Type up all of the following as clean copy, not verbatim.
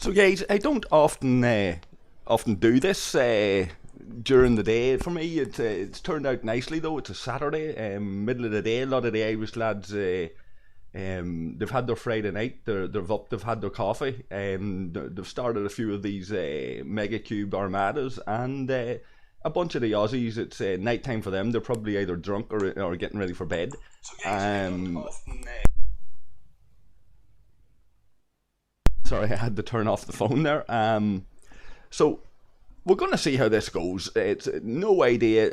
So guys, I don't often do this during the day. For me, it's turned out nicely though. It's a Saturday, middle of the day. A lot of the Irish lads, they've had their Friday night. They've up. They've had their coffee. They've started a few of these Megacube armadas, and a bunch of the Aussies. It's night time for them. They're probably either drunk or getting ready for bed. Sorry, I had to turn off the phone there. So we're going to see how this goes. It's no idea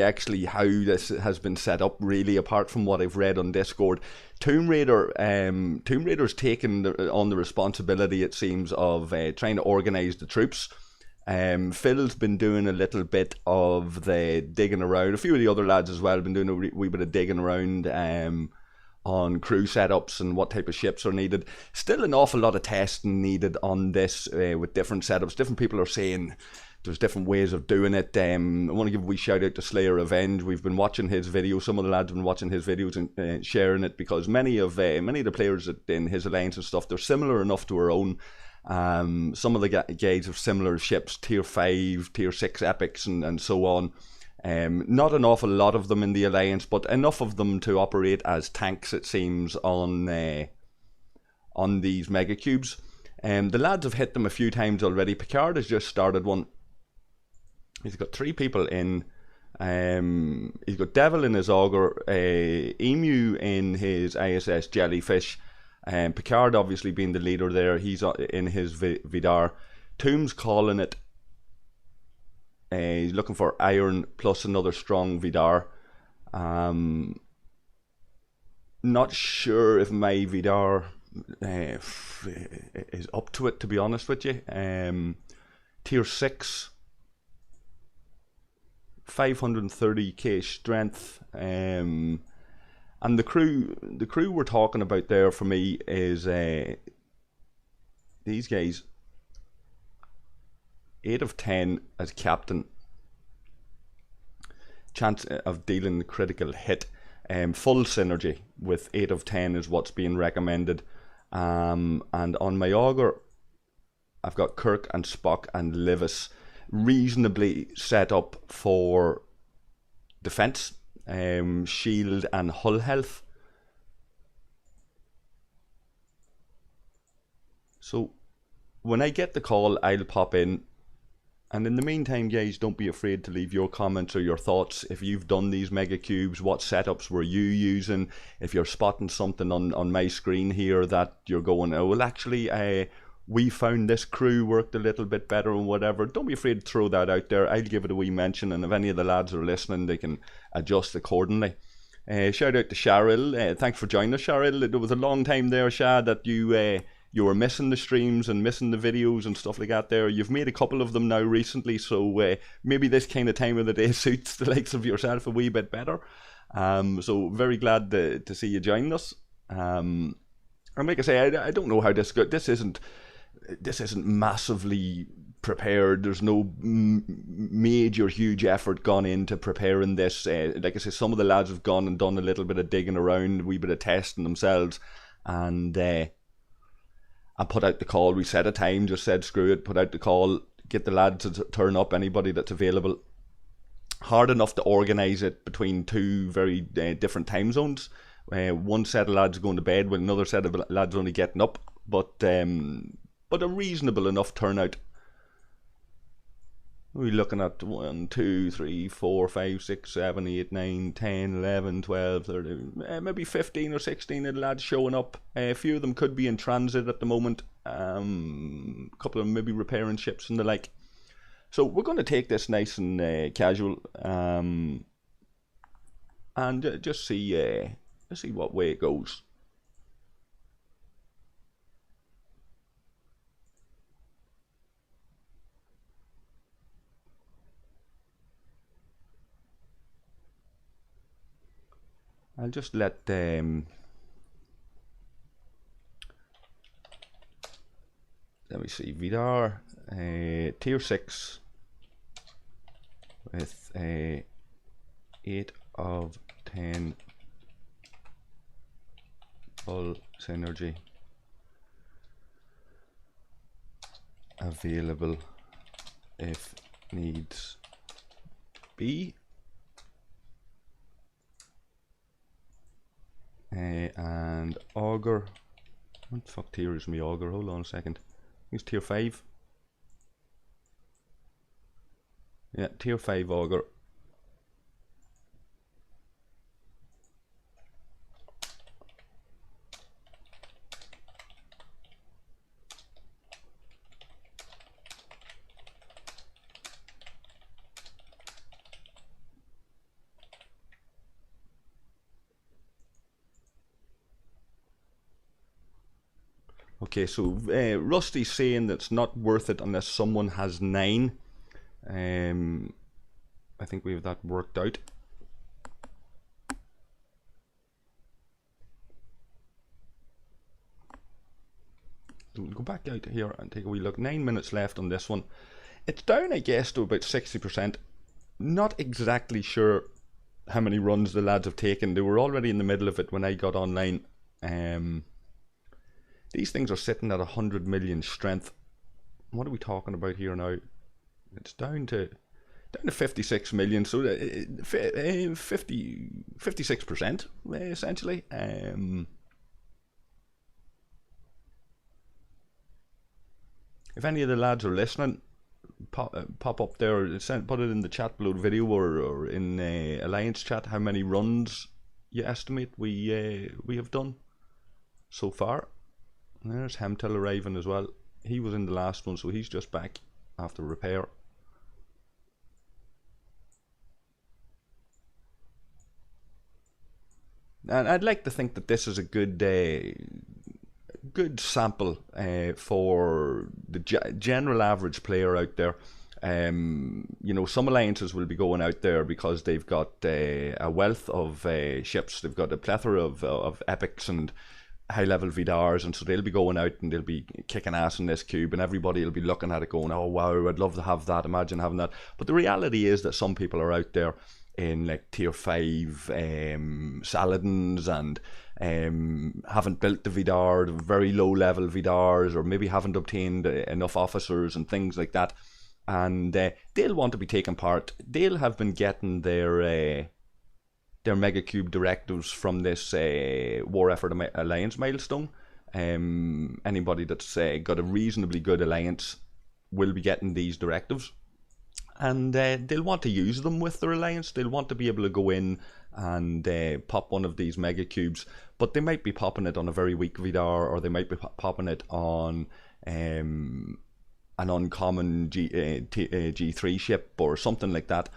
actually how this has been set up really, apart from what I've read on Discord. Tomb Raider's taken on the responsibility, it seems, of trying to organise the troops. Phil's been doing a little bit of the digging around. A few of the other lads as well have been doing a wee bit of digging around on crew setups and what type of ships are needed. Still an awful lot of testing needed on this with different setups. Different people are saying there's different ways of doing it. I want to give a wee shout out to Slayer Revenge. We've been watching his videos. Some of the lads have been watching his videos and sharing it, because many of the players in his alliance and stuff, they're similar enough to our own. Some of the guys have similar ships, tier 5, tier 6 epics and so on. Not an awful lot of them in the alliance, but enough of them to operate as tanks, it seems, on these Megacubes. The lads have hit them a few times already. Picard has just started one. He's got 3 people in. He's got Devil in his Augur, Emu in his ISS Jellyfish, Picard obviously being the leader there. He's in his Vidar. Tomb's calling it. He's looking for Iron plus another strong Vidar. Not sure if my Vidar is up to it, to be honest with you. Tier 6, 530k strength. And the crew we're talking about there for me is these guys. 8 of 10 as captain. Chance of dealing the critical hit. Full synergy with 8 of 10 is what's being recommended. And on my Augur, I've got Kirk and Spock and Livis reasonably set up for defense, shield and hull health. So when I get the call, I'll pop in. And in the meantime, guys, don't be afraid to leave your comments or your thoughts. If you've done these Megacubes, what setups were you using? If you're spotting something on my screen here that you're going, oh, well, actually, we found this crew worked a little bit better and whatever, don't be afraid to throw that out there. I'll give it a wee mention, and if any of the lads are listening, they can adjust accordingly. Shout out to Cheryl. Thanks for joining us, Cheryl. It was a long time there, Sha, that you were missing the streams and missing the videos and stuff like that there. You've made a couple of them now recently, so maybe this kind of time of the day suits the likes of yourself a wee bit better. So very glad to see you join us. And like I say, I don't know how this goes. This isn't massively prepared. There's no major huge effort gone into preparing this. Like I say, some of the lads have gone and done a little bit of digging around, a wee bit of testing themselves, and I put out the call. We set a time, just said screw it, put out the call, get the lads to turn up, anybody that's available. Hard enough to organise it between 2 very different time zones. One set of lads going to bed with another set of lads only getting up, but a reasonable enough turnout. We're looking at 1, 2, 3, 4, 5, 6, 7, 8, 9, 10, 11, 12, 13, maybe 15 or 16 of the lads showing up. A few of them could be in transit at the moment. A couple of them maybe repairing ships and the like. So we're going to take this nice and casual, and just see what way it goes. I'll just let let me see, Vidar, tier 6 with 8 of 10 full synergy. available if needs be. And auger, what the fuck tier is me auger? Hold on a second. It's tier 5. Yeah, tier 5 auger. Okay, so Rusty's saying that's not worth it unless someone has 9. I think we have that worked out. So we'll go back out here and take a wee look. 9 minutes left on this one. It's down, I guess, to about 60%. Not exactly sure how many runs the lads have taken. They were already in the middle of it when I got online. These things are sitting at 100 million strength. What are we talking about here now? It's down to 56 million, so 56% essentially. If any of the lads are listening, pop up there, put it in the chat below the video or in Alliance chat how many runs you estimate we have done so far. There's Hemtel arriving as well. He was in the last one, so he's just back after repair. And I'd like to think that this is a good sample for the general average player out there. You know, some alliances will be going out there because they've got a wealth of ships. They've got a plethora of epics and high-level Vidars, and so they'll be going out and they'll be kicking ass in this cube, and everybody will be looking at it going, oh wow, I'd love to have that, imagine having that. But the reality is that some people are out there in like tier 5 Saladins and haven't built the Vidar, the very low-level Vidars, or maybe haven't obtained enough officers and things like that, and they'll want to be taking part. They'll have been getting their Megacube directives from this War Effort Alliance milestone. Anybody that's got a reasonably good alliance will be getting these directives, and they'll want to use them with their alliance. They'll want to be able to go in and pop one of these Megacubes, but they might be popping it on a very weak Vidar, or they might be popping it on an uncommon G3 ship or something like that,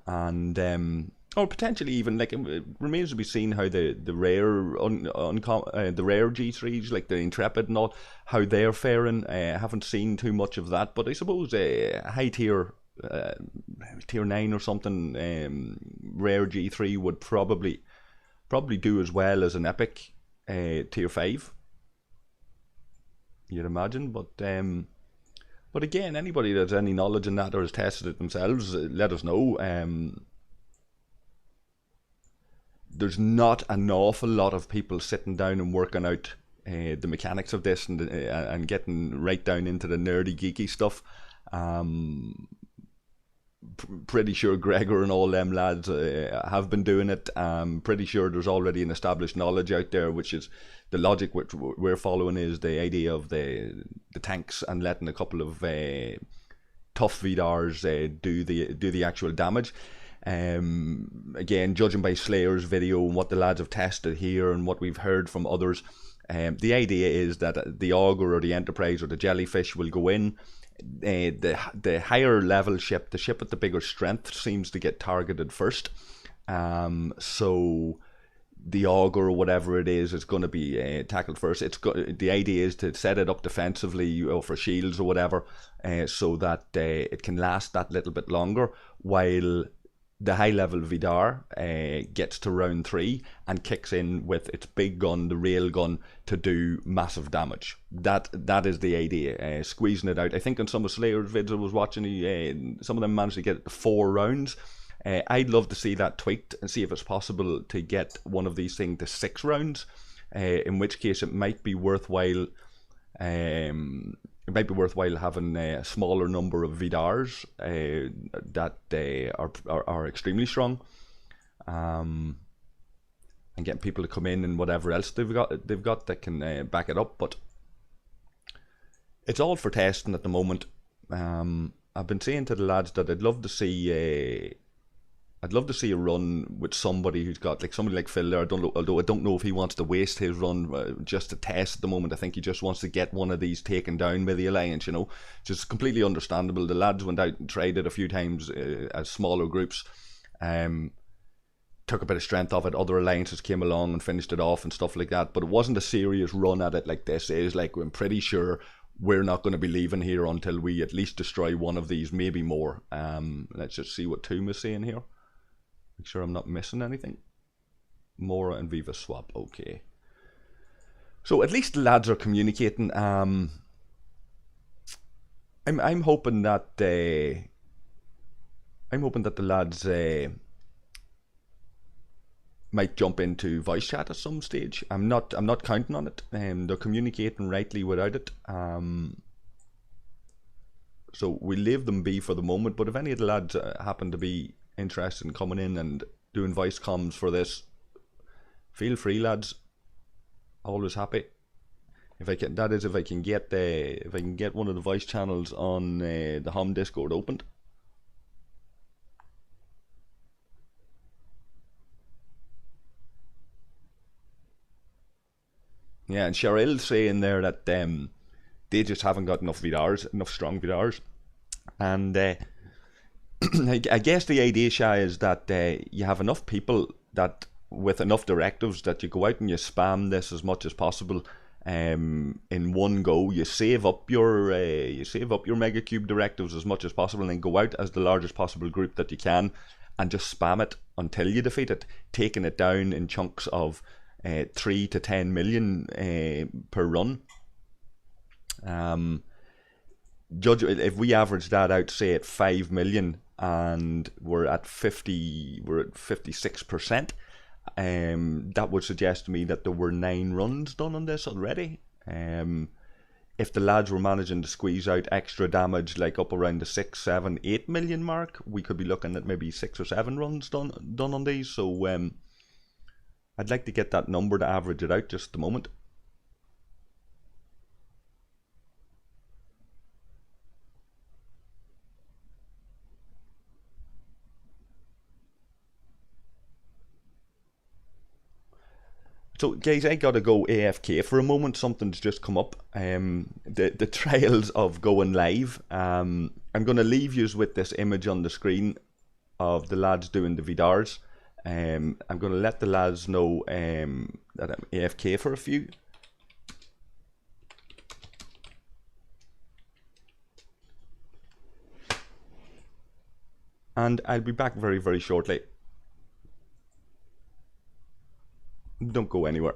and or potentially even, like, it remains to be seen how the rare the rare G3s, like the Intrepid and all, how they're faring. I haven't seen too much of that, but I suppose high tier tier 9 or something, rare G3 would probably do as well as an epic tier 5, you'd imagine. But again, anybody that's any knowledge in that or has tested it themselves, let us know. There's not an awful lot of people sitting down and working out the mechanics of this and getting right down into the nerdy geeky stuff. Pretty sure Gregor and all them lads have been doing it. Pretty sure there's already an established knowledge out there, which is the logic which we're following is the idea of the tanks and letting a couple of tough Vidars do the actual damage. Again, judging by Slayer's video and what the lads have tested here and what we've heard from others, the idea is that the Augur or the Enterprise or the Jellyfish will go in. The higher level ship, the ship with the bigger strength, seems to get targeted first. So the Augur or whatever it is going to be tackled first. The idea is to set it up defensively or for shields or whatever, so that it can last that little bit longer, while the high level Vidar gets to round 3 and kicks in with its big gun, the rail gun, to do massive damage. That is the idea, squeezing it out. I think on some of Slayer's vids I was watching, some of them managed to get it to 4 rounds. I'd love to see that tweaked and see if it's possible to get one of these things to 6 rounds, in which case it might be worthwhile it might be worthwhile having a smaller number of Vidars that are extremely strong, and getting people to come in and whatever else they've got that can back it up. But it's all for testing at the moment. I've been saying to the lads that I'd love to see a run with somebody who's got like somebody like Phil there. Although I don't know if he wants to waste his run just to test at the moment. I think he just wants to get one of these taken down by the Alliance, you know. Just completely understandable. The lads went out and tried it a few times as smaller groups. Took a bit of strength off it. Other alliances came along and finished it off and stuff like that. But it wasn't a serious run at it like this is. Like, I'm pretty sure we're not going to be leaving here until we at least destroy one of these, maybe more. Let's just see what HOM is saying here. Make sure I'm not missing anything. Mora and Viva swap. Okay. So at least the lads are communicating. I'm hoping that the lads might jump into voice chat at some stage. I'm not counting on it. They're communicating rightly without it. So we leave them be for the moment. But if any of the lads happen to be interested in coming in and doing voice comms for this, feel free, lads. Always happy. If I can get one of the voice channels on the HOM Discord opened. Yeah, and Cheryl's saying there that they just haven't got enough Vidars, enough strong Vidars. And I guess the idea, Shah, is that you have enough people that with enough directives that you go out and you spam this as much as possible in one go. You save up your Megacube directives as much as possible, and then go out as the largest possible group that you can and just spam it until you defeat it, taking it down in chunks of 3 to 10 million per run. Judge if we average that out, say at 5 million, and we're at 56%. That would suggest to me that there were 9 runs done on this already. If the lads were managing to squeeze out extra damage, like up around the 6, 7, 8 million mark, we could be looking at maybe 6 or 7 runs done on these. So I'd like to get that number to average it out just a moment. So guys, I gotta go AFK for a moment. Something's just come up. The trials of going live. I'm gonna leave you with this image on the screen of the lads doing the Vidars. I'm gonna let the lads know that I'm AFK for a few. And I'll be back very, very shortly. Don't go anywhere.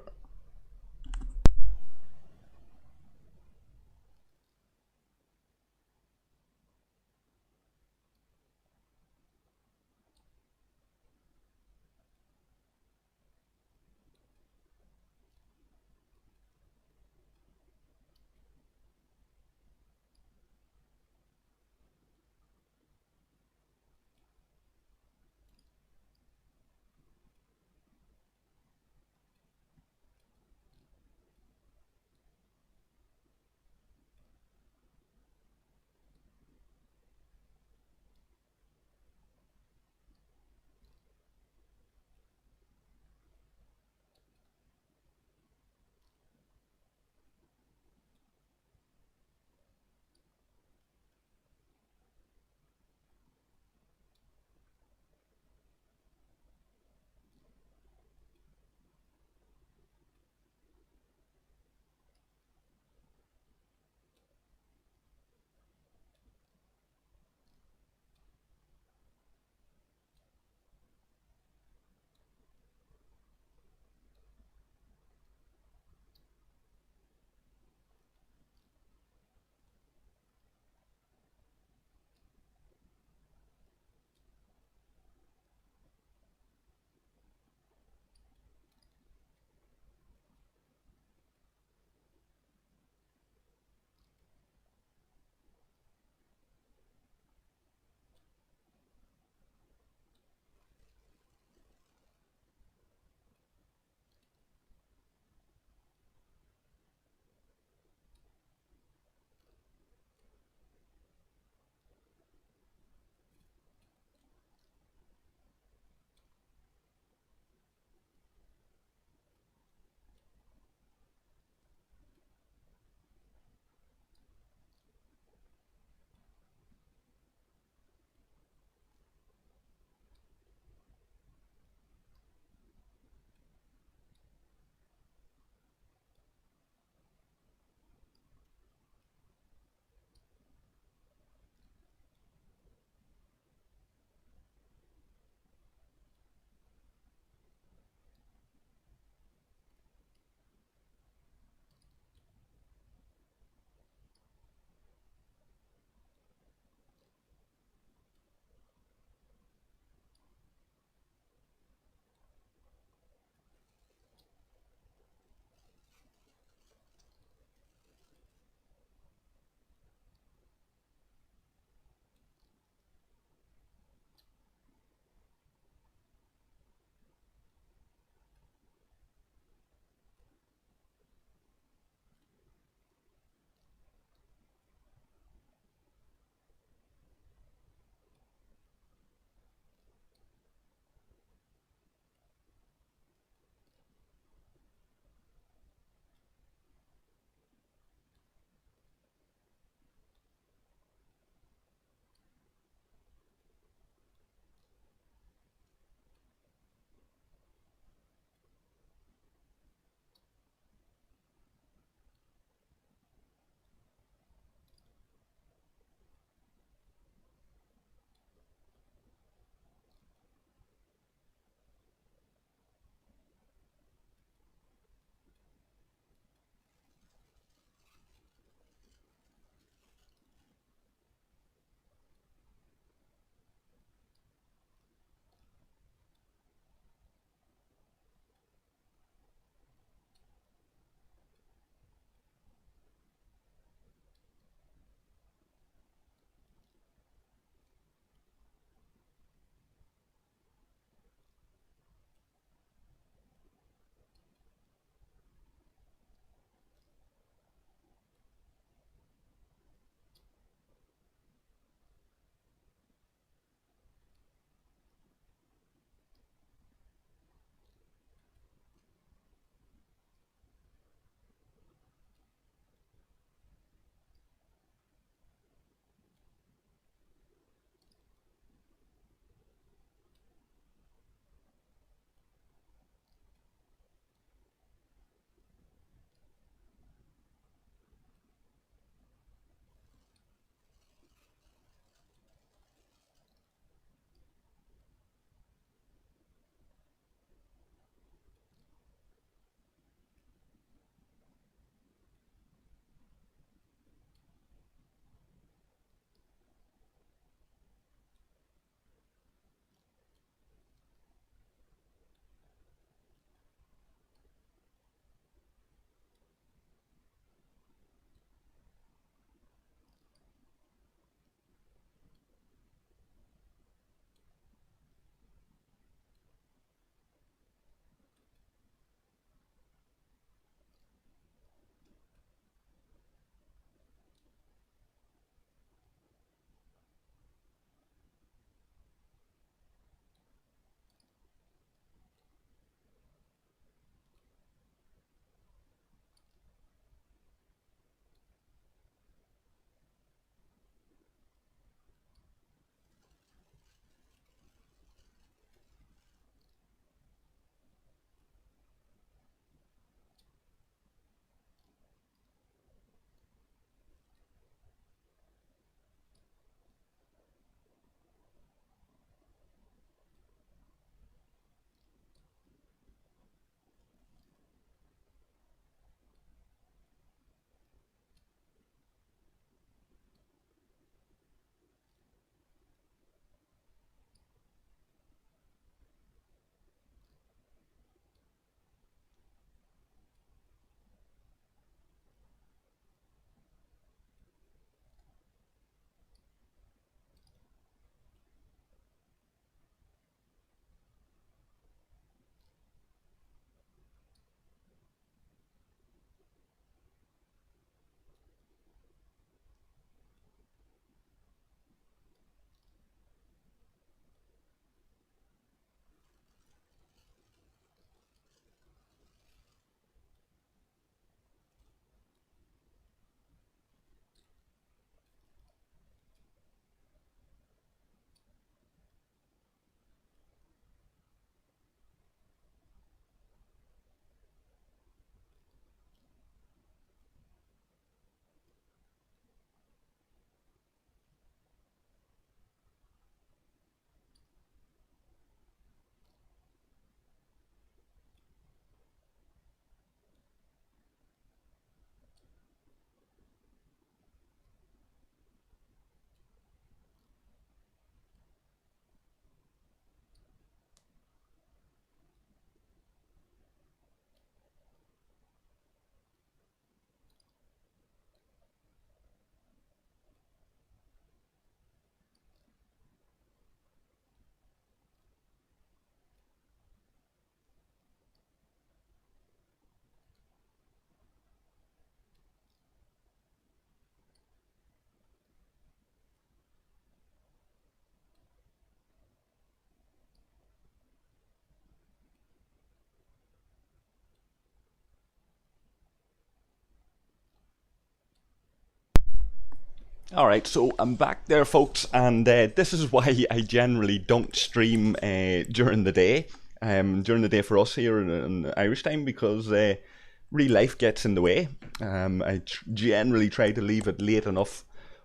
Alright, so I'm back there, folks, and this is why I generally don't stream during the day. During the day for us here in Irish time, because real life gets in the way. I generally try to leave it late enough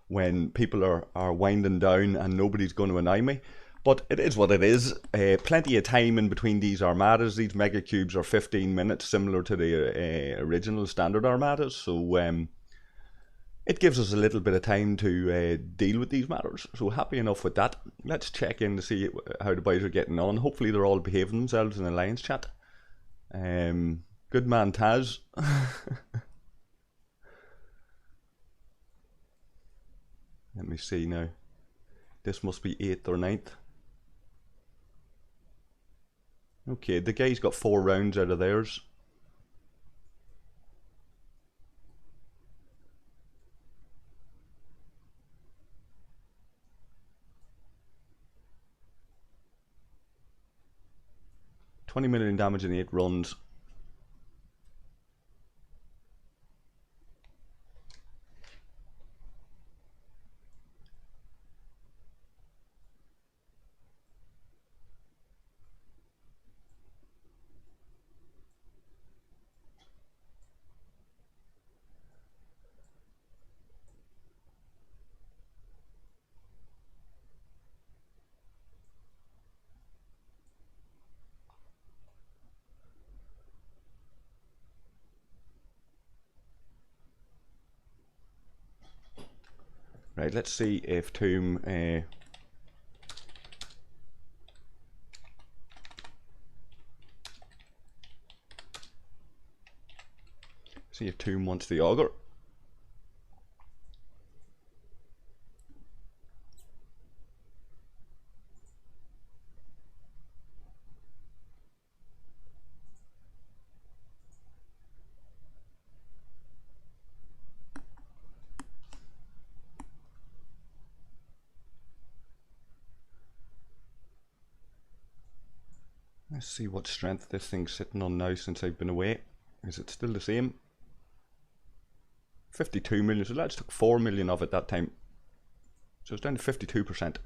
when people are winding down and nobody's going to annoy me. But it is what it is. Plenty of time in between these armadas. These Megacubes are 15 minutes, similar to the original standard armadas. So it gives us a little bit of time to deal with these matters. So happy enough with that. Let's check in to see how the boys are getting on. Hopefully they're all behaving themselves in the Lions chat. Good man Taz. Let me see now. This must be 8th or 9th. Okay, the guy's got 4 rounds out of theirs. $20 million damage in 8 runs. Right, let's see if Tomb see if Tomb wants the auger. Let's see what strength this thing's sitting on now since I've been away. Is it still the same? 52 million, so let's took 4 million of it that time. So it's down to 52%.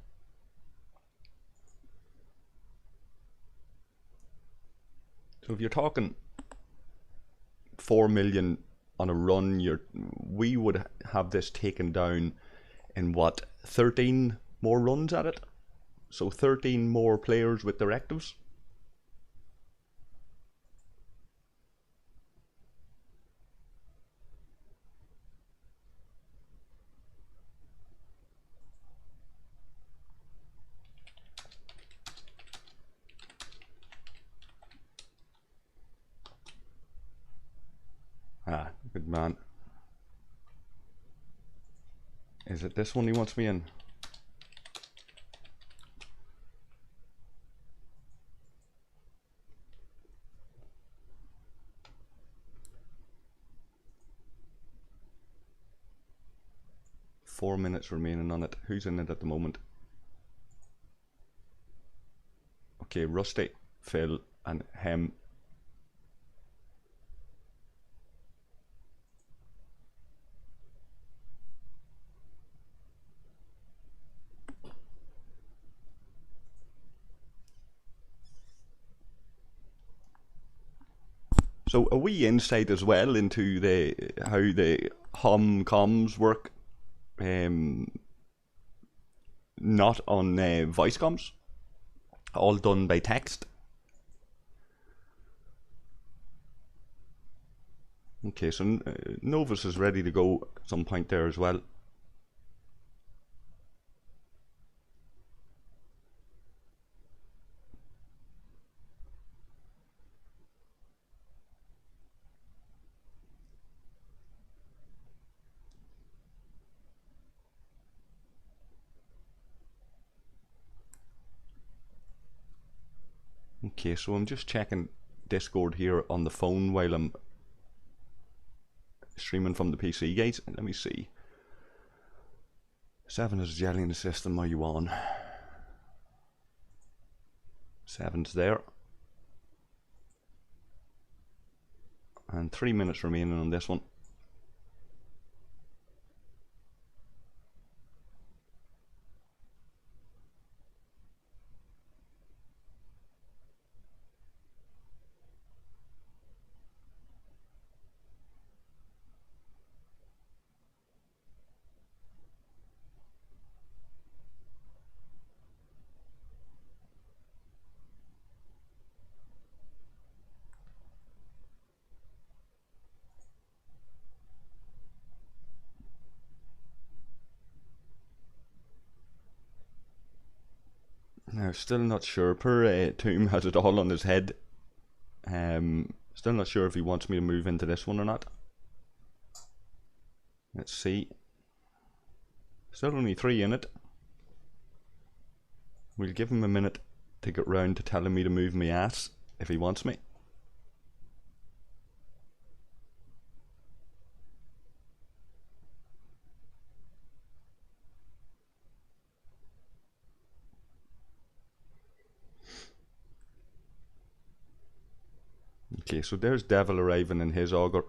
So if you're talking 4 million on a run, we would have this taken down in what, 13 more runs at it? So 13 more players with directives. Ah, good man. Is it this one he wants me in? Four minutes remaining on it. Who's in it at the moment? Okay, Rusty, Phil, and HOM. So a wee insight as well into how the HOM comms work, not on voice comms, all done by text. Okay, so Novus is ready to go at some point there as well. Okay, so I'm just checking Discord here on the phone while I'm streaming from the PC, guys. Let me see. 7 is jelly in the system. Are you on? 7's there. And 3 minutes remaining on this one. Now, still not sure. Poor Tomb has it all on his head. Still not sure if he wants me to move into this one or not. Let's see. Still only 3 in it. We'll give him a minute to get round to telling me to move my ass if he wants me. Okay, so there's Devil arriving in his auger.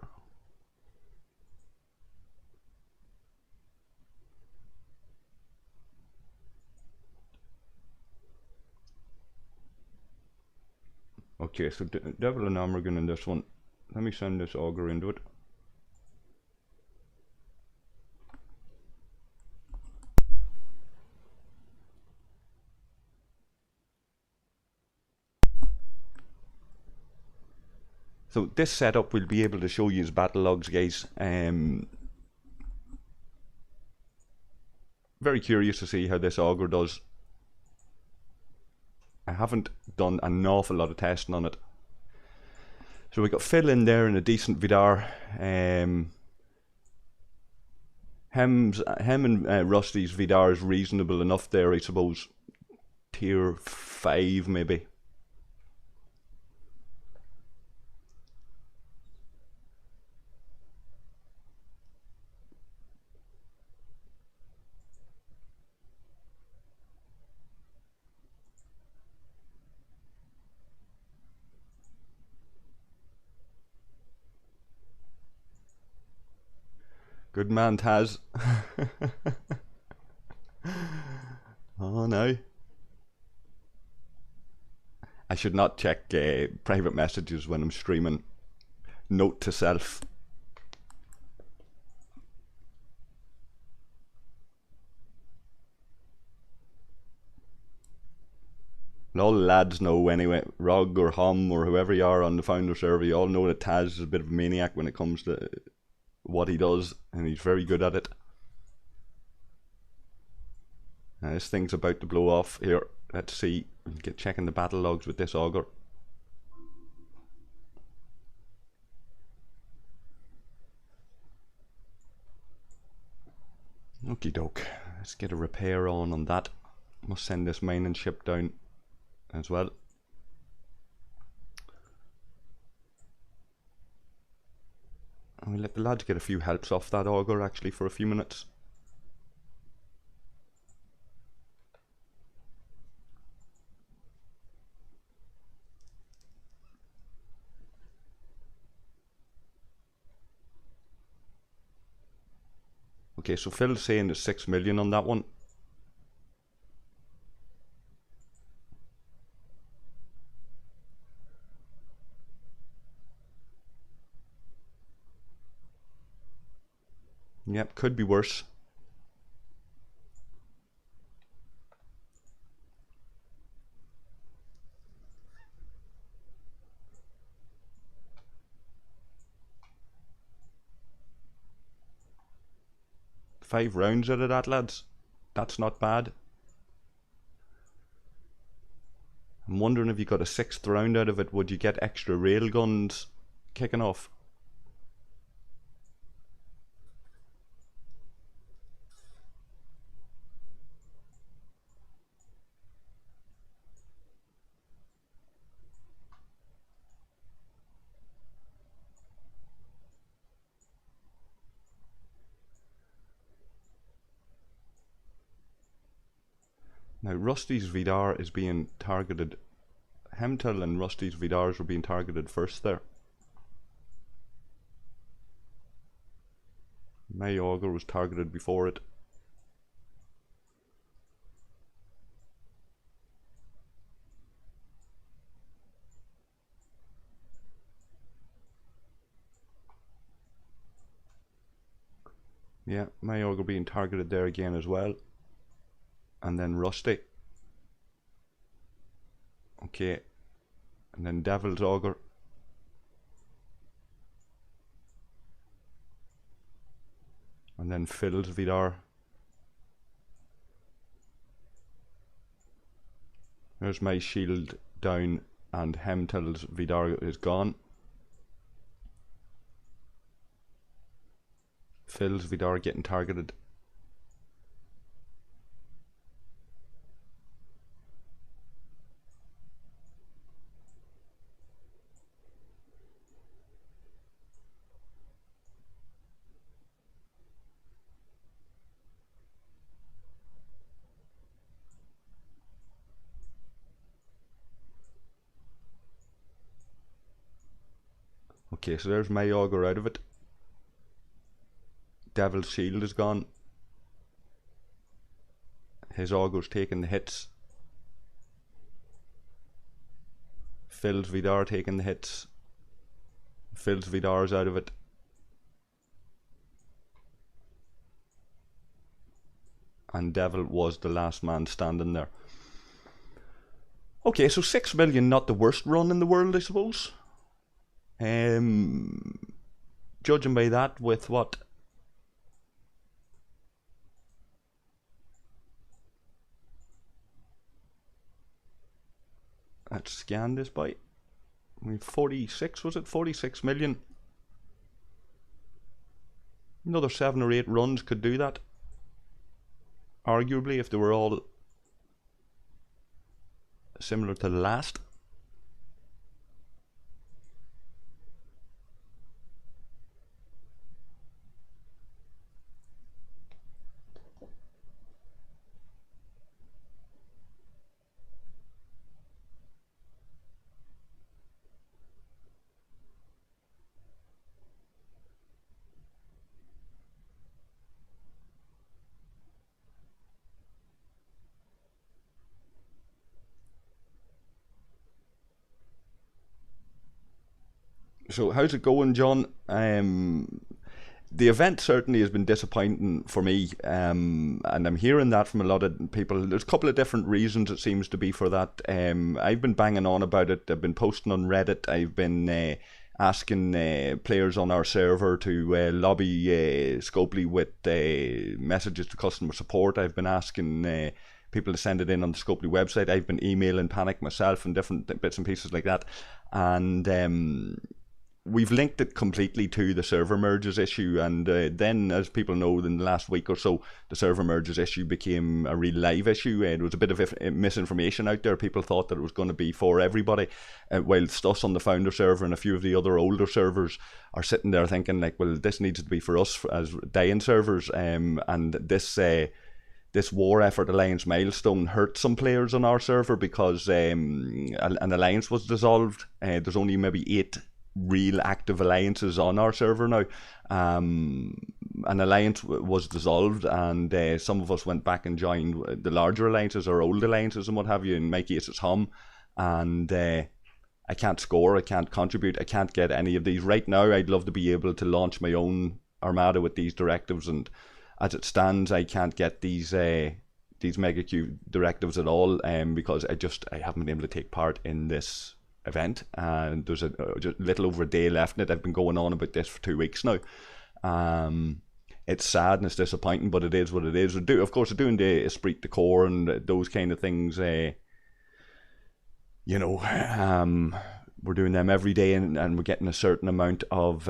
Okay, so Devil and Amorgin in this one. Let me send this auger into it. So this setup we'll be able to show you as battle logs, guys. Very curious to see how this auger does. I haven't done an awful lot of testing on it. So we got Phil in there in a decent Vidar. Hem and Rusty's Vidar is reasonable enough there, I suppose. Tier 5 maybe. Good man, Taz. Oh no. I should not check private messages when I'm streaming. Note to self. And all the lads know anyway, Rog or HOM or whoever you are on the founder server, you all know that Taz is a bit of a maniac when it comes to what he does, and he's very good at it. Now this thing's about to blow off here. Let's see. Get checking the battle logs with this auger. Okie doke. Let's get a repair on that. Must send this mining ship down as well. And we'll let the lads get a few helps off that auger actually for a few minutes. Okay, so Phil's saying there's 6 million on that one. Yep, could be worse. Five rounds out of that, lads. That's not bad. I'm wondering if you got a 6th round out of it, would you get extra rail guns kicking off? Now Rusty's Vidar is being targeted. Hemtel and Rusty's Vidars were being targeted first there. My auger was targeted before it. Yeah, my auger being targeted there again as well. And then Rusty. Okay. And then Devil's auger. And then Phil's Vidar. There's my shield down, and Hemtil's Vidar is gone. Phil's Vidar getting targeted. Okay, so there's my auger out of it. Devil's shield is gone. His auger's taking the hits. Phil's Vidar taking the hits. Phil's Vidar's out of it. And Devil was the last man standing there. Okay, so 6 million, not the worst run in the world, I suppose. Judging by that, with what? Let's scan this by. I mean, 46, was it? 46 million. Another 7 or 8 runs could do that. Arguably, if they were all similar to the last. So how's it going, John? The event certainly has been disappointing for me, and I'm hearing that from a lot of people. There's a couple of different reasons it seems to be for that. I've been banging on about it. I've been posting on Reddit. I've been asking players on our server to lobby Scopely with messages to customer support. I've been asking people to send it in on the Scopely website. I've been emailing Panic myself and different bits and pieces like that. And we've linked it completely to the server merges issue, and then, as people know, in the last week or so, the server merges issue became a real live issue. There was a bit of misinformation out there. People thought that it was going to be for everybody, whilst us on the founder server and a few of the other older servers are sitting there thinking, like, well, this needs to be for us as dying servers, and this War Effort Alliance milestone hurt some players on our server because an alliance was dissolved. There's only maybe 8 real active alliances on our server now. An alliance was dissolved, and some of us went back and joined the larger alliances or old alliances and what have you. In my case, it's HOM, and I can't score, I can't contribute, I can't get any of these right now. I'd love to be able to launch my own armada with these directives, and as it stands, I can't get these Megacube directives at all, because I haven't been able to take part in this event, and there's just little over a day left in it. I've been going on about this for 2 weeks now. It's sad and it's disappointing, but it is what it is. Of course, we're doing the Esprit de Corps and those kind of things. We're doing them every day, and we're getting a certain amount of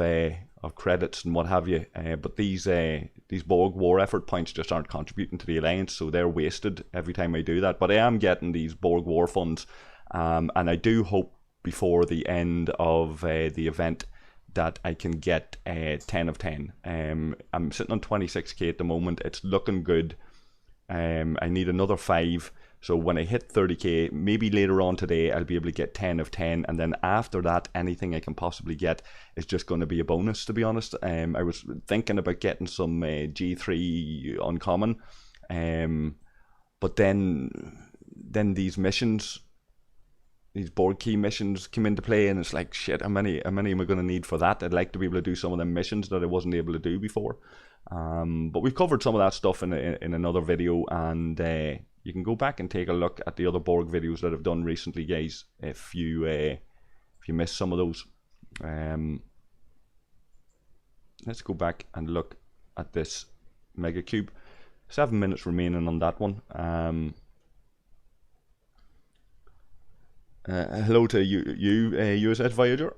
credits and what have you. But these Borg War Effort points just aren't contributing to the Alliance, so they're wasted every time I do that. But I am getting these Borg War funds, and I do hope before the end of the event that I can get 10 of 10. I'm sitting on 26k at the moment. It's looking good. I need another 5. So when I hit 30k, maybe later on today, I'll be able to get 10 of 10. And then after that, anything I can possibly get is just going to be a bonus, to be honest. I was thinking about getting some G3 uncommon. But then these missions, these board key missions come into play, and it's like, shit, how many am I going to need for that? I'd like to be able to do some of them missions that I wasn't able to do before. But we've covered some of that stuff in another video, and you can go back and take a look at the other Borg videos that I've done recently, guys, if you missed some of those. Let's go back and look at this Megacube. 7 minutes remaining on that one. Hello to you, USS Voyager.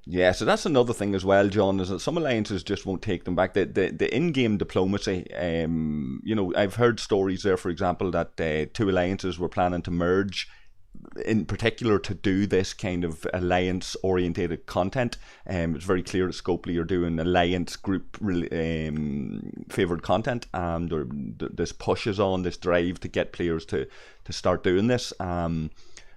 Yeah, so that's another thing as well, John, is that some alliances just won't take them back. The in-game diplomacy, I've heard stories there, for example, that two alliances were planning to merge in particular to do this kind of alliance orientated content. It's very clear that Scopely are doing alliance group favored content, and this pushes on this drive to get players to start doing this.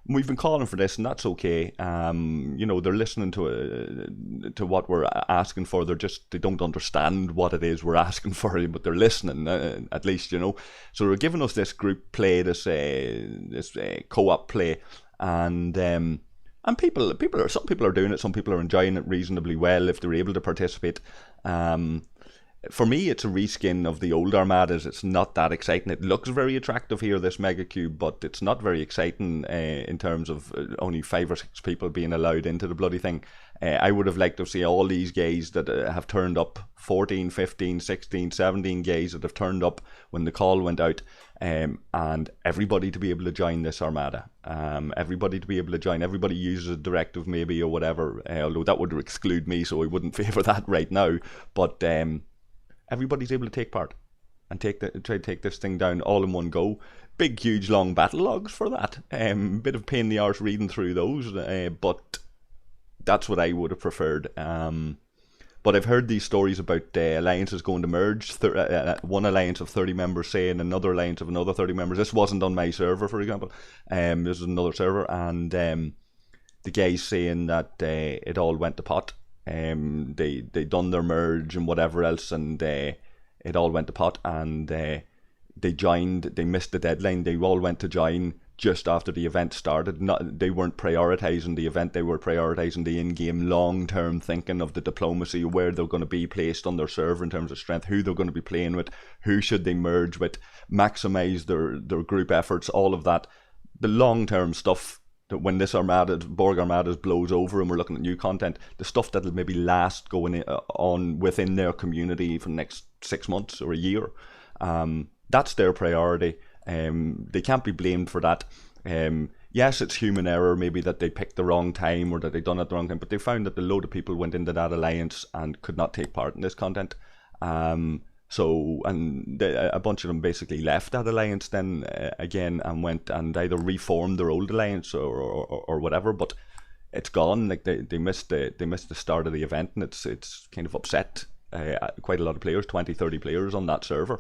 We've been calling for this, and that's okay. They're listening to what we're asking for. They don't understand what it is we're asking for, but they're listening at least. So they're giving us this group play, this co-op play, and some people are doing it. Some people are enjoying it reasonably well if they're able to participate. For me, it's a reskin of the old Armadas. It's not that exciting. It looks very attractive here, this Megacube, but it's not very exciting in terms of only 5 or 6 people being allowed into the bloody thing. I would have liked to see all these guys that have turned up, 14, 15, 16, 17 guys that have turned up when the call went out, and everybody to be able to join this Armada. Everybody to be able to join. Everybody uses a directive maybe or whatever, although that would exclude me, so I wouldn't favour that right now. But everybody's able to take part and try to take this thing down all in one go. Big, huge, long battle logs for that. Bit of pain in the arse reading through those, but that's what I would have preferred. But I've heard these stories about alliances going to merge. One alliance of 30 members saying another alliance of another 30 members. This wasn't on my server, for example. This is another server, and the guys saying that it all went to pot. They done their merge and whatever else, and it all went to pot, and they joined. They missed the deadline. They all went to join just after the event started. They weren't prioritizing the event. They were prioritizing the in-game long-term thinking of the diplomacy, where they're going to be placed on their server in terms of strength, who they're going to be playing with, who should they merge with, maximize their group efforts, all of that. The long-term stuff, that when this Borg Armadas blows over and we're looking at new content, the stuff that'll maybe last going on within their community for the next 6 months or a year, that's their priority. They can't be blamed for that. Yes, it's human error, maybe that they picked the wrong time or that they done it the wrong time, but they found that a load of people went into that alliance and could not take part in this content. A bunch of them basically left that alliance then again and went and either reformed their old alliance or whatever, but it's gone. Like they missed the start of the event, and it's kind of upset quite a lot of players, 20, 30 players on that server.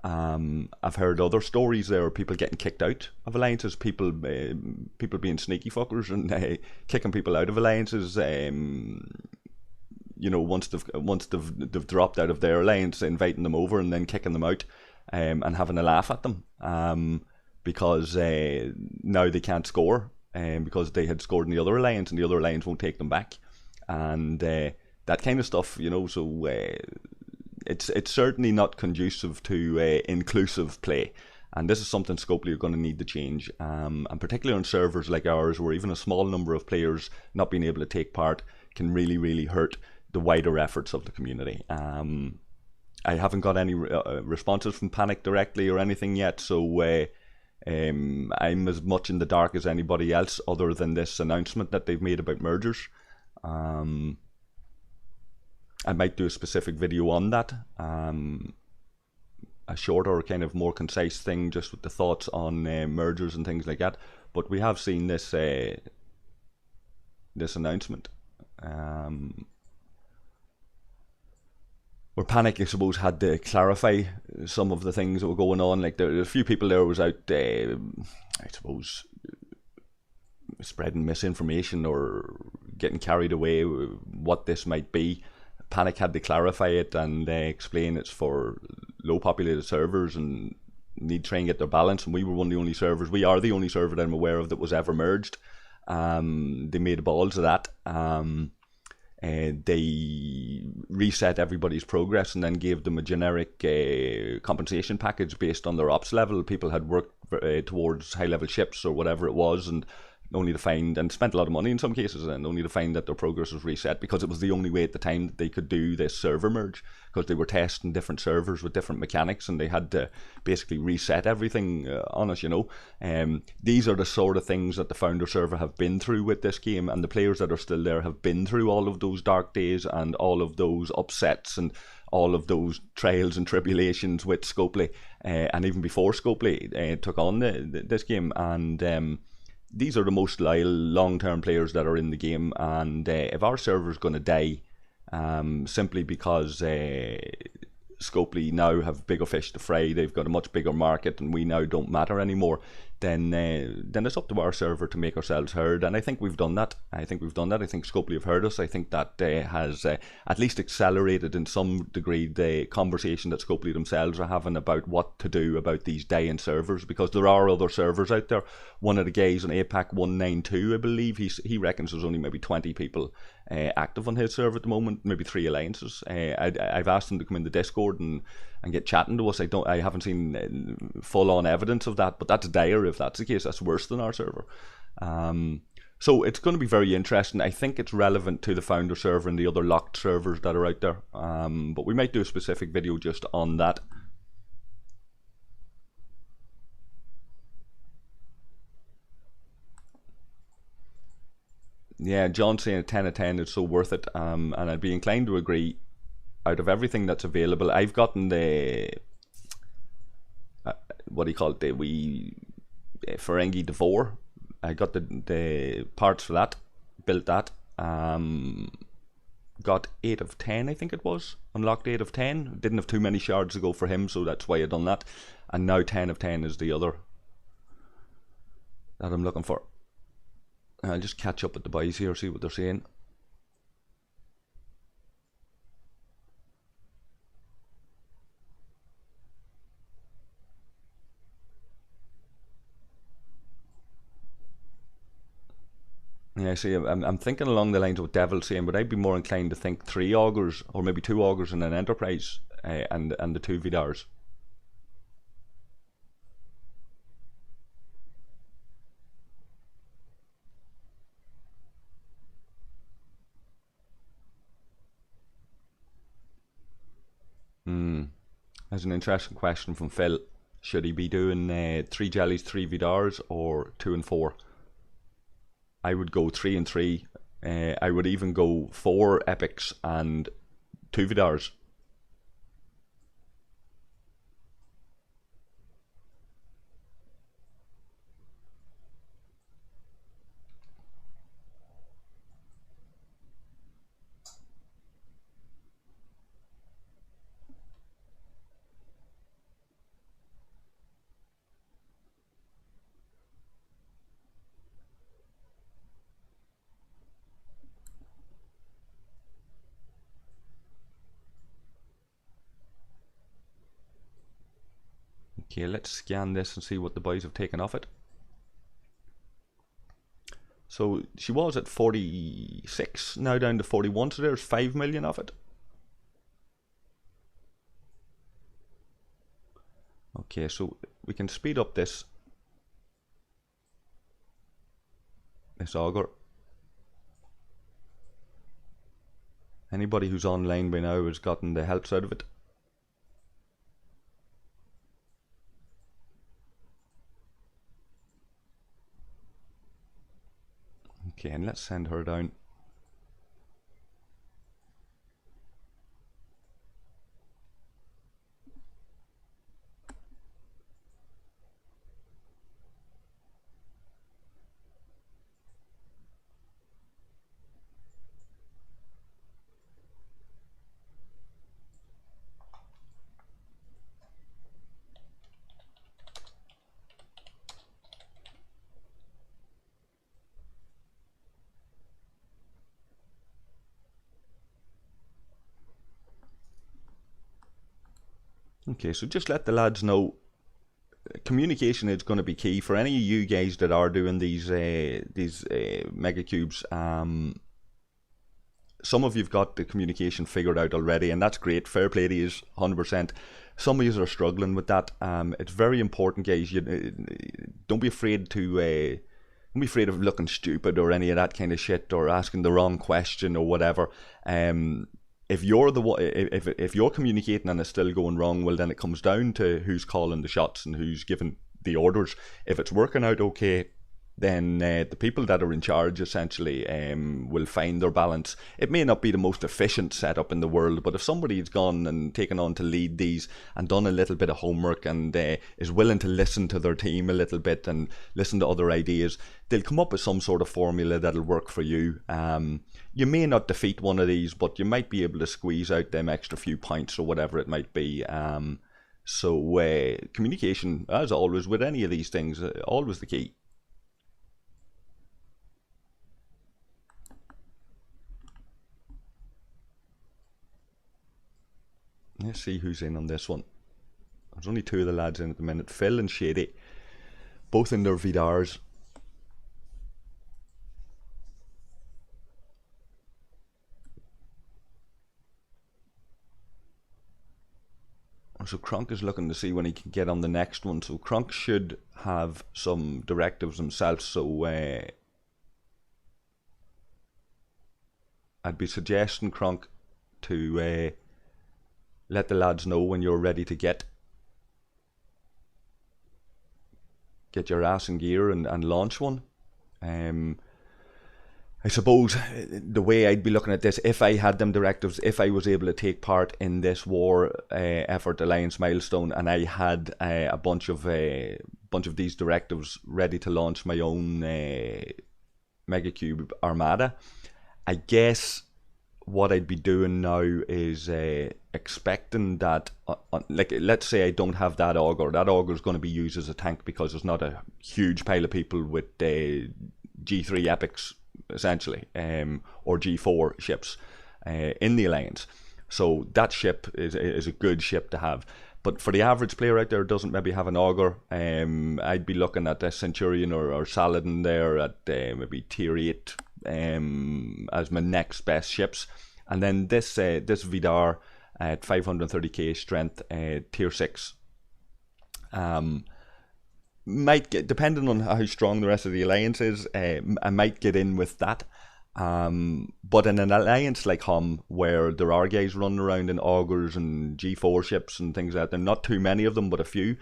I've heard other stories there of people getting kicked out of alliances, people being sneaky fuckers and kicking people out of alliances. Once they've dropped out of their alliance, inviting them over and then kicking them out, and having a laugh at them, because now they can't score, because they had scored in the other alliance and the other alliance won't take them back, and that kind of stuff. So it's certainly not conducive to inclusive play. And this is something Scopely are going to need to change, and particularly on servers like ours, where even a small number of players not being able to take part can really, really hurt the wider efforts of the community. I haven't got any responses from Panic directly or anything yet, so I'm as much in the dark as anybody else, other than this announcement that they've made about mergers. I might do a specific video on that, a shorter, kind of more concise thing, just with the thoughts on mergers and things like that. But we have seen this this announcement, where Panic, I suppose, had to clarify some of the things that were going on. Like there were a few people there was out, I suppose, spreading misinformation or getting carried away with what this might be. Panic had to clarify it and explain it's for low populated servers and need to try and get their balance. And we were one of the only servers. We are the only server that I'm aware of that was ever merged. They made balls of that. They reset everybody's progress and then gave them a generic compensation package based on their ops level. People had worked towards high level ships or whatever it was, and only to find, and spent a lot of money in some cases, and only to find that their progress was reset, because it was the only way at the time that they could do this server merge, because they were testing different servers with different mechanics, and they had to basically reset everything on us, you know. These are the sort of things that the founder server have been through with this game, and the players that are still there have been through all of those dark days and all of those upsets and all of those trials and tribulations with Scopely, and even before Scopely took on this game. And these are the most loyal long-term players that are in the game, and if our server's going to die simply because Scopely now have bigger fish to fry, they've got a much bigger market, and we now don't matter anymore, then it's up to our server to make ourselves heard, and I think we've done that. I think Scopely have heard us. I think that has at least accelerated in some degree the conversation that Scopely themselves are having about what to do about these dying servers, because there are other servers out there. One of the guys on APAC 192, I believe, he reckons there's only maybe 20 people active on his server at the moment, maybe 3 alliances. I've asked him to come in the Discord and get chatting to us. I haven't seen full-on evidence of that, but that's dire. If that's the case, that's worse than our server. So it's going to be very interesting. I think it's relevant to the founder server and the other locked servers that are out there, but we might do a specific video just on that. Yeah, John saying a 10 out of 10 is so worth it, and I'd be inclined to agree. Out of everything that's available, I've gotten the what do you call it, the wee Ferengi Devore. I got the parts for that, built that, got 8 of 10, I think it was, unlocked 8 of 10, didn't have too many shards to go for him, so that's why I done that, and now 10 of 10 is the other that I'm looking for. I'll just catch up with the boys here, see what they're saying. Yeah, see, I'm thinking along the lines of what Devil's saying, but I'd be more inclined to think 3 augurs, or maybe 2 augurs in an enterprise, and the 2 Vidars. That's an interesting question from Phil. Should he be doing 3 jellies, 3 Vidars, or 2 and 4? I would go 3 and 3. I would even go 4 epics and 2 Vidars. Okay, let's scan this and see what the boys have taken off it. So she was at 46, now down to 41, so there's 5 million of it. Okay, so we can speed up this auger. Anybody who's online by now has gotten the helps out of it. Okay, and let's send her down. Okay, so just let the lads know, communication is going to be key for any of you guys that are doing these Megacubes. Some of you've got the communication figured out already, and that's great. Fair play to you, 100%. Some of you are struggling with that. It's very important, guys. Don't be afraid to don't be afraid of looking stupid or any of that kind of shit, or asking the wrong question or whatever. If you're if you're communicating and it's still going wrong, well, then it comes down to who's calling the shots and who's giving the orders. If it's working out okay, then the people that are in charge essentially will find their balance. It may not be the most efficient setup in the world, but if somebody's gone and taken on to lead these and done a little bit of homework and is willing to listen to their team a little bit and listen to other ideas, they'll come up with some sort of formula that'll work for you. You may not defeat one of these, but you might be able to squeeze out them extra few points or whatever it might be. So communication, as always with any of these things, always the key. Let's see who's in on this one. There's only two of the lads in at the minute, Phil and Shady, both in their Vidars. So Kronk is looking to see when he can get on the next one. So Kronk should have some directives himself. So I'd be suggesting, Kronk, to let the lads know when you're ready to get your ass in gear and launch one. I suppose the way I'd be looking at this, if I had them directives, if I was able to take part in this war effort Alliance milestone, and I had a bunch of these directives ready to launch my own Megacube armada, I guess what I'd be doing now is expecting that, like, let's say I don't have that auger. That auger is going to be used as a tank because there's not a huge pile of people with G3 epics, essentially, or G4 ships in the Alliance. So that ship is a good ship to have. But for the average player out there who doesn't maybe have an auger, I'd be looking at a Centurion or Saladin there at maybe tier 8 as my next best ships. And then this Vidar at 530k strength, tier 6. Might get, depending on how strong the rest of the Alliance is, I might get in with that. But in an Alliance like HOM, where there are guys running around in augers and G4 ships and things like that, not too many of them, but a few,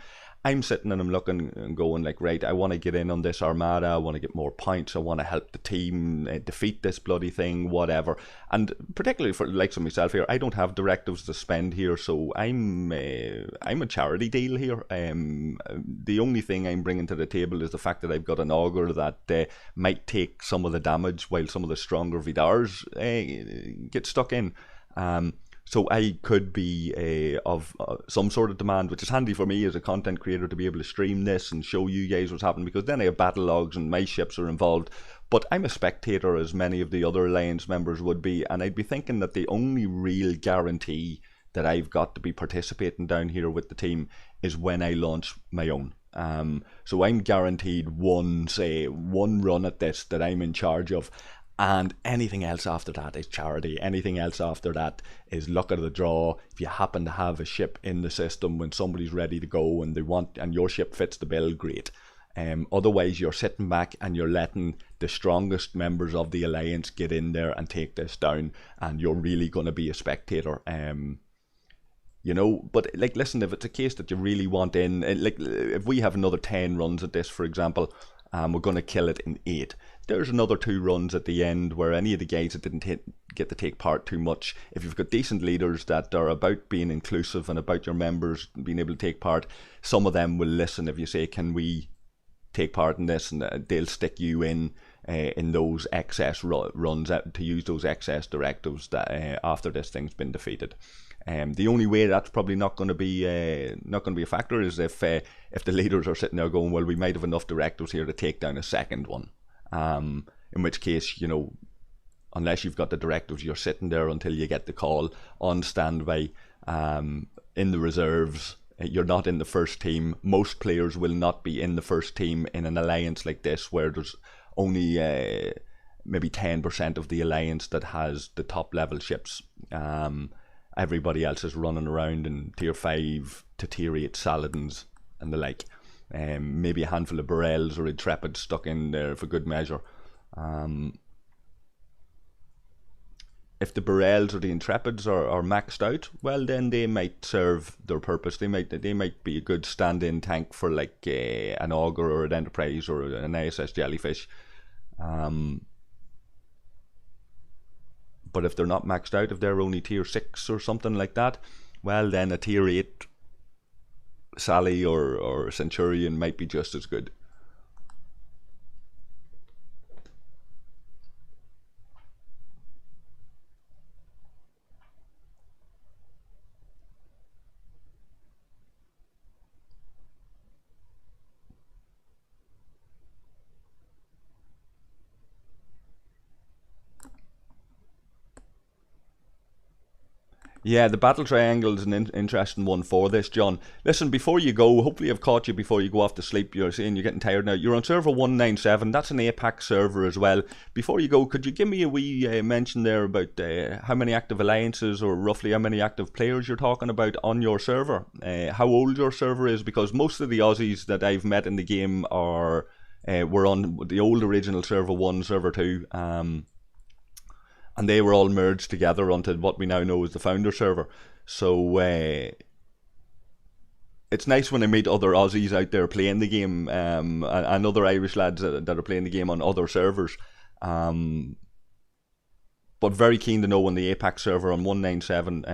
I'm sitting and I'm looking and going like, right, I want to get in on this armada, I want to get more points, I want to help the team defeat this bloody thing, whatever. And particularly for likes of myself here, I don't have directives to spend here, so I'm a charity deal here. The only thing I'm bringing to the table is the fact that I've got an auger that might take some of the damage while some of the stronger Vidars get stuck in. So I could be of some sort of demand, which is handy for me as a content creator to be able to stream this and show you guys what's happening, because then I have battle logs and my ships are involved. But I'm a spectator, as many of the other Alliance members would be, and I'd be thinking that the only real guarantee that I've got to be participating down here with the team is when I launch my own. So I'm guaranteed one run at this that I'm in charge of. And anything else after that is charity. Anything else after that is luck of the draw. If you happen to have a ship in the system when somebody's ready to go and and your ship fits the bill, great. Otherwise, you're sitting back and you're letting the strongest members of the Alliance get in there and take this down, and you're really going to be a spectator. You know, but like, listen, if it's a case that you really want in, like, if we have another 10 runs at this, for example, we're going to kill it in 8. There's another 2 runs at the end where any of the guys that didn't get to take part too much, if you've got decent leaders that are about being inclusive and about your members being able to take part, some of them will listen if you say, can we take part in this, and they'll stick you in those excess runs to use those excess directives that after this thing's been defeated. The only way that's probably not going to be a factor is if the leaders are sitting there going, well, we might have enough directives here to take down a second one. In which case, you know, unless you've got the directives, you're sitting there until you get the call on standby, in the reserves. You're not in the first team. Most players will not be in the first team in an Alliance like this, where there's only maybe 10% of the Alliance that has the top level ships. Everybody else is running around in tier 5 to tier 8 Saladins and the like. maybe a handful of Burrells or Intrepids stuck in there for good measure. If the Burrells or the Intrepids are maxed out, well, then they might serve their purpose. They might be a good stand-in tank for like an Augur or an Enterprise or an ISS Jellyfish. But if they're not maxed out, if they're only tier 6 or something like that, well, then a tier 8 Sally or Centurion might be just as good. Yeah, the battle triangle is an interesting one for this, John. Listen, before you go, hopefully I've caught you before you go off to sleep. You're saying you're getting tired now. You're on server 197. That's an APAC server as well. Before you go, could you give me a wee mention there about how many active alliances or roughly how many active players you're talking about on your server? How old your server is? Because most of the Aussies that I've met in the game were on the old original server 1, server 2. And they were all merged together onto what we now know as the founder server. So it's nice when I meet other Aussies out there playing the game, and other Irish lads that are playing the game on other servers. But very keen to know on the APAC server on 197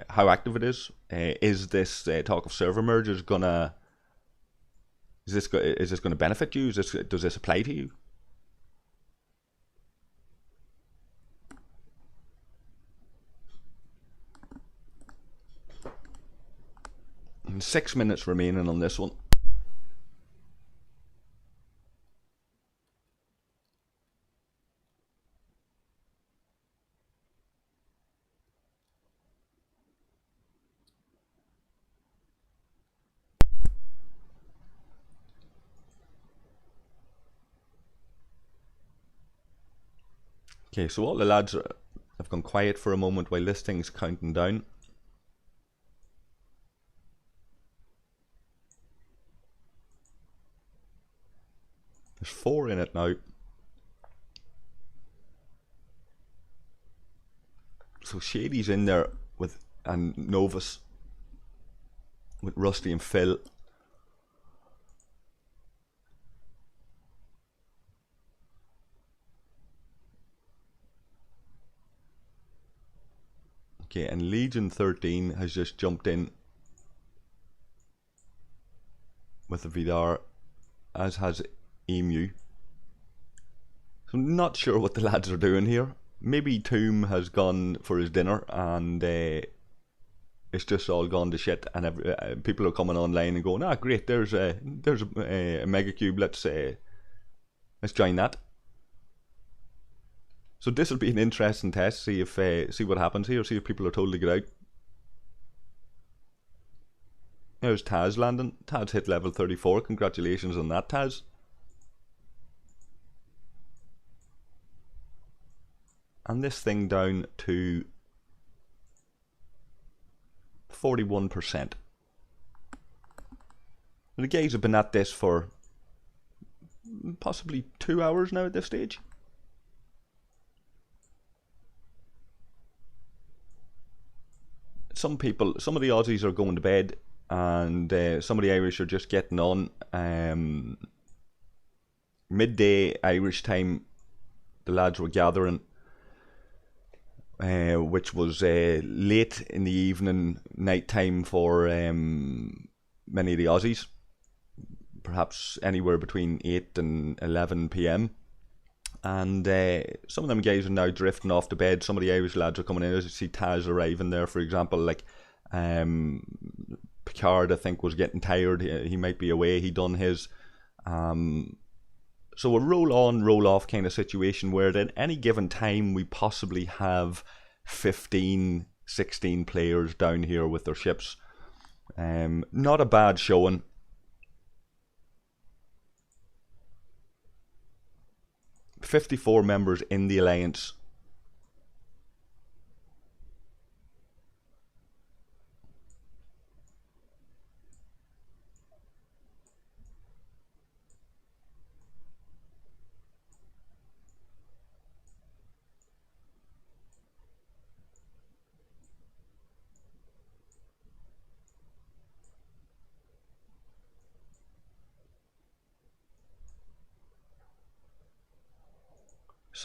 how active it is. Is this talk of server mergers gonna? Is this gonna benefit you? Does this apply to you? And 6 minutes remaining on this one. Okay, so all the lads have gone quiet for a moment while this thing's counting down. There's 4 in it now. So Shady's in there and Novus with Rusty and Phil. Okay, and Legion 13 has just jumped in with the Vidar, as has Emu. So I'm not sure what the lads are doing here. Maybe Tomb has gone for his dinner and it's just all gone to shit, and people are coming online and going, "Ah, great! There's a Megacube. Let's join that." So this will be an interesting test. See what happens here. See if people are told to get out. There's Taz landing. Taz hit level 34. Congratulations on that, Taz. And this thing down to 41%. And the guys have been at this for possibly 2 hours now at this stage. Some of the Aussies are going to bed, and some of the Irish are just getting on. Midday Irish time, the lads were gathering, which was late in the evening, night time for many of the Aussies, perhaps anywhere between 8 and 11 p.m. And some of them guys are now drifting off to bed. Some of the Irish lads are coming in. As you see Taz arriving there, for example, like Picard, I think, was getting tired. He might be away. He done his. So a roll on, roll off kind of situation where at any given time we possibly have 15, 16 players down here with their ships. Not a bad showing. .54 members in the Alliance.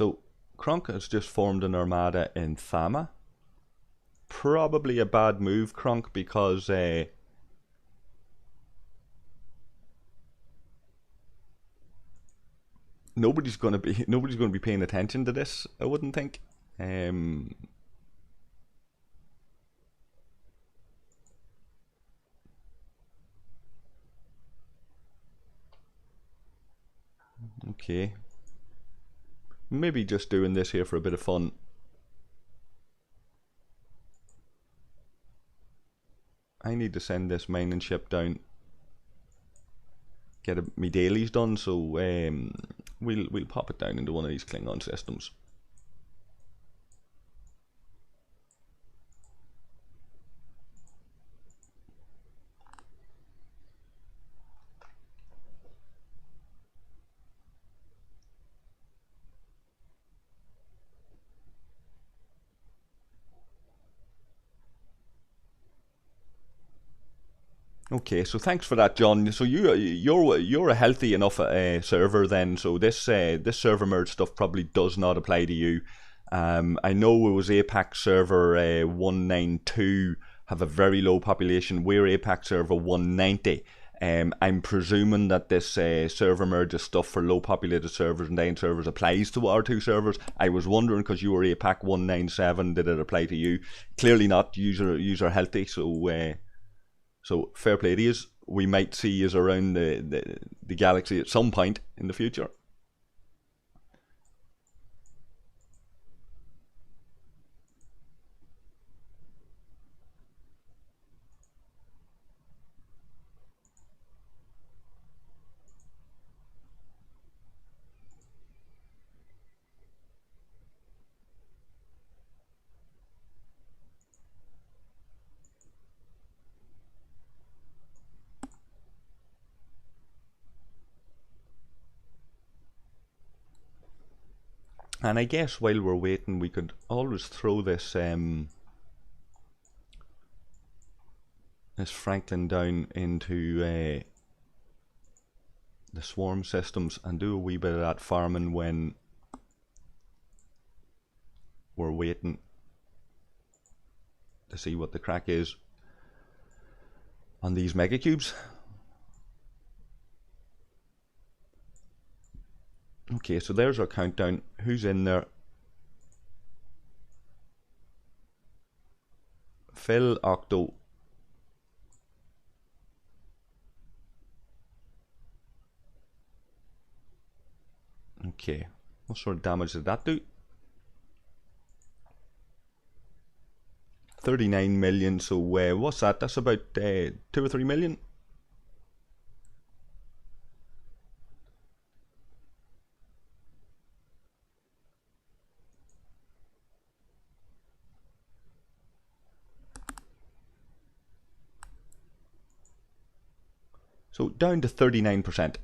So Kronk has just formed an armada in Thama. Probably a bad move, Kronk, because nobody's going to be paying attention to this, I wouldn't think. Okay. Maybe just doing this here for a bit of fun. I need to send this mining ship down, get me dailies done, so we'll pop it down into one of these Klingon systems. Okay, so thanks for that, John. So you're a healthy enough server then. So this server merge stuff probably does not apply to you. I know it was APAC server 192 have a very low population. We're APAC server 190. I'm presuming that this server merge stuff for low populated servers and down servers applies to our two servers. I was wondering because you were APAC 197, did it apply to you? Clearly not. User healthy, so fair play to you. We might see you around the galaxy at some point in the future. And I guess while we're waiting, we could always throw this this Franklin down into the swarm systems and do a wee bit of that farming when we're waiting to see what the crack is on these megacubes. Okay, so there's our countdown. Who's in there? Phil, Octo. Okay, what sort of damage did that do? 39 million, so what's that? That's about 2 or 3 million. So down to 39%.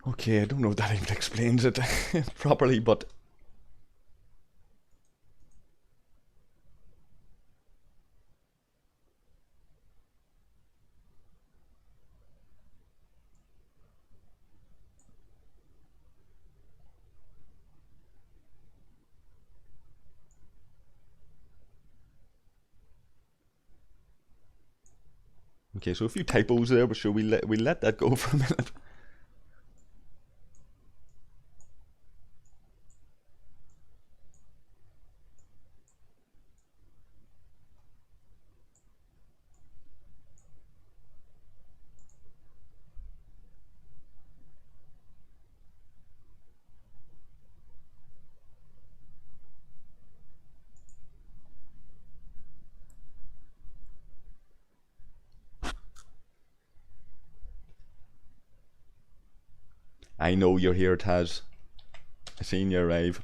Okay, I don't know if that even explains it properly, but okay, so a few typos there, but sure, we let that go for a minute. I know you're here, Taz. I seen you arrive.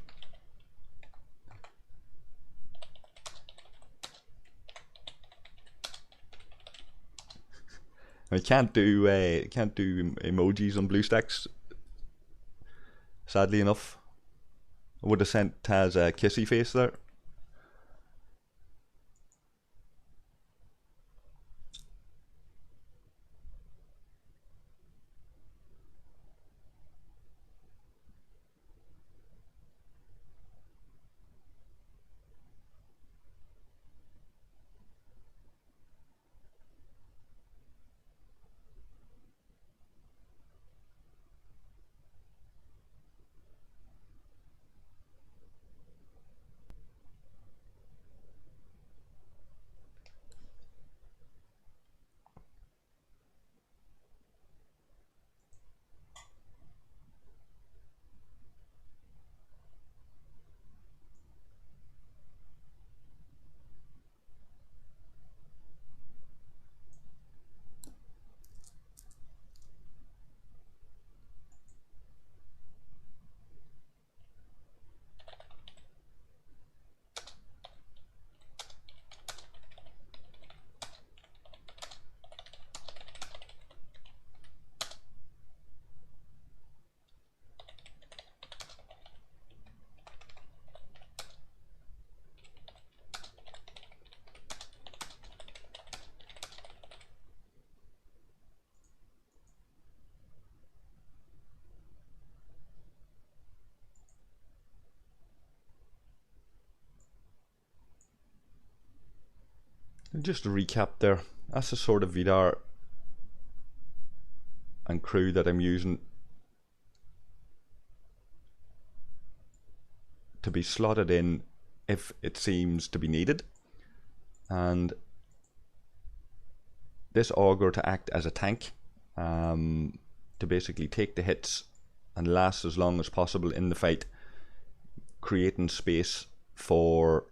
I can't do emojis on BlueStacks. Sadly enough, I would have sent Taz a kissy face there. And just to recap there, that's the sort of VDAR and crew that I'm using to be slotted in if it seems to be needed, and this auger to act as a tank, to basically take the hits and last as long as possible in the fight, creating space for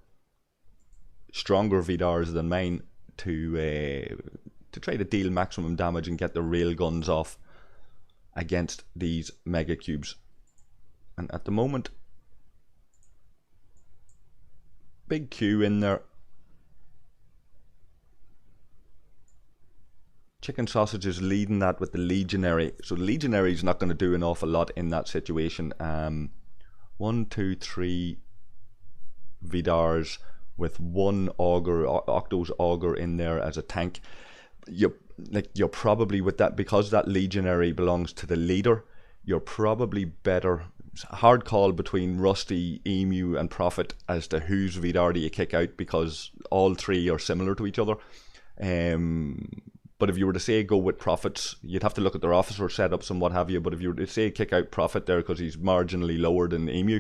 stronger VDARs than mine to try to deal maximum damage and get the rail guns off against these Megacubes. And at the moment, big Q in there. Chicken Sausage is leading that with the Legionary. So the Legionary is not going to do an awful lot in that situation. 1, 2, 3 VDARs with one auger, Octo's auger in there as a tank. You're probably, with that, because that Legionary belongs to the leader, you're probably better. It's a hard call between Rusty, Emu and Prophet as to whose VDAR do you kick out, because all three are similar to each other. But if you were to say go with Prophet's, you'd have to look at their officer setups and what have you. But if you were to say kick out Prophet there because he's marginally lower than Emu,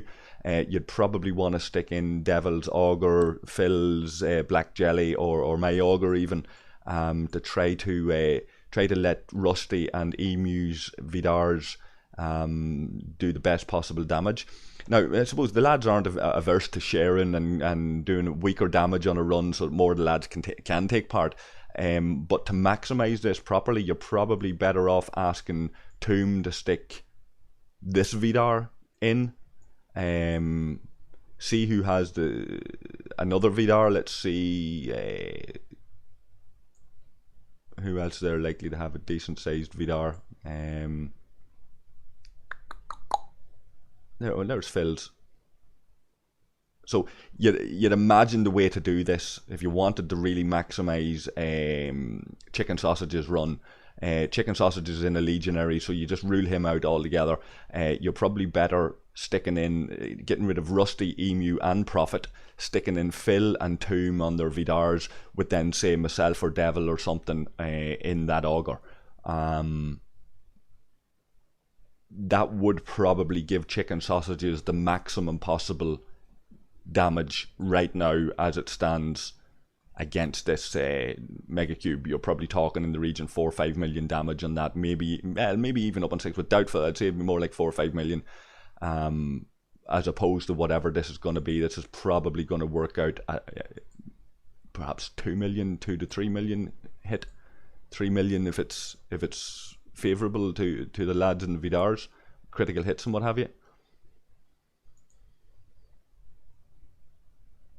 you'd probably want to stick in Devil's Auger, Phil's Black Jelly, or my Auger even, to try to let Rusty and Emu's VDARs do the best possible damage. Now, I suppose the lads aren't averse to sharing and doing weaker damage on a run, so more of the lads can take part. But to maximise this properly, you're probably better off asking Tomb to stick this VDAR in. See who has another VDAR. Let's see who else they're likely to have a decent sized VDAR. There's Phil's. So you'd imagine the way to do this if you wanted to really maximise chicken sausages run. Chicken sausages in a legionary, so you just rule him out altogether. You're probably better sticking in, getting rid of Rusty, Emu, and Prophet, sticking in Phil and Tomb on their Vidars, with then say myself or Devil or something in that auger. That would probably give chicken sausages the maximum possible damage right now as it stands against this Megacube. You're probably talking in the region 4 or 5 million damage on that, maybe even up on 6, but doubtful. I'd say it'd be more like 4 or 5 million, as opposed to whatever this is going to be. This is probably going to work out at perhaps 2 million, 2 to 3 million hit, 3 million if it's favourable to the lads in the Vidars, critical hits and what have you.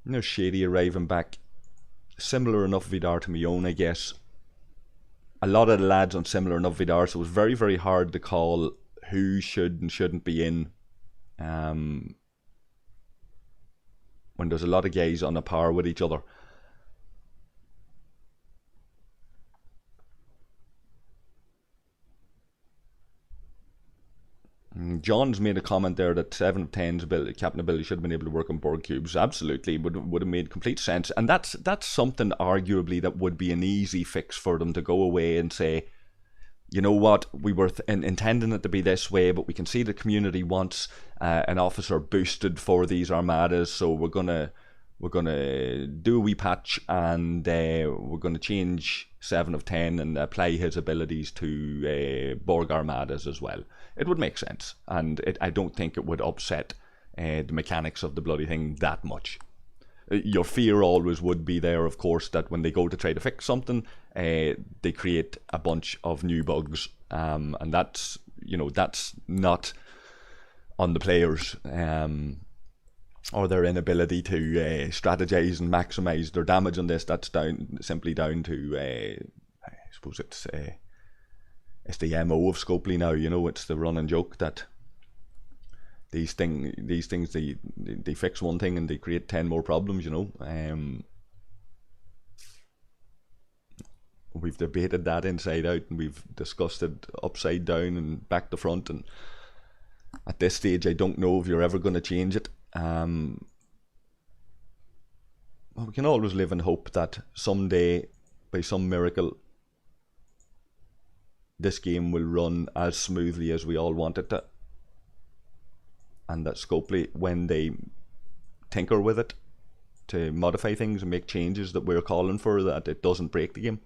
There's Shady arriving back. Similar enough Vidar to my own, I guess. A lot of the lads on similar enough Vidar, so it was very, very hard to call who should and shouldn't be in. When there's a lot of guys on a par with each other. John's made a comment there that 7 of 10's captain ability should have been able to work on board cubes. Absolutely, would have made complete sense, and that's something arguably that would be an easy fix for them to go away and say, you know what, we were intending it to be this way, but we can see the community wants an officer boosted for these armadas, so we're gonna do a wee patch, and we're gonna change 7 of 10 and apply his abilities to Borg armadas as well. It would make sense, and I don't think it would upset the mechanics of the bloody thing that much. Your fear always would be there, of course, that when they go to try to fix something, they create a bunch of new bugs, and that's not on the players, or their inability to strategize and maximize their damage on this. That's simply down to I suppose it's the MO of Scopely now. It's the running joke that these things they fix one thing and they create 10 more problems. We've debated that inside out, and we've discussed it upside down and back to front, and at this stage I don't know if you're ever going to change it. Well, we can always live in hope that someday, by some miracle, this game will run as smoothly as we all want it to, and that Scopely, when they tinker with it to modify things and make changes that we're calling for, that it doesn't break the game.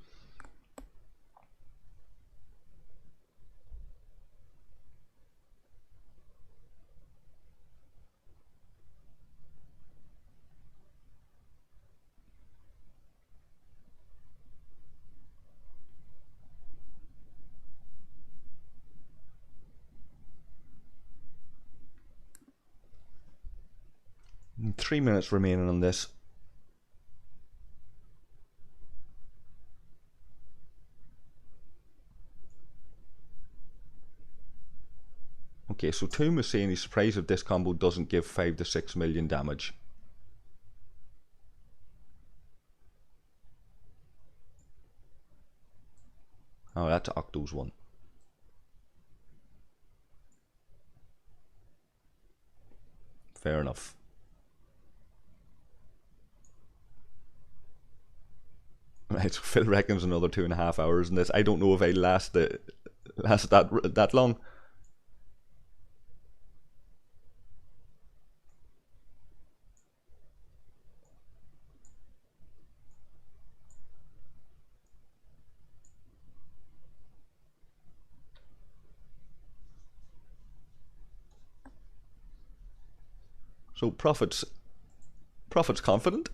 And 3 minutes remaining on this. Okay, so Tomb is saying he's surprised if this combo doesn't give 5 to 6 million damage. Oh, that's Octo's one. Fair enough. Right, so Phil reckons another 2.5 hours in this. I don't know if I last that long. So Prophet's confident.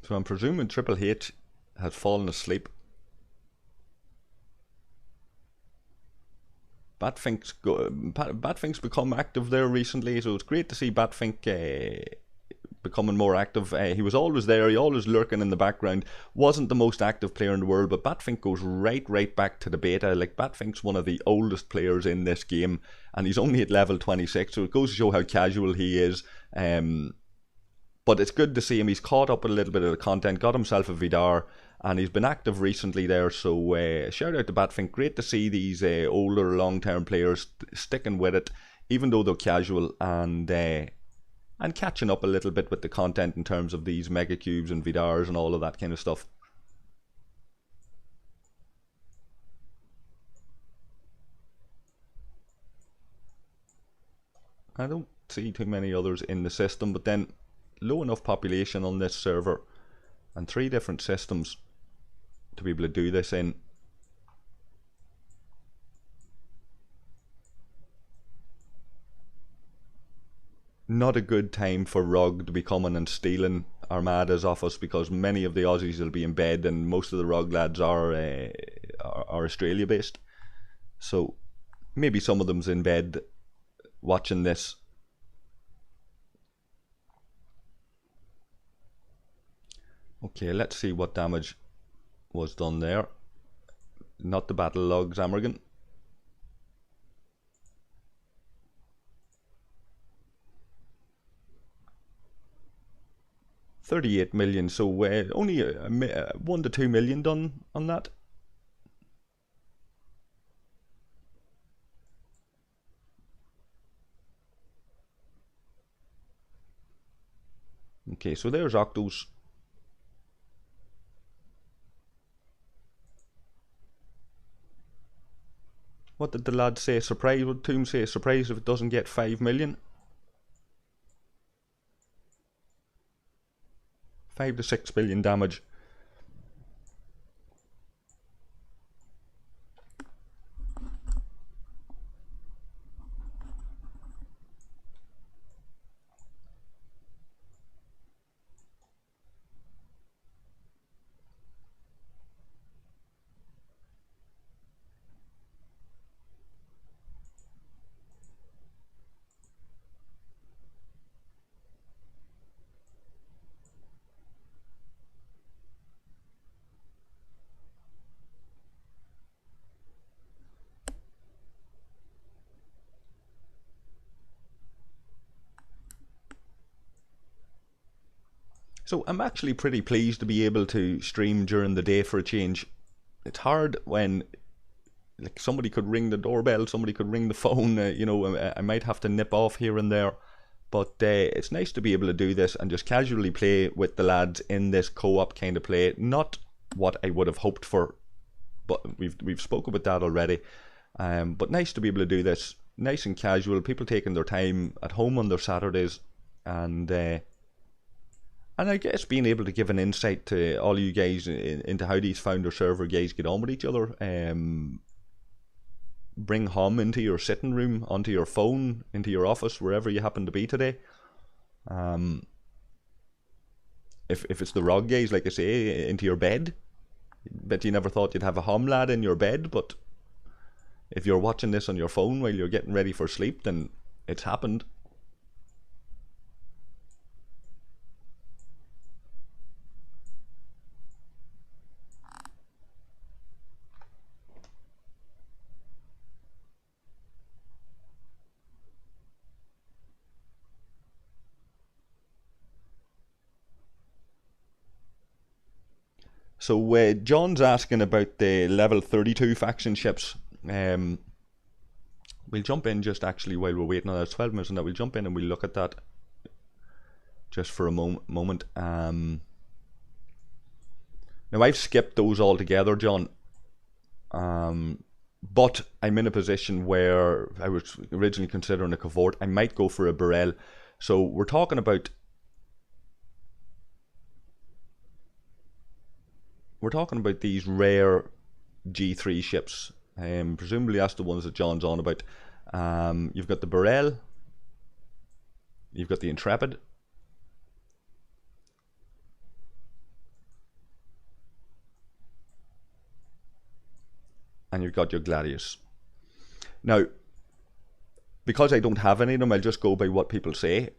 So I'm presuming Triple H has fallen asleep. Batfink's become active there recently, so it's great to see Batfink becoming more active. He was always there, he always lurking in the background. Wasn't the most active player in the world, but Batfink goes right back to the beta. Like, Batfink's one of the oldest players in this game, and he's only at level 26, so it goes to show how casual he is. But it's good to see him. He's caught up with a little bit of the content, got himself a Vidar, and he's been active recently there. So shout out to Batfink. Great to see these older long-term players sticking with it, even though they're casual, and catching up a little bit with the content in terms of these Megacubes and Vidars and all of that kind of stuff. I don't see too many others in the system, but then low enough population on this server and 3 different systems to be able to do this in. Not a good time for RUG to be coming and stealing armadas off us, because many of the Aussies will be in bed and most of the RUG lads are Australia based. So maybe some of them's in bed watching this. Okay, let's see what damage was done there. Not the battle logs, Amorgin. $38 million, so only 1 to 2 million done on that. Okay, so there's Octos. What did the lad say? Surprise? Would Toom say? Surprise if it doesn't get 5 million? 5 to 6 million damage. So I'm actually pretty pleased to be able to stream during the day for a change. It's hard when, like, somebody could ring the doorbell, somebody could ring the phone, you know, I might have to nip off here and there. But it's nice to be able to do this and just casually play with the lads in this co-op kind of play. Not what I would have hoped for, but we've spoken about that already. But nice to be able to do this, nice and casual, people taking their time at home on their Saturdays, and I guess being able to give an insight to all you guys into how these founder server guys get on with each other. Bring HOM into your sitting room, onto your phone, into your office, wherever you happen to be today. If it's the ROG guys, like I say, into your bed. Bet you never thought you'd have a HOM lad in your bed, but if you're watching this on your phone while you're getting ready for sleep, then it's happened. So John's asking about the level 32 faction ships. We'll jump in just actually while we're waiting on that. 12 minutes on that. We'll jump in and we'll look at that just for a moment. Now I've skipped those altogether, John. But I'm in a position where I was originally considering a Cavort. I might go for a Burrell. So we're talking about these rare G3 ships. Presumably that's the ones that John's on about. You've got the Burrell, you've got the Intrepid, and you've got your Gladius. Now, because I don't have any of them, I'll just go by what people say.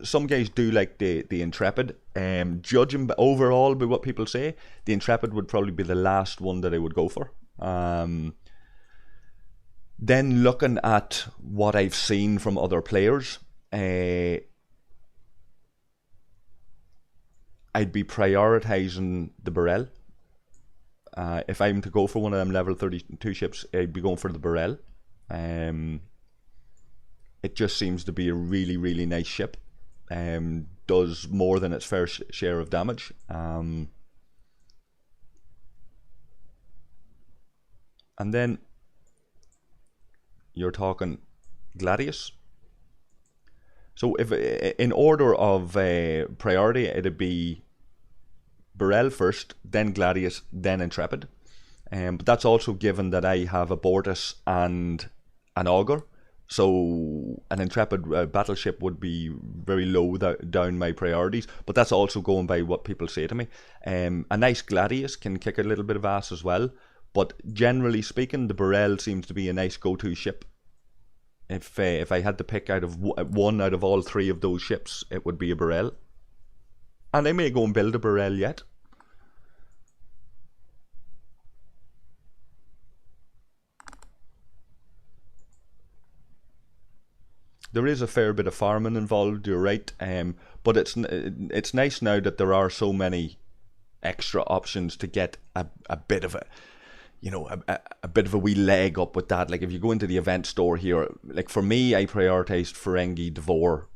Some guys do like the Intrepid. Judging overall by what people say, the Intrepid would probably be the last one that I would go for. Then looking at what I've seen from other players, I'd be prioritising the Burrell. If I'm to go for one of them level 32 ships, I'd be going for the Burrell. It just seems to be a really, really nice ship. Does more than its fair share of damage. And then you're talking Gladius. So if in order of priority, it'd be Burrell first, then Gladius, then Intrepid. But that's also given that I have a Bortus and an Augur. So an Intrepid battleship would be very low down my priorities. But that's also going by what people say to me. A nice Gladius can kick a little bit of ass as well. But generally speaking, the Burrell seems to be a nice go-to ship. If I had to pick out of one out of all three of those ships, it would be a Burrell. And I may go and build a Burrell yet. There is a fair bit of farming involved, you're right. But it's nice now that there are so many extra options to get a bit of a, you know, a bit of a wee leg up with that. Like if you go into the event store here, like for me, I prioritized Ferengi Devore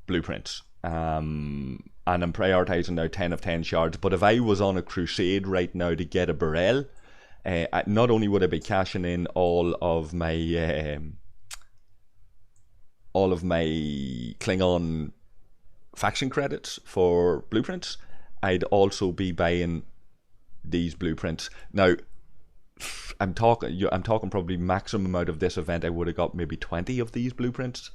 blueprints. And I'm prioritizing now 10 of 10 shards. But if I was on a crusade right now to get a Burrell, not only would I be cashing in all of my Klingon faction credits for blueprints, I'd also be buying these blueprints. Now, I'm talking probably maximum out of this event I would have got maybe 20 of these blueprints.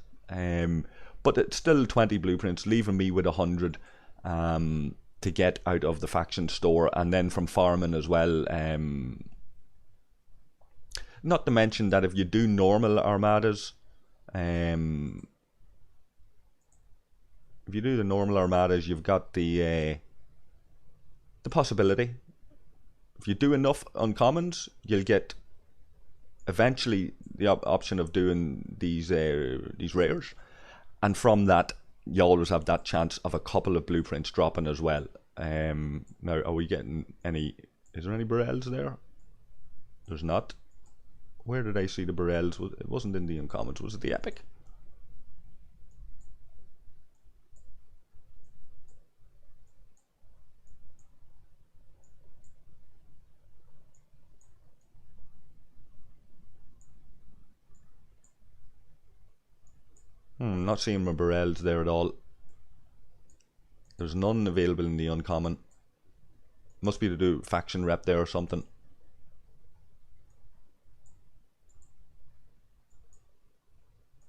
But it's still 20 blueprints, leaving me with 100 to get out of the faction store, and then from farming as well. Not to mention that if you do normal armadas, if you do the normal armadas, you've got the possibility. If you do enough uncommons, you'll get eventually the option of doing these rares, and from that you always have that chance of a couple of blueprints dropping as well. Now, are we getting any? Is there any Burrells there? There's not. Where did I see the Burrells? It wasn't in the uncommons. Was it the epic? Not seeing my Burrells there at all. There's none available in the uncommon. Must be to do faction rep there or something.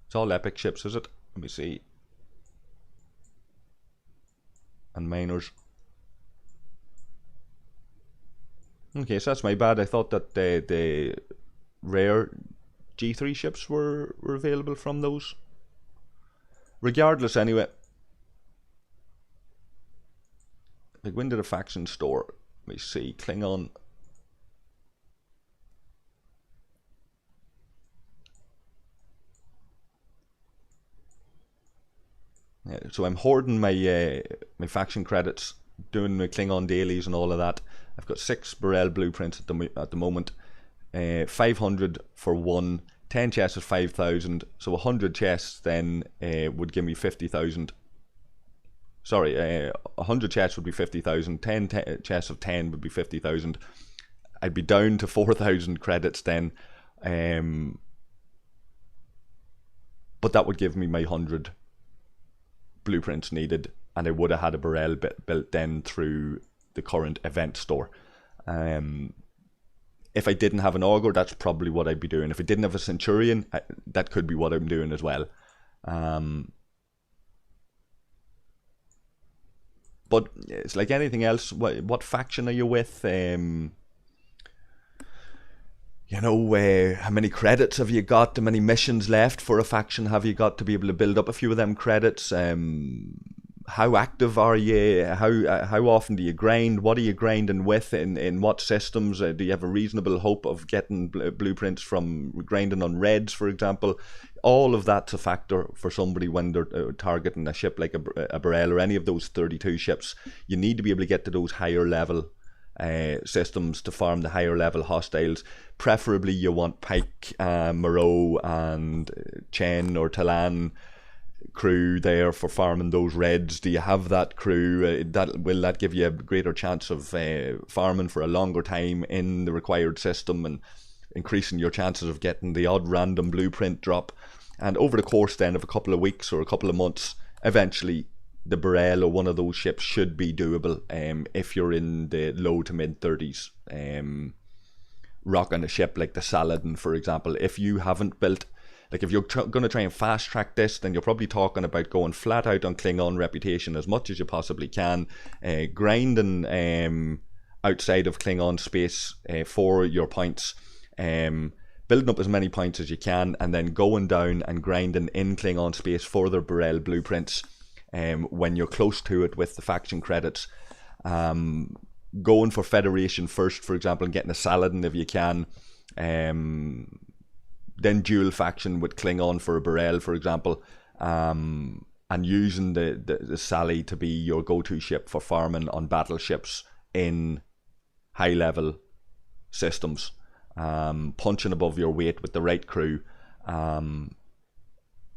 It's all epic ships, is it? Let me see. And minors. Okay, so that's my bad. I thought that the rare G3 ships were available from those. Regardless, anyway. Like, when did a faction store? Let me see. Klingon. Yeah, so I'm hoarding my my faction credits, doing my Klingon dailies and all of that. I've got 6 Burrell blueprints at the moment. 500 for one. 10 chests is 5,000, so 100 chests then would give me 50,000. Sorry, 100 chests would be 50,000. 10 chests of 10 would be 50,000. I'd be down to 4,000 credits then. But that would give me my 100 blueprints needed, and I would have had a Burrell built then through the current event store. If I didn't have an Augur, that's probably what I'd be doing. If I didn't have a Centurion, that could be what I'm doing as well. But it's like anything else. What faction are you with? you know, how many credits have you got? How many missions left for a faction have you got to be able to build up a few of them credits? How active are you? How often do you grind? What are you grinding with? In what systems? Do you have a reasonable hope of getting blueprints from grinding on reds, for example? All of that's a factor for somebody when they're targeting a ship like a Burrell or any of those 32 ships. You need to be able to get to those higher level systems to farm the higher level hostiles. Preferably you want Pike, Moreau and Chen or Talan crew there for farming those reds. Do you have that crew? Will that give you a greater chance of farming for a longer time in the required system and increasing your chances of getting the odd random blueprint drop? And over the course then of a couple of weeks or a couple of months, eventually the Burrell or one of those ships should be doable if you're in the low to mid 30s. Rocking a ship like the Saladin, for example. If you haven't built, like if you're going to try and fast track this, then you're probably talking about going flat out on Klingon reputation as much as you possibly can, grinding outside of Klingon space for your points, building up as many points as you can, and then going down and grinding in Klingon space for the Burrell blueprints when you're close to it with the faction credits. Going for Federation first, for example, and getting a Saladin if you can. Then dual faction with Klingon for a Burrell, for example, and using the Sally to be your go-to ship for farming on battleships in high-level systems, punching above your weight with the right crew.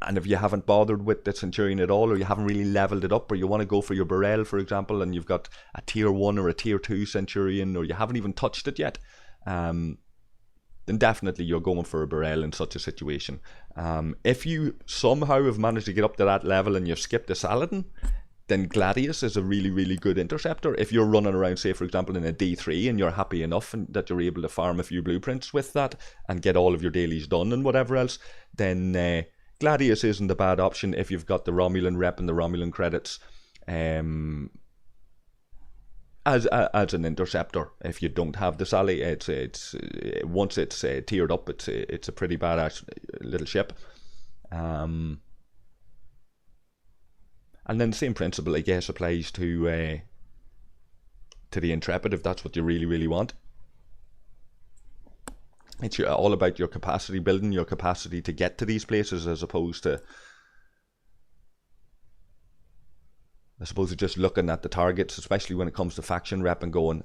And if you haven't bothered with the Centurion at all, or you haven't really leveled it up, or you want to go for your Burrell, for example, and you've got a tier 1 or a tier 2 Centurion, or you haven't even touched it yet, then definitely you're going for a Burrell in such a situation. If you somehow have managed to get up to that level and you've skipped a Saladin, then Gladius is a really, really good interceptor. If you're running around, say, for example, in a D3 and you're happy enough and that you're able to farm a few blueprints with that and get all of your dailies done and whatever else, then Gladius isn't a bad option if you've got the Romulan rep and the Romulan credits as an interceptor. If you don't have the Sally, it's once it's tiered up, it's a pretty badass little ship. And then the same principle, I guess, applies to the Intrepid if that's what you really, really want. It's all about your capacity building, your capacity to get to these places, as opposed to just looking at the targets, especially when it comes to faction rep and going,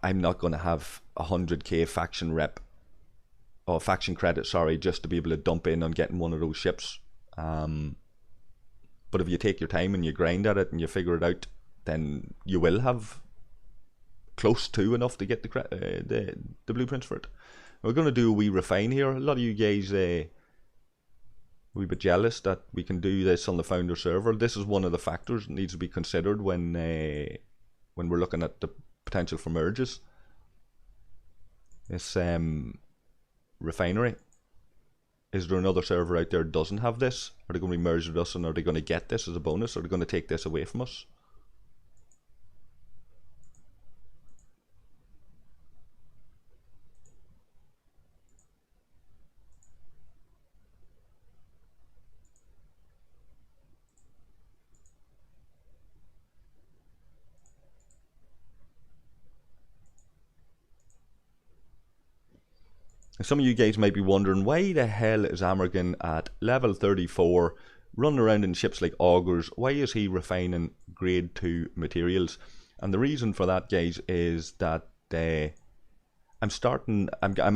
I'm not going to have 100k faction rep or faction credit, sorry, just to be able to dump in on getting one of those ships. But if you take your time and you grind at it and you figure it out, then you will have close to enough to get the blueprints for it. We're going to do a wee refine here. A lot of you guys a wee bit jealous that we can do this on the founder server. This is one of the factors that needs to be considered when we're looking at the potential for merges. This refinery. Is there another server out there that doesn't have this? Are they going to be merged with us, and are they going to get this as a bonus? Or are they going to take this away from us? Some of you guys might be wondering, why the hell is Amorgin at level 34 running around in ships like augurs? Why is he refining grade 2 materials? And the reason for that, guys, is that I'm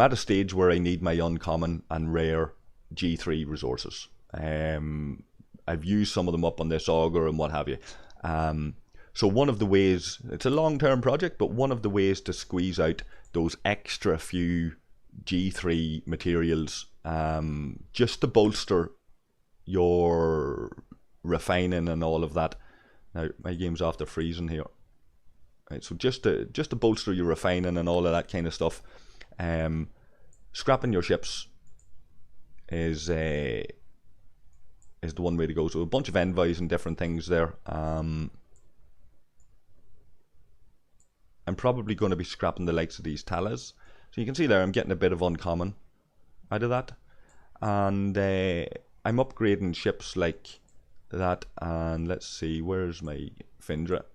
at a stage where I need my uncommon and rare G3 resources. I've used some of them up on this augur and what have you. So one of the ways, it's a long-term project, but one of the ways to squeeze out those extra few G3 materials, just to bolster your refining and all of that. Now my game's after freezing here. Right, so just to bolster your refining and all of that kind of stuff, scrapping your ships is the one way to go. So a bunch of envoys and different things there. I'm probably going to be scrapping the likes of these Talas. So you can see there I'm getting a bit of uncommon out of that. And I'm upgrading ships like that. And let's see, where's my Findra?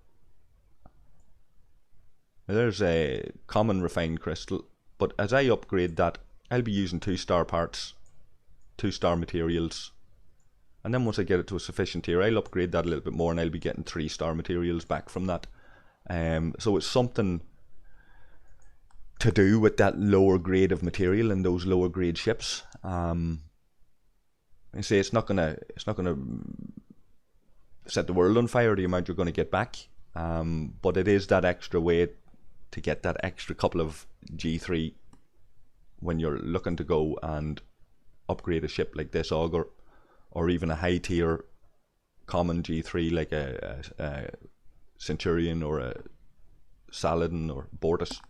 There's a common refined crystal. But as I upgrade that, I'll be using 2-star parts, 2-star materials. And then once I get it to a sufficient tier, I'll upgrade that a little bit more and I'll be getting 3-star materials back from that. So it's something to do with that lower grade of material and those lower grade ships. I say it's not gonna set the world on fire, the amount you're gonna get back. But it is that extra way to get that extra couple of G3 when you're looking to go and upgrade a ship like this Augur, or even a high tier common G3 like a Centurion or a Saladin or Bortus.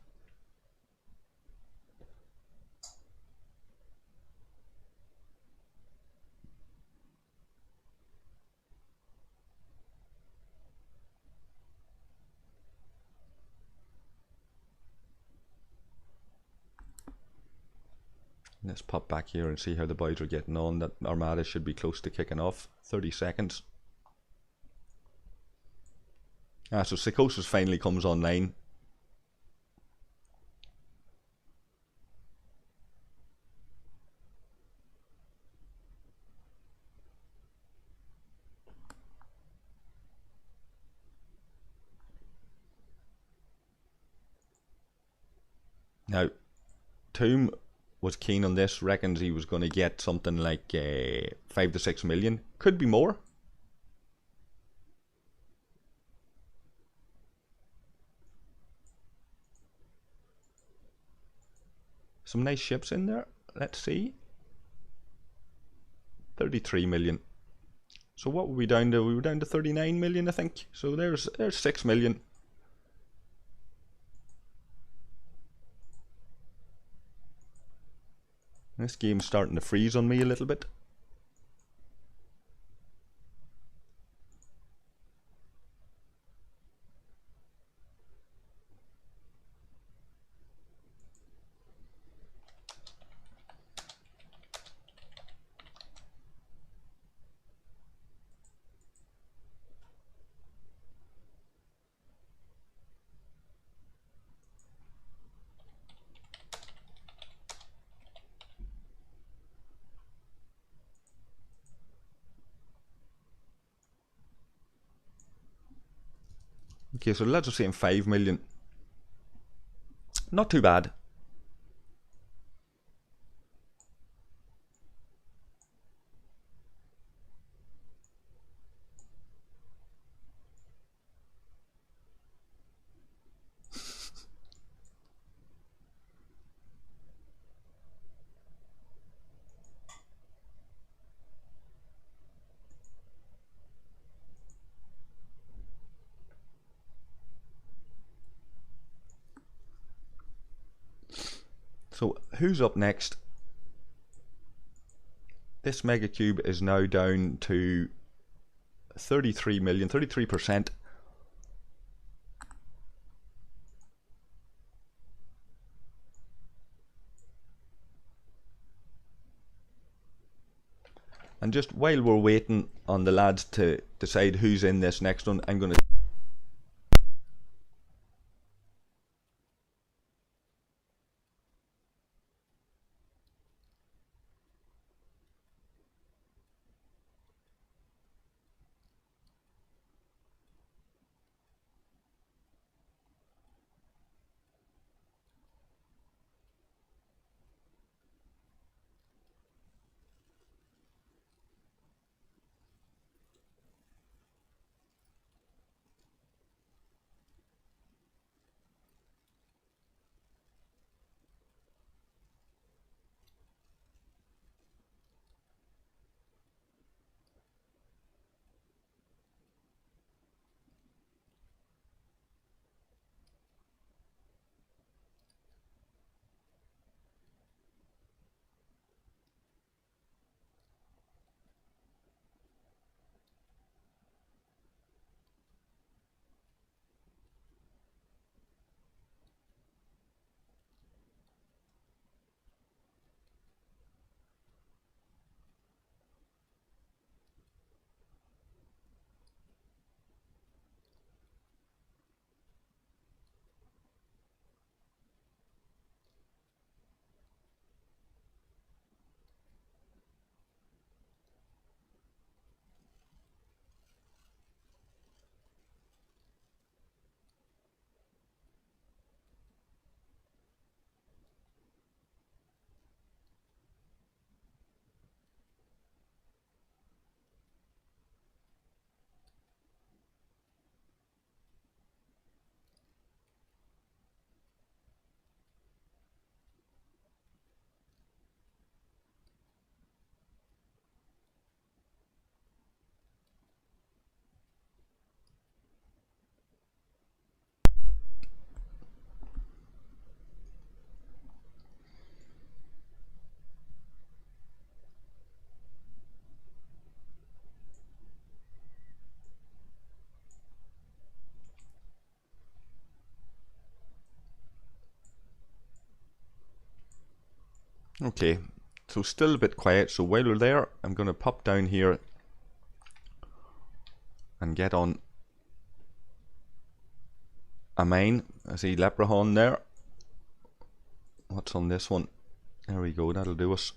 Let's pop back here and see how the boys are getting on. That Armada should be close to kicking off. 30 seconds. So Psychosis finally comes online. Now, Tomb was keen on this, reckons he was going to get something like 5 to 6 million. Could be more. Some nice ships in there. Let's see. 33 million. So what were we down to? We were down to 39 million, I think. So there's 6 million. This game's starting to freeze on me a little bit. Okay, so the lads are saying 5 million. Not too bad. So who's up next? This Megacube is now down to 33 million, 33%. And just while we're waiting on the lads to decide who's in this next one, I'm going to... Okay, so still a bit quiet. So while we're there, I'm going to pop down here and get on a mine. I see Leprechaun there. What's on this one? There we go, that'll do us.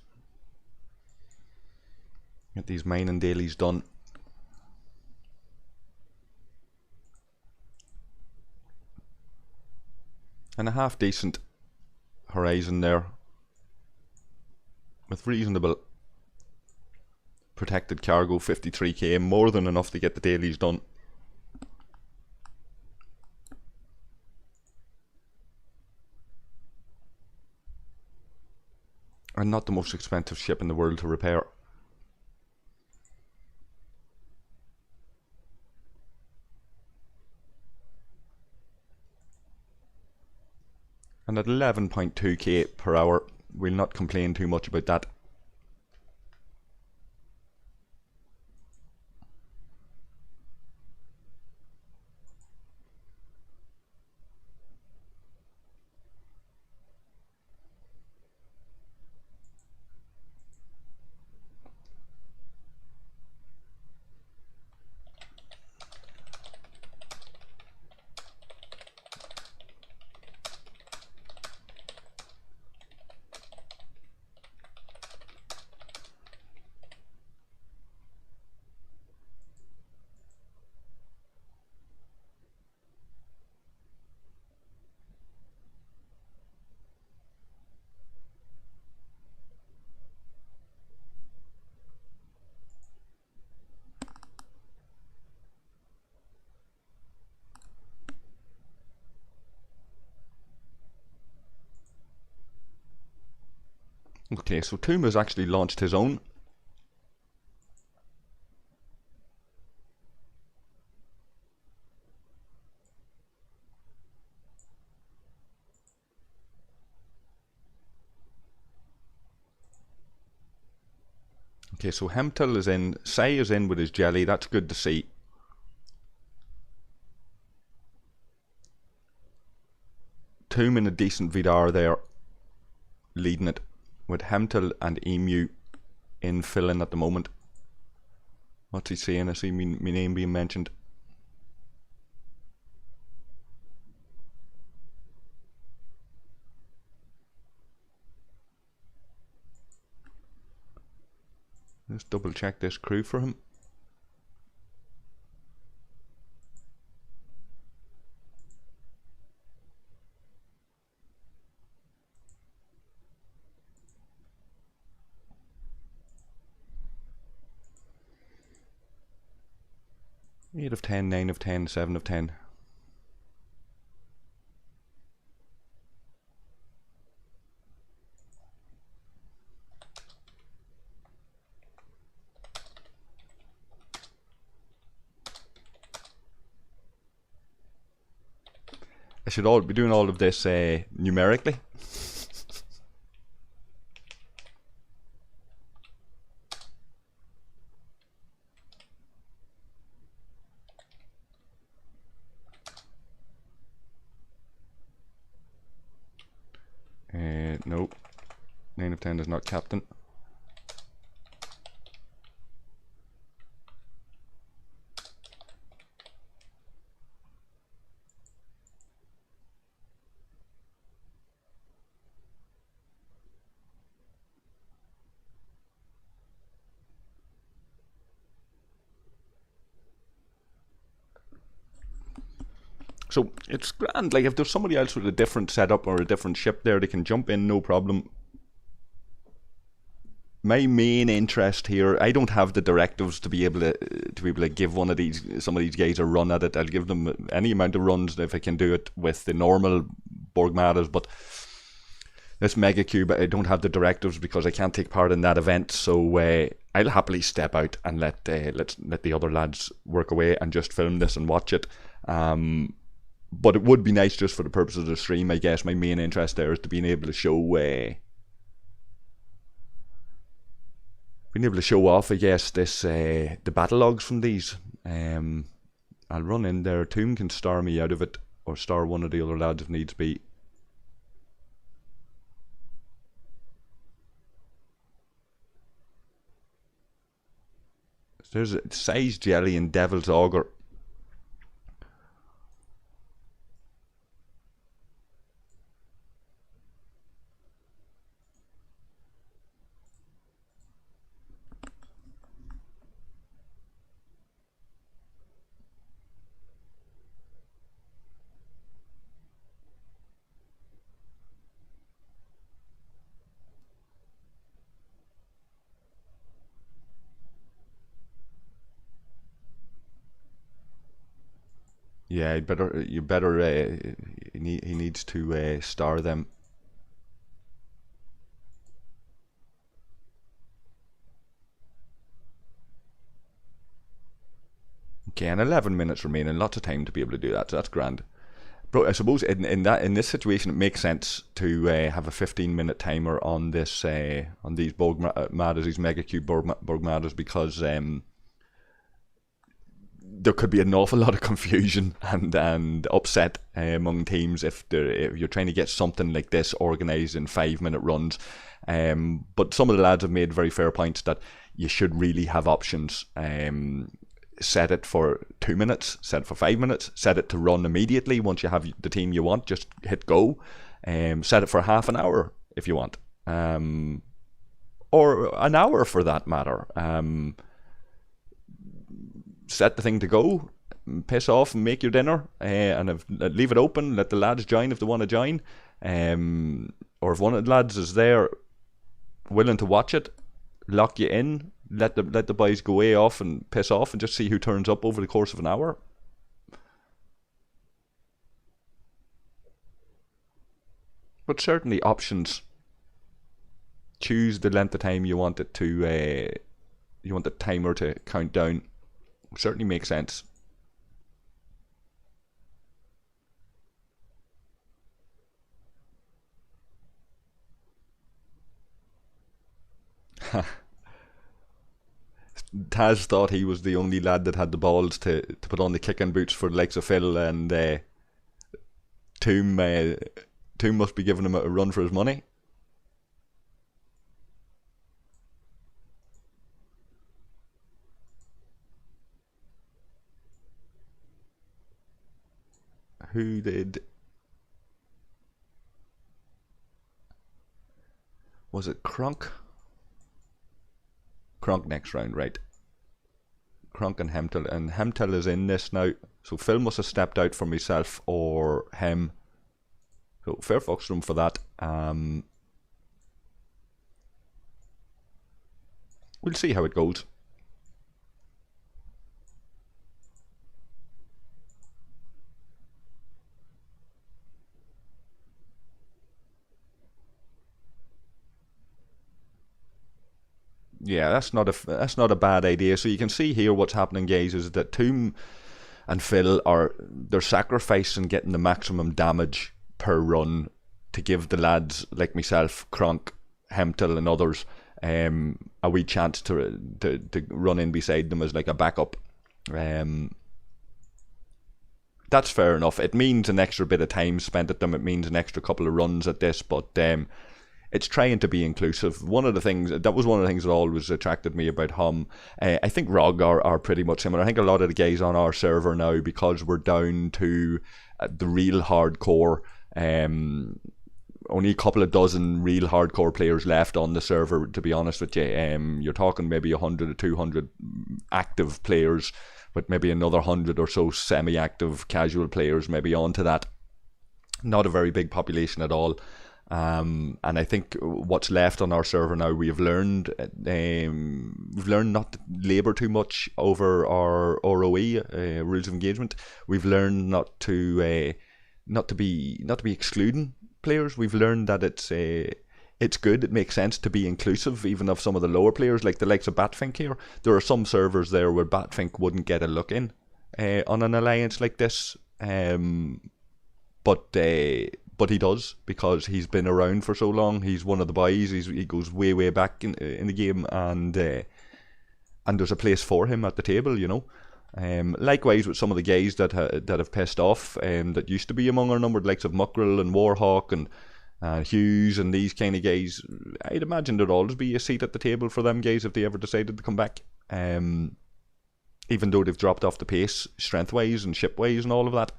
Get these mining dailies done. And a half decent horizon there, with reasonable protected cargo, 53k, more than enough to get the dailies done. And not the most expensive ship in the world to repair. And at 11.2k per hour, we'll not complain too much about that. Okay, so Tomb has actually launched his own. Okay, so Hemtel is in, Sai is in with his jelly, that's good to see. Tomb in a decent Vidar there, leading it, with Hemtel and Emu in filling at the moment. What's he saying? I see my name being mentioned. Let's double check this crew for him. Eight of 10, 9 of 10, 7 of 10. I should all be doing all of this numerically. No, 9 of 10 is not captain. So it's grand, like if there's somebody else with a different setup or a different ship there, they can jump in, no problem. My main interest here, I don't have the directives to be able to give some of these guys a run at it. I'll give them any amount of runs if I can do it with the normal Borgmaras, but this Megacube, I don't have the directives because I can't take part in that event, so I'll happily step out and let the other lads work away and just film this and watch it. But it would be nice just for the purpose of the stream, I guess. My main interest there is to being able to show off, I guess, this the battle logs from these. I'll run in there. Tomb can star me out of it, or star one of the other lads if needs be. There's a Size Jelly and Devil's Auger. Yeah, you better. He needs to star them. Okay, and 11 minutes remaining, lots of time to be able to do that, so that's grand. Bro, I suppose in this situation it makes sense to have a 15-minute timer on this on these Matters, these Megacube Borg Matters, because there could be an awful lot of confusion and upset among teams if you're trying to get something like this organised in 5-minute runs. But some of the lads have made very fair points that you should really have options. Set it for 2 minutes, set it for 5 minutes, set it to run immediately once you have the team you want, just hit go. Set it for half an hour if you want, or an hour for that matter. Set the thing to go, piss off and make your dinner, and leave it open, let the lads join if they want to join, or if one of the lads is there willing to watch it, lock you in, let the boys go way off and piss off and just see who turns up over the course of an hour. But certainly options. Choose the length of time you want it to. You want the timer to count down. Certainly makes sense. Taz thought he was the only lad that had the balls to put on the kicking boots for the likes of Phil, and Toom must be giving him a run for his money. Who did? Was it Kronk? Kronk next round, right? Kronk and Hemtel is in this now, so Phil must have stepped out for myself or him. So fair fucks to him for that. We'll see how it goes. Yeah, that's not a bad idea. So you can see here what's happening, guys, is that Toom and Phil they're sacrificing getting the maximum damage per run to give the lads like myself, Kronk, Hemtel, and others a wee chance to run in beside them as like a backup. That's fair enough. It means an extra bit of time spent at them. It means an extra couple of runs at this, but it's trying to be inclusive. One of the things that always attracted me about HOM, I think ROG are pretty much similar. I think a lot of the guys on our server now, because we're down to the real hardcore, only a couple of dozen real hardcore players left on the server, to be honest with you. You're talking maybe 100 or 200 active players, but maybe another 100 or so semi-active casual players maybe onto that. Not a very big population at all. And I think what's left on our server now, we've learned not to labour too much over our ROE, rules of engagement. We've learned not to be excluding players. We've learned that it's good. It makes sense to be inclusive, even of some of the lower players, like the likes of Batfink here. There are some servers there where Batfink wouldn't get a look in on an alliance like this, but he does, because he's been around for so long. He's one of the boys. He goes way back in the game, and there's a place for him at the table, you know. Likewise with some of the guys that have pissed off, that used to be among our numbered, likes of Muckrell and Warhawk and Hughes and these kind of guys. I'd imagine there'd always be a seat at the table for them guys if they ever decided to come back. even though they've dropped off the pace strength-wise and ship-wise and all of that.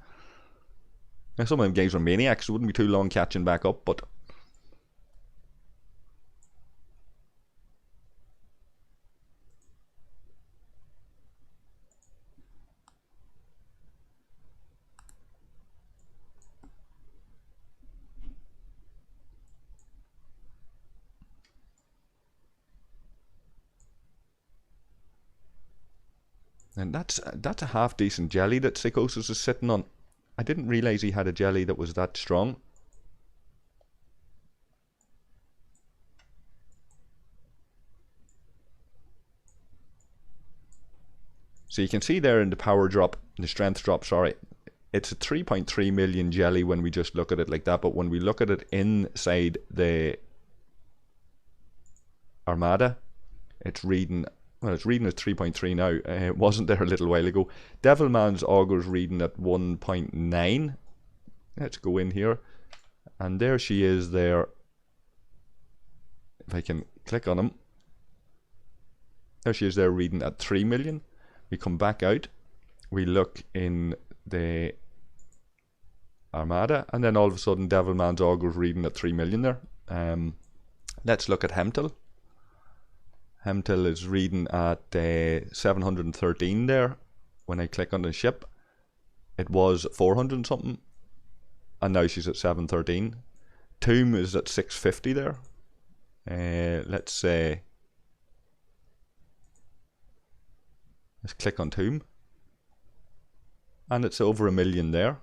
Now, some of them guys are maniacs, it wouldn't be too long catching back up, but and that's a half decent jelly that Psychosis is sitting on. I didn't realise he had a jelly that was that strong. So you can see there in the power drop, the strength drop, sorry, it's a 3.3 million jelly when we just look at it like that, but when we look at it inside the Armada, it's reading, well, it's reading at 3.3 now. It wasn't there a little while ago. Devilman's Augur's reading at 1.9. Let's go in here, and there she is there. If I can click on him, there she is there reading at 3 million. We come back out, we look in the Armada, and then all of a sudden Devilman's Augur's reading at 3 million there. Let's look at Hemtil. Hemtil is reading at 713 there. When I click on the ship, it was 400 something, and now she's at 713. Tomb is at 650 there. Let's say, let's click on Tomb, and it's over 1 million there.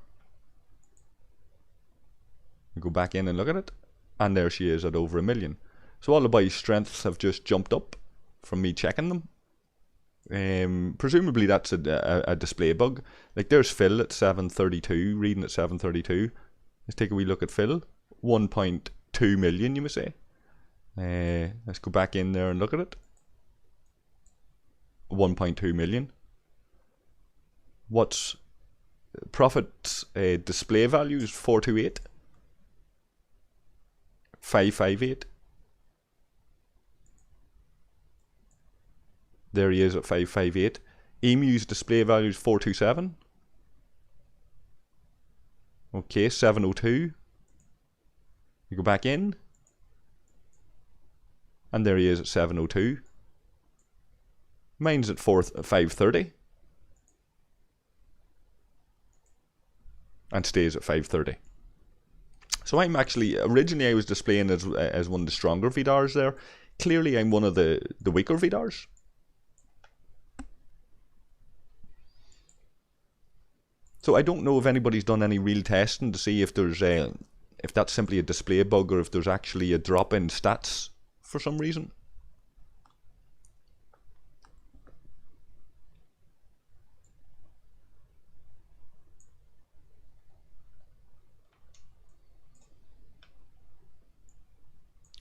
We go back in and look at it, and there she is at over 1 million. So all the boys' strengths have just jumped up from me checking them. Presumably that's a display bug. Like there's Phil at 732, reading at 732. Let's take a wee look at Phil. 1.2 million, you may say. Let's go back in there and look at it. 1.2 million. What's Prophet's display value is 428. 558. There he is at 558. Emu's display value is 427. Okay, 702. You go back in, and there he is at 702. Mine's at 530. And stays at 530. So I'm actually, originally I was displaying as one of the stronger VDARs there. Clearly I'm one of the weaker VDARs. So I don't know if anybody's done any real testing to see if there's if that's simply a display bug or if there's actually a drop in stats for some reason.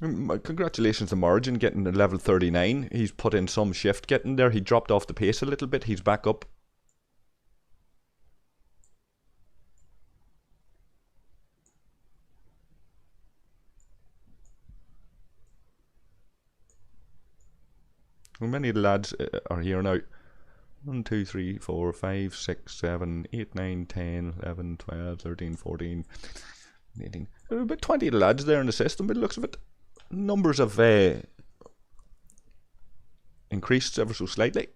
Congratulations to Amorgin getting to level 39. He's put in some shift getting there. He dropped off the pace a little bit. He's back up. How many of the lads are here now? 1, 2, 3, 4, 5, 6, 7, 8, 9, 10, 11, 12, 13, 14, 18. About 20 of the lads there in the system by the looks of it. Numbers have increased ever so slightly.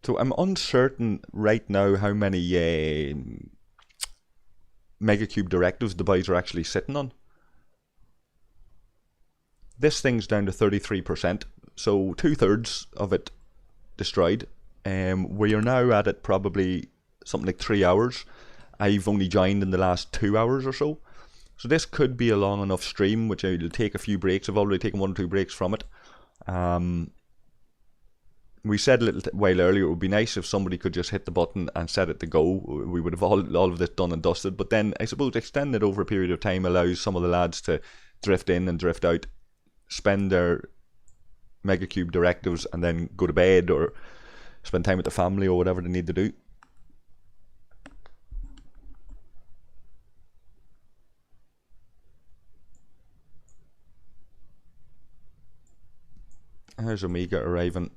So I'm uncertain right now how many Megacube directives the boys are actually sitting on. This thing's down to 33%, so 2/3 of it destroyed. We are now at it probably something like 3 hours. I've only joined in the last 2 hours or so. So this could be a long enough stream, which I'll take a few breaks. I've already taken 1 or 2 breaks from it. We said a little while earlier it would be nice if somebody could just hit the button and set it to go. We would have all of this done and dusted. But then I suppose extending it over a period of time allows some of the lads to drift in and drift out, spend their Megacube directives and then go to bed or spend time with the family or whatever they need to do. There's Omega arriving.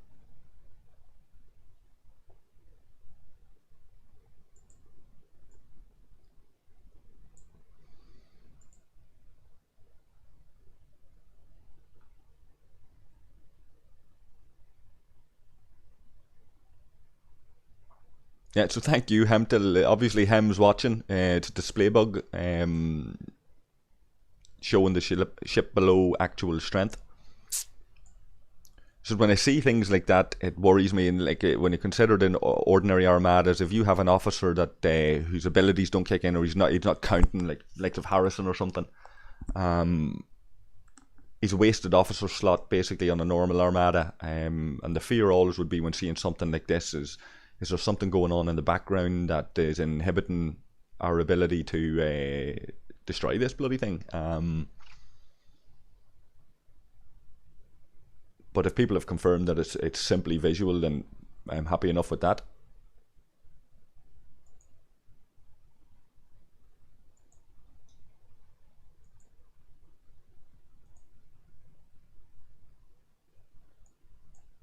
Yeah, so thank you, Hem. Obviously, Hem's watching. It's a display bug showing the ship below actual strength. So when I see things like that, it worries me. And like when you consider an ordinary armadas, if you have an officer that whose abilities don't kick in, or he's not counting like of Harrison or something, he's a wasted officer slot basically on a normal armada. And the fear always would be when seeing something like this is there something going on in the background that is inhibiting our ability to destroy this bloody thing? But if people have confirmed that it's simply visual, then I'm happy enough with that.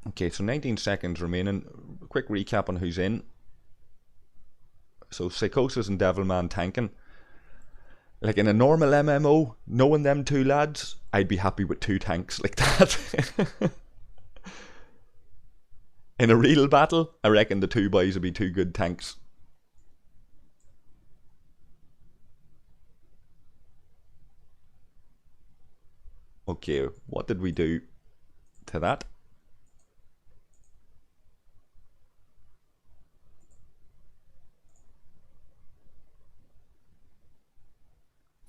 Okay, so 19 seconds remaining. Quick recap on who's in. So Psychosis and Devilman tanking. Like in a normal MMO, knowing them two lads, I'd be happy with 2 tanks like that. In a real battle, I reckon the 2 boys would be 2 good tanks. Okay, what did we do to that?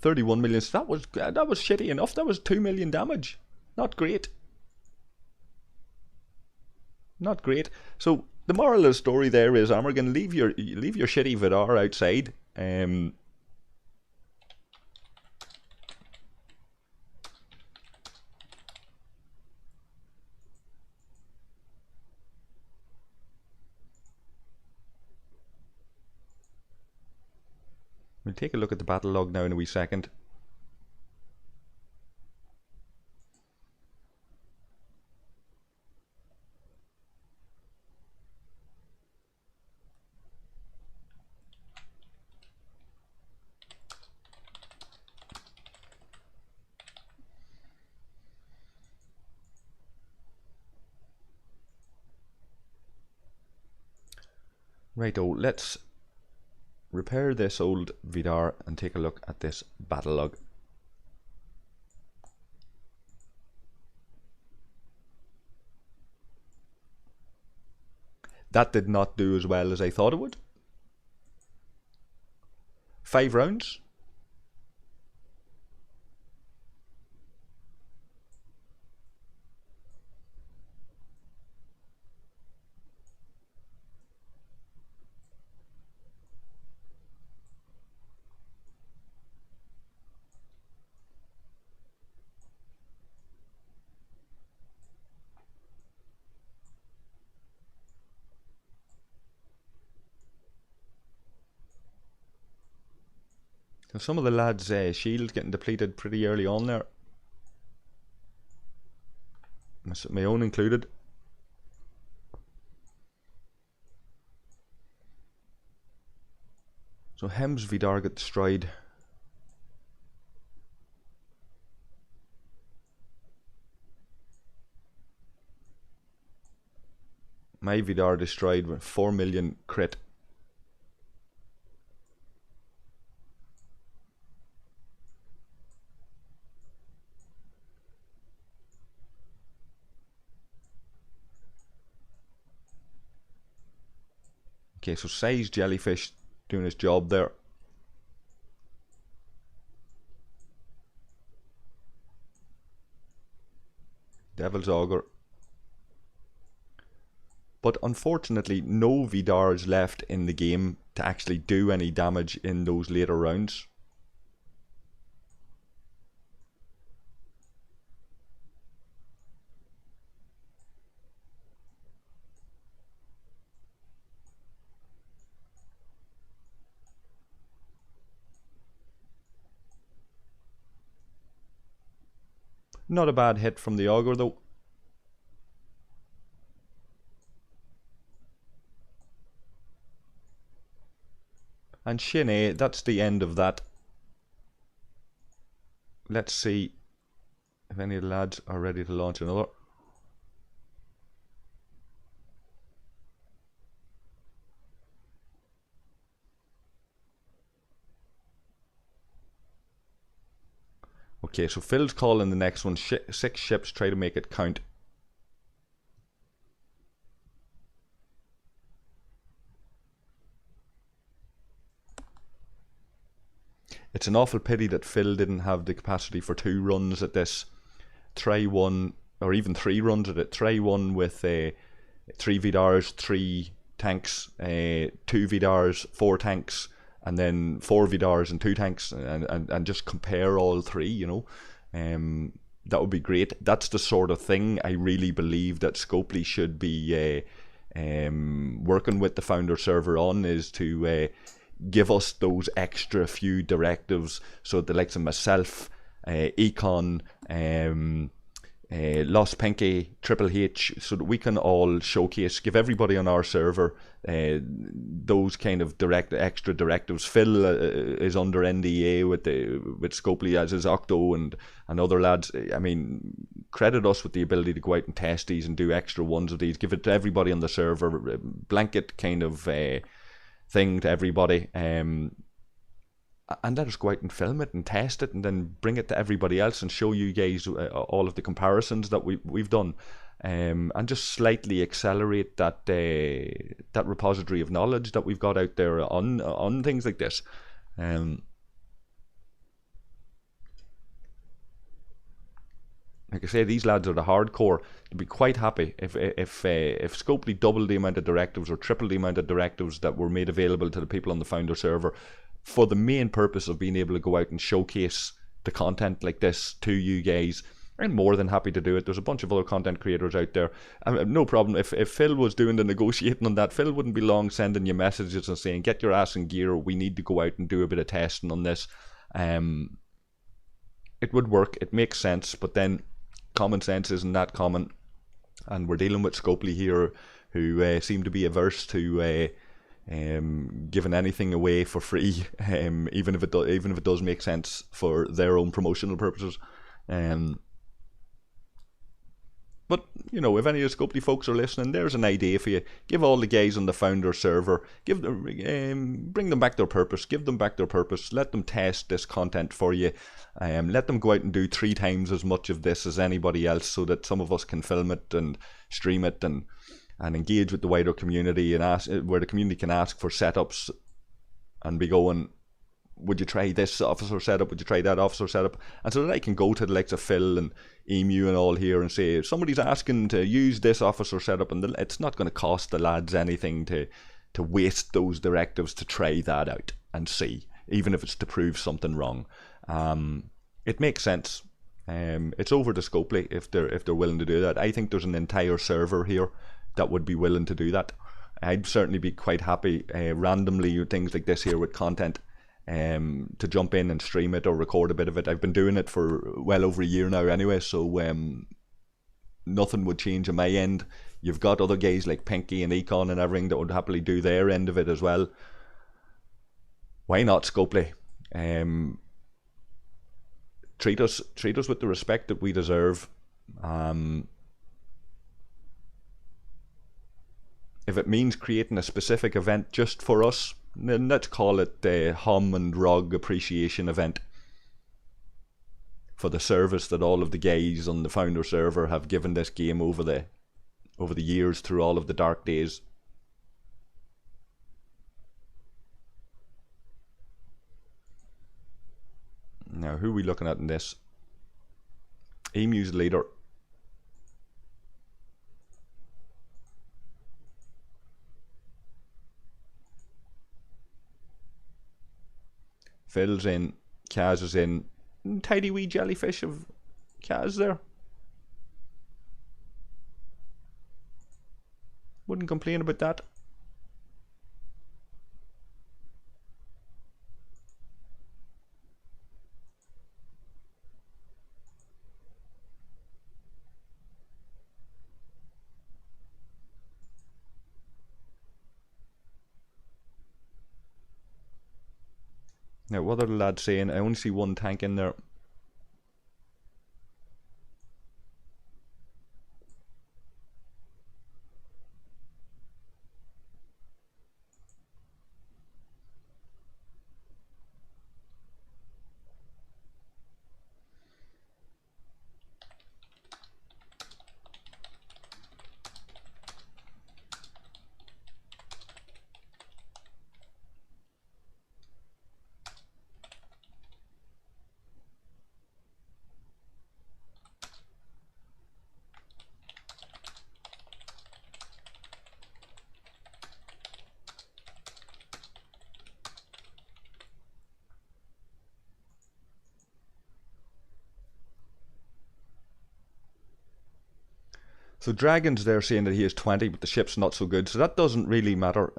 $31 million. So that was shitty enough. That was 2 million damage. Not great. Not great. So the moral of the story there is, Amorgin, leave your shitty Vidar outside. We'll take a look at the battle log now in a wee second. Righto, let's repair this old Vidar and take a look at this battle log. That did not do as well as I thought it would. 5 rounds. So some of the lads' shield getting depleted pretty early on there. My own included. So Hem's Vidar got destroyed. My Vidar destroyed with 4 million crit. Okay, so Size Jellyfish doing his job there. Devil's Augur. But unfortunately, no Vidars left in the game to actually do any damage in those later rounds. Not a bad hit from the auger though. And Shin A, that's the end of that. Let's see if any of the lads are ready to launch another. Okay, so Phil's calling the next one. 6 ships, try to make it count. It's an awful pity that Phil didn't have the capacity for 2 runs at this. Try one, or even 3 runs at it. Try one with 3 Vidars, 3 tanks, 2 Vidars, 4 tanks, and then 4 Vidars and 2 tanks, and just compare all 3, you know. That would be great. That's the sort of thing I really believe that Scopely should be working with the founder server on, is to give us those extra few directives, so the likes of myself, Econ, Lost Pinky, Triple H, so that we can all showcase, give everybody on our server those kind of extra directives. Phil is under NDA with Scopely, as is Octo and other lads. I mean, credit us with the ability to go out and test these and do extra ones of these. Give it to everybody on the server, blanket kind of thing to everybody, and let us go out and film it and test it, and then bring it to everybody else and show you guys all of the comparisons that we've done, and just slightly accelerate that repository of knowledge that we've got out there on things like this. Like I say, these lads are the hardcore. They'd be quite happy if Scopely doubled the amount of directives or tripled the amount of directives that were made available to the people on the founder server, for the main purpose of being able to go out and showcase the content like this to you guys. I'm more than happy to do it. There's a bunch of other content creators out there. No problem. If Phil was doing the negotiating on that, Phil wouldn't be long sending you messages and saying, get your ass in gear, we need to go out and do a bit of testing on this. It would work, it makes sense, but then common sense isn't that common, and we're dealing with Scopely here, who seem to be averse to giving anything away for free, even if it does make sense for their own promotional purposes. But, you know, if any of the Scopely folks are listening, there's an idea for you. Give all the guys on the founder server, bring them back their purpose, give them back their purpose, let them test this content for you. Let them go out and do 3 times as much of this as anybody else, so that some of us can film it and stream it and engage with the wider community, and ask where the community can ask for setups and be going, would you try this officer setup, would you try that officer setup, and so that I can go to the likes of Phil and Emu and all here and say, if somebody's asking to use this officer setup, and it's not going to cost the lads anything to waste those directives to try that out and see, even if it's to prove something wrong. It makes sense. It's over to Scopely if they're willing to do that. I think there's an entire server here that would be willing to do that. I'd certainly be quite happy randomly things like this here with content, to jump in and stream it or record a bit of it. I've been doing it for well over a year now anyway, so nothing would change on my end. You've got other guys like Pinky and Econ and everything that would happily do their end of it as well. Why not, Scopely? Treat us with the respect that we deserve. If it means creating a specific event just for us, then let's call it the HOM and ROG appreciation event, for the service that all of the guys on the founder server have given this game over the years, through all of the dark days. Now, who are we looking at in this? Emu's leader. Phil's in, Kaz is in. Tidy wee jellyfish of Kaz there. Wouldn't complain about that. Now, what are the lads saying? I only see one tank in there. So Dragon's there saying that he has 20, but the ship's not so good. So that doesn't really matter.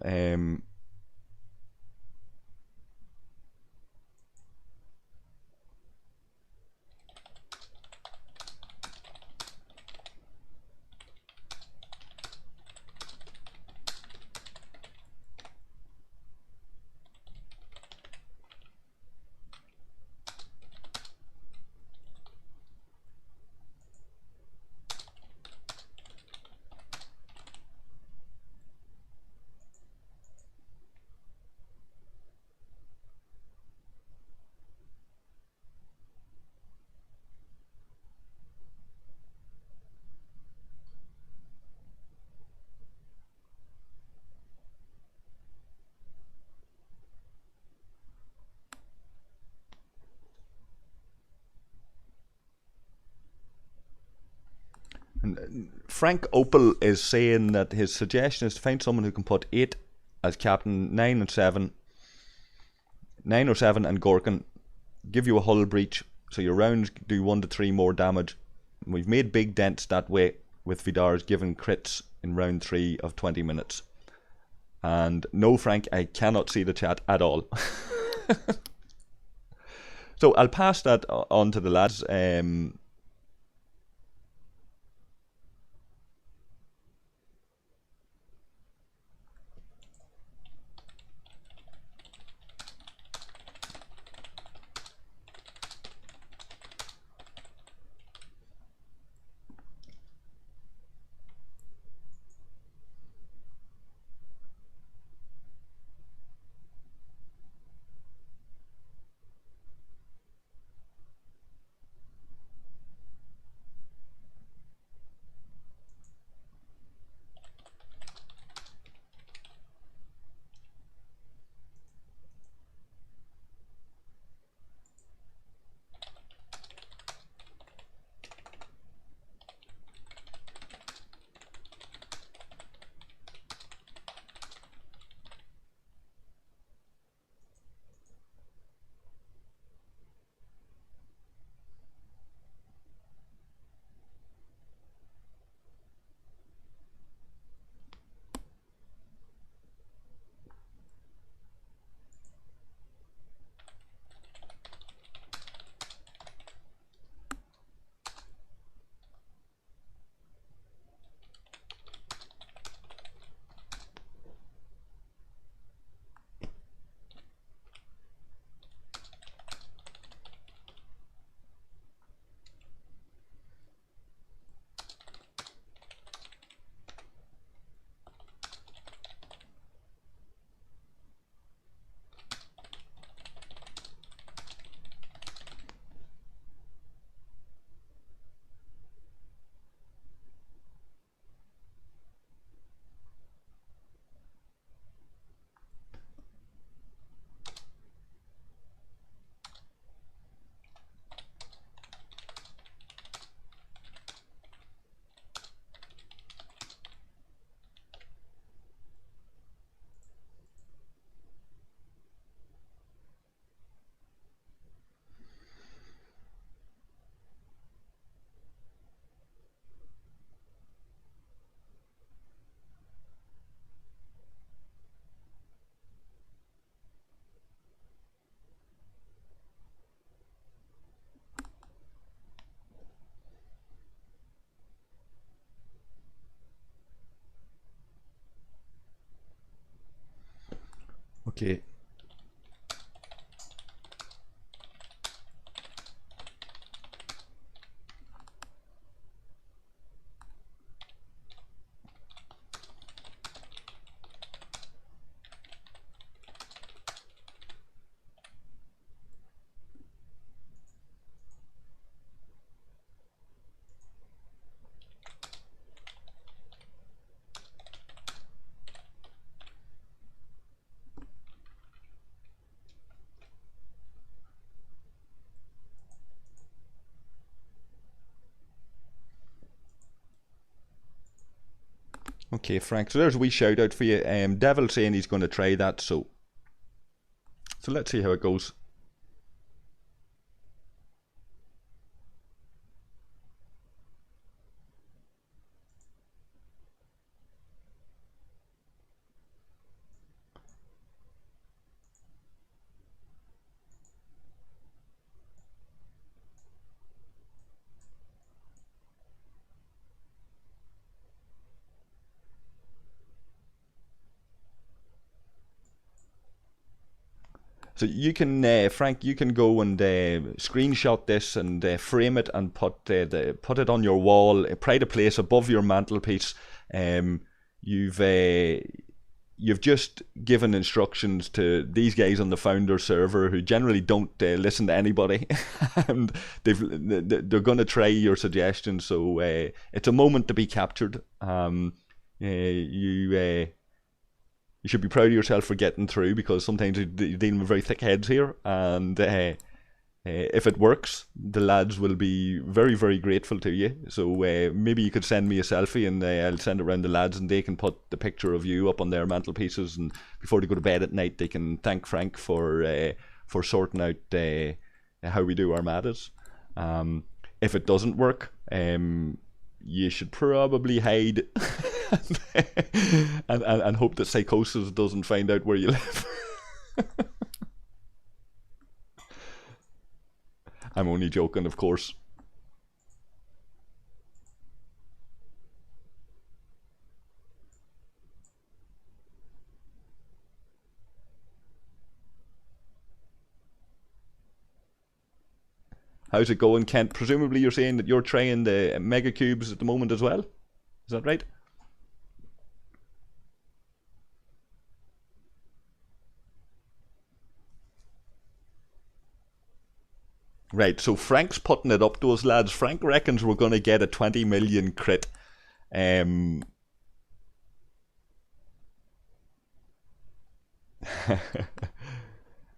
Frank Opel is saying that his suggestion is to find someone who can put 8 as captain, 9 and 7, 9 or 7 and Gorkin, give you a hull breach, so your rounds do 1 to 3 more damage. We've made big dents that way with Vidar's given crits in round 3 of 20 minutes. And no, Frank, I cannot see the chat at all. So I'll pass that on to the lads. Okay. Okay, Frank. So there's a wee shout out for you. Devil saying he's going to try that. So let's see how it goes. So you can, Frank, you can go and screenshot this and frame it and put it on your wall, pride a place above your mantelpiece. You've you've just given instructions to these guys on the founder server who generally don't listen to anybody, and they're going to try your suggestions. So it's a moment to be captured. You should be proud of yourself for getting through, because sometimes you're dealing with very thick heads here, and if it works, the lads will be very, very grateful to you. So maybe you could send me a selfie, and I'll send it around the lads, and they can put the picture of you up on their mantelpieces, and before they go to bed at night, they can thank Frank for sorting out how we do our matters. If it doesn't work, you should probably hide and hope that Psychosis doesn't find out where you live. I'm only joking, of course. How's it going, Kent? Presumably you're saying that you're trying the Megacubes at the moment as well? Is that right? Right, so Frank's putting it up to us, lads. Frank reckons we're going to get a 20 million crit. Um,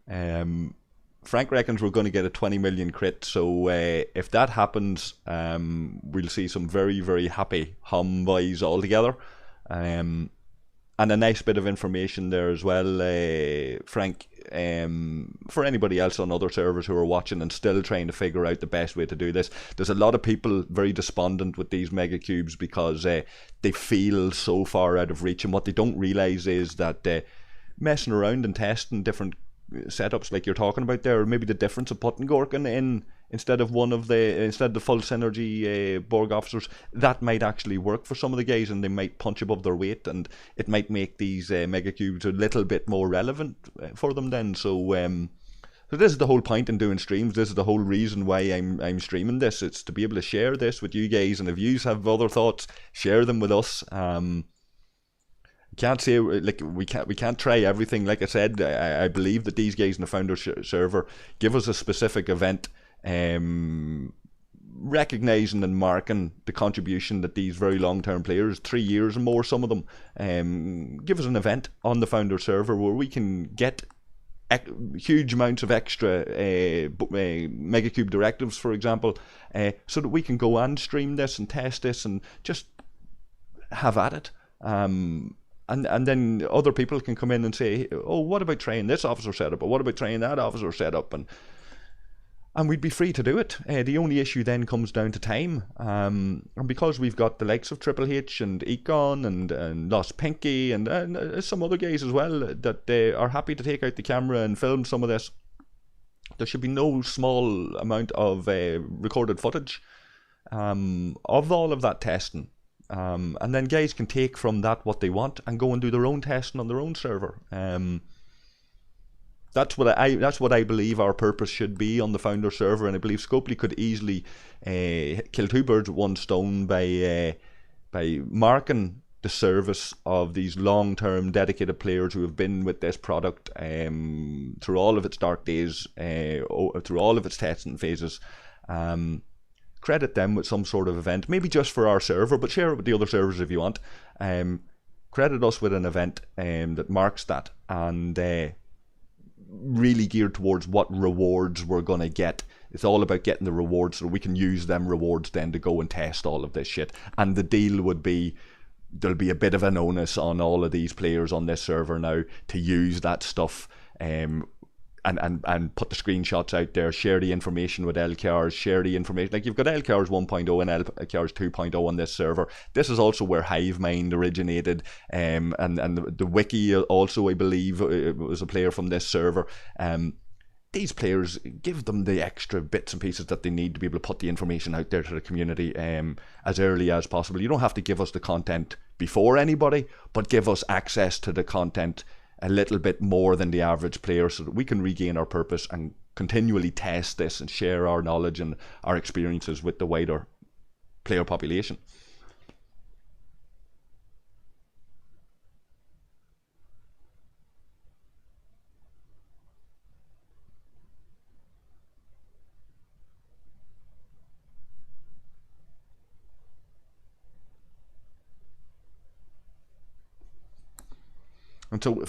um, Frank reckons we're going to get a 20 million crit, so if that happens, we'll see some very, very happy HOMboys all together. Um, and a nice bit of information there as well, Frank, for anybody else on other servers who are watching and still trying to figure out the best way to do this. There's a lot of people very despondent with these Megacubes because they feel so far out of reach, and what they don't realise is that messing around and testing different setups like you're talking about there, or maybe the difference of putting Gorkin in instead of the full synergy Borg officers, that might actually work for some of the guys, and they might punch above their weight, and it might make these Megacubes a little bit more relevant for them then. So this is the whole point in doing streams. This is the whole reason why I'm streaming this. It's to be able to share this with you guys, and if you have other thoughts, share them with us. Can't say like we can't try everything. Like I said, I believe that these guys in the founder server give us a specific event, recognizing and marking the contribution that these very long-term players, 3 years and more, some of them, give us an event on the founder server where we can get huge amounts of extra Megacube directives, for example, so that we can go and stream this and test this and just have at it. And then other people can come in and say, oh, what about trying this officer setup, or what about trying that officer setup, and we'd be free to do it. The only issue then comes down to time, and because we've got the likes of Triple H and Econ and Lost Pinky and some other guys as well that are happy to take out the camera and film some of this, there should be no small amount of recorded footage of all of that testing. And then guys can take from that what they want and go and do their own testing on their own server. That's what I believe our purpose should be on the founder server, and I believe Scopely could easily kill two birds with one stone by marking the service of these long-term dedicated players who have been with this product through all of its dark days, through all of its testing phases. Credit them with some sort of event, maybe just for our server, but share it with the other servers if you want. Credit us with an event that marks that, and really geared towards what rewards we're going to get. It's all about getting the rewards so we can use them rewards then to go and test all of this shit. And the deal would be there'll be a bit of an onus on all of these players on this server now to use that stuff, and put the screenshots out there, share the information with LKRs, share the information. Like, you've got LKRs 1.0 and LKRs 2.0 on this server. This is also where HiveMind originated, and the wiki also, I believe, was a player from this server. These players, give them the extra bits and pieces that they need to be able to put the information out there to the community as early as possible. You don't have to give us the content before anybody, but give us access to the content a little bit more than the average player, so that we can regain our purpose and continually test this and share our knowledge and our experiences with the wider player population. And so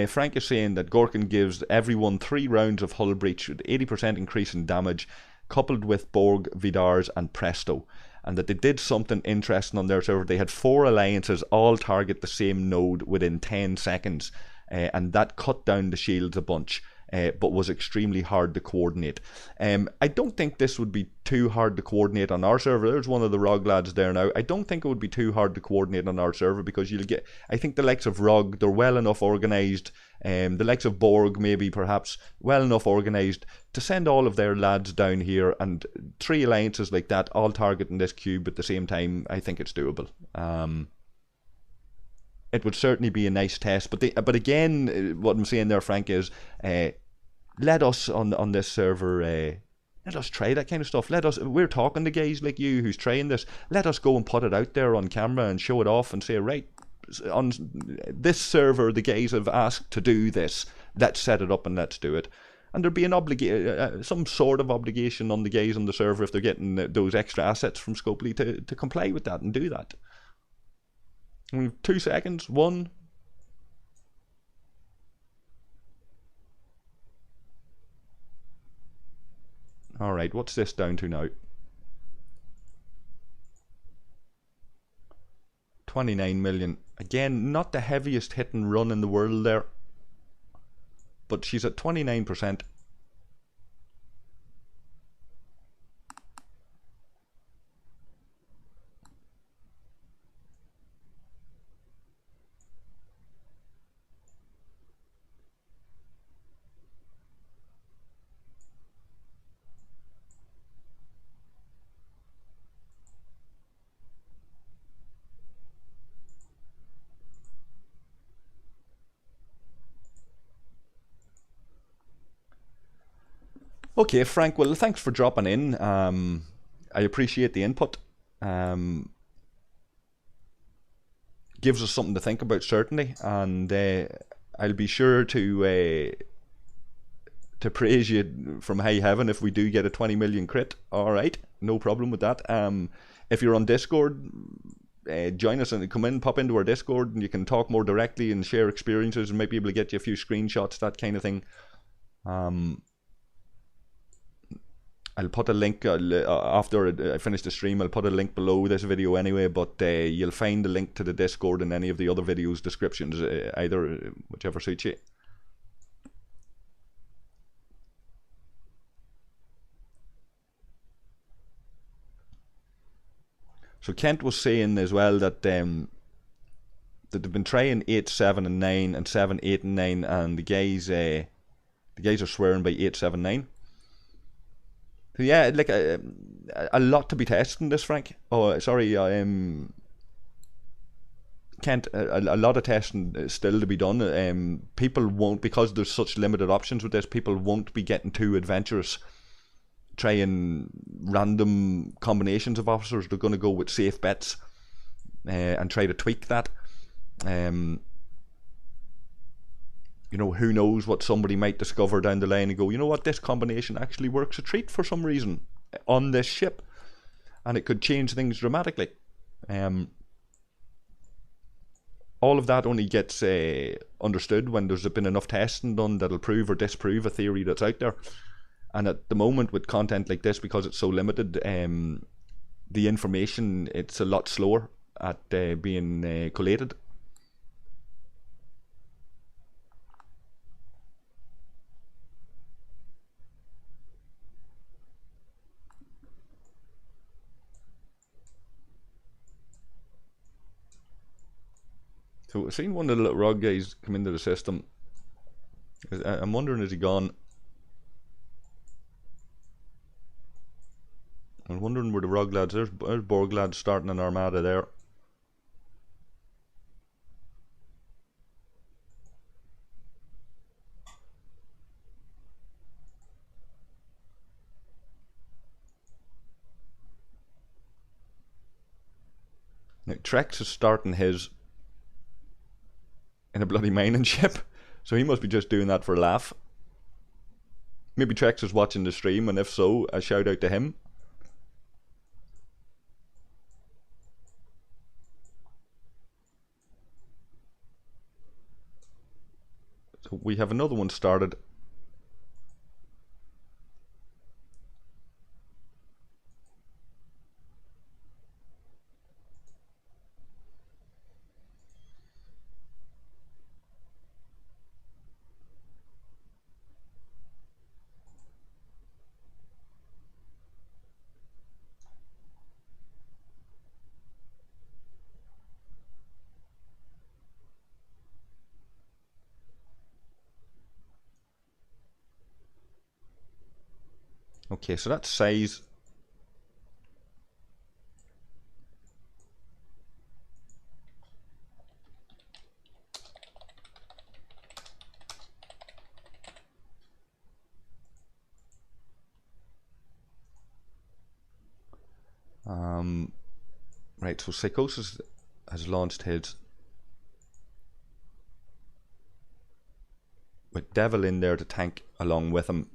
Frank is saying that Gorkin gives everyone 3 rounds of hull breach with 80% increase in damage, coupled with Borg, Vidars and Presto. And that they did something interesting on their server. They had 4 alliances all target the same node within 10 seconds. And that cut down the shields a bunch. But was extremely hard to coordinate. I don't think this would be too hard to coordinate on our server. There's one of the ROG lads there now. I don't think it would be too hard to coordinate on our server, because you'll get, I think the likes of ROG, they're well enough organised. The likes of Borg, maybe, perhaps, well enough organised to send all of their lads down here, and 3 alliances like that, all targeting this cube at the same time. I think it's doable. It would certainly be a nice test, but again, what I'm saying there, Frank, is let us on this server, let us try that kind of stuff. We're talking to guys like you who's trying this. Let us go and put it out there on camera and show it off and say, right, on this server the guys have asked to do this. Let's set it up and let's do it. And there'd be an some sort of obligation on the guys on the server, if they're getting those extra assets from Scopely, to comply with that and do that. 2 seconds. 1. Alright, what's this down to now? 29 million. Again, not the heaviest hit and run in the world there, but she's at 29%. Okay, Frank, well, thanks for dropping in. I appreciate the input. Gives us something to think about, certainly, and I'll be sure to praise you from high heaven if we do get a 20 million crit. Alright, no problem with that. If you're on Discord, join us and come in, pop into our Discord, and you can talk more directly and share experiences, and might be able to get you a few screenshots, that kind of thing. I'll put a link after I finish the stream. I'll put a link below this video anyway, but you'll find the link to the Discord in any of the other videos descriptions, either whichever suits you. So Kent was saying as well that that they've been trying 8, 7 and 9 and 7, 8 and 9, and the guys are swearing by 8, 7, 9. So yeah, like a lot to be tested in this, Frank. Oh, sorry, Kent. A lot of testing still to be done. People won't, because there's such limited options with this, people won't be getting too adventurous, trying random combinations of officers. They're going to go with safe bets and try to tweak that. You know, who knows what somebody might discover down the line and go, you know what, this combination actually works a treat for some reason on this ship, and it could change things dramatically. All of that only gets understood when there's been enough testing done that'll prove or disprove a theory that's out there. And at the moment, with content like this, because it's so limited, the information, it's a lot slower. at being collated. So I've seen one of the little rug guys come into the system. I'm wondering, is he gone? I'm wondering where the rug lads. There's Borg lads starting an armada there. Now Trex is starting his in a bloody mining ship, so he must be just doing that for a laugh. Maybe Trex is watching the stream, and if so, a shout out to him. So we have another one started. Okay, so that's size. Right, so Psychosis has launched his with Devil in there to tank along with him.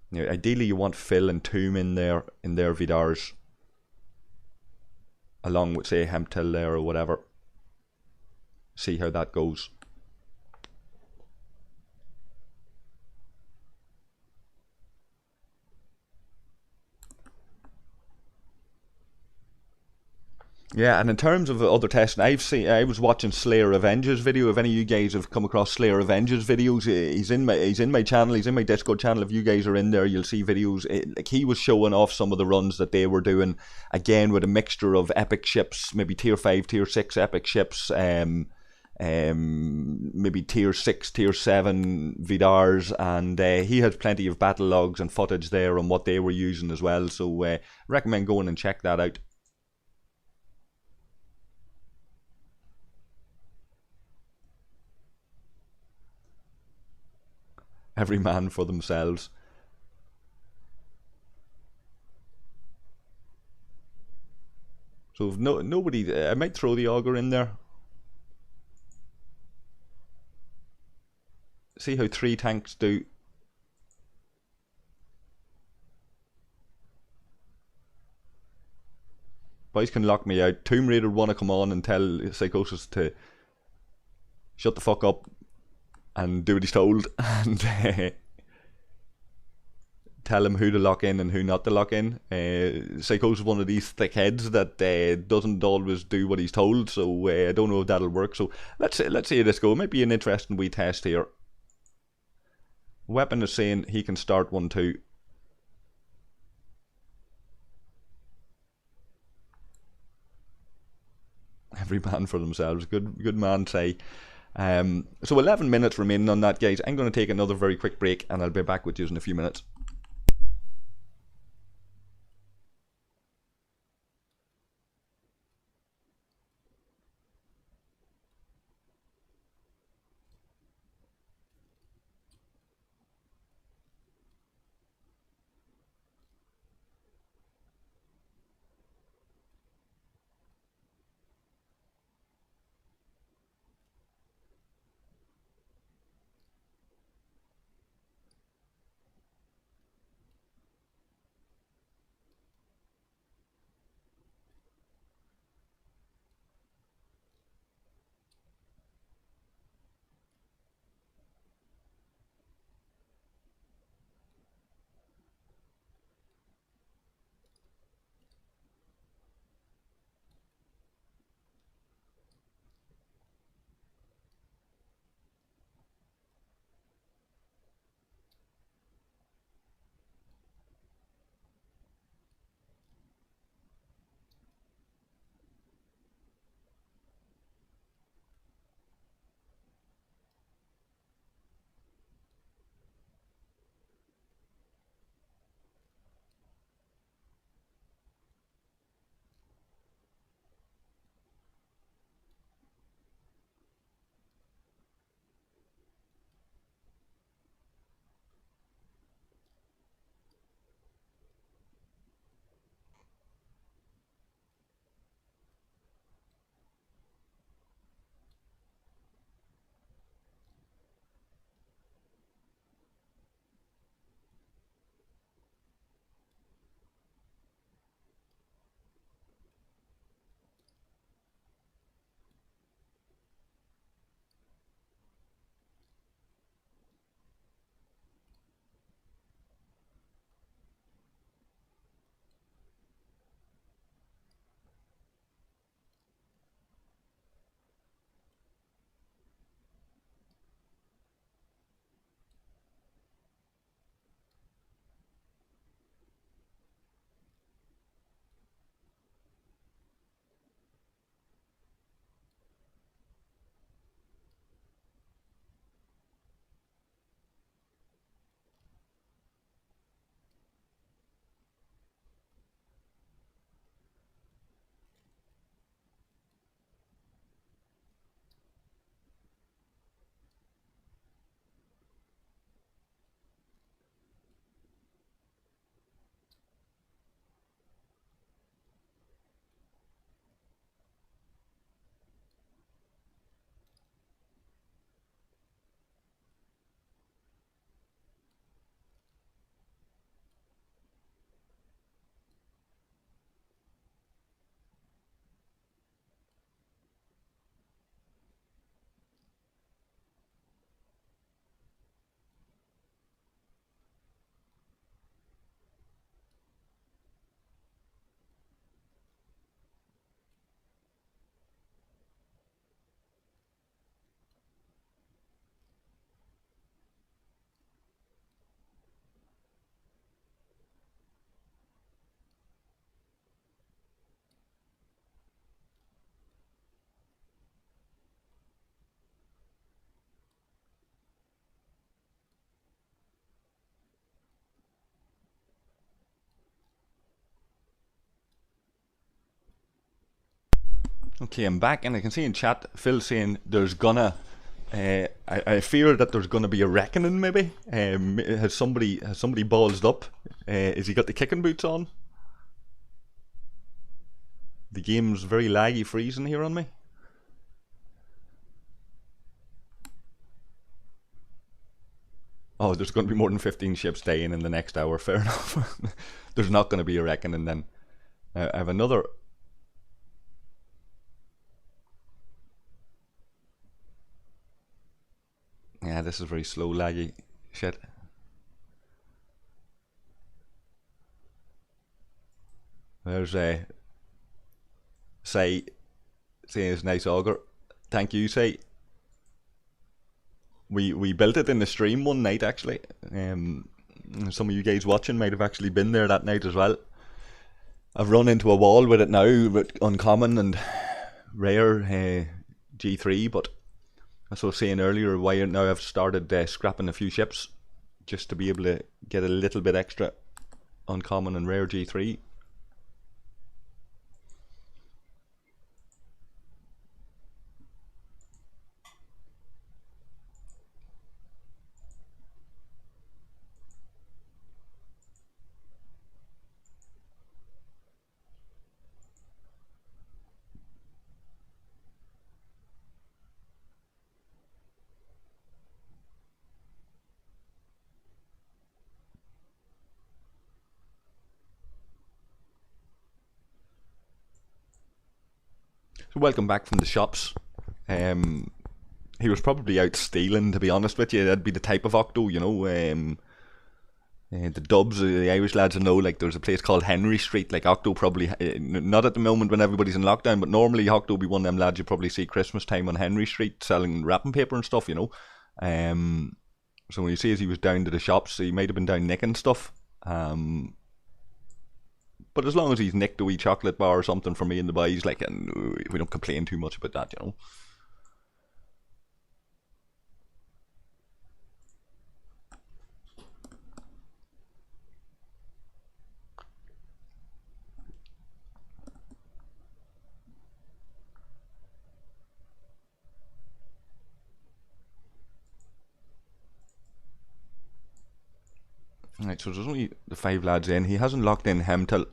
Now, ideally you want Phil and Tomb in there in their Vidars, along with say Hemtel there or whatever. See how that goes. Yeah, and in terms of other testing, I was watching Slayer Avengers video. If any of you guys have come across Slayer Avengers videos, he's in my channel, he's in my Discord channel. If you guys are in there, you'll see videos. Like he was showing off some of the runs that they were doing, again with a mixture of epic ships, maybe tier 5, tier 6 epic ships, maybe tier 6, tier 7 Vidars, and he has plenty of battle logs and footage there on what they were using as well. So recommend going and check that out. Every man for themselves. So if nobody, I might throw the auger in there. See how 3 tanks do. Boys can lock me out. Tomb Raider want to come on and tell Psychosis to shut the fuck up and do what he's told, and tell him who to lock in and who not to lock in. Psychosis is one of these thick heads that doesn't always do what he's told, so I don't know if that'll work. So let's see how this go. It might be an interesting wee test here. Weapon is saying he can start one too. Every man for themselves. Good man say. So 11 minutes remaining on that, guys. I'm going to take another very quick break, and I'll be back with you in a few minutes. Okay, I'm back, and I can see in chat Phil saying there's gonna. I fear that there's gonna be a reckoning. Maybe has somebody ballsed up? Has he got the kicking boots on? The game's very laggy, freezing here on me. Oh, there's going to be more than 15 ships dying in the next hour. Fair enough. There's not going to be a reckoning then. I have another. Yeah, this is very slow, laggy shit. There's a say it's nice auger. Thank you, say. We built it in the stream one night actually. Some of you guys watching might have actually been there that night as well. I've run into a wall with it now with uncommon and rare G3, but as I was saying earlier, why now I've started scrapping a few ships just to be able to get a little bit extra uncommon and rare G3. So welcome back from the shops. He was probably out stealing, to be honest with you. That'd be the type of Octo, you know. The Dubs, the Irish lads know, like there's a place called Henry Street. Like Octo probably, not at the moment when everybody's in lockdown, but normally Octo would be one of them lads you probably see Christmas time on Henry Street selling wrapping paper and stuff, you know. So when you see as he was down to the shops, he might have been down nicking stuff. But as long as he's nicked a wee chocolate bar or something for me and the boys, like, and we don't complain too much about that, you know. Right, so there's only the 5 lads in. He hasn't locked in him till.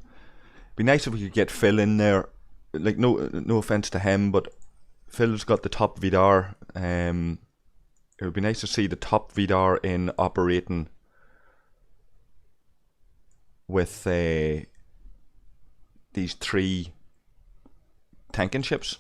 Be nice if we could get Phil in there. Like no offense to him, but Phil's got the top Vidar. It would be nice to see the top Vidar in operating with these 3 tanking ships.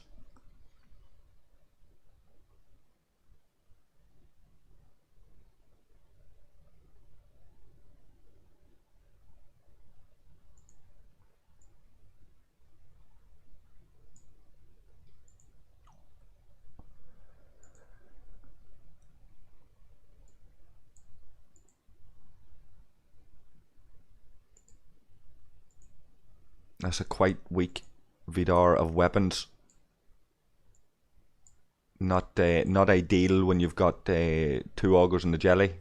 That's a quite weak Vidar of weapons. Not ideal when you've got 2 augers in the jelly.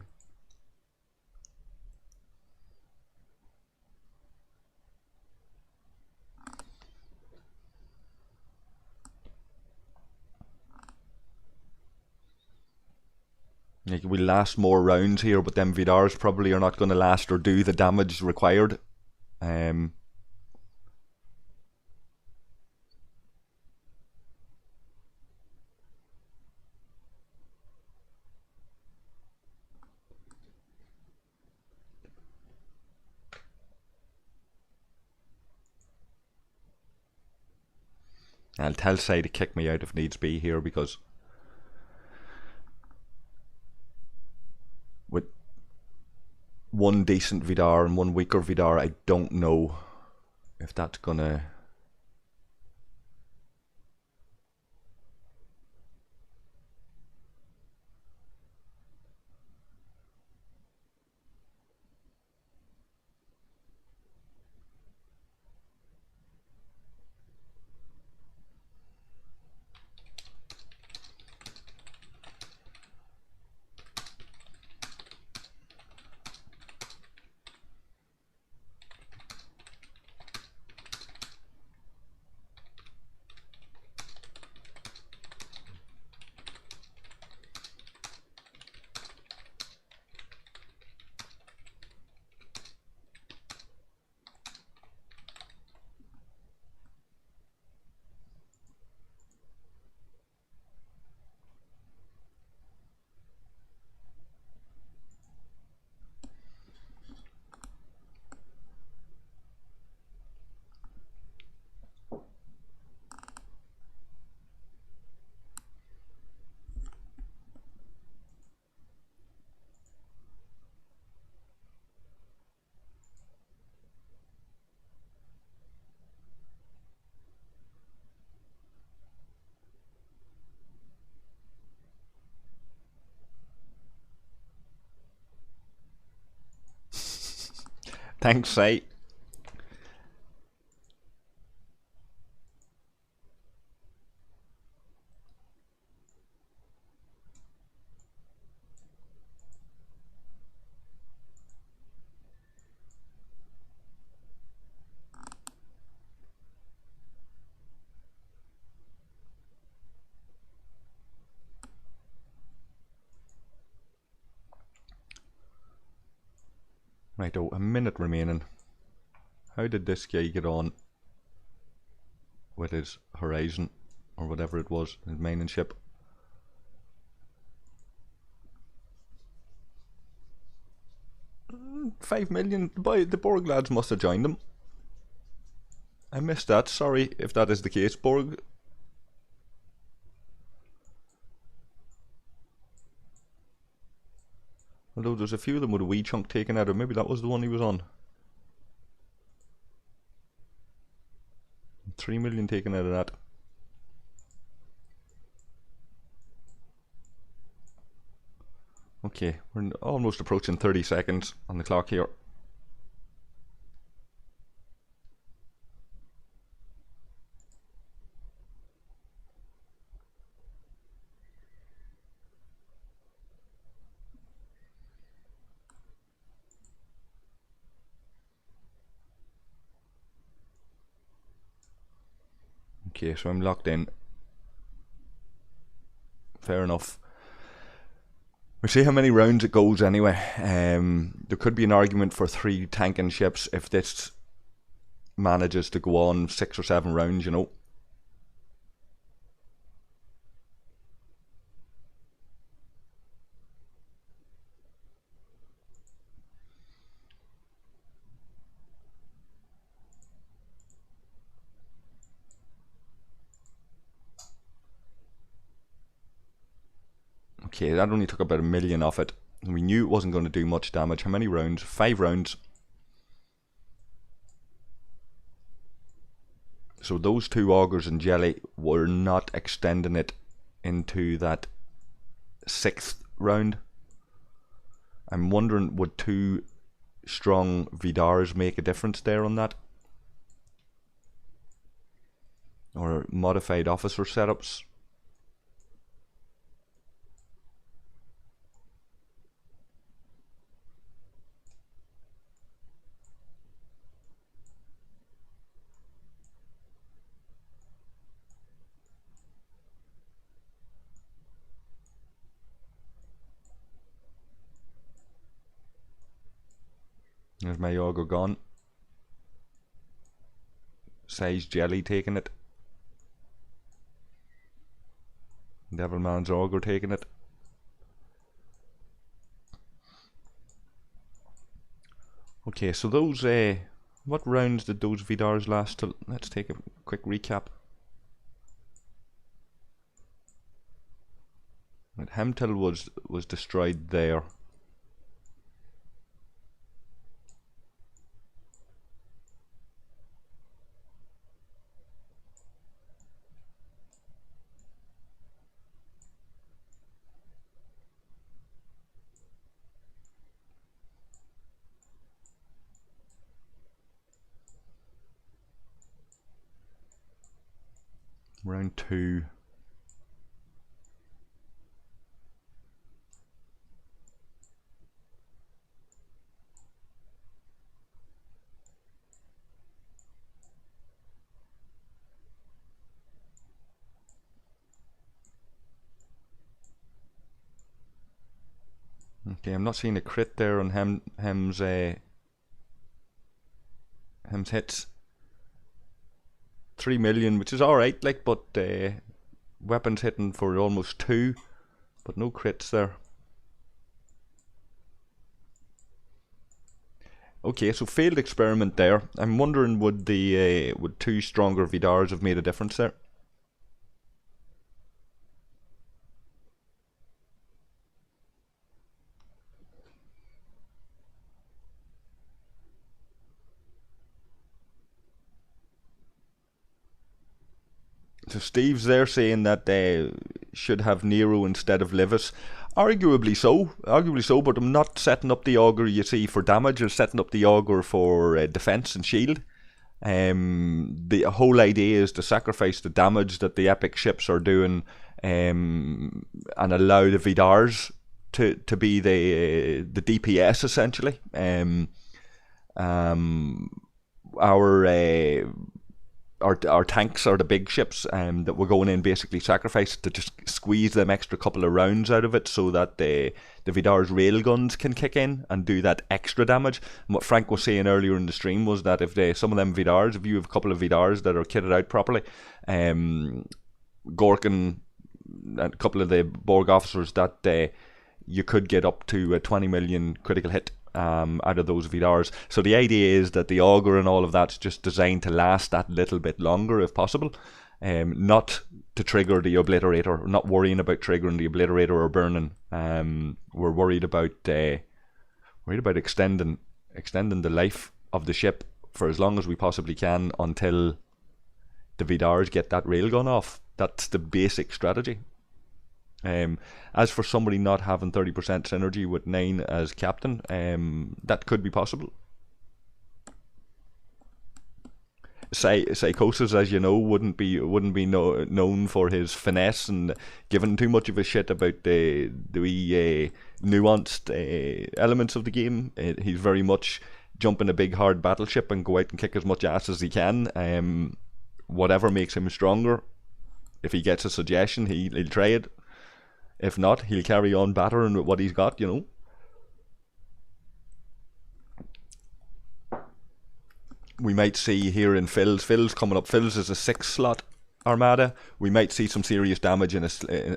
Like, we'll last more rounds here, but them Vidars probably are not going to last or do the damage required. I'll tell Say to kick me out if needs be here, because with one decent Vidar and one weaker Vidar, I don't know if that's gonna. Thanks, say. Right, oh, a minute remaining. How did this guy get on with his horizon, or whatever it was, his mining ship? $5 million. The Borg lads must have joined them. I missed that. Sorry if that is the case, Borg. Although there's a few of them with a wee chunk taken out of. Maybe that was the one he was on. 3 million taken out of that. Okay, we're almost approaching 30 seconds on the clock here. Okay, so I'm locked in. Fair enough. We'll see how many rounds it goes anyway. There could be an argument for 3 tanking ships if this manages to go on 6 or 7 rounds, you know. Okay, that only took about 1 million off it. We knew it wasn't going to do much damage. How many rounds? 5 rounds. So those 2 augers and jelly were not extending it into that 6th round. I'm wondering, would 2 strong Vidars make a difference there on that? Or modified officer setups? There's my auger gone. Size jelly taking it. Devilman's auger taking it. Okay, so those what rounds did those Vidars last till? Let's take a quick recap. Hemtel was destroyed there. Round 2. Okay, I'm not seeing a crit there on Hem's hits. 3 million, which is alright, like, but weapons hitting for almost 2, but no crits there. Okay, so failed experiment there. I'm wondering, would 2 stronger Vidars have made a difference there? So Steve's there saying that they should have Nero instead of Livis. Arguably so, but I'm not setting up the auger, you see, for damage. I'm setting up the auger for defense and shield. The whole idea is to sacrifice the damage that the epic ships are doing, and allow the Vidars to be the DPS essentially. Our tanks are the big ships that we're going in basically sacrificed to just squeeze them extra couple of rounds out of it, so that the Vidar's railguns can kick in and do that extra damage. And what Frank was saying earlier in the stream was that if some of them Vidars, if you have a couple of Vidars that are kitted out properly, Gorkin and a couple of the Borg officers, that you could get up to a 20 million critical hit out of those Vidars. So the idea is that the auger and all of that's just designed to last that little bit longer if possible, not to trigger the obliterator. We're not worrying about triggering the obliterator or burning. We're worried about extending the life of the ship for as long as we possibly can until the Vidars get that railgun off. That's the basic strategy. As for somebody not having 30% synergy with 9 as captain, that could be possible. Psychosis, as you know, wouldn't be known for his finesse and giving too much of a shit about the nuanced elements of the game. He's very much jump in a big hard battleship and go out and kick as much ass as he can. Whatever makes him stronger. If he gets a suggestion, he'll try it. If not, he'll carry on battering with what he's got, you know. We might see here in Phil's coming up. Phil's is a 6-slot armada. We might see some serious damage in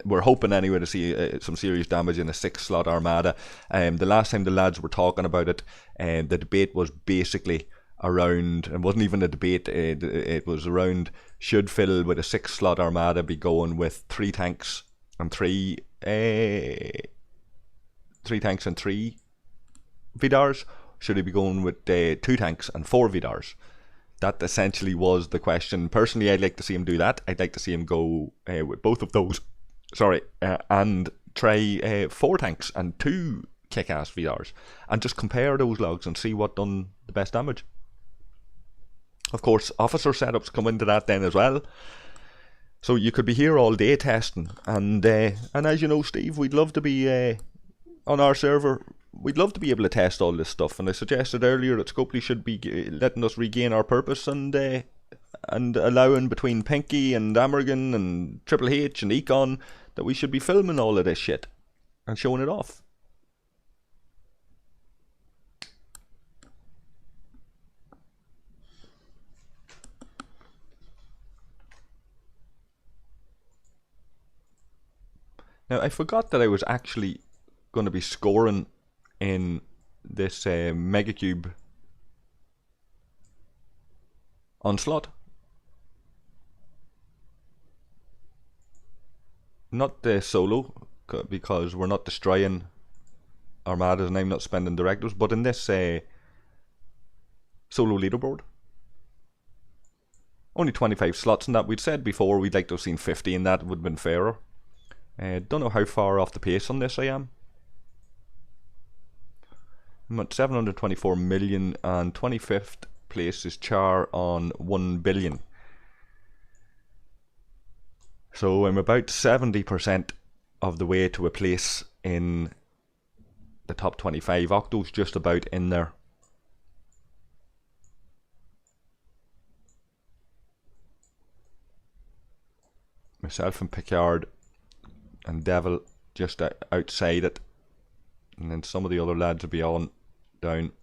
we're hoping anyway to see some serious damage in a 6-slot armada. The last time the lads were talking about it, the debate was basically around, it wasn't even a debate, it was around, should Phil with a 6-slot armada be going with 3 tanks and 3 tanks and 3 Vidars? Should he be going with 2 tanks and 4 Vidars? That essentially was the question. Personally, I'd like to see him do that. I'd like to see him go with both of those. And try 4 tanks and 2 kick-ass Vidars, and just compare those logs and see what done the best damage. Of course, officer setups come into that then as well. So you could be here all day testing, and as you know, Steve, we'd love to be on our server. We'd love to be able to test all this stuff, and I suggested earlier that Scopely should be letting us regain our purpose and allowing between Pinky and Amorgin and Triple H and Econ that we should be filming all of this shit and showing it off. Now, I forgot that I was actually going to be scoring in this Megacube onslaught. Not the solo, because we're not destroying armadas and I'm not spending directives, but in this solo leaderboard. Only 25 slots in that. We'd said before we'd like to have seen 50, and that would have been fairer. Don't know how far off the pace on this I am. I'm at 724 million, and 25th place is Char on 1 billion. So I'm about 70% of the way to a place in the top 25. Octo's just about in there. Myself and Picard and Devil just outside it, and then some of the other lads will be on down.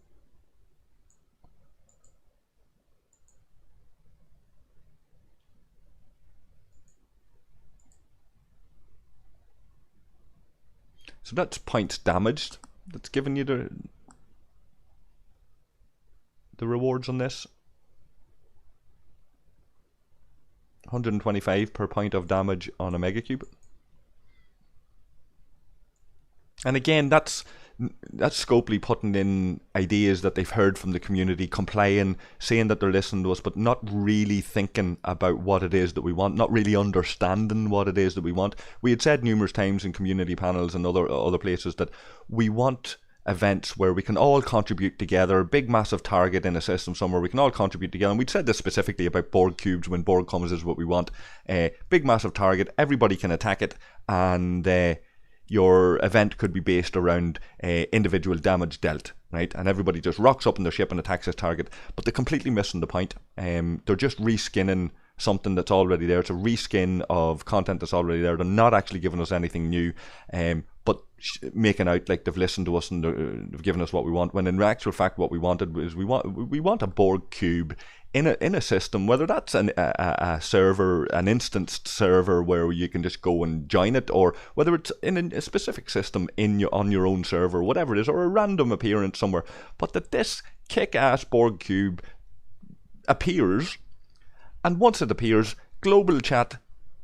So that's points damaged. That's giving you the rewards on this. 125 per point of damage on a Megacube. And again, that's That's Scopely putting in ideas that they've heard from the community, complying, saying that they're listening to us, but not really thinking about what it is that we want, not really understanding what it is that we want. We had said numerous times in community panels and other places that we want events where we can all contribute together, big massive target in a system somewhere, we can all contribute together. And we'd said this specifically about board cubes when board comes is what we want. Big massive target, everybody can attack it, and your event could be based around individual damage dealt, right? And everybody just rocks up in their ship and attacks this target. But they're completely missing the point. They're just reskinning something that's already there. It's a reskin of content that's already there. They're not actually giving us anything new, but making out like they've listened to us and they've given us what we want. When in actual fact, what we wanted was we want a board cube in a system, whether that's a server, an instanced server where you can just go and join it, or whether it's in a specific system on your own server, whatever it is, or a random appearance somewhere. But that this kick-ass board cube appears. And once it appears, global chat,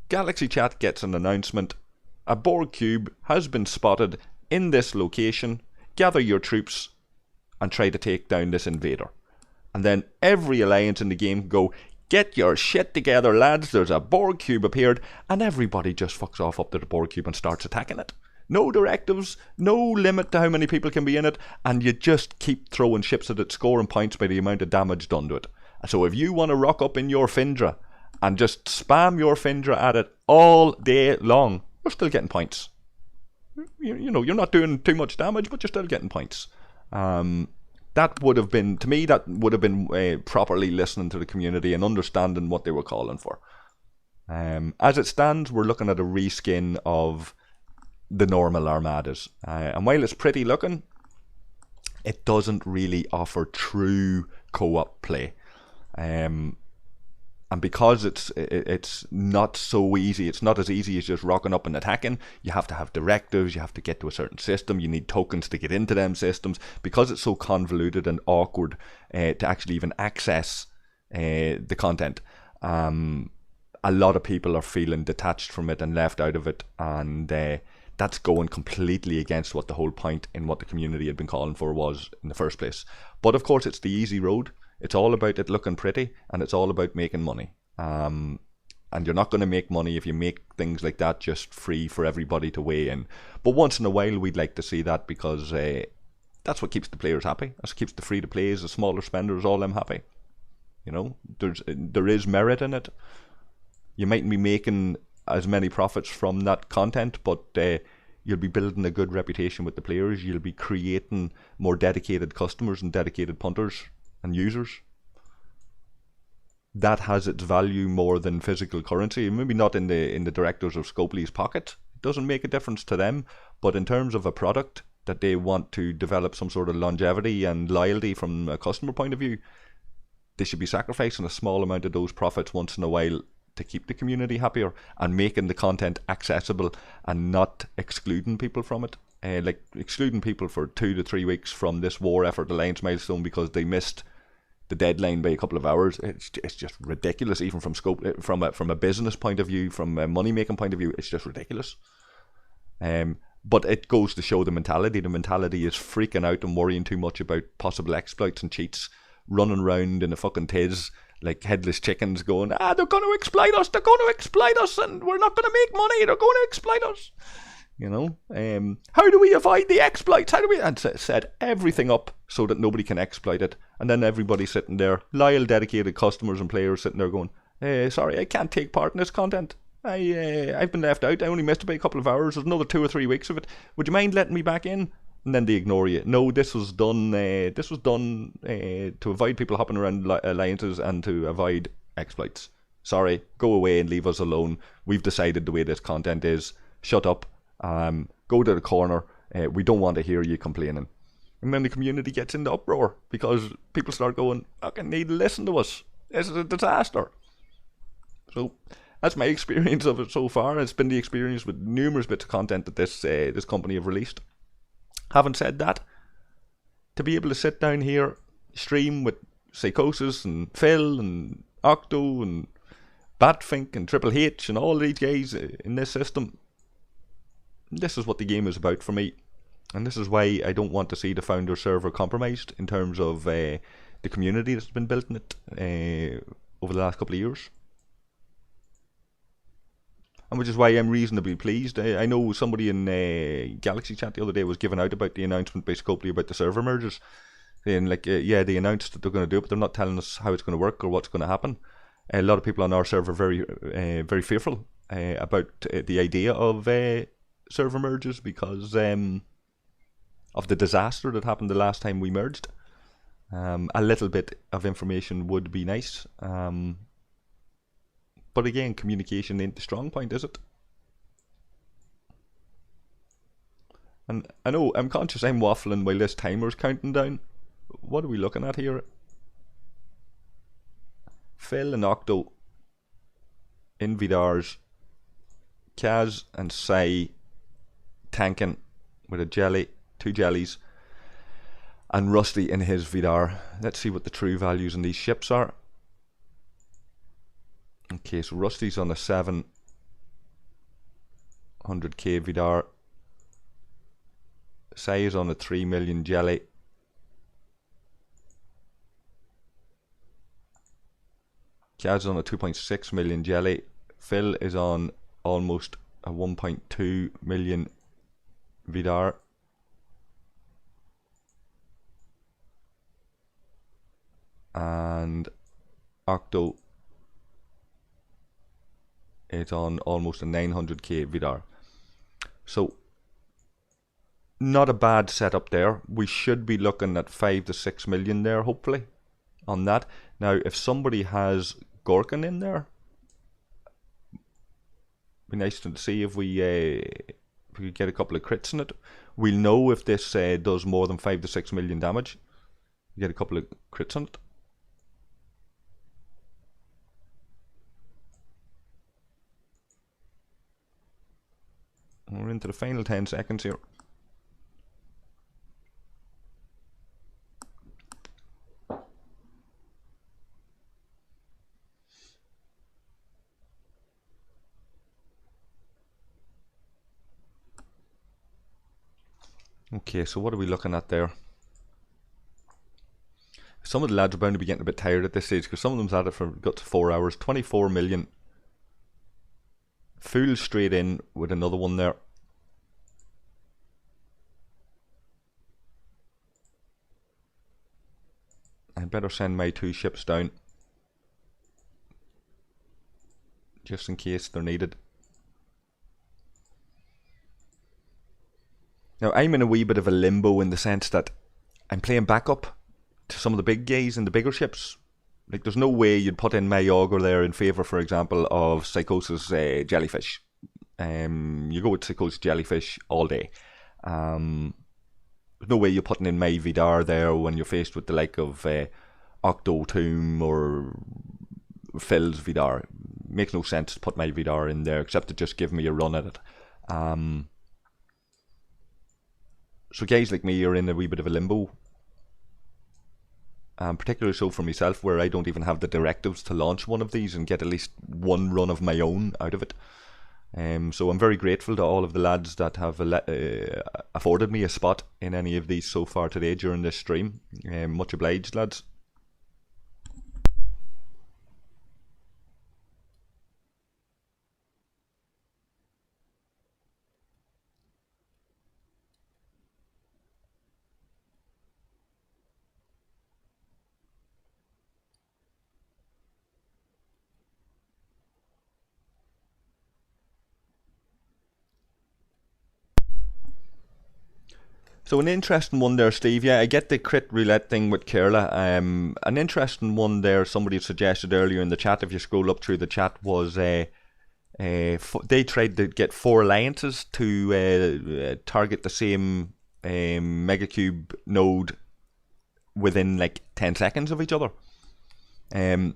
Galaxy Chat gets an announcement. A board cube has been spotted in this location. Gather your troops and try to take down this invader. And then every alliance in the game can go, get your shit together, lads. There's a board cube appeared. And everybody just fucks off up to the board cube and starts attacking it. No directives, no limit to how many people can be in it. And you just keep throwing ships at it, scoring points by the amount of damage done to it. So if you want to rock up in your Findra and just spam your Findra at it all day long, you're still getting points. You know, you're not doing too much damage, but you're still getting points. That would have been, to me, properly listening to the community and understanding what they were calling for. As it stands, we're looking at a reskin of the normal armadas. And while it's pretty looking, it doesn't really offer true co-op play. And because it's not so easy, it's not as easy as just rocking up and attacking. You have to have directives, you have to get to a certain system, you need tokens to get into them systems. Because it's so convoluted and awkward to actually even access the content, a lot of people are feeling detached from it and left out of it, and that's going completely against what the whole point in what the community had been calling for was in the first place. But of course, it's the easy road. It's all about it looking pretty, and it's all about making money. And you're not going to make money if you make things like that just free for everybody to weigh in. But once in a while, we'd like to see that, because that's what keeps the players happy. That's what keeps the free-to-plays, the smaller spenders, all them happy. You know, there is merit in it. You mightn't be making as many profits from that content, but you'll be building a good reputation with the players. You'll be creating more dedicated customers and dedicated punters and users. That has its value more than physical currency. Maybe not in the directors of Scopely's pocket. It doesn't make a difference to them, but in terms of a product that they want to develop some sort of longevity and loyalty from a customer point of view, they should be sacrificing a small amount of those profits once in a while to keep the community happier and making the content accessible and not excluding people from it. Like excluding people for 2 to 3 weeks from this war effort alliance milestone because they missed the deadline by a couple of hours. It's just ridiculous, even from from a business point of view, from a money making point of view. It's just ridiculous. But it goes to show the mentality. The mentality is freaking out and worrying too much about possible exploits and cheats, running around in a fucking tiz like headless chickens, going, they're going to exploit us, and we're not going to make money, they're going to exploit us. You know, how do we avoid the exploits? And set everything up so that nobody can exploit it. And then everybody sitting there, loyal, dedicated customers and players sitting there going, sorry, I can't take part in this content. I've been left out. I only missed it by a couple of hours. There's another 2 or 3 weeks of it. Would you mind letting me back in? And then they ignore you. No, this was done. To avoid people hopping around alliances and to avoid exploits. Sorry, go away and leave us alone. We've decided the way this content is. Shut up. Go to the corner. We don't want to hear you complaining. And then the community gets into uproar because people start going, "Fucking need to listen to us. This is a disaster." So that's my experience of it so far. It's been the experience with numerous bits of content that this company have released. Having said that, to be able to sit down here, stream with Psychosis and Phil and Octo and Batfink and Triple H and all these guys in this system, this is what the game is about for me. And this is why I don't want to see the founder server compromised in terms of the community that's been built in it over the last couple of years. And which is why I'm reasonably pleased. I know somebody in Galaxy Chat the other day was giving out about the announcement basically about the server merges. Saying like, yeah, they announced that they're going to do it, but they're not telling us how it's going to work or what's going to happen. A lot of people on our server are very fearful about the idea of server merges because of the disaster that happened the last time we merged. A little bit of information would be nice. But again, communication ain't the strong point, is it? And I know, I'm conscious I'm waffling while this timer's counting down. What are we looking at here? Phil and Octo in Vidars. Kaz and Sai tanking with a jelly, 2 jellies. And Rusty in his Vidar. Let's see what the true values in these ships are. Okay, so Rusty's on a 700k Vidar. Sai is on a 3 million jelly. Kaz on a 2.6 million jelly. Phil is on almost a 1.2 million Vidar. And Octo is on almost a 900k Vidar. So not a bad setup there. We should be looking at 5 to 6 million there, hopefully, on that. Now, if somebody has Gorkin in there, be nice to see if we could get a couple of crits in it. We'll know if this does more than 5 to 6 million damage. Get a couple of crits on it. We're into the final 10 seconds here. Okay, so what are we looking at there? Some of the lads are bound to be getting a bit tired at this stage because some of them's at it for got to 4 hours. 24 million. Full straight in with another one there. I better send my 2 ships down just in case they're needed. Now I'm in a wee bit of a limbo in the sense that I'm playing backup to some of the big guys in the bigger ships. Like, there's no way you'd put in my auger there in favour, for example, of Psychosis Jellyfish. You go with Psychosis Jellyfish all day. There's no way you're putting in my Vidar there when you're faced with the like of Octo Tomb or Phil's Vidar. Makes no sense to put my Vidar in there except to just give me a run at it. So guys like me are in a wee bit of a limbo. Particularly so for myself, where I don't even have the directives to launch one of these and get at least one run of my own out of it. So I'm very grateful to all of the lads that have afforded me a spot in any of these so far today during this stream. Much obliged, lads. So an interesting one there, Steve. Yeah, I get the crit roulette thing with Kerala. An interesting one there, somebody suggested earlier in the chat, if you scroll up through the chat, was they tried to get 4 alliances to target the same Megacube node within like 10 seconds of each other. The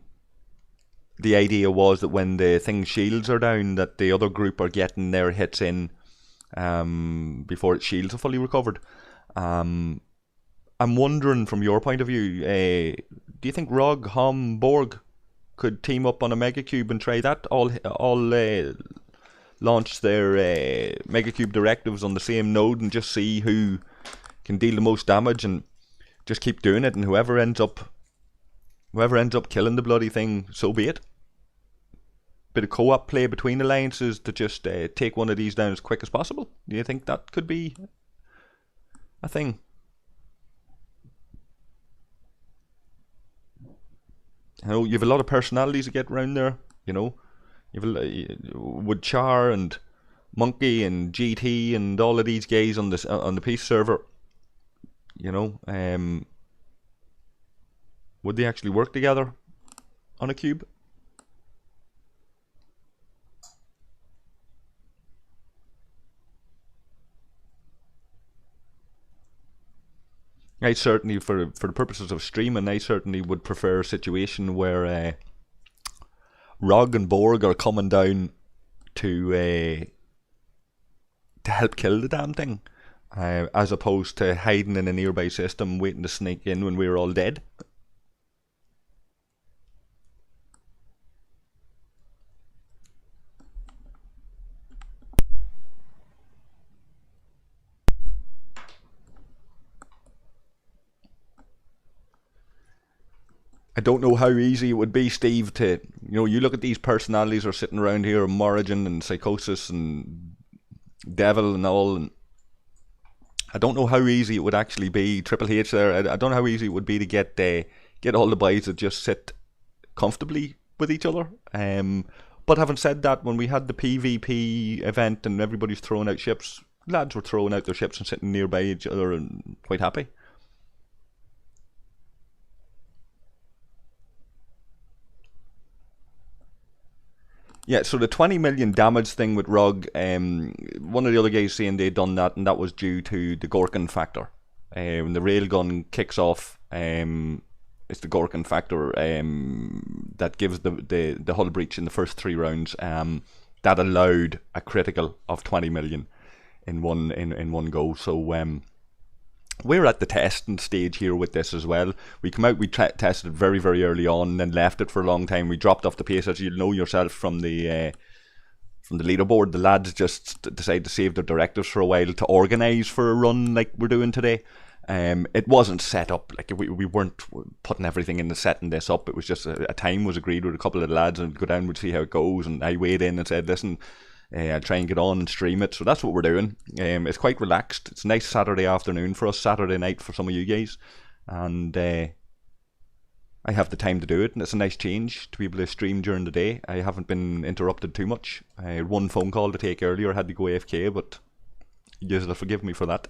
idea was that when the thing's shields are down, that the other group are getting their hits in before its shields are fully recovered. I'm wondering, from your point of view, do you think ROG, HOM, Borg could team up on a Megacube and try that? All launch their Megacube directives on the same node and just see who can deal the most damage and just keep doing it, and whoever ends up killing the bloody thing, so be it. Bit of co-op play between alliances to just take one of these down as quick as possible. Do you think that could be a thing? You know, you have a lot of personalities to get around there. You know, you have with Char and Monkey and GT and all of these guys on the peace server. You know, would they actually work together on a cube? I certainly, for the purposes of streaming, I certainly would prefer a situation where Rog and Borg are coming down to help kill the damn thing, as opposed to hiding in a nearby system waiting to sneak in when we're all dead. I don't know how easy it would be, Steve, to, you know, you look at these personalities are sitting around here, Amorgin and Psychosis and Devil and all, and I don't know how easy it would actually be, Triple H there, I don't know how easy it would be to get all the boys to just sit comfortably with each other. But having said that, when we had the PvP event and everybody's throwing out ships, lads were throwing out their ships and sitting nearby each other and quite happy. Yeah, so the 20 million damage thing with Rug, one of the other guys saying they'd done that, and that was due to the Gorkin factor. When the railgun kicks off, it's the Gorkin factor that gives the hull breach in the first 3 rounds. That allowed a critical of 20 million in one go. So we're at the testing stage here with this as well. We come out, we tested it very, very early on, and then left it for a long time. We dropped off the pace, as you'll know yourself from the leaderboard. The lads just decided to save their directives for a while to organise for a run like we're doing today. It wasn't set up, like we weren't putting everything into setting this up. It was just a time was agreed with a couple of the lads, and go down, we'd see how it goes. And I weighed in and said, listen, I'll try and get on and stream it. So that's what we're doing. It's quite relaxed. It's a nice Saturday afternoon for us, Saturday night for some of you guys. And I have the time to do it, and it's a nice change to be able to stream during the day. I haven't been interrupted too much. I had one phone call to take earlier, I had to go AFK, but you guys will forgive me for that.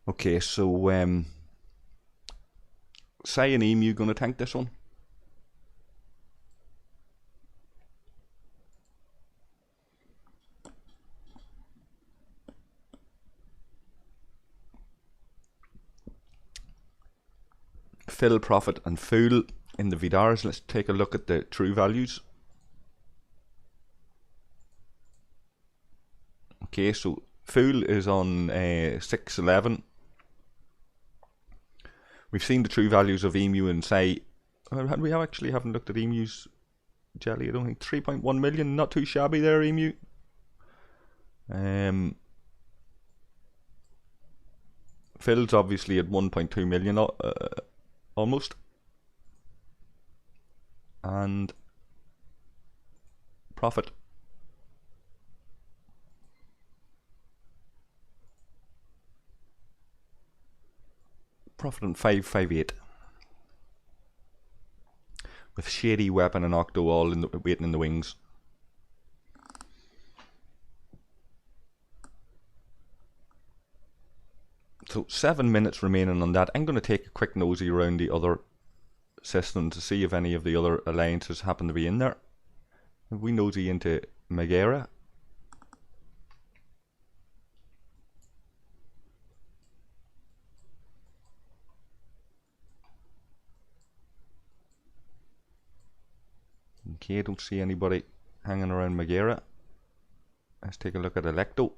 Okay, so Sai and Emu gonna tank this one. Fill, Profit and Fool in the Vidars. Let's take a look at the true values. Okay, so Fool is on 611. We've seen the true values of Emu and Sai. We actually haven't looked at Emu's jelly. I don't think 3.1 million. Not too shabby there, Emu. Phil's obviously at 1.2 million almost. And Profit. Profit on 558. With Shady, Weapon and Octo all waiting in the wings. So 7 minutes remaining on that. I'm going to take a quick nosy around the other system to see if any of the other alliances happen to be in there. If we nosy into Megara. Okay, don't see anybody hanging around Megara. Let's take a look at Electo.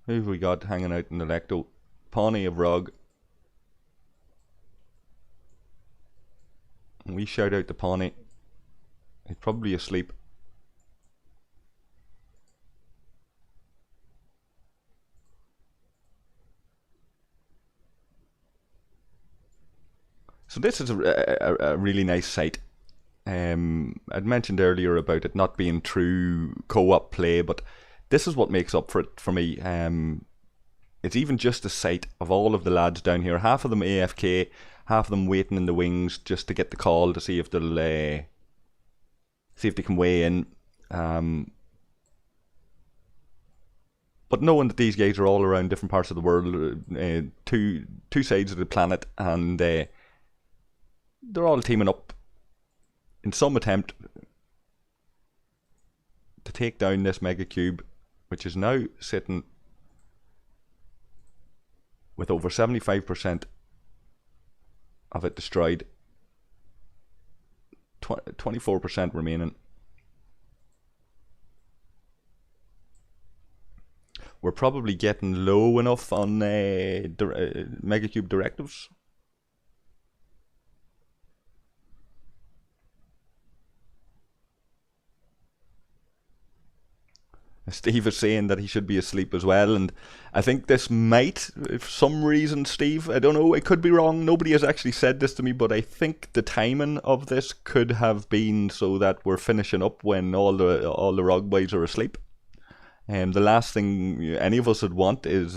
Who have we got hanging out in Electo? Pawnee of Rog. And we shout out to Pawnee. He's probably asleep. So this is a really nice site. I'd mentioned earlier about it not being true co-op play, but this is what makes up for it for me. It's even just a site of all of the lads down here. Half of them AFK, half of them waiting in the wings just to get the call to see if they'll see if they can weigh in. But knowing that these guys are all around different parts of the world, two sides of the planet, and they're all teaming up in some attempt to take down this Megacube, which is now sitting with over 75% of it destroyed, 24% remaining. We're probably getting low enough on Megacube directives. Steve is saying that he should be asleep as well, and I think this might, for some reason, Steve, I don't know, I could be wrong, nobody has actually said this to me, but I think the timing of this could have been so that we're finishing up when all the Rog boys are asleep. The last thing any of us would want is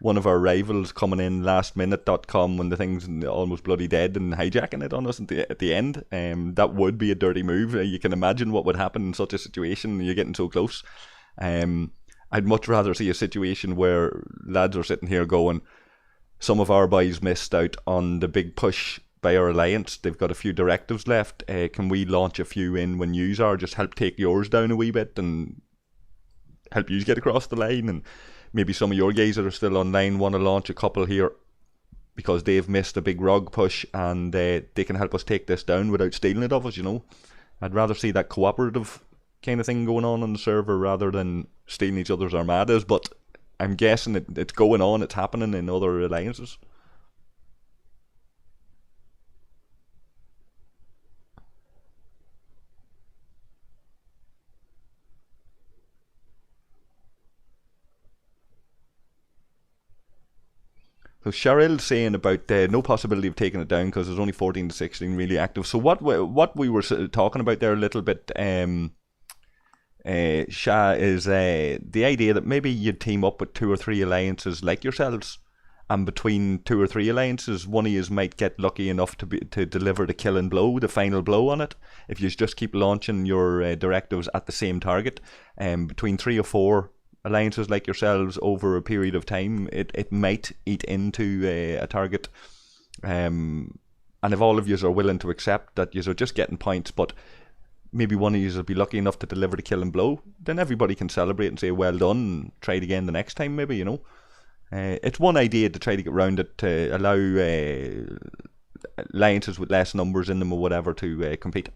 one of our rivals coming in lastminute.com when the thing's almost bloody dead and hijacking it on us at the end. That would be a dirty move. You can imagine what would happen in such a situation. You're getting so close. I'd much rather see a situation where lads are sitting here going, some of our boys missed out on the big push by our alliance. They've got a few directives left. Can we launch a few in when yous are? Just help take yours down a wee bit and help yous get across the line. And maybe some of your guys that are still online want to launch a couple here because they've missed a big Rog push, and they can help us take this down without stealing it off us, you know. I'd rather see that cooperative kind of thing going on the server rather than stealing each other's armadas, but I'm guessing it's going on, it's happening in other alliances. So Cheryl's saying about no possibility of taking it down because there's only 14 to 16 really active. So what we were talking about there a little bit, Sha, is the idea that maybe you'd team up with 2 or 3 alliances like yourselves, and between 2 or 3 alliances, one of you might get lucky enough to deliver the killing blow, the final blow on it. If you just keep launching your directives at the same target, between 3 or 4 alliances like yourselves over a period of time, it might eat into a target. And if all of you are willing to accept that you are just getting points, but maybe one of you will be lucky enough to deliver the killing blow, then everybody can celebrate and say well done and try it again the next time, maybe, you know. It's one idea to try to get round it, to allow alliances with less numbers in them or whatever to compete.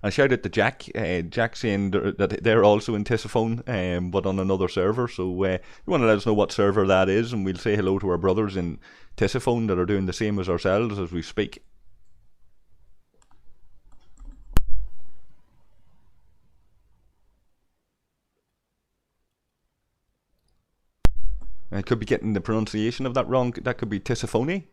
And shout out to Jack. Jack saying that they're also in Tisiphone, but on another server. So you want to let us know what server that is, and we'll say hello to our brothers in Tisiphone that are doing the same as ourselves as we speak. I could be getting the pronunciation of that wrong. That could be Tisiphone.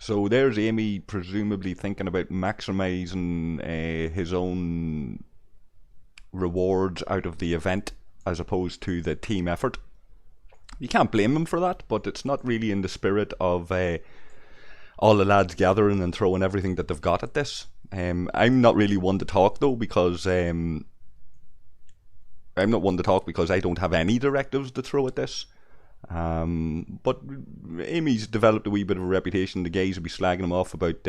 So there's Amy presumably thinking about maximising his own rewards out of the event as opposed to the team effort. You can't blame him for that, but it's not really in the spirit of all the lads gathering and throwing everything that they've got at this. I'm not really one to talk though, because I'm not one to talk because I don't have any directives to throw at this. But Amy's developed a wee bit of a reputation. The guys will be slagging him off about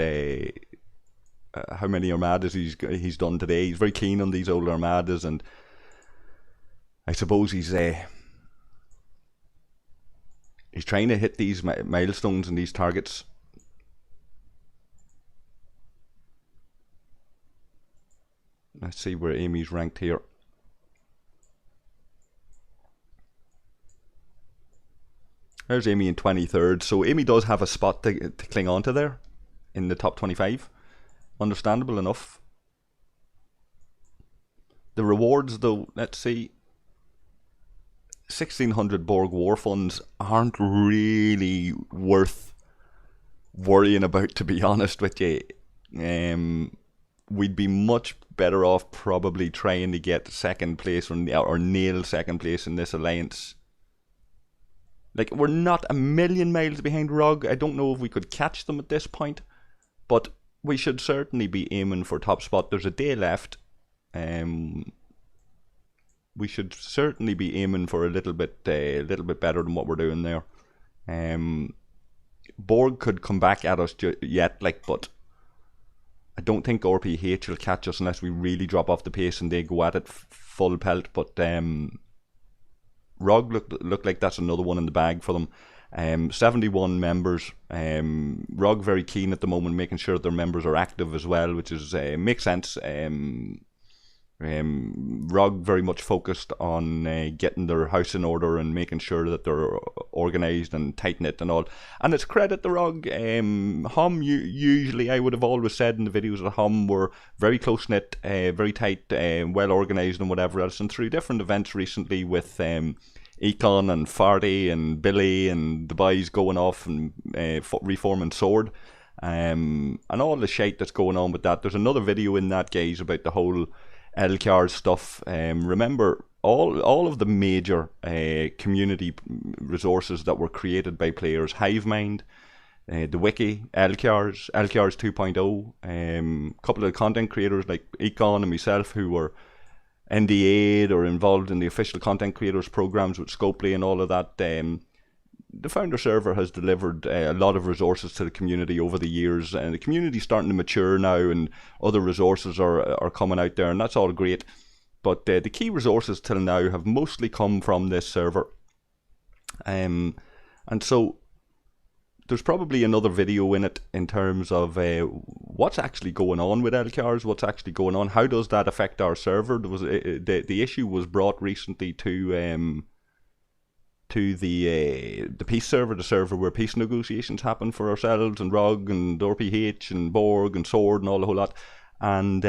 how many armadas he's done today. He's very keen on these old armadas, and I suppose he's trying to hit these milestones and these targets. Let's see where Amy's ranked here. There's Amy in 23rd. So Amy does have a spot to cling on to there in the top 25. Understandable enough. The rewards though, let's see. 1600 Borg War Funds aren't really worth worrying about, to be honest with you. We'd be much better off probably trying to get second place or nail second place in this alliance. Like, we're not a million miles behind ROG. I don't know if we could catch them at this point, but we should certainly be aiming for top spot. There's a day left. We should certainly be aiming for a little bit better than what we're doing there. Borg could come back at us yet, but I don't think RPH will catch us unless we really drop off the pace and they go at it full pelt. But ROG look like that's another one in the bag for them. 71 members. ROG very keen at the moment, making sure their members are active as well, which is makes sense. ROG very much focused on getting their house in order and making sure that they're organised and tight-knit and all. And it's credit to ROG. HOM, usually, I would have always said in the videos that HOM were very close-knit, very tight, well-organised and whatever else. And through different events recently with Econ and Farty and Billy and the boys going off and reforming Sword, and all the shite that's going on with that. There's another video in that, guys, about the whole LCAR stuff. Remember, all of the major community resources that were created by players: Hivemind, the Wiki, LCARs 2.0, a couple of content creators like Econ and myself who were NDA'd or involved in the official content creators programs with Scopely and all of that. The founder server has delivered a lot of resources to the community over the years, and the community's starting to mature now, and other resources are coming out there, and that's all great. But the key resources till now have mostly come from this server, and so there's probably another video in it in terms of what's actually going on with LCARs, what's actually going on, how does that affect our server. There was the issue was brought recently to the peace server, the server where peace negotiations happen for ourselves and ROG and RPH and Borg and Sword and all the whole lot. And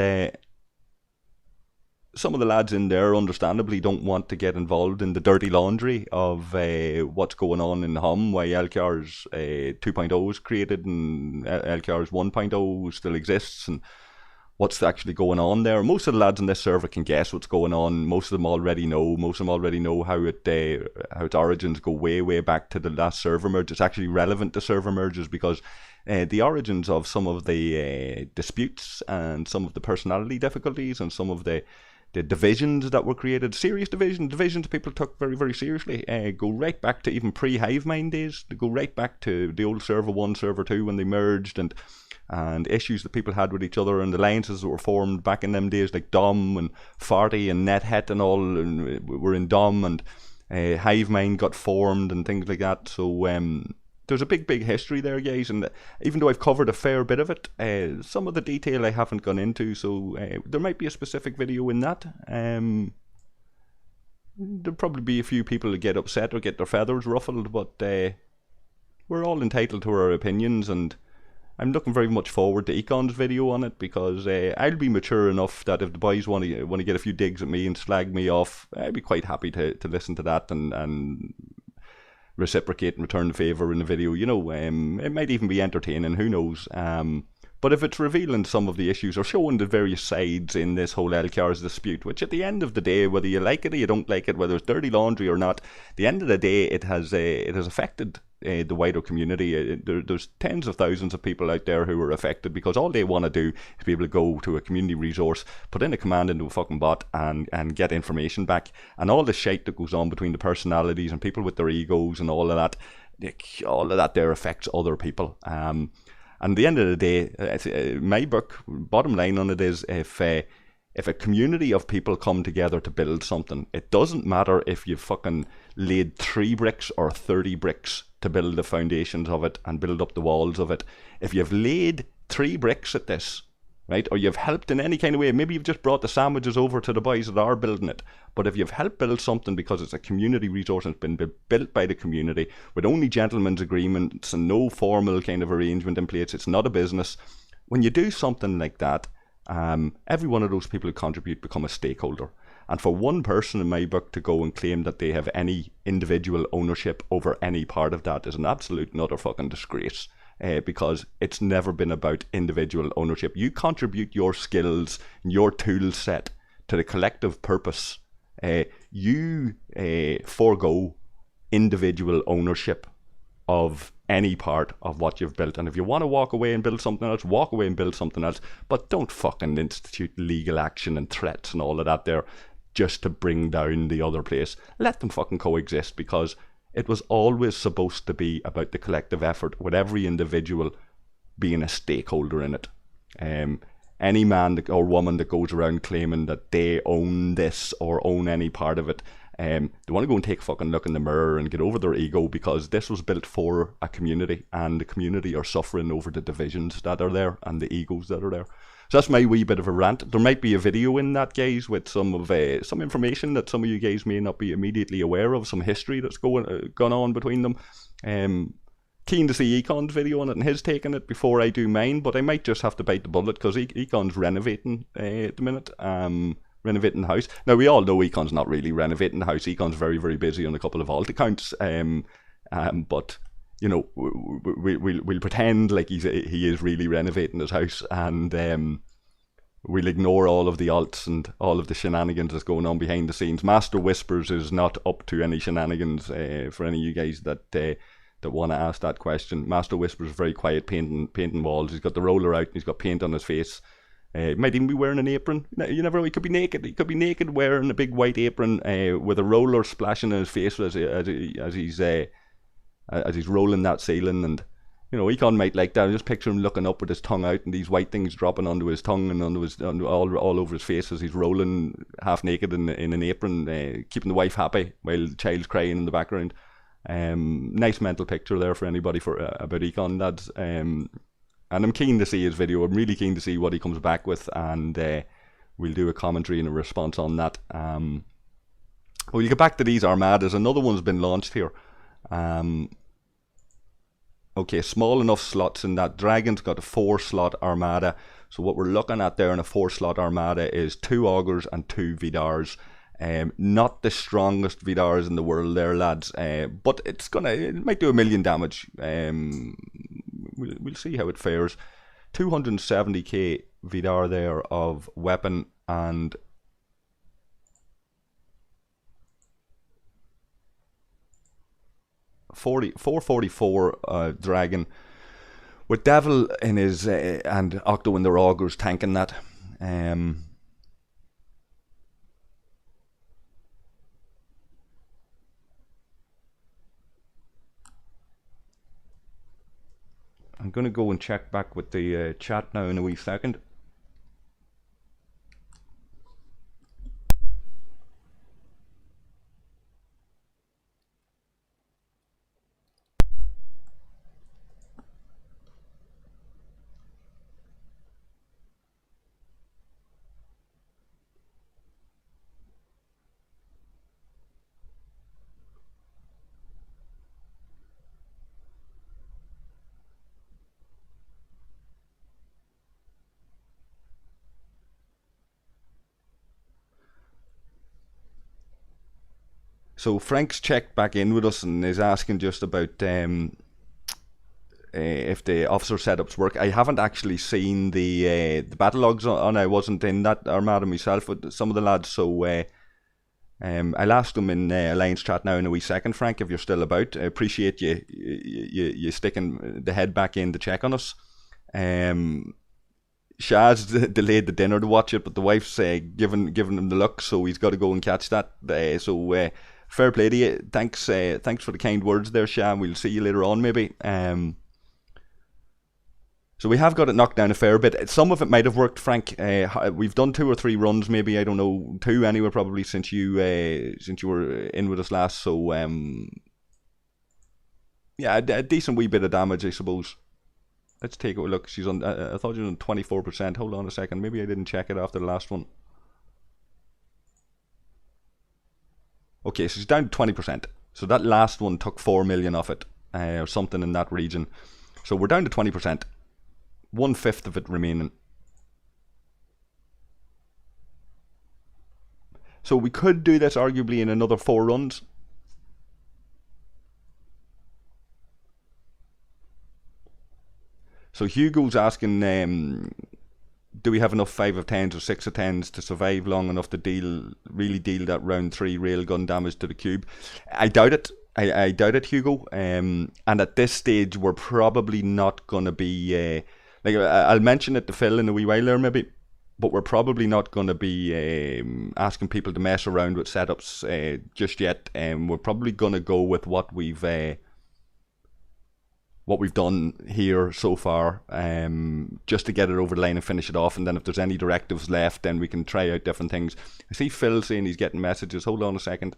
some of the lads in there understandably don't want to get involved in the dirty laundry of what's going on in HOM, why LCARs 2.0 was created and LCARs 1.0 still exists, and what's actually going on there. Most of the lads in this server can guess what's going on. Most of them already know. Most of them already know how its origins go way back to the last server merge. It's actually relevant to server merges because the origins of some of the disputes and some of the personality difficulties and some of the divisions that were created, serious divisions people took very seriously, go right back to even pre-Hivemind days. They go right back to the old server 1, server 2 when they merged, and issues that people had with each other, and alliances that were formed back in them days, like Dom and Farty and NetHet and all were in Dom, and Hivemind got formed and things like that. So there's a big history there, guys, and even though I've covered a fair bit of it, some of the detail I haven't gone into, so there might be a specific video in that. There'll probably be a few people that get upset or get their feathers ruffled, but we're all entitled to our opinions, and I'm looking very much forward to Econ's video on it, because I'll be mature enough that if the boys want to get a few digs at me and slag me off, I'd be quite happy to listen to that and reciprocate and return the favour in the video. You know, it might even be entertaining, who knows. But if it's revealing some of the issues or showing the various sides in this whole LCR's dispute, which at the end of the day, whether you like it or you don't like it, whether it's dirty laundry or not, at the end of the day, it has affected the wider community. There's tens of thousands of people out there who are affected because all they want to do is be able to go to a community resource, put in a command into a fucking bot and get information back. And all the shite that goes on between the personalities and people with their egos and all of that there affects other people. And at the end of the day, my book, bottom line on it is, if a community of people come together to build something, it doesn't matter if you fucking laid 3 bricks or 30 bricks to build the foundations of it and build up the walls of it. If you've laid 3 bricks at this, right, or you've helped in any kind of way, maybe you've just brought the sandwiches over to the boys that are building it, but if you've helped build something because it's a community resource and it's been built by the community with only gentlemen's agreements and no formal kind of arrangement in place, it's not a business. When you do something like that, every one of those people who contribute become a stakeholder. And for one person in my book to go and claim that they have any individual ownership over any part of that is an absolute and utter fucking disgrace. Because it's never been about individual ownership. You contribute your skills, your tool set to the collective purpose. You forego individual ownership of any part of what you've built. And if you want to walk away and build something else, walk away and build something else. But don't fucking institute legal action and threats and all of that there just to bring down the other place. Let them fucking coexist, because it was always supposed to be about the collective effort, with every individual being a stakeholder in it. Any man or woman that goes around claiming that they own this or own any part of it, they want to go and take a fucking look in the mirror and get over their ego, because this was built for a community, and the community are suffering over the divisions that are there and the egos that are there. So that's my wee bit of a rant. There might be a video in that, guys, with some information that some of you guys may not be immediately aware of, some history that's gone on between them. Keen to see Econ's video on it and his take on it before I do mine, but I might just have to bite the bullet because Econ's renovating at the minute, renovating the house. Now, we all know Econ's not really renovating the house. Econ's very, very busy on a couple of alt accounts, but you know, we'll pretend like he is really renovating his house, and we'll ignore all of the alts and all of the shenanigans that's going on behind the scenes. Master Whispers is not up to any shenanigans. For any of you guys that want to ask that question, Master Whispers is very quiet, painting walls. He's got the roller out and he's got paint on his face. He might even be wearing an apron. You never know. He could be naked. He could be naked wearing a big white apron with a roller splashing in his face as he's rolling that ceiling. And you know, Econ might like that. I just picture him looking up with his tongue out and these white things dropping onto his tongue and all over his face as he's rolling half naked in an apron, keeping the wife happy while the child's crying in the background. Nice mental picture there for anybody about Econ, lads. And I'm keen to see his video. I'm really keen to see what he comes back with, and we'll do a commentary and a response on that. We'll get back to these armadas. Another one's been launched here. Okay, small enough slots in that. Dragon's got a 4-slot armada. So what we're looking at there in a 4-slot armada is 2 augurs and 2 vidars. Not the strongest vidars in the world there, lads. But it might do 1 million damage. We'll see how it fares. 270k vidar there of weapon, and 444 dragon with devil in his and octo in their augurs tanking that. I'm going to go and check back with the chat now in a wee second. So Frank's checked back in with us and is asking just about if the officer setups work. I haven't actually seen the battle logs on. I wasn't in that armada myself with some of the lads, so I'll ask them in Alliance chat now in a wee second, Frank, if you're still about. I appreciate you sticking the head back in to check on us. Shaz delayed the dinner to watch it, but the wife's giving him the look, so he's got to go and catch that. So fair play to you. Thanks for the kind words there, Shaz. We'll see you later on, maybe. So we have got it knocked down a fair bit. Some of it might have worked, Frank. We've done 2 or 3 runs, maybe, I don't know, 2 anyway, probably since you were in with us last. So yeah, a decent wee bit of damage, I suppose. Let's take a look. She's on. I thought she was on 24%. Hold on a second. Maybe I didn't check it after the last one. Okay, so she's down to 20%. So that last one took 4 million off it, or something in that region. So we're down to 20%. 1/5 of it remaining. So we could do this arguably in another 4 runs. So Hugo's asking, do we have enough 5 of 10s or 6 of 10s to survive long enough to really deal that round 3 railgun damage to the cube? I doubt it. I doubt it, Hugo. And at this stage, we're probably not going to be... like I'll mention it to Phil in a wee while there, maybe. But we're probably not going to be asking people to mess around with setups just yet. We're probably going to go with what we've done here so far, just to get it over the line and finish it off. And then if there's any directives left, then we can try out different things. I see Phil saying he's getting messages. Hold on a second.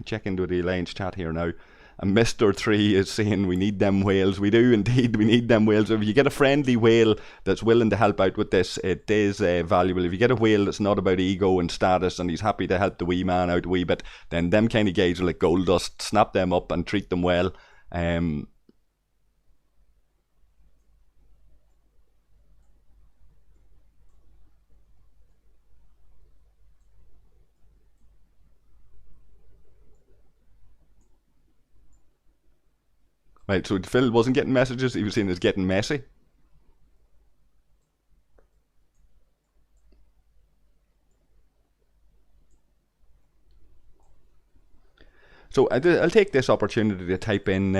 Check into the Alliance chat here now. And Mr. 3 is saying we need them whales. We do indeed, we need them whales. If you get a friendly whale that's willing to help out with this, it is valuable. If you get a whale that's not about ego and status and he's happy to help the wee man out a wee bit, then them kind of guys are like gold dust. Snap them up and treat them well. Right, so Phil wasn't getting messages, he was saying it's getting messy. So I'll take this opportunity to type in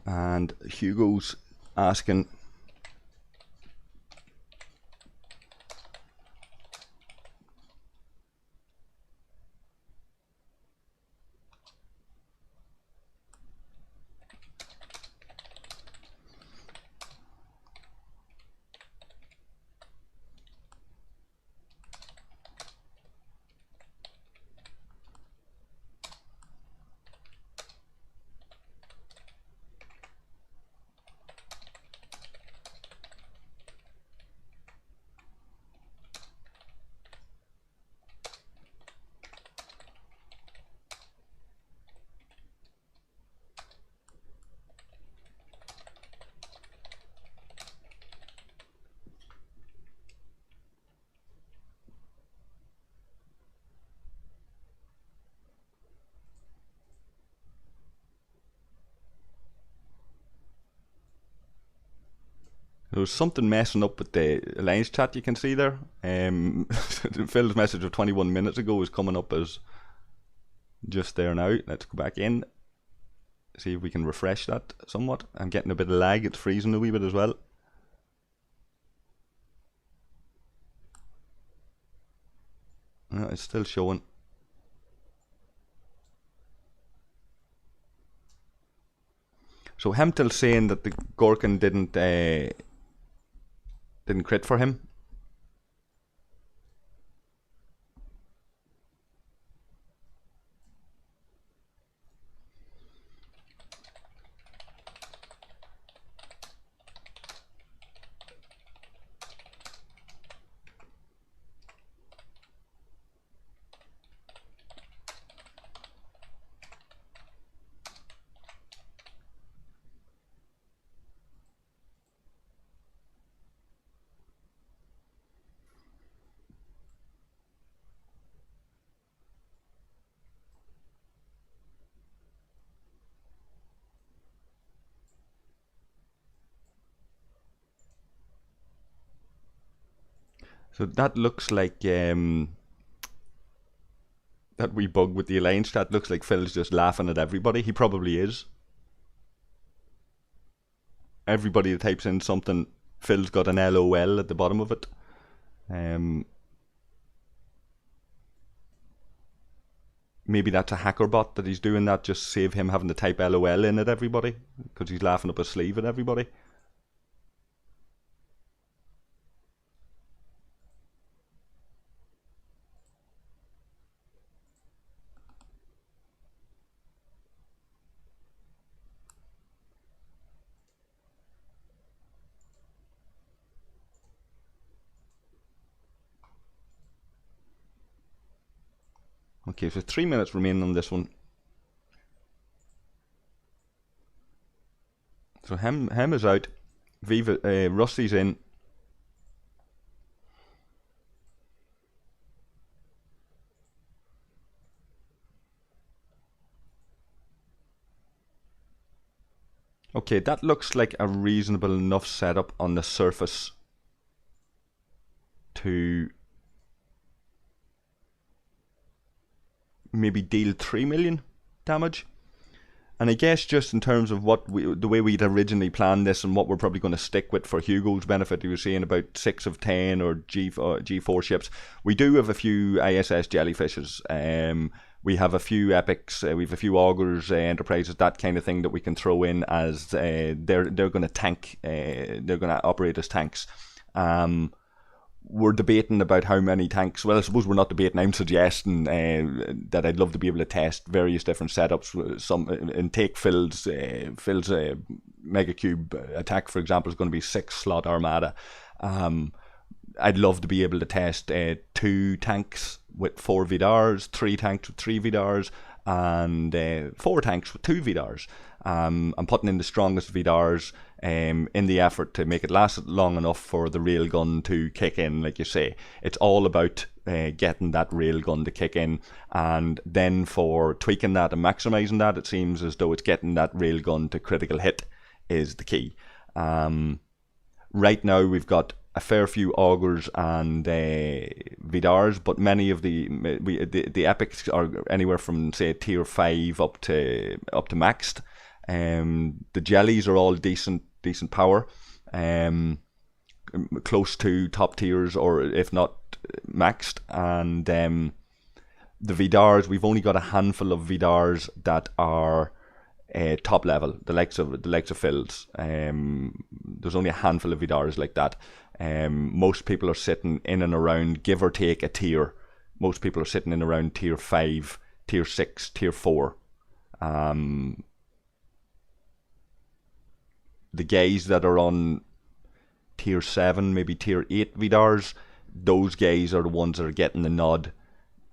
and Hugo's asking there was something messing up with the Alliance chat, you can see there. Phil's message of 21 minutes ago is coming up as just there now. Let's go back in, see if we can refresh that somewhat. I'm getting a bit of lag, it's freezing a wee bit as well. It's still showing. So Hemtel's saying that the Gorkin didn't crit for him. So that looks like that wee bug with the alliance chat looks like Phil's just laughing at everybody. He probably is. Everybody that types in something, Phil's got an LOL at the bottom of it. Maybe that's a hacker bot that he's doing that just save him having to type LOL in at everybody because he's laughing up his sleeve at everybody. Okay, so 3 minutes remaining on this one. So HOM is out. Rusty's in. Okay, that looks like a reasonable enough setup on the surface to maybe deal 3 million damage. And I guess just in terms of the way we'd originally planned this and what we're probably going to stick with for Hugo's benefit, he was saying about 6 of 10 or G4 ships. We do have a few ISS jellyfishes. We have a few epics. We have a few augurs, enterprises, that kind of thing that we can throw in as they're going to tank. They're going to operate as tanks. We're debating about how many tanks. Well, I suppose we're not debating. I'm suggesting that I'd love to be able to test various different setups. Some and take Phil's Megacube attack, for example, is going to be 6 slot armada. I'd love to be able to test 2 tanks with 4 Vidars, 3 tanks with 3 Vidars, and 4 tanks with 2 Vidars. I'm putting in the strongest Vidars in the effort to make it last long enough for the railgun to kick in, like you say. It's all about getting that railgun to kick in, and then for tweaking that and maximising that, it seems as though it's getting that railgun to critical hit is the key. Right now we've got a fair few augurs and Vidars, but many of the epics are anywhere from say tier 5 up to maxed. The jellies are all decent power, close to top tiers or if not maxed, and the Vidars, we've only got a handful of Vidars that are top level, the likes of Phil's. There's only a handful of Vidars like that. Most people are sitting in and around, give or take a tier. Most people are sitting in around tier 5, tier 6, tier 4. The guys that are on tier 7, maybe tier 8 Vidars, those guys are the ones that are getting the nod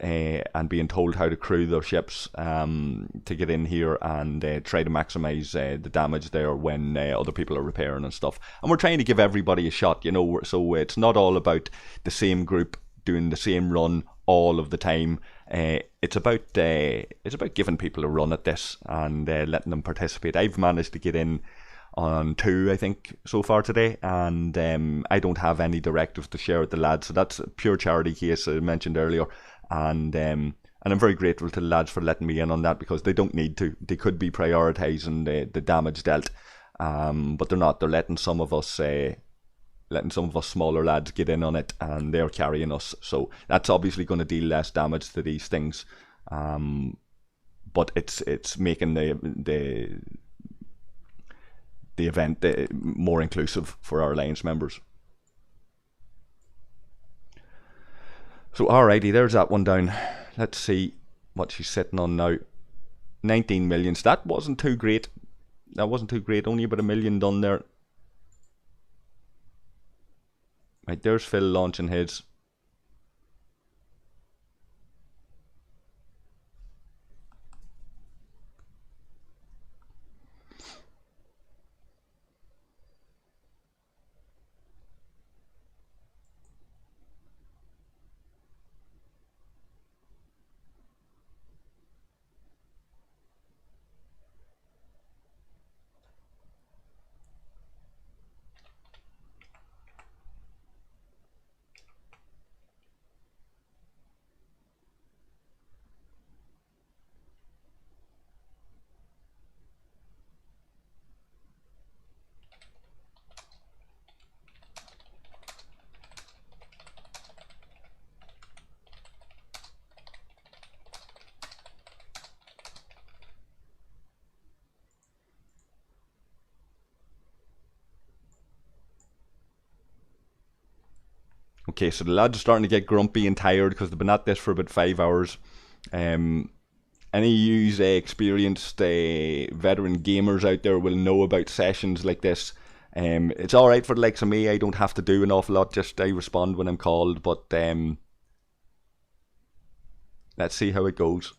and being told how to crew their ships to get in here and try to maximise the damage there when other people are repairing and stuff. And we're trying to give everybody a shot, so it's not all about the same group doing the same run all of the time. It's about giving people a run at this and letting them participate. I've managed to get in on 2, I think, so far today, and I don't have any directives to share with the lads, so that's a pure charity case I mentioned earlier, and I'm very grateful to the lads for letting me in on that, because they don't need to. They could be prioritising the damage dealt, but they're not. They're letting some of us smaller lads get in on it, and they're carrying us, so that's obviously going to deal less damage to these things, but it's making the event more inclusive for our Alliance members. So alrighty, there's that one down. Let's see what she's sitting on now. 19 million. So that wasn't too great. Only about 1 million done there. Right, there's Phil launching his. Okay, so the lads are starting to get grumpy and tired because they've been at this for about 5 hours. Any use experienced veteran gamers out there will know about sessions like this. It's alright for the likes of me. I don't have to do an awful lot, just I respond when I'm called, but let's see how it goes.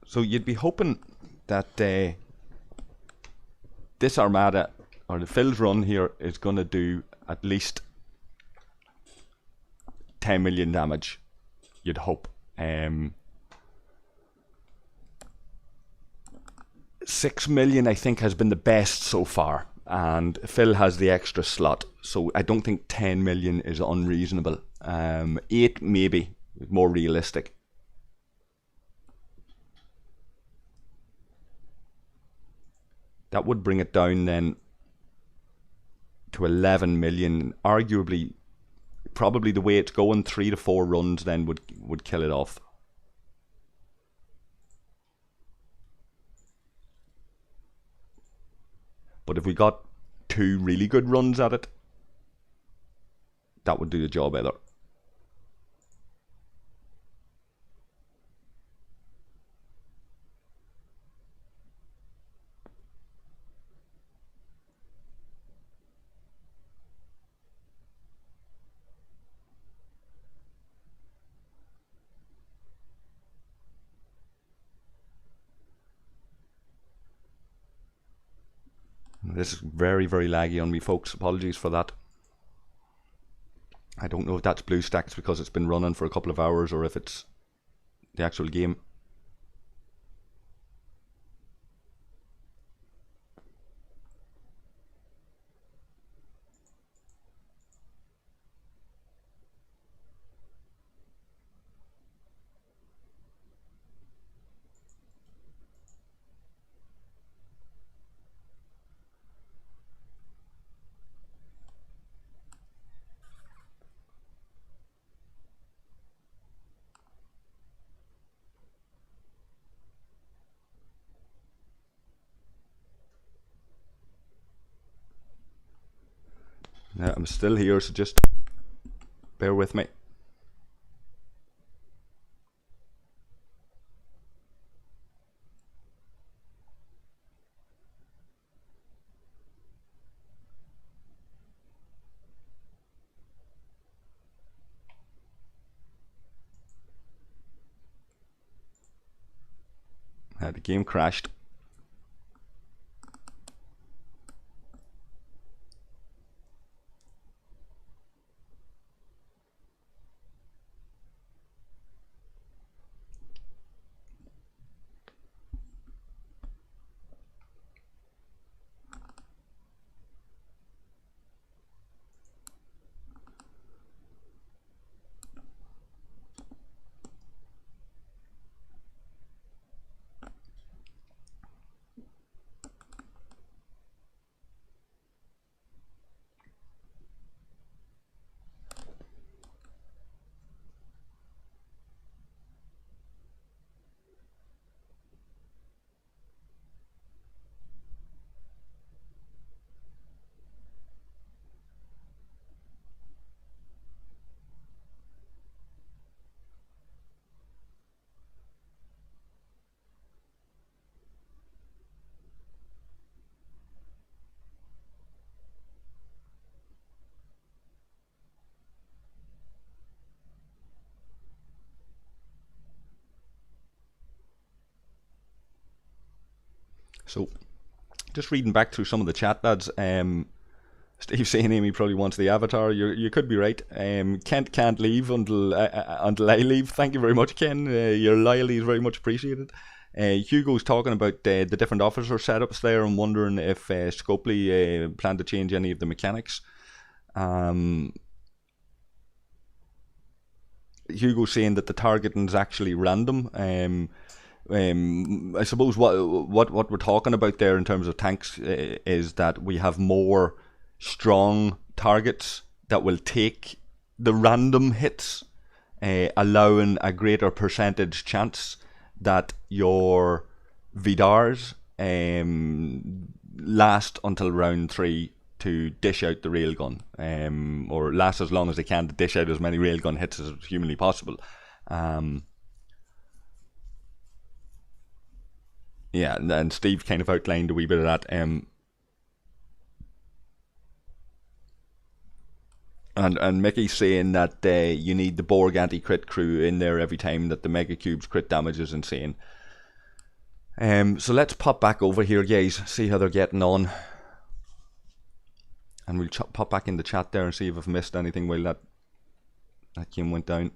So you'd be hoping that this armada, or the Phil's run here, is going to do at least 10 million damage. You'd hope. 6 million, I think, has been the best so far, and Phil has the extra slot, so I don't think 10 million is unreasonable. 8 maybe, more realistic. That would bring it down then to 11 million. Arguably, probably the way it's going, 3 to 4 runs then would kill it off. But if we got 2 really good runs at it, that would do the job either. This is very, very laggy on me, folks. Apologies for that. I don't know if that's BlueStacks because it's been running for a couple of hours, or if it's the actual game. Now, I'm still here, so just bear with me. The game crashed. So, just reading back through some of the chat, lads. Steve saying Amy probably wants the avatar. You could be right. Kent can't leave until I leave. Thank you very much, Ken. Your loyalty is very much appreciated. Hugo's talking about the different officer setups there and wondering if Scopely plan to change any of the mechanics. Hugo's saying that the targeting is actually random. I suppose what we're talking about there in terms of tanks is that we have more strong targets that will take the random hits, allowing a greater percentage chance that your Vidars last until round 3 to dish out the railgun, or last as long as they can to dish out as many railgun hits as humanly possible. Yeah, and Steve kind of outlined a wee bit of that. And Mickey's saying that you need the Borg anti-crit crew in there every time that the Megacube's crit damage is insane. So let's pop back over here, guys, see how they're getting on. And we'll pop back in the chat there and see if I've missed anything while that game went down.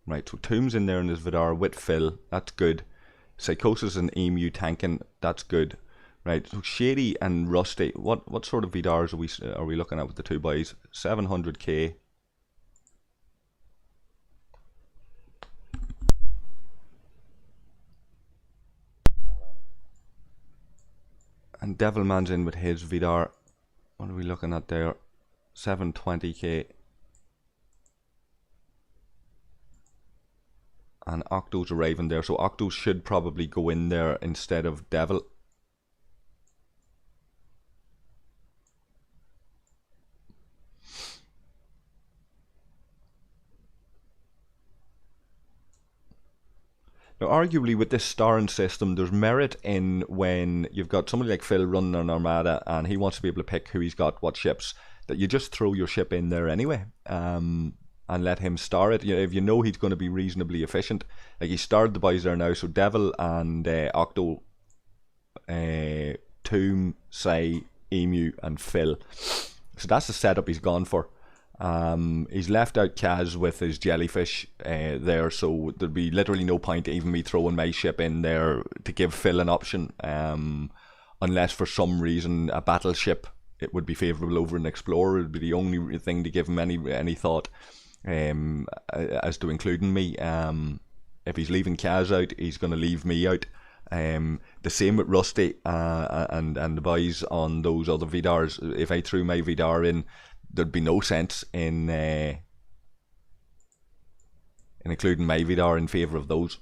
Right, so Tomb's in there in his Vidar with Phil, that's good. Psychosis and Emu tanking, that's good. Right, so Shady and Rusty, what sort of Vidars are we looking at with the two boys? 700k. And Devilman's in with his Vidar. What are we looking at there? 720k. And Octo's arriving there, so Octo should probably go in there instead of Devil. Now, arguably with this starring system, there's merit in when you've got somebody like Phil running an armada and he wants to be able to pick who he's got, what ships, that you just throw your ship in there anyway. And let him star it. You know, if you know he's going to be reasonably efficient, like he starred the boys there now. So Devil and Octo, Tomb, Sai, Emu, and Phil. So that's the setup he's gone for. He's left out Kaz with his jellyfish there, so there'd be literally no point even me throwing my ship in there to give Phil an option, unless for some reason a battleship it would be favourable over an explorer. It would be the only thing to give him any thought. As to including me. If he's leaving Kaz out, he's going to leave me out. The same with Rusty and the boys on those other Vidars. If I threw my Vidar in, there'd be no sense in including my Vidar in favour of those.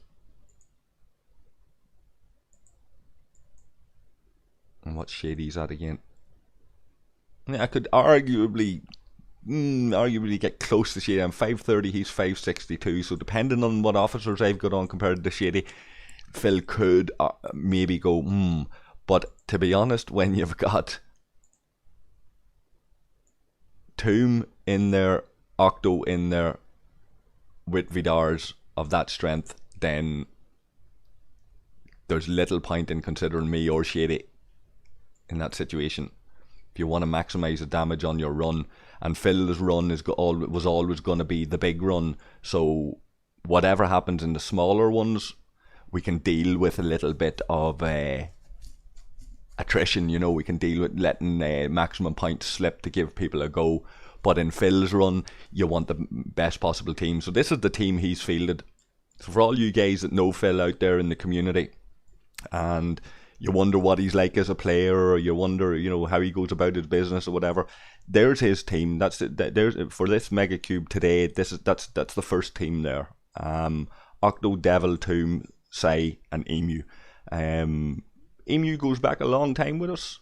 And what Shady's at again? I could arguably get close to Shady. I'm 530, he's 562, so depending on what officers I've got on compared to Shady, Phil could maybe go but to be honest, when you've got Tomb in there, Octo in there with Vidars of that strength, then there's little point in considering me or Shady in that situation. If you want to maximise the damage on your run, and Phil's run was always going to be the big run, so whatever happens in the smaller ones, we can deal with a little bit of attrition. You know, we can deal with letting maximum points slip to give people a go. But in Phil's run, you want the best possible team. So this is the team he's fielded. So for all you guys that know Phil out there in the community, and you wonder what he's like as a player, or you wonder, you know, how he goes about his business or whatever, there's his team. That's it. There's for this Megacube today. That's the first team there. Octo, Devil, Tomb, Sai, and Emu. Emu goes back a long time with us.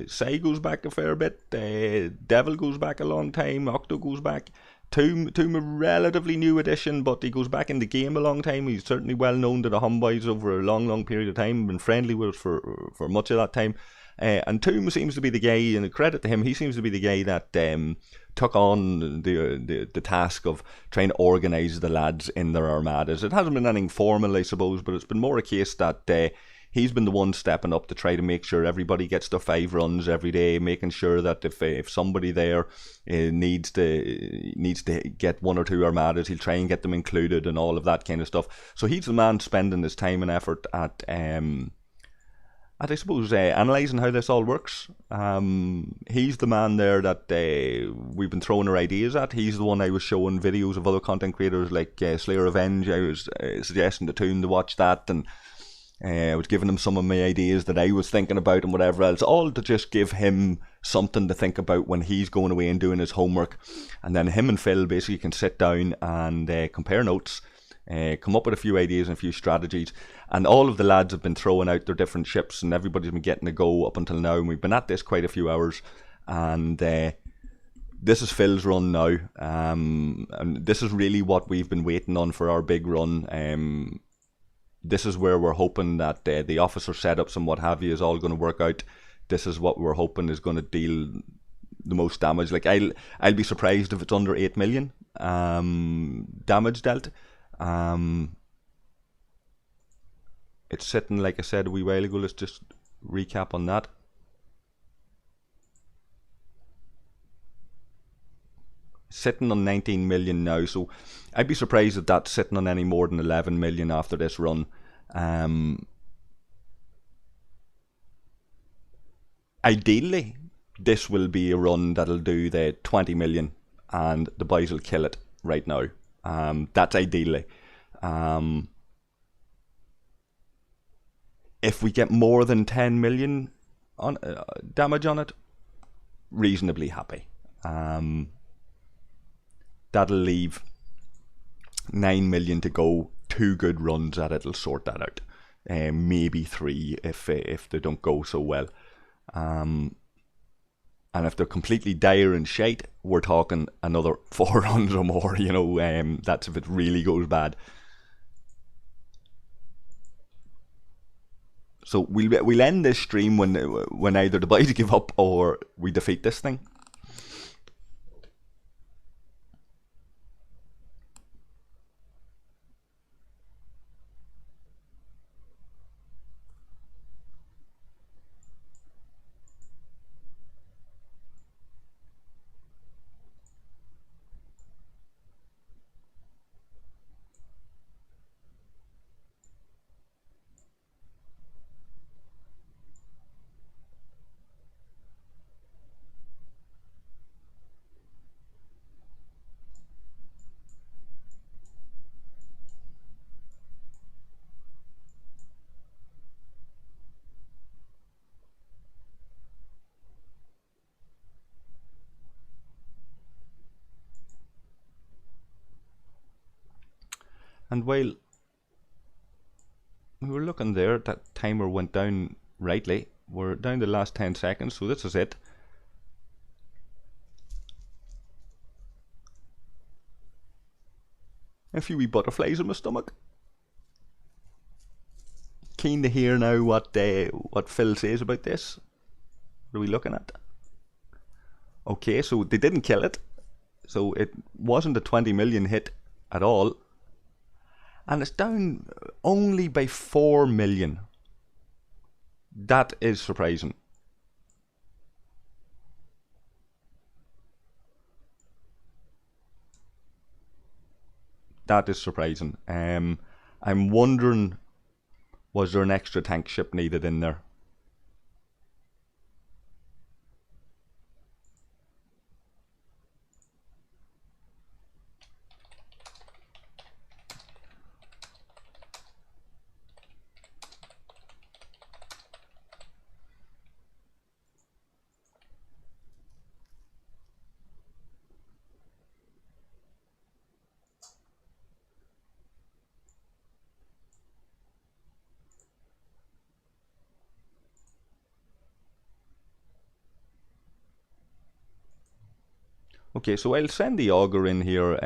Sai goes back a fair bit. Devil goes back a long time. Octo goes back. Tomb a relatively new addition, but he goes back in the game a long time. He's certainly well known to the HOMboys over a long period of time. Been friendly with us for much of that time. And Toom seems to be the guy, and credit to him, he seems to be the guy that took on the task of trying to organise the lads in their armadas. It hasn't been anything formal, I suppose, but it's been more a case that he's been the one stepping up to try to make sure everybody gets their 5 runs every day, making sure that if somebody there needs to get 1 or 2 armadas, he'll try and get them included and all of that kind of stuff. So he's the man spending his time and effort at I suppose, analysing how this all works. He's the man there that we've been throwing our ideas at. He's the one I was showing videos of other content creators like Slayer Revenge. I was suggesting to Toon to watch that, and I was giving him some of my ideas that I was thinking about and whatever else, all to just give him something to think about when he's going away and doing his homework. And then him and Phil basically can sit down and compare notes, come up with a few ideas and a few strategies. And all of the lads have been throwing out their different ships, and everybody's been getting a go up until now. And we've been at this quite a few hours. And this is Phil's run now. And this is really what we've been waiting on for our big run. This is where we're hoping that the officer setups and what have you is all going to work out. This is what we're hoping is going to deal the most damage. Like, I'll be surprised if it's under 8 million damage dealt. It's sitting, like I said a wee while ago, let's just recap on that. Sitting on 19 million now, so I'd be surprised if that's sitting on any more than 11 million after this run. Ideally, this will be a run that'll do the 20 million and the boys will kill it right now. That's ideally. If we get more than 10 million on damage on it, reasonably happy. That'll leave 9 million to go. 2 good runs at it'll sort that out. Maybe 3 if they don't go so well. And if they're completely dire and shite, we're talking another 4 runs or more. You know, that's if it really goes bad. So we'll end this stream when either the boys give up or we defeat this thing. And while we were looking there, that timer went down rightly. We're down to the last 10 seconds, so this is it. A few wee butterflies in my stomach. Keen to hear now what Phil says about this. What are we looking at? Okay, so they didn't kill it. So it wasn't a 20 million hit at all. And it's down only by 4 million. That is surprising. That is surprising. I'm wondering, was there an extra tank ship needed in there? Okay, so I'll send the auger in here.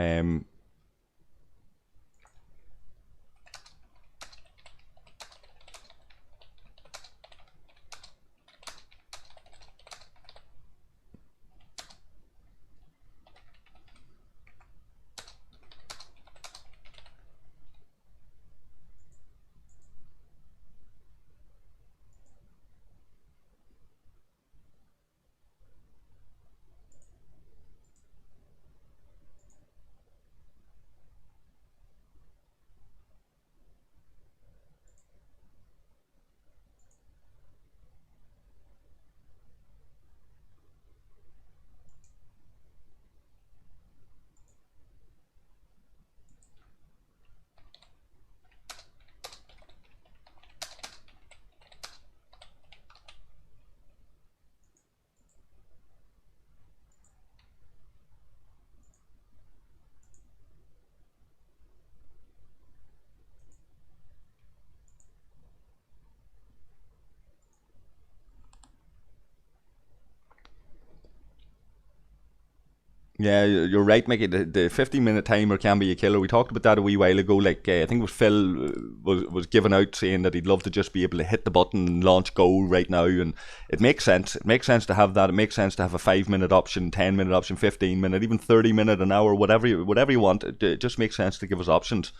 Yeah, you're right, Mickey. The 15-minute timer can be a killer. We talked about that a wee while ago. Like I think it was Phil was giving out saying that he'd love to just be able to hit the button and launch go right now, and it makes sense. It makes sense to have that. It makes sense to have a 5-minute option, 10-minute option, 15-minute, even 30-minute, an hour, whatever you want. It just makes sense to give us options.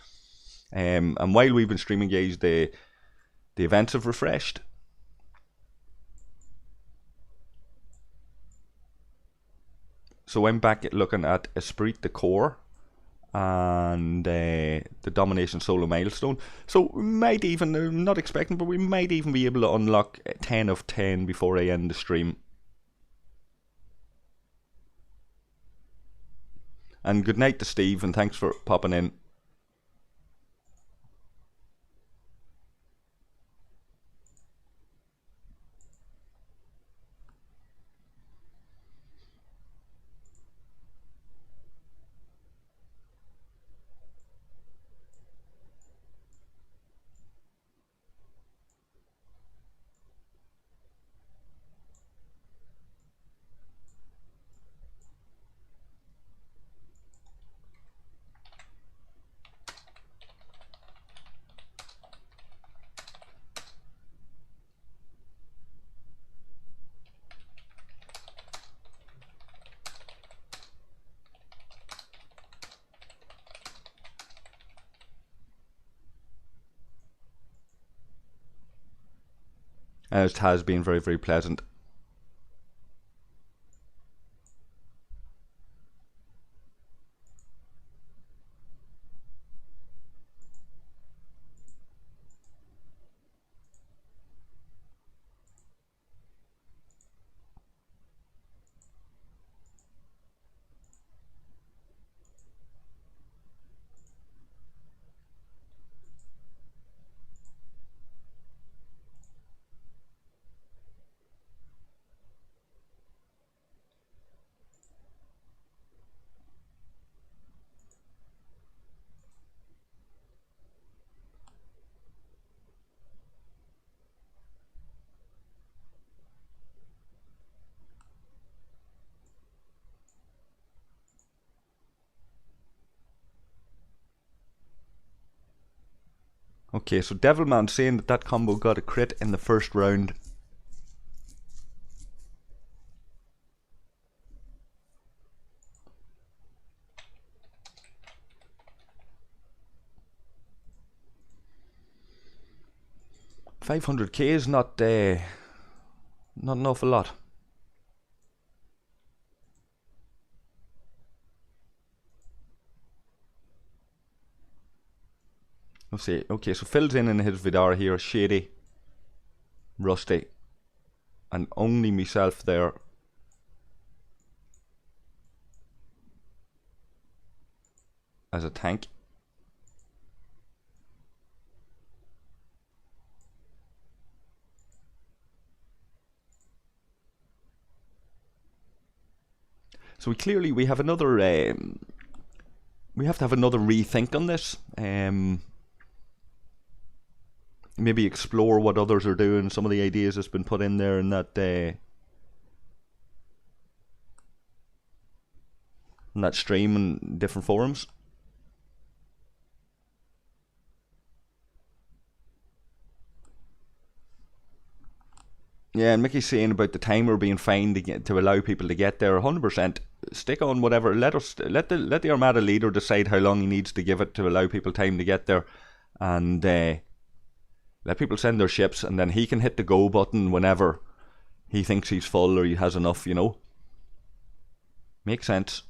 And while we've been streaming, guys, the events have refreshed. So I'm back at looking at Esprit de Corps and the Domination Solo Milestone. So we might even, I'm not expecting, but we might even be able to unlock 10 of 10 before I end the stream. And good night to Steve, and thanks for popping in. It has been very, very pleasant. Okay, so Devilman saying that combo got a crit in the first round. $500k is not an awful lot. Let's see. Okay, so Phil's in his Vidar here. Shady, Rusty, and only myself there. As a tank. So we have another we have to have another rethink on this. Maybe explore what others are doing, some of the ideas that's been put in there in that stream and different forums. Yeah, and Mickey's saying about the timer being fine to allow people to get there. 100%. Stick on whatever. Let the Armada leader decide how long he needs to give it to allow people time to get there, and let people send their ships, and then he can hit the go button whenever he thinks he's full or he has enough. You know, makes sense.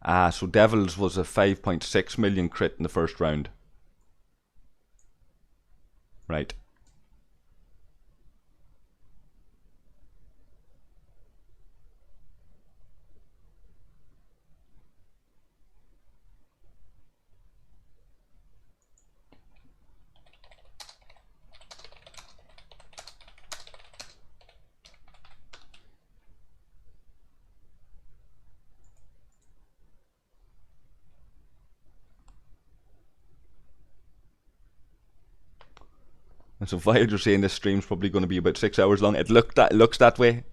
So Devils was a 5.6 million crit in the first round. Right. And so Voyager saying this stream's probably going to be about 6 hours long. It looks that way.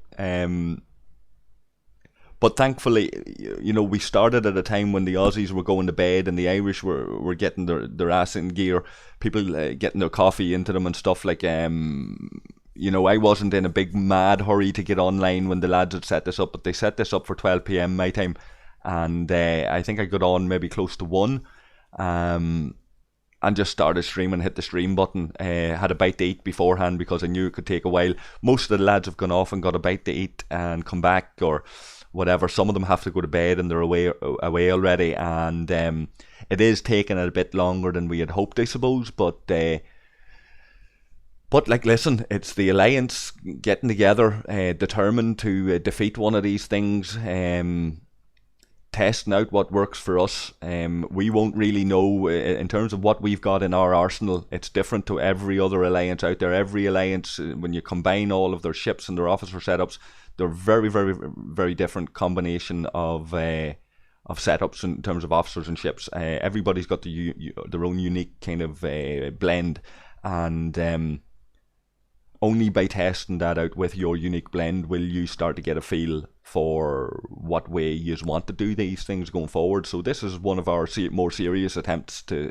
But thankfully, we started at a time when the Aussies were going to bed and the Irish were getting their ass in gear. People getting their coffee into them and stuff like. I wasn't in a big mad hurry to get online when the lads had set this up, but they set this up for 12 p.m. my time, and I think I got on maybe close to 1. And just started streaming, hit the stream button. Had a bite to eat beforehand because I knew it could take a while. Most of the lads have gone off and got a bite to eat and come back or whatever. Some of them have to go to bed and they're away already, and it is taking a bit longer than we had hoped, I suppose. But listen, it's the Alliance getting together, determined to defeat one of these things. Testing out what works for us. We won't really know in terms of what we've got in our arsenal. It's different to every other alliance out there. Every alliance, when you combine all of their ships and their officer setups, they're very, very, very different combination of setups in terms of officers and ships. Everybody's got their own unique kind of blend, and only by testing that out with your unique blend will you start to get a feel for what way you want to do these things going forward. So this is one of our more serious attempts to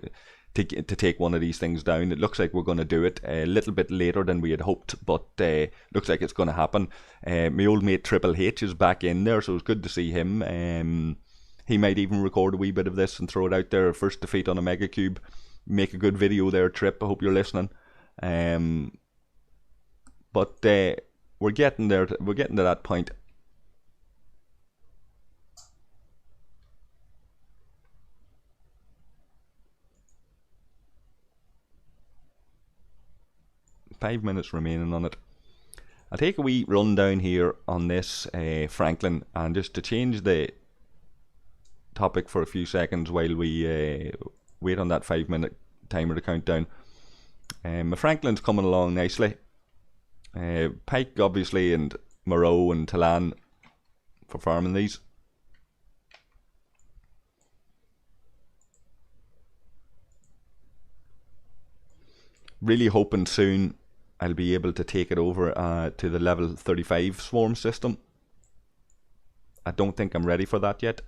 take one of these things down. It looks like we're going to do it a little bit later than we had hoped, but looks like it's going to happen. My old mate Triple H is back in there, so it's good to see him. He might even record a wee bit of this and throw it out there. First defeat on a Megacube. Make a good video there, Trip. I hope you're listening. But we're getting there. We're getting to that point. Five minutes remaining on it. I'll take a wee rundown here on this Franklin, and just to change the topic for a few seconds while we wait on that 5-minute timer to count down. My Franklin's coming along nicely. Pike obviously and Moreau and Talan for farming these. Really hoping soon I'll be able to take it over to the level 35 swarm system. I don't think I'm ready for that yet,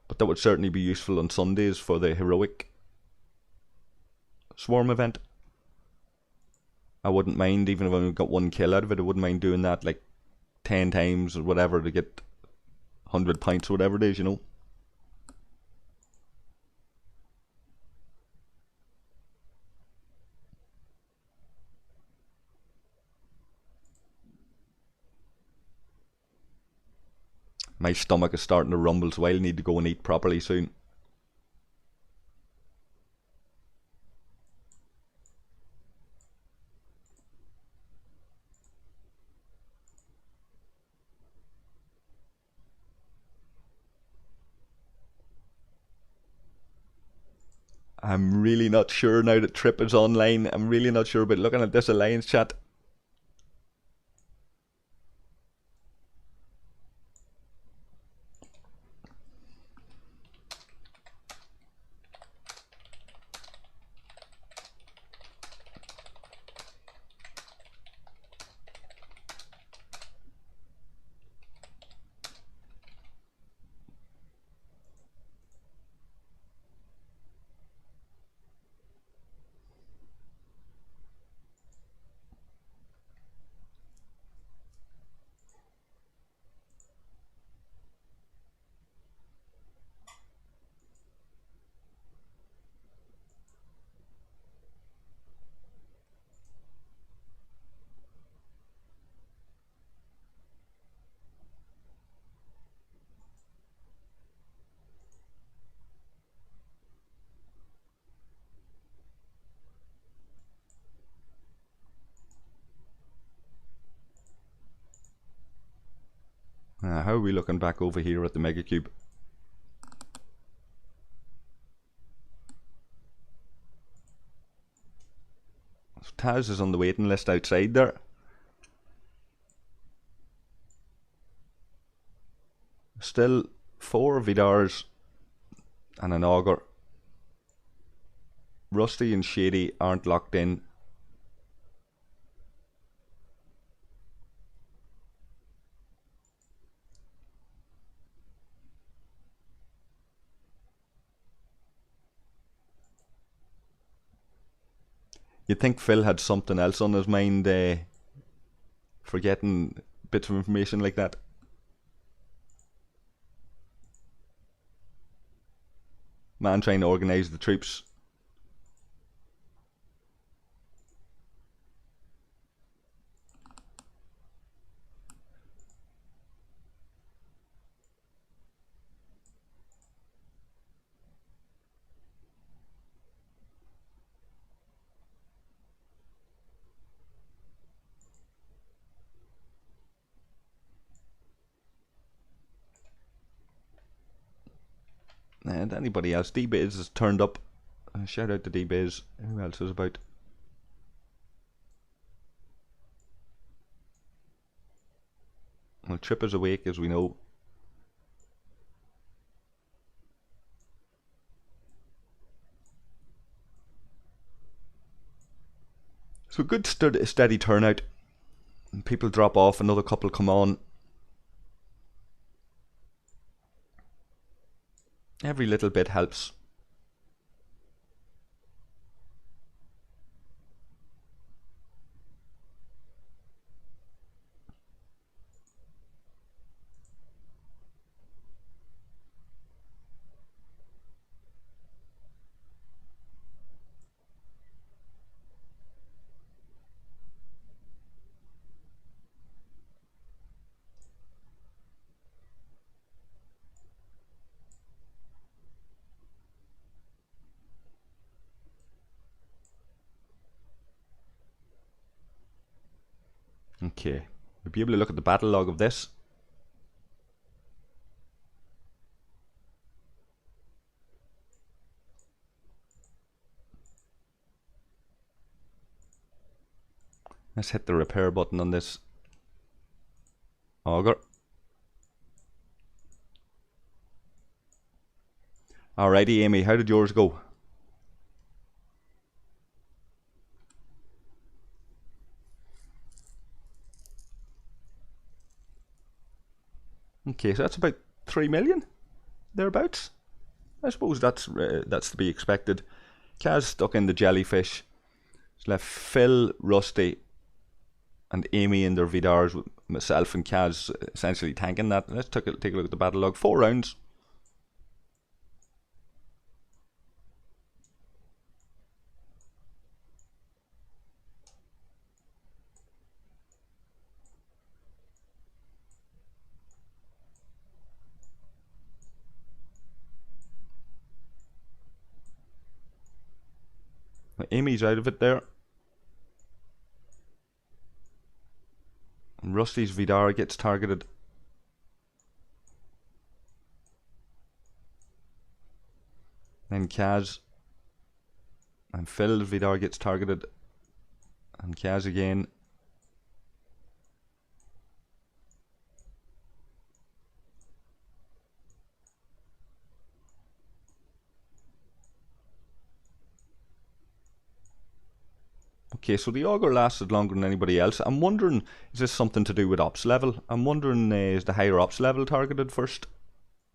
but that would certainly be useful on Sundays for the heroic swarm event. I wouldn't mind, even if I got 1 kill out of it, I wouldn't mind doing that like 10 times or whatever to get 100 points or whatever it is, My stomach is starting to rumble, so I'll need to go and eat properly soon. I'm really not sure now that Trip is online. I'm really not sure, but looking at this Alliance chat, How are we looking back over here at the Megacube? So Taz is on the waiting list outside there. Still 4 Vidars and an Augur. Rusty and Shady aren't locked in. You'd think Phil had something else on his mind, for getting bits of information like that. Man trying to organise the troops. And anybody else? D-Biz has turned up. Shout out to D-Biz. Who else is about? Well, Trip is awake, as we know. So good steady turnout. People drop off, another couple come on. Every little bit helps. Okay, we'll be able to look at the battle log of this. Let's hit the repair button on this Augur. Alrighty, Amy, how did yours go? Okay, so that's about 3 million, thereabouts. I suppose that's to be expected. Kaz stuck in the jellyfish. It's left Phil, Rusty, and Amy in their Vidars, with myself and Kaz essentially tanking that. Let's take a look at the battle log. 4 rounds. Amy's out of it there. And Rusty's Vidar gets targeted. Then Kaz. And Phil's Vidar gets targeted. And Kaz again. Okay, so the Augur lasted longer than anybody else. I'm wondering, is this something to do with ops level? I'm wondering, is the higher ops level targeted first?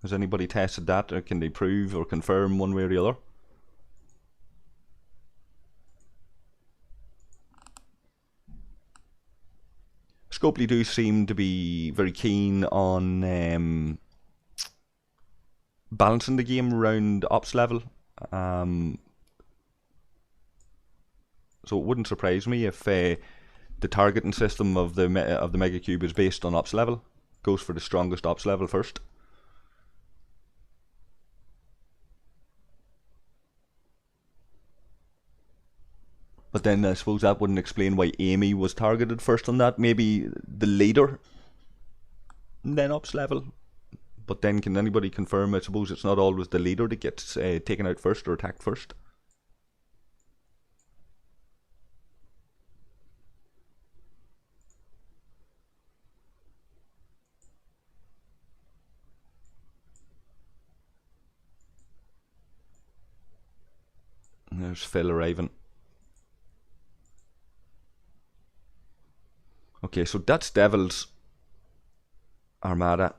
Has anybody tested that, or can they prove or confirm one way or the other? Scopely do seem to be very keen on balancing the game around ops level. So it wouldn't surprise me if the targeting system of the Megacube is based on ops level. Goes for the strongest ops level first. But then I suppose that wouldn't explain why Amy was targeted first on that. Maybe the leader And then ops level. But then can anybody confirm, I suppose it's not always the leader that gets taken out first or attacked first. And there's Phil arriving. Okay, so that's Devil's armada.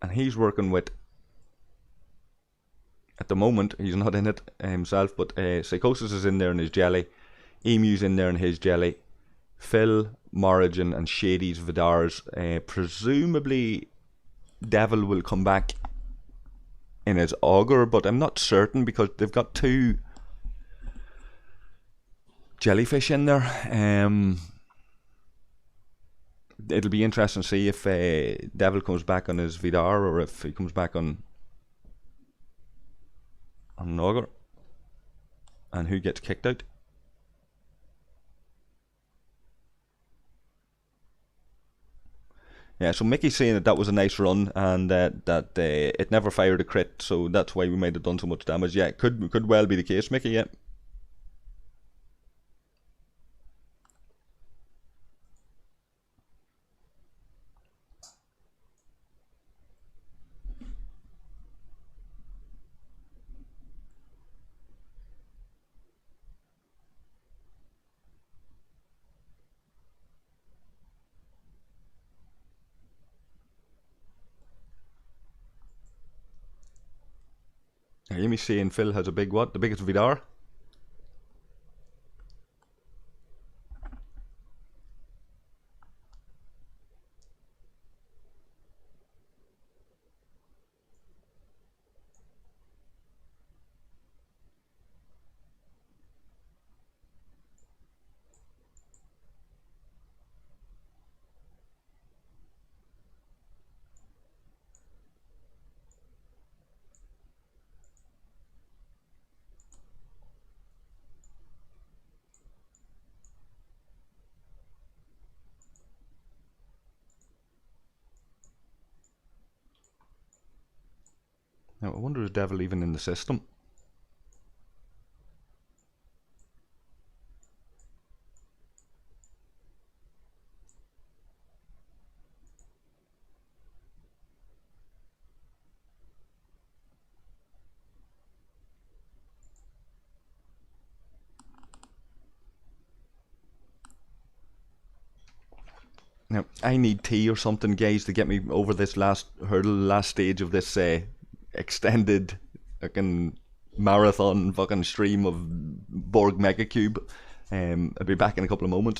And he's working with, at the moment, he's not in it himself, but Psychosis is in there in his jelly. Emu's in there in his jelly. Phil, Morrigan, and Shady's Vidars. Presumably, Devil will come back in his auger, but I'm not certain because they've got 2 jellyfish in there. It'll be interesting to see if Devil comes back on his Vidar or if he comes back on an auger, and who gets kicked out. Yeah, so Mickey's saying that was a nice run and that it never fired a crit, so that's why we might have done so much damage. Yeah, it could well be the case, Mickey, yeah. Amy's saying Phil has a big what? The biggest Vidar? Now, I wonder is Devil even in the system? Now, I need tea or something, guys, to get me over this last hurdle, last stage of this extended fucking marathon fucking stream of Borg Megacube. I'll be back in a couple of moments.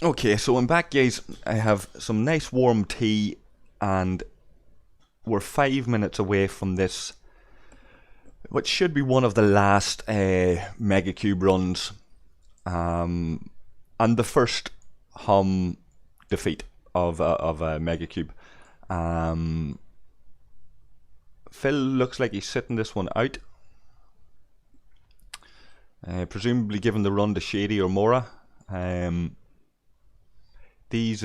Okay, so I'm back, guys. I have some nice warm tea, and we're 5 minutes away from this, which should be one of the last Megacube runs, and the first HOM defeat of Megacube. Phil looks like he's sitting this one out, presumably giving the run to Shady or Mora. These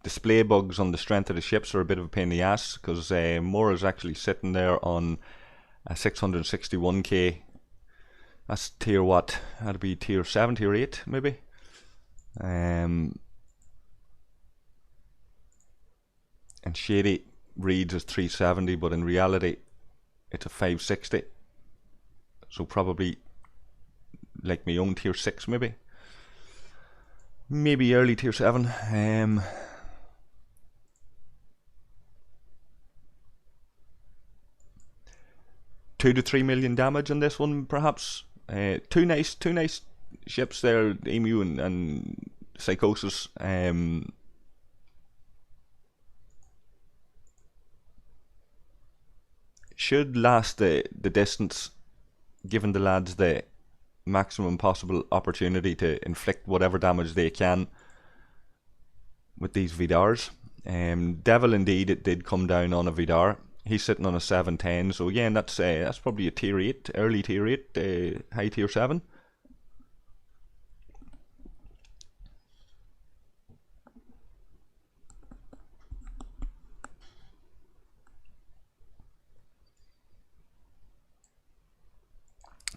display bugs on the strength of the ships are a bit of a pain in the ass, because Mora's actually sitting there on a 661k. That's tier what? That'd be tier 7, tier 8 maybe. And Shady reads as 370, but in reality it's a 560. So probably like my own tier 6 maybe. Maybe early tier 7. 2 to 3 million damage on this one, perhaps. Two nice ships there, Emu and Psychosis. Should last the distance, giving the lads the maximum possible opportunity to inflict whatever damage they can with these Vidars. Devil indeed, it did come down on a Vidar. He's sitting on a 710, so again that's probably a tier 8, early tier 8, high tier 7.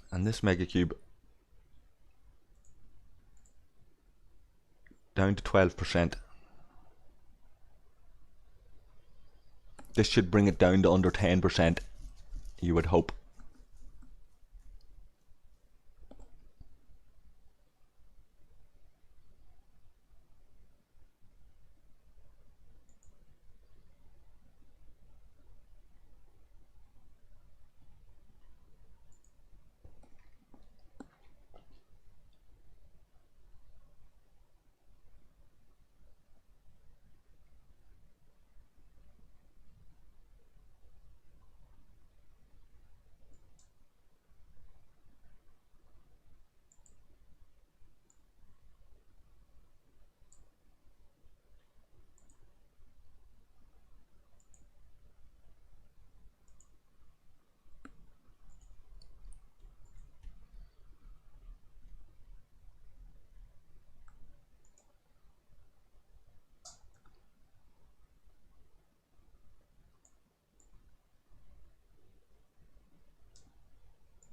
And this Megacube down to 12%. This should bring it down to under 10%, you would hope.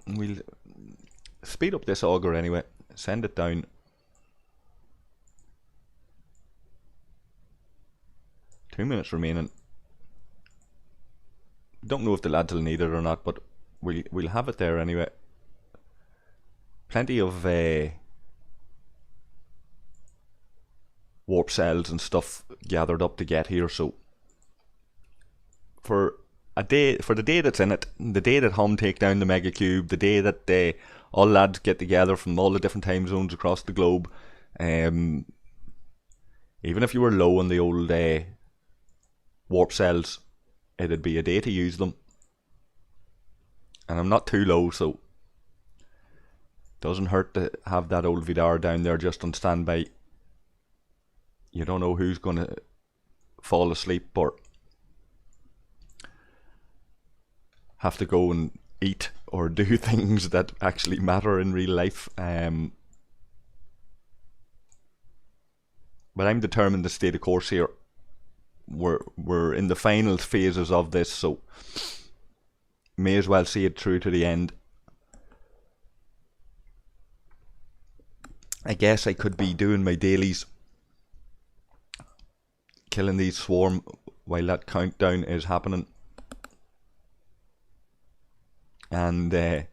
We'll speed up this auger anyway, send it down. Two minutes remaining. Don't know if the lads will need it or not, but we'll have it there anyway. Plenty of warp cells and stuff gathered up to get here, so for the day that's in it, the day that HOM take down the Megacube, the day that all lads get together from all the different time zones across the globe, even if you were low on the old warp cells, it'd be a day to use them. And I'm not too low, so doesn't hurt to have that old Vidar down there just on standby. You don't know who's gonna fall asleep or have to go and eat or do things that actually matter in real life. But I'm determined to stay the course here. We're in the final phases of this, so may as well see it through to the end. I guess I could be doing my dailies, killing these swarm while that countdown is happening. And a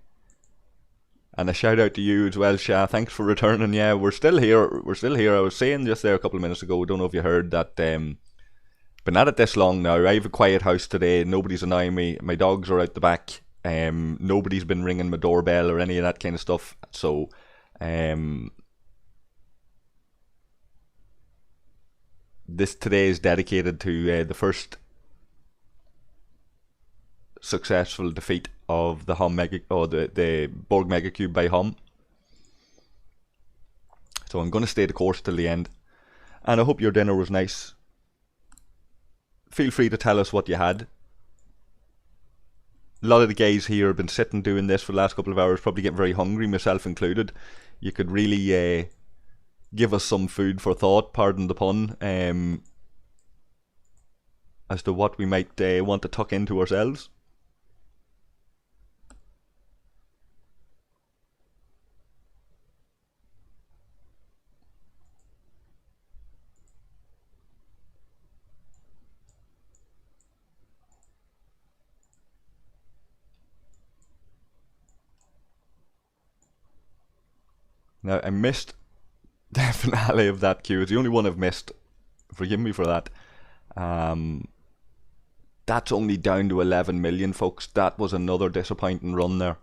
shout out to you as well, Sha. Thanks for returning. Yeah, we're still here. I was saying just there a couple of minutes ago, I don't know if you heard that, been at it this long now. I have a quiet house today. Nobody's annoying me. My dogs are out the back. Nobody's been ringing my doorbell or any of that kind of stuff. So this today is dedicated to the first successful defeat of the the Borg Megacube by HOM. So I'm going to stay the course till the end, and I hope your dinner was nice. Feel free to tell us what you had. A lot of the guys here have been sitting doing this for the last couple of hours, probably getting very hungry, myself included. You could really give us some food for thought, pardon the pun, as to what we might want to tuck into ourselves. Now, I missed the finale of that queue. It's the only one I've missed. Forgive me for that. That's only down to 11 million, folks. That was another disappointing run there.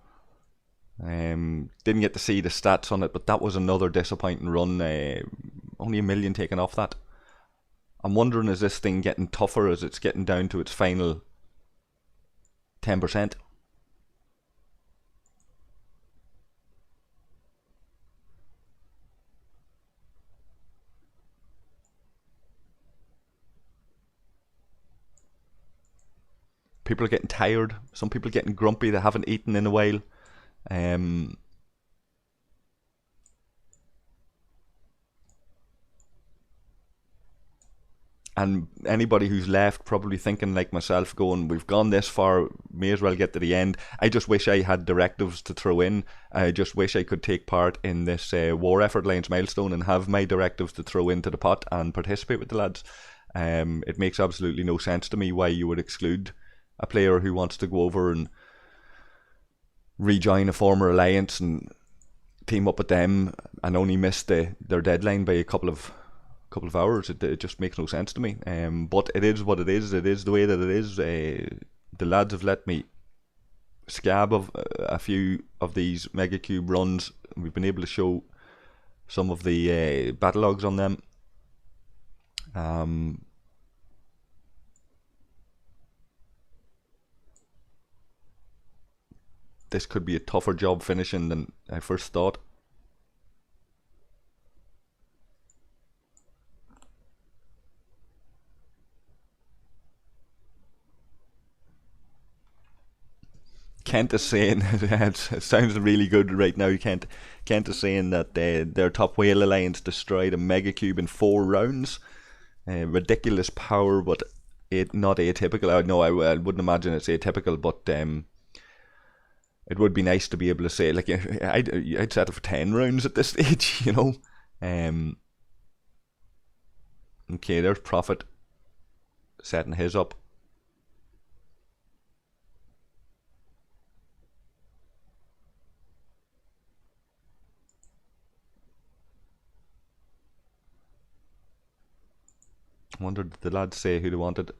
Didn't get to see the stats on it, but that was another disappointing run. Only 1 million taken off that. I'm wondering, is this thing getting tougher as it's getting down to its final 10%? People are getting tired. Some people are getting grumpy. They haven't eaten in a while. And anybody who's left probably thinking like myself, going, we've gone this far, may as well get to the end. I just wish I had directives to throw in. I just wish I could take part in this War Effort Alliance milestone and have my directives to throw into the pot and participate with the lads. It makes absolutely no sense to me why you would exclude a player who wants to go over and rejoin a former alliance and team up with them and only miss their deadline by a couple of hours. It just makes no sense to me. But it is what it is. It is the way that it is. The lads have let me scab of a few of these Megacube runs. We've been able to show some of the battle logs on them. This could be a tougher job finishing than I first thought. Kent is saying, it sounds really good right now, Kent is saying that their Top Whale Alliance destroyed a Megacube in 4 rounds. Ridiculous power, but not atypical. I wouldn't imagine it's atypical, but it would be nice to be able to say, like, I'd settle for 10 rounds at this stage, you know. Okay, there's Prophet setting his up. I wonder, did the lads say who they wanted?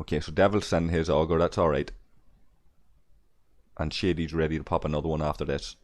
Okay, so Devil's sending his auger, that's alright. And Shady's ready to pop another one after this.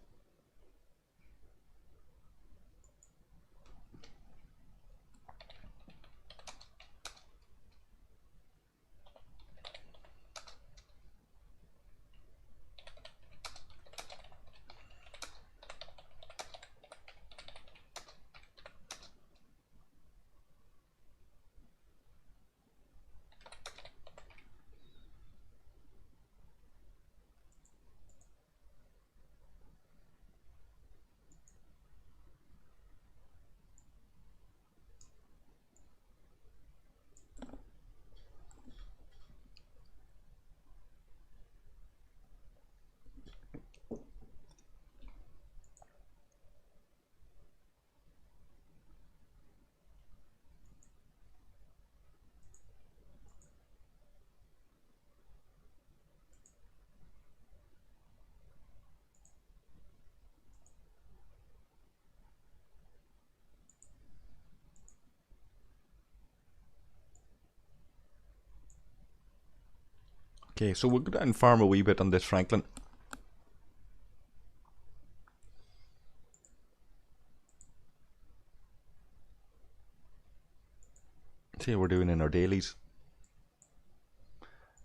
Okay, so we'll go down and farm a wee bit on this Franklin. See how we're doing in our dailies.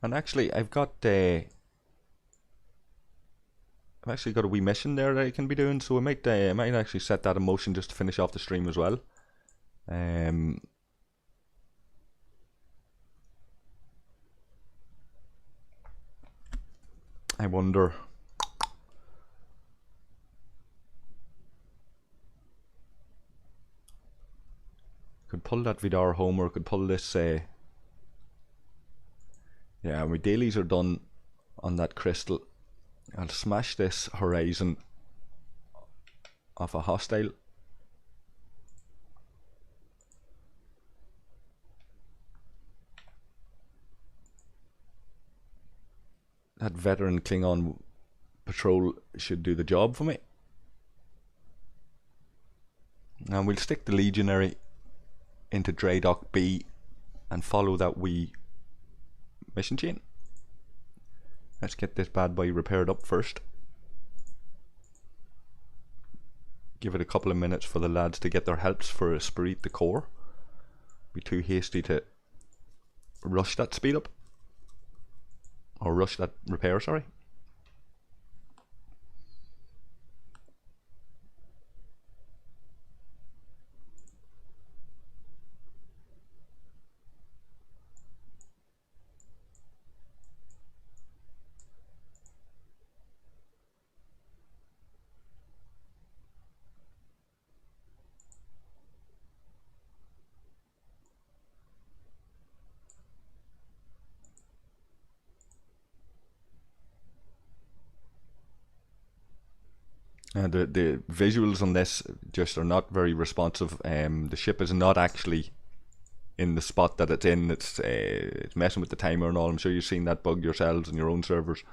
And actually, I've actually got a wee mission there that I can be doing, so I might actually set that in motion just to finish off the stream as well. I wonder. Could pull that Vidar home, or could pull this. Yeah, my dailies are done on that crystal. I'll smash this horizon off a hostile. That veteran Klingon patrol should do the job for me. And we'll stick the legionary into Draydock B and follow that wee mission chain. Let's get this bad boy repaired up first. Give it a couple of minutes for the lads to get their helps for Esprit de Corps. Be too hasty to rush that speed up. Or rush that repair, sorry. The visuals on this just are not very responsive. The ship is not actually in the spot that it's in. It's messing with the timer and all. I'm sure you've seen that bug yourselves on your own servers.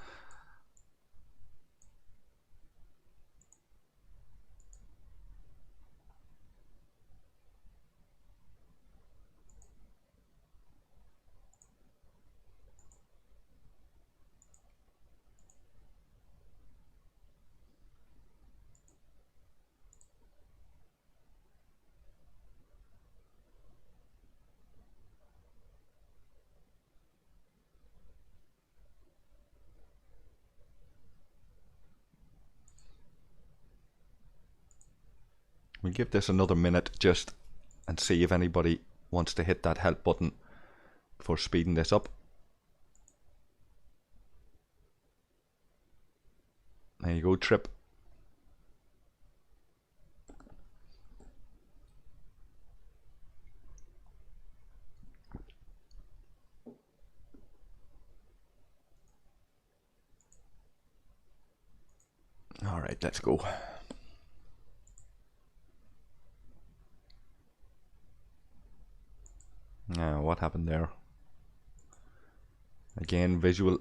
We'll give this another minute just and see if anybody wants to hit that help button before speeding this up. There you go, Trip. Alright, let's go. Now, what happened there? Again, visual.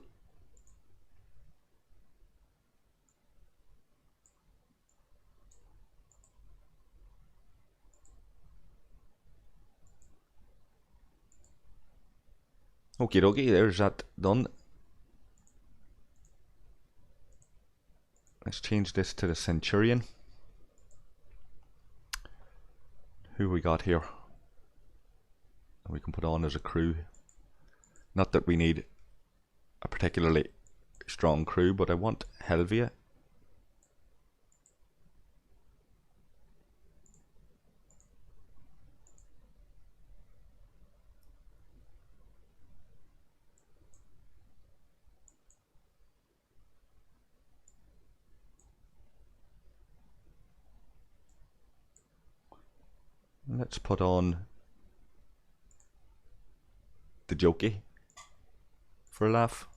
Okie dokie, there's that done. Let's change this to the Centurion. Who we got here? We can put on as a crew. Not that we need a particularly strong crew, but I want Helvia. Let's put on the Jokey for a laugh.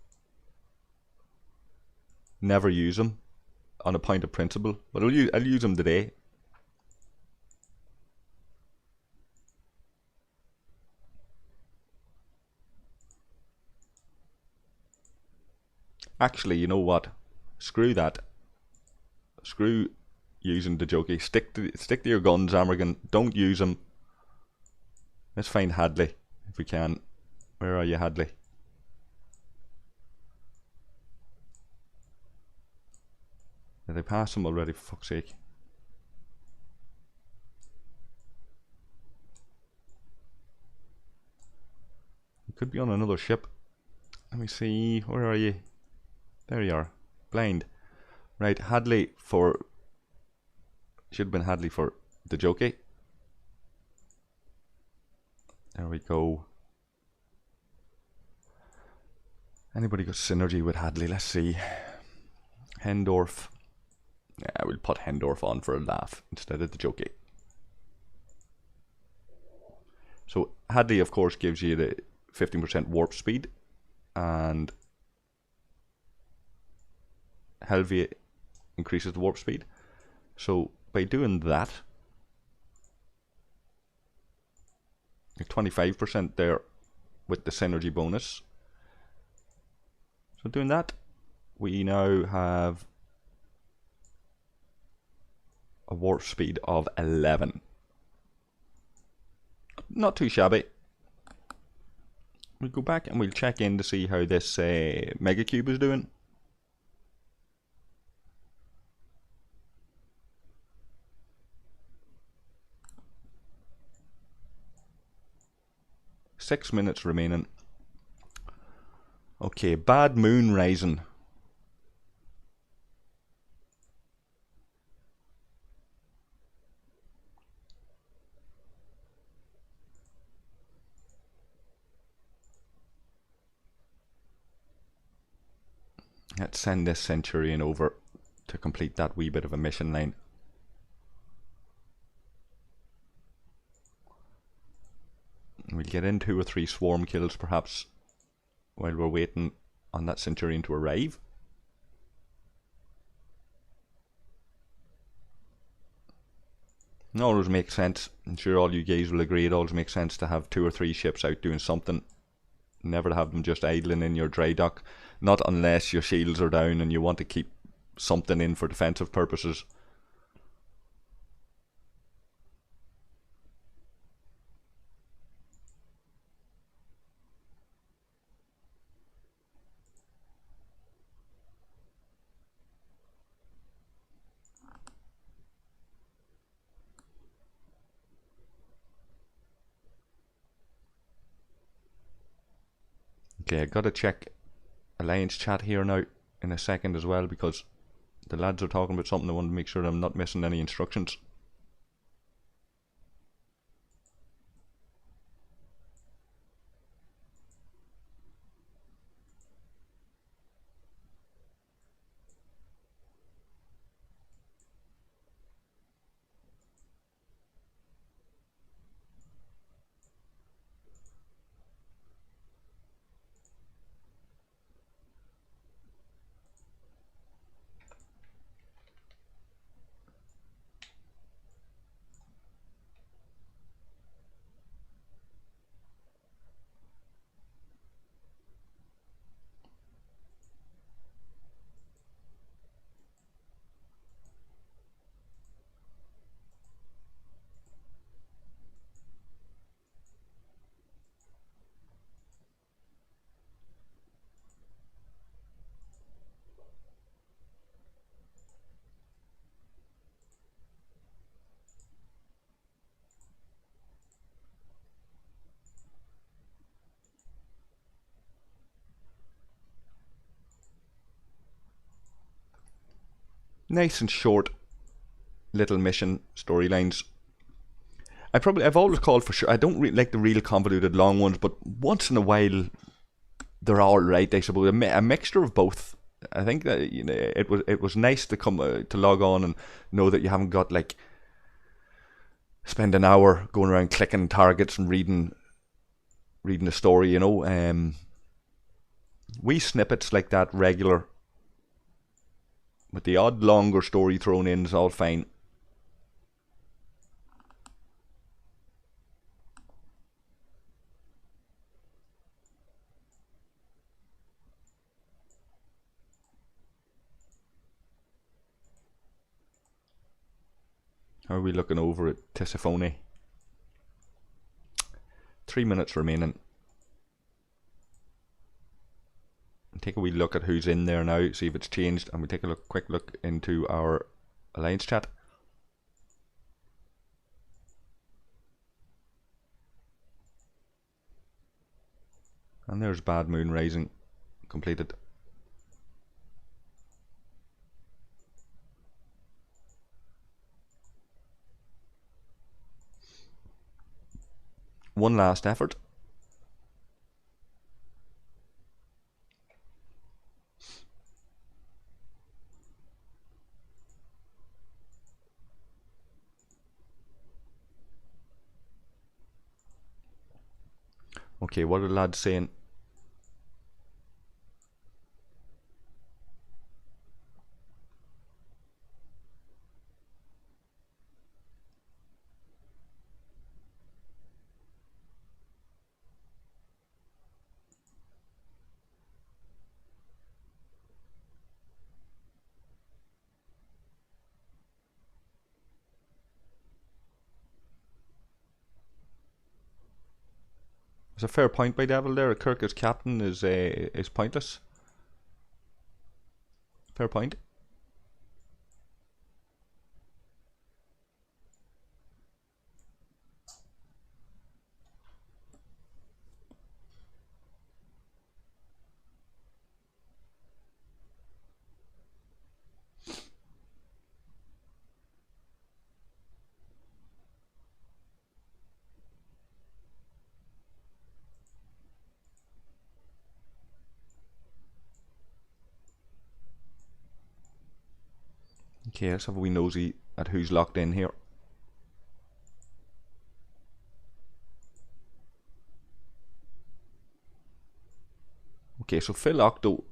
Never use him on a point of principle, but I'll use him today. Actually, you know what? Screw that. Screw using the Jokey. Stick to your guns, Amorgin. Don't use them. Let's find Hadley if we can. Where are you, Hadley? Did I pass him already, for fuck's sake? He could be on another ship. Let me see, where are you? There you are. Blind. Right, Hadley for... Should have been Hadley for the jockey. There we go. Anybody got synergy with Hadley? Let's see. Hendorf. Yeah, we'll put Hendorf on for a laugh instead of the jockey. So Hadley, of course, gives you the 15% warp speed, and Helvia increases the warp speed. So by doing that, you're 25% there with the synergy bonus. So doing that, we now have a warp speed of 11. Not too shabby. We'll go back and we'll check in to see how this Megacube is doing. Six minutes remaining. Okay, Bad Moon Rising. Let's send this Centurion over to complete that wee bit of a mission line. We'll get in 2 or 3 swarm kills perhaps while we're waiting on that Centurion to arrive. It always makes sense. I'm sure all you guys will agree it always makes sense to have 2 or 3 ships out doing something. Never to have them just idling in your dry dock. Not unless your shields are down and you want to keep something in for defensive purposes. Okay, I gotta check Alliance chat here now in a second as well, because the lads are talking about something. I want to make sure I'm not missing any instructions. Nice and short little mission storylines. I've always called for sure. I don't really like the real convoluted long ones, but once in a while they're all right. I suppose a mixture of both. I think that, you know, it was nice to come to log on and know that you haven't got like spend an hour going around clicking targets and reading the story. You know, wee snippets like that regular. With the odd longer story thrown in is all fine. How are we looking over at Tisiphone? 3 minutes remaining. take a wee look at who's in there now, see if it's changed, and we take a quick look into our alliance chat. And there's Bad Moon Rising completed. One last effort. Okay, what are the lads saying? It's a fair point by Devil there. Kirk as captain is pointless. Fair point. Okay, let's have a wee nosy at who's locked in here. Okay, so Phil Octo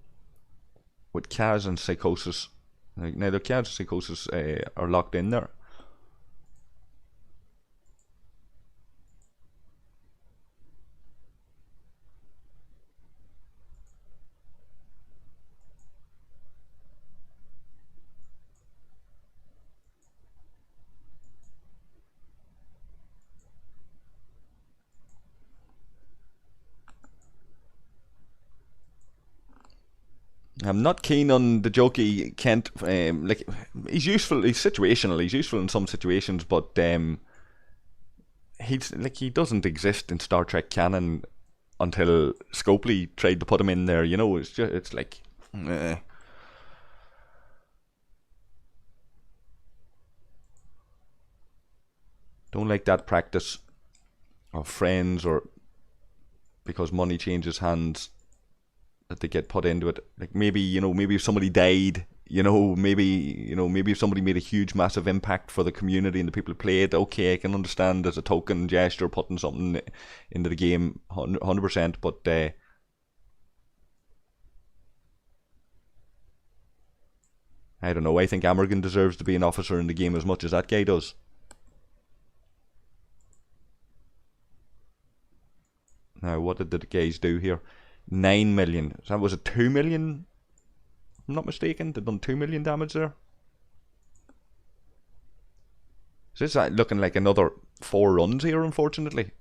with Kaz and Psychosis. Neither Kaz or Psychosis are locked in there. I'm not keen on the jokey Kent. Like, he's useful. He's situational. He's useful in some situations, but he's like, he doesn't exist in Star Trek canon until Scopely tried to put him in there. You know, it's like. Don't like that practice of friends, or because money changes hands, that they get put into it. Like, maybe, you know, maybe if somebody died, maybe if somebody made a huge massive impact for the community and the people who play it, okay, I can understand as a token gesture putting something into the game 100%, but I don't know. I think Amorgin deserves to be an officer in the game as much as that guy does. Now, what did the guys do here? 9 million. So that was a 2 million, if I'm not mistaken. They've done 2 million damage there. So this is looking like another 4 runs here, unfortunately.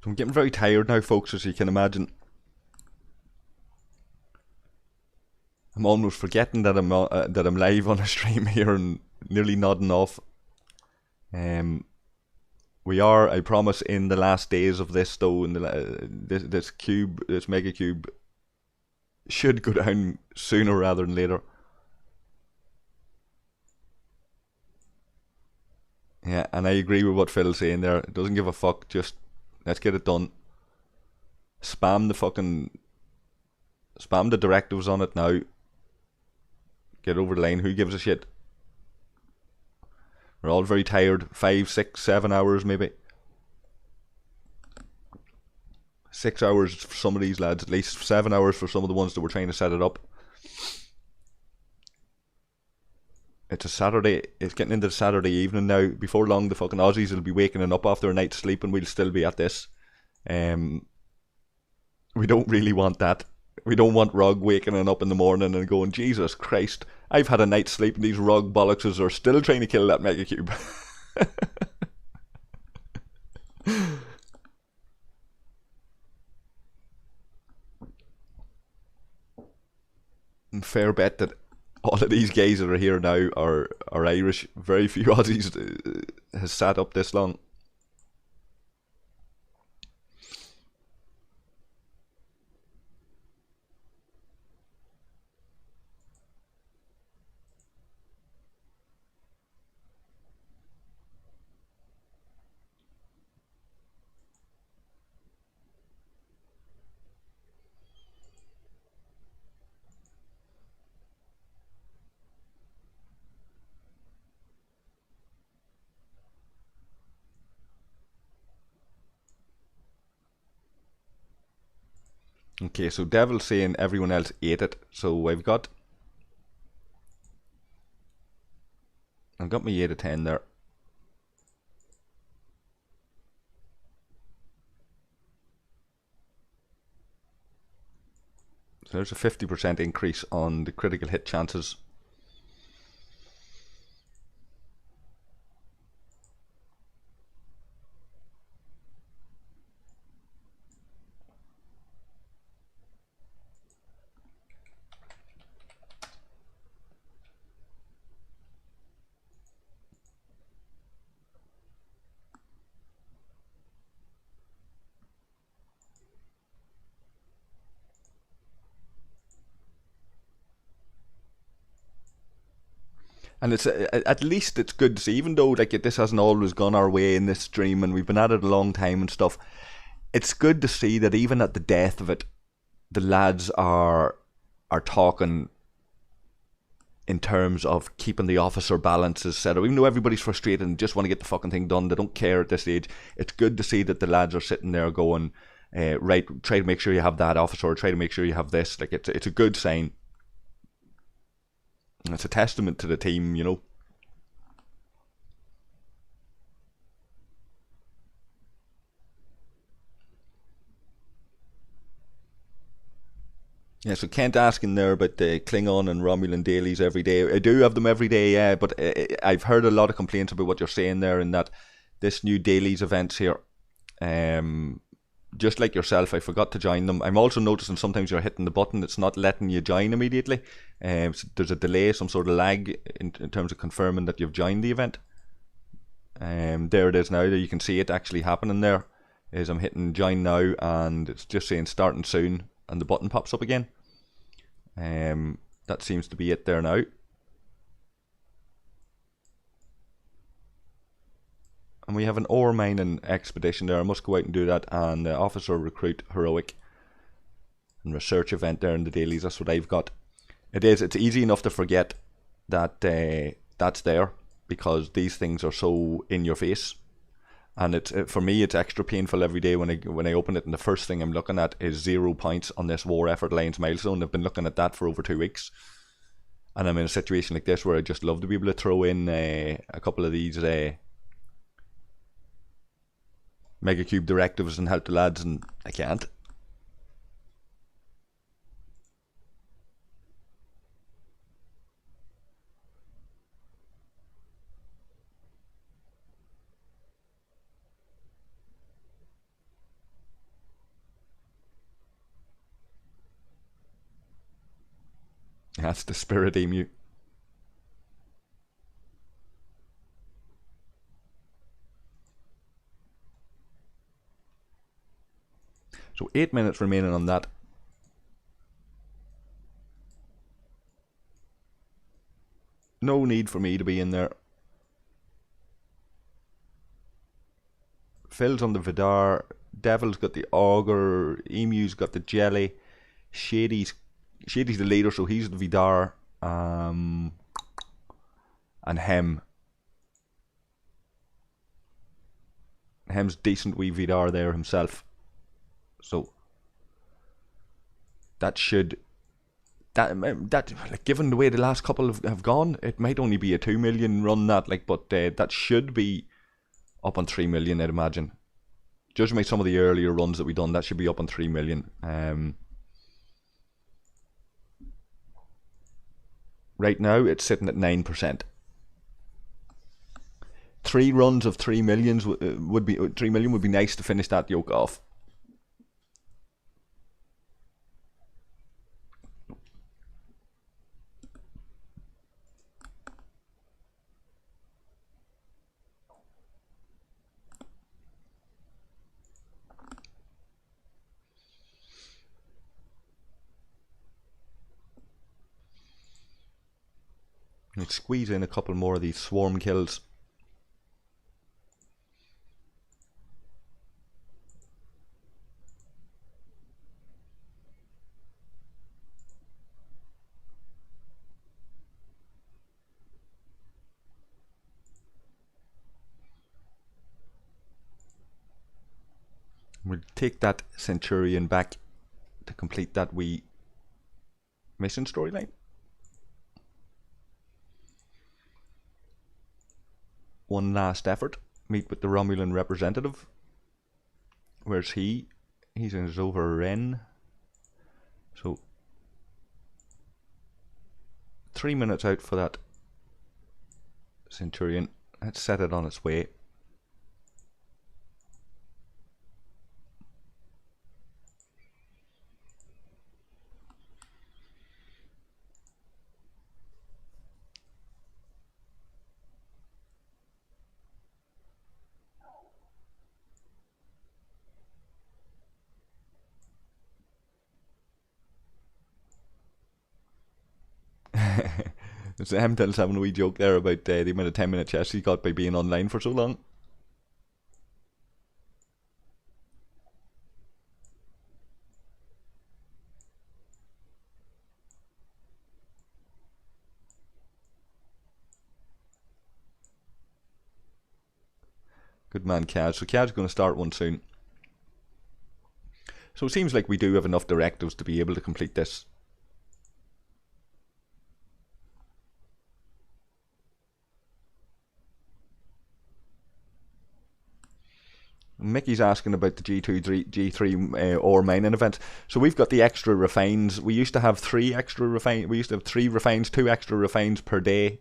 I'm getting very tired now, folks, as you can imagine. I'm almost forgetting that I'm live on a stream here and nearly nodding off. We are, I promise, in the last days of this though. In this Megacube should go down sooner rather than later. Yeah, and I agree with what Phil's saying there. It doesn't give a fuck. Just let's get it done. Spam the directives on it now. Get over the line. Who gives a shit? We're all very tired. 5, 6, 7 hours maybe. 6 hours for some of these lads, at least 7 hours for some of the ones that were trying to set it up. It's a Saturday. It's getting into the Saturday evening now. Before long, the fucking Aussies will be waking up after a night's sleep, and we'll still be at this. We don't really want that. We don't want Rug waking up in the morning and going, Jesus Christ, I've had a night's sleep and these Rug bollockses are still trying to kill that Megacube. Fair bet that all of these guys that are here now are Irish. Very few Aussies has sat up this long. Okay, so Devil's saying everyone else ate it. So I've got my 8 of 10 there. So there's a 50% increase on the critical hit chances. And it's at least it's good to see, even though like this hasn't always gone our way in this stream, and we've been at it a long time and stuff. It's good to see that even at the death of it, the lads are talking in terms of keeping the officer balances set up. Even though everybody's frustrated and just want to get the fucking thing done, they don't care at this stage. It's good to see that the lads are sitting there going, right, try to make sure you have that officer, try to make sure you have this. Like it's a good sign. It's a testament to the team, you know. Yeah, so Kent asking there about the Klingon and Romulan dailies every day. I do have them every day, yeah, but I've heard a lot of complaints about what you're saying there, and that this new dailies events here, just like yourself, I forgot to join them. I'm also noticing sometimes you're hitting the button, it's not letting you join immediately. So there's a delay, some sort of lag in terms of confirming that you've joined the event. There it is now. There you can see it actually happening there. Is I'm hitting join now, and it's just saying starting soon, and the button pops up again. That seems to be it there now. And we have an ore mining expedition there. I must go out and do that. And officer recruit heroic and research event there in the dailies. That's what I've got. It's easy enough to forget that that's there, because these things are so in your face. And it's for me, it's extra painful every day when I open it, and the first thing I'm looking at is 0 points on this War Effort Alliance milestone. I've been looking at that for over 2 weeks, and I'm in a situation like this where I'd just love to be able to throw in a couple of these Megacube directives and help the lads, and I can't. That's the spirit emu. So 8 minutes remaining on that. No need for me to be in there. Phil's on the Vidar. Devil's got the Augur. Emu's got the Jelly. Shady's the leader, so he's the Vidar. And HOM. HOM's decent wee Vidar there himself. So that should like, given the way the last couple have gone, it might only be a 2 million run that, like, but that should be up on 3 million, I'd imagine. Judging by some of the earlier runs that we've done, that should be up on 3 million. Right now, it's sitting at 9%. 3 runs of 3 millions would be 3 million would be nice to finish that yoke off. Let's squeeze in a couple more of these swarm kills. We'll take that Centurion back to complete that wee mission storyline. One last effort. Meet with the Romulan representative. Where's he? He's in his over Ren. So 3 minutes out for that Centurion. Let's set it on its way. Sam tells having a wee joke there about the amount of 10-minute chests he got by being online for so long. Good man, Kaz. So Kaz is going to start one soon. So it seems like we do have enough directives to be able to complete this. Mickey's asking about the G2, G3 ore mining event. So we've got the extra refines. We used to have 3 extra refines. We used to have 3 refines, 2 extra refines per day.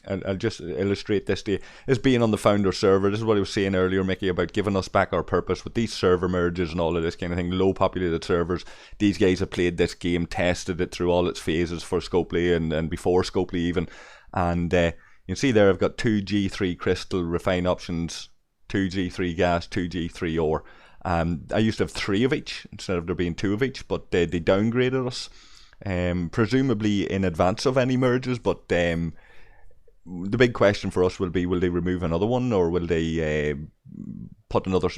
I'll just illustrate this to you. This being on the founder server, this is what I was saying earlier, Mickey, about giving us back our purpose with these server merges and all of this kind of thing. Low populated servers. These guys have played this game, tested it through all its phases for Scopely and before Scopely even. And you can see there I've got 2 G3 crystal refine options, 2 G3 gas, 2 G3 ore. I used to have 3 of each instead of there being 2 of each, but they downgraded us, presumably in advance of any merges. But the big question for us will be, will they remove another one, or will they put another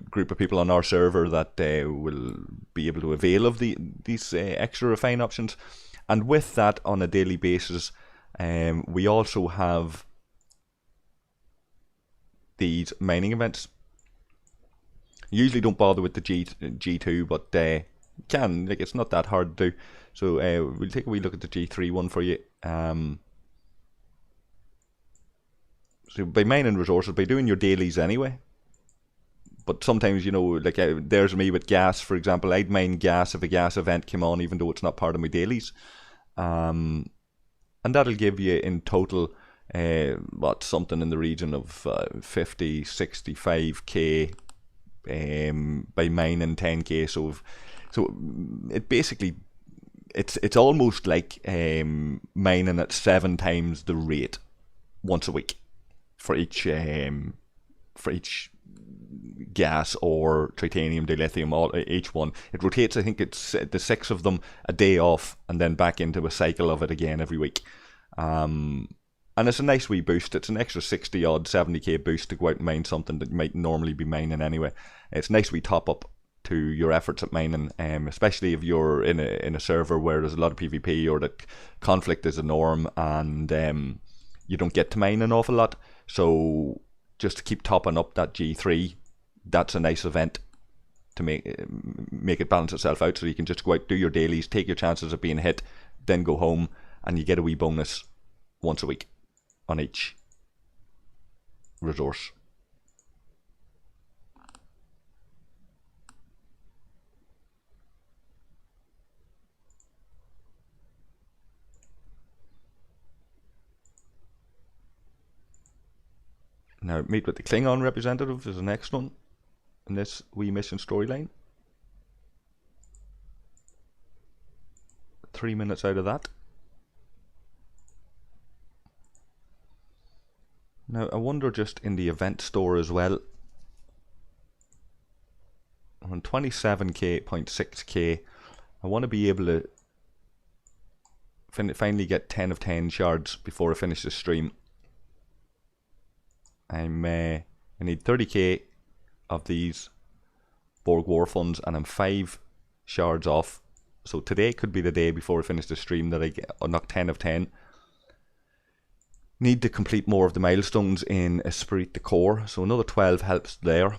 group of people on our server that will be able to avail of these extra refine options? And with that, on a daily basis, we also have these mining events. Usually don't bother with the G2, but can, like, it's not that hard to do. So we'll take a wee look at the G3 one for you. So by mining resources, by doing your dailies anyway. But sometimes, you know, like there's me with gas, for example. I'd mine gas if a gas event came on, even though it's not part of my dailies. And that'll give you in total something in the region of 50, 65k by mining 10k. So it basically it's almost like mining at 7 times the rate once a week for each gas or titanium, dilithium, each one. It rotates, I think it's the 6 of them, a day off, and then back into a cycle of it again every week. And it's a nice wee boost. It's an extra 60 odd 70k boost to go out and mine something that you might normally be mining anyway. It's a nice wee top up to your efforts at mining, especially if you're in a server where there's a lot of PvP or that conflict is a norm, and you don't get to mine an awful lot. So just to keep topping up that G3, that's a nice event to make it balance itself out, so you can just go out, do your dailies, take your chances of being hit, then go home, and you get a wee bonus once a week on each resource. Now, meet with the Klingon representative is the next one in this wee mission storyline. 3 minutes out of that. Now, I wonder just in the event store as well. I'm on 27k.6k. I want to be able to finally get 10 of 10 shards before I finish the stream. I need 30k of these Borg War funds, and I'm 5 shards off. So today could be the day before I finish the stream that I unlock 10 of 10. Need to complete more of the milestones in Esprit de Corps, so another 12 helps there.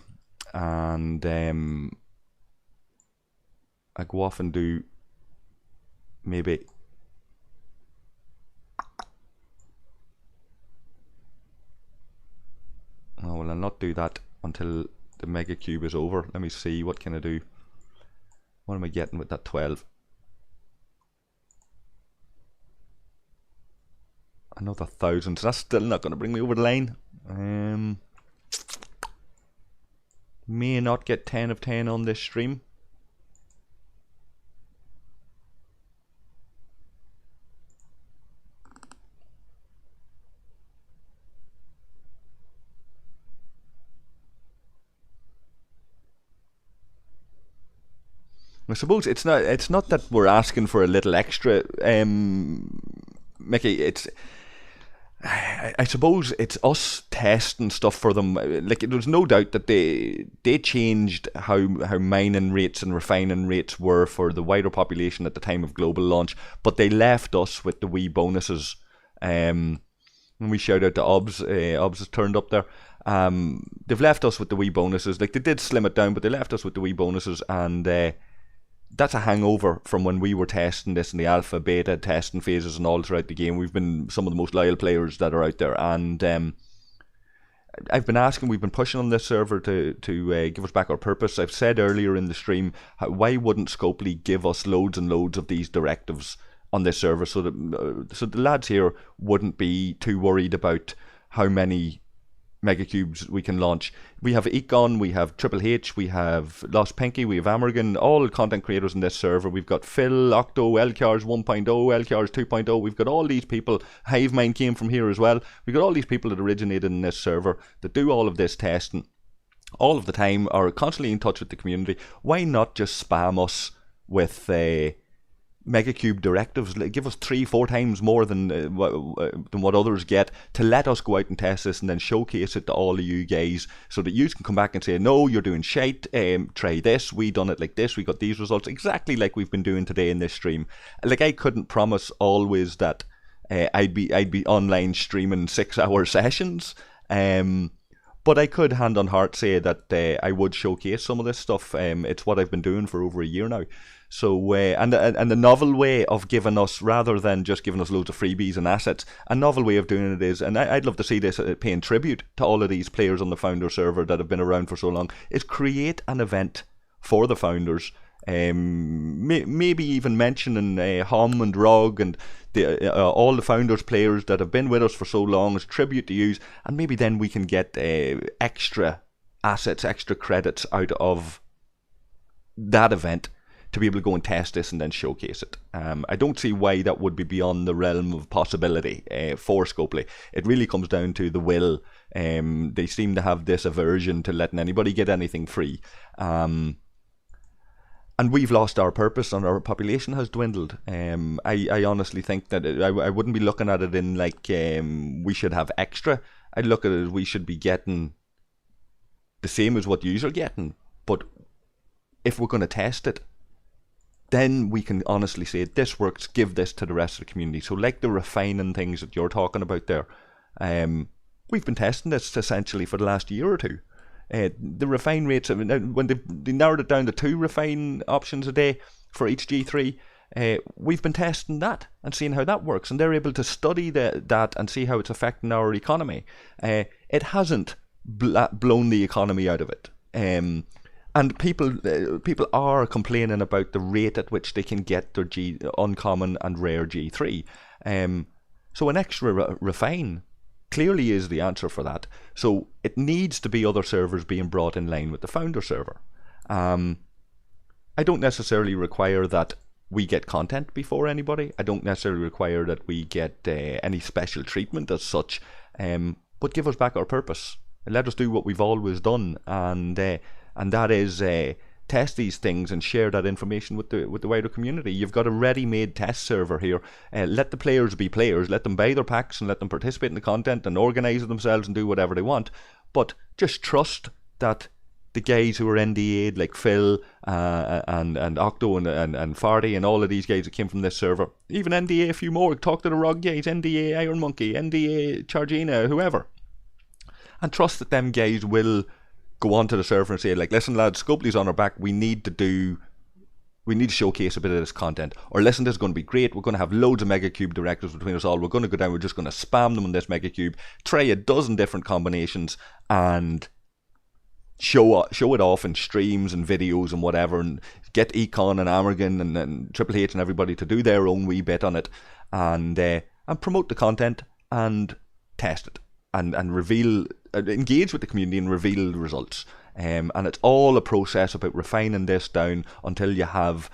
And I go off and do maybe oh, well, I'll not do that until the Megacube is over. Let me see, what can I do? What am I getting with that 12? Another 1,000, so that's still not going to bring me over the line. May not get 10 of 10 on this stream. I suppose it's not that we're asking for a little extra, Mickey. I suppose it's us testing stuff for them. Like, there's no doubt that they changed how mining rates and refining rates were for the wider population at the time of global launch, but they left us with the wee bonuses. When we shout out to Obs, Obs has turned up there. They've left us with the wee bonuses. Like, they did slim it down, but they left us with the wee bonuses, and that's a hangover from when we were testing this in the alpha, beta testing phases and all throughout the game. We've been some of the most loyal players that are out there, and we've been pushing on this server to give us back our purpose. I've said earlier in the stream, why wouldn't Scopely give us loads and loads of these directives on this server, so that the lads here wouldn't be too worried about how many Megacubes we can launch. We have Econ, we have Triple H, we have Lost Pinky, we have Amorgin, all content creators in this server. We've got Phil, Octo, LCars 1.0, LCars 2.0. We've got all these people. Hivemind came from here as well. We've got all these people that originated in this server that do all of this testing all of the time, are constantly in touch with the community. Why not just spam us with Megacube directives? Give us 3-4 times more than what others get, to let us go out and test this, and then showcase it to all of you guys, so that you can come back and say, no, you're doing shite, try this, we done it like this, we got these results, exactly like we've been doing today in this stream. Like, I couldn't promise always that I'd be online streaming 6-hour sessions, but I could hand on heart say that I would showcase some of this stuff. It's what I've been doing for over a year now. So, and the novel way of giving us, rather than just giving us loads of freebies and assets, a novel way of doing it is, and I'd love to see this paying tribute to all of these players on the Founder server that have been around for so long, is create an event for the Founders. Maybe even mentioning HOM and ROG and all the Founders players that have been with us for so long as tribute to use, and maybe then we can get extra assets, extra credits out of that event to be able to go and test this and then showcase it. I don't see why that would be beyond the realm of possibility for Scopely. It really comes down to the will. They seem to have this aversion to letting anybody get anything free. And we've lost our purpose and our population has dwindled. I honestly think that I wouldn't be looking at it in like we should have extra. I'd look at it as we should be getting the same as what yous are getting. But if we're going to test it, then we can honestly say this works, give this to the rest of the community. So like the refining things that you're talking about there, we've been testing this essentially for the last year or two. The refine rates, when they narrowed it down to 2 refine options a day for each G3, we've been testing that and seeing how that works. And they're able to study that and see how it's affecting our economy. It hasn't blown the economy out of it. And people are complaining about the rate at which they can get their uncommon and rare G3. So an extra refine clearly is the answer for that. So it needs to be other servers being brought in line with the founder server. I don't necessarily require that we get content before anybody. I don't necessarily require that we get any special treatment as such. But give us back our purpose. Let us do what we've always done, and that is test these things and share that information with the wider community. You've got a ready-made test server here. Let the players be players. Let them buy their packs and let them participate in the content and organise themselves and do whatever they want. But just trust that the guys who are NDA'd, like Phil and Octo and Farty and all of these guys that came from this server, even NDA a few more, talk to the ROG guys, NDA Iron Monkey, NDA Chargina, whoever, and trust that them guys will go onto the server and say, like, listen lads, Scopely's on our back, we need to showcase a bit of this content. Or listen, this is going to be great, we're going to have loads of Megacube directives between us all, we're going to go down, we're just going to spam them on this Megacube, try a dozen different combinations and show it off in streams and videos and whatever, and get Econ and Amorgin and Triple H and everybody to do their own wee bit on it, and promote the content and test it and reveal, engage with the community and reveal the results. And it's all a process about refining this down until you have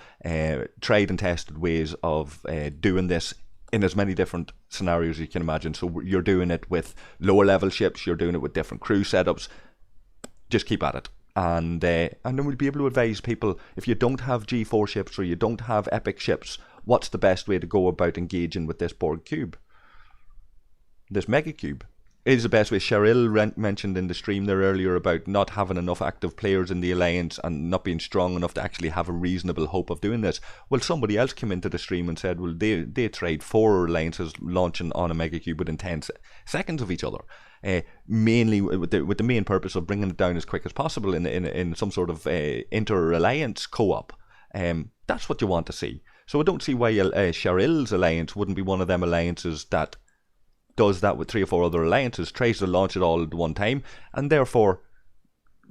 tried and tested ways of doing this in as many different scenarios as you can imagine. So you're doing it with lower level ships, you're doing it with different crew setups. Just keep at it. And then we'll be able to advise people, if you don't have G4 ships or you don't have Epic ships, what's the best way to go about engaging with this board cube? This Megacube is the best way. Cheryl mentioned in the stream there earlier about not having enough active players in the alliance and not being strong enough to actually have a reasonable hope of doing this. Well, somebody else came into the stream and said, well, they tried 4 alliances launching on a Megacube within 10 seconds of each other. Mainly with the main purpose of bringing it down as quick as possible in some sort of inter-alliance co-op. That's what you want to see. So I don't see why Cheryl's alliance wouldn't be one of them alliances that does that with 3 or 4 other alliances, tries to launch it all at one time, and therefore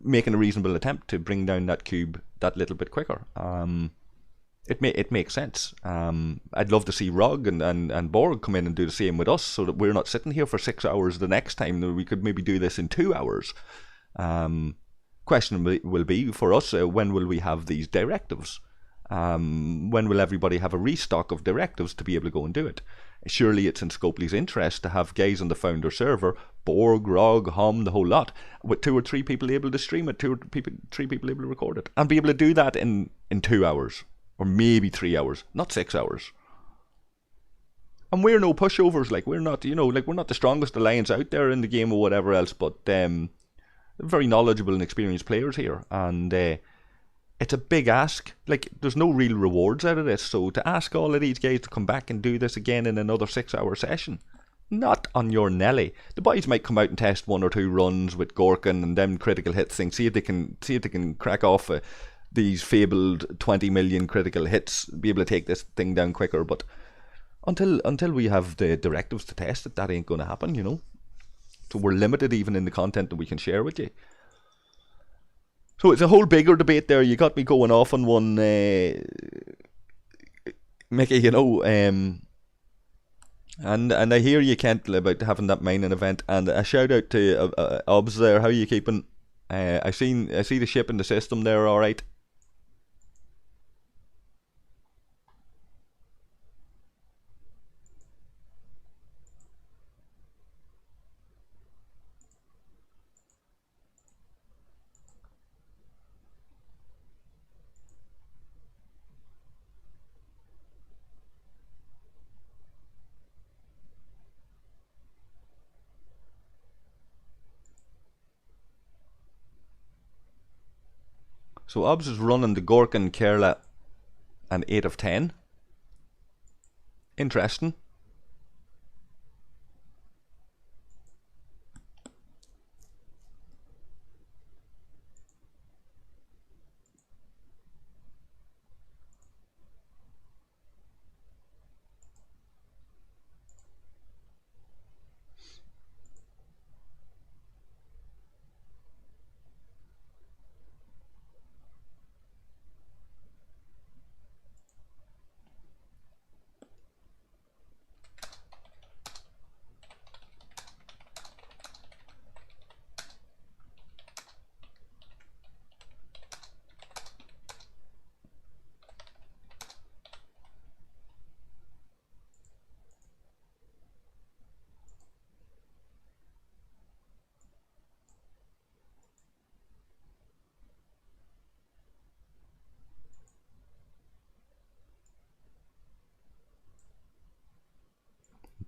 making a reasonable attempt to bring down that cube that little bit quicker. It makes sense. I'd love to see ROG and Borg come in and do the same with us, so that we're not sitting here for 6 hours the next time. We could maybe do this in 2 hours. Question will be for us, when will we have these directives? When will everybody have a restock of directives to be able to go and do it? Surely it's in Scopely's interest to have guys on the founder server, Borg, ROG, HOM, the whole lot, with 2 or 3 people able to stream it, 2 or 3 people able to record it, and be able to do that in 2 hours, or maybe 3 hours, not 6 hours. And we're no pushovers, like we're not the strongest alliance out there in the game or whatever else, but very knowledgeable and experienced players here, and it's a big ask. Like, there's no real rewards out of this, so to ask all of these guys to come back and do this again in another 6-hour session, not on your Nelly. The boys might come out and test 1 or 2 runs with Gorkin and them critical hit things, see if they can crack off these fabled 20 million critical hits, be able to take this thing down quicker. But until we have the directives to test it, that ain't going to happen, you know. So we're limited even in the content that we can share with you. So it's a whole bigger debate there. You got me going off on one, Mickey, you know, and I hear you, Kent, about having that mining event, and a shout out to Obs there. How are you keeping? I see the ship in the system there, all right. So Obs is running the Gorkin, Kerala, and 8 of 10. Interesting.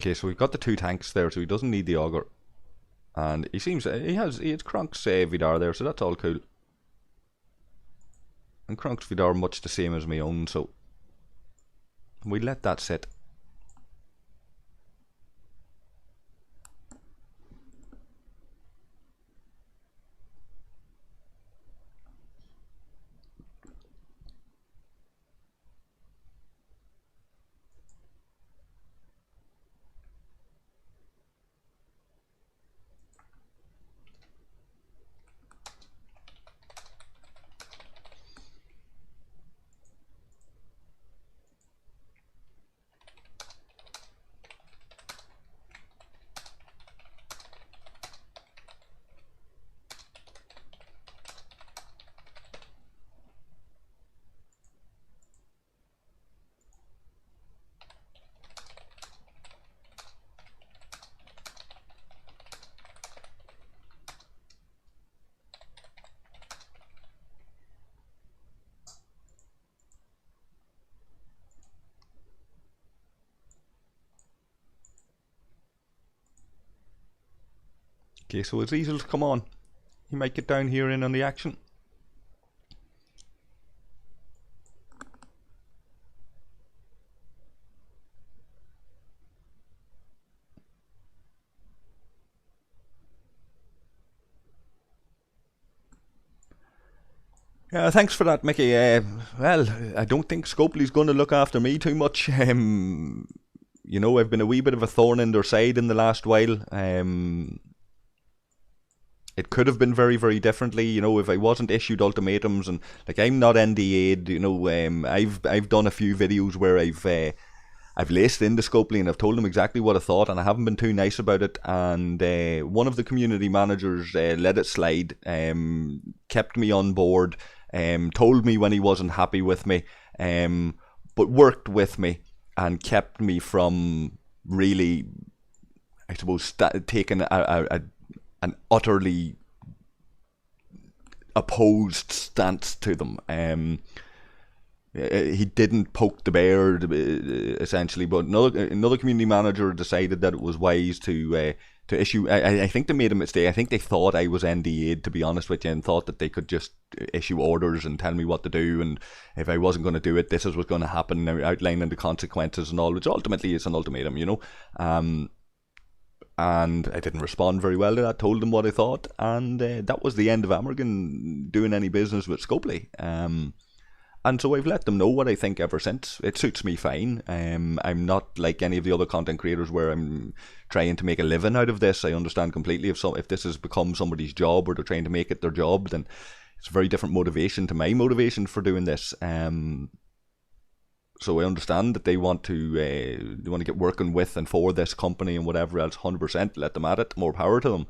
Okay, so we've got the 2 tanks there, so he doesn't need the auger. And he seems, he has Kronk's Vidar there, so that's all cool. And Kronk's Vidar much the same as my own, so we let that sit. Okay, so his easels come on. He might get down here in on the action. Thanks for that, Mickey. Well, I don't think Scopely's going to look after me too much. You know, I've been a wee bit of a thorn in their side in the last while. It could have been very, very differently, you know, if I wasn't issued ultimatums, and like I'm not NDA'd, you know. I've done a few videos where I've laced into Scopely and I've told them exactly what I thought, and I haven't been too nice about it. And one of the community managers let it slide, kept me on board, told me when he wasn't happy with me, but worked with me and kept me from really, I suppose, taking an utterly opposed stance to them. He didn't poke the bear, essentially, but another community manager decided that it was wise to issue. I think they made a mistake. I think they thought I was NDA'd, to be honest with you, and thought that they could just issue orders and tell me what to do, and if I wasn't going to do it, this is what's going to happen, outlining the consequences and all, which ultimately is an ultimatum, you know. And I didn't respond very well to that, told them what I thought, and that was the end of Amorgin doing any business with Scopely. And so I've let them know what I think ever since. It suits me fine. I'm not like any of the other content creators where I'm trying to make a living out of this. I understand completely if this has become somebody's job, or they're trying to make it their job, then it's a very different motivation to my motivation for doing this. So I understand that they want to get working with and for this company and whatever else. 100%, let them at it. More power to them.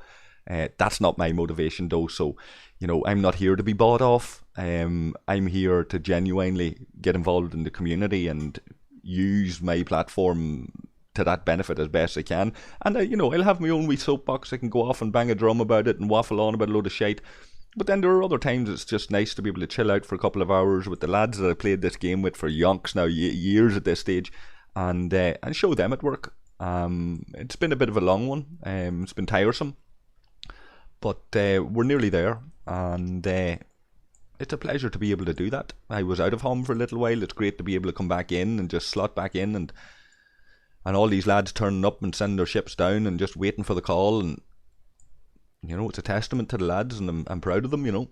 That's not my motivation though. So, you know, I'm not here to be bought off. I'm here to genuinely get involved in the community and use my platform to that benefit as best I can. And you know, I'll have my own wee soapbox. I can go off and bang a drum about it and waffle on about a load of shite. But then there are other times it's just nice to be able to chill out for a couple of hours with the lads that I played this game with for yonks now, years at this stage, and show them at work. It's been a bit of a long one. It's been tiresome, but we're nearly there, and it's a pleasure to be able to do that. I was out of HOM for a little while. It's great to be able to come back in and just slot back in, and all these lads turning up and sending their ships down and just waiting for the call. And it's a testament to the lads, and I'm proud of them.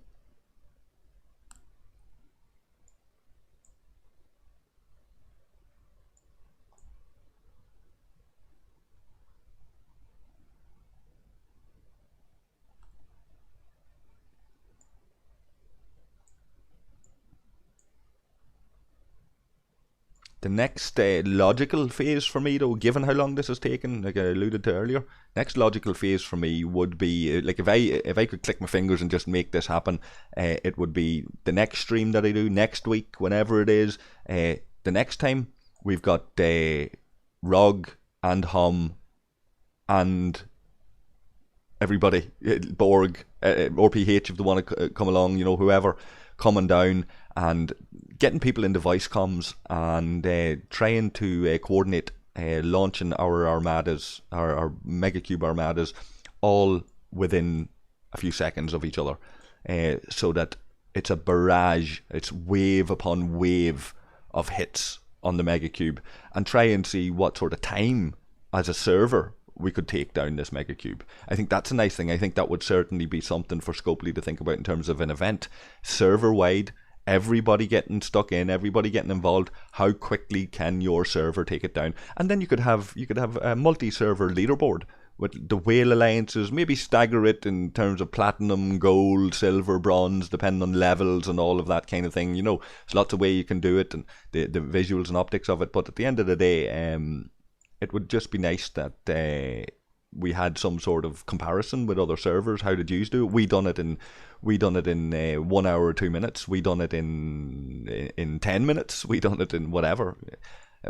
The next logical phase for me, though, given how long this has taken, like I alluded to earlier, next logical phase for me would be like if I could click my fingers and just make this happen, it would be the next stream that I do next week, whenever it is. The next time we've got ROG and HOM and everybody, Borg, RPH if they want to come along, whoever, coming down and getting people into voice comms and trying to coordinate launching our armadas, our Megacube armadas, all within a few seconds of each other, so that it's a barrage, it's wave upon wave of hits on the Megacube, and try and see what sort of time as a server we could take down this Megacube. I think that's a nice thing. I think that would certainly be something for Scopely to think about in terms of an event, server-wide, everybody getting stuck in, everybody getting involved. How quickly can your server take it down? And then you could have a multi-server leaderboard with the whale alliances, maybe stagger it in terms of platinum, gold, silver, bronze, depending on levels and all of that kind of thing. There's lots of ways you can do it, and the visuals and optics of it. But at the end of the day, it would just be nice that we had some sort of comparison with other servers. How did you do it? We done it in 1 hour or 2 minutes. We done it in 10 minutes. We done it in whatever.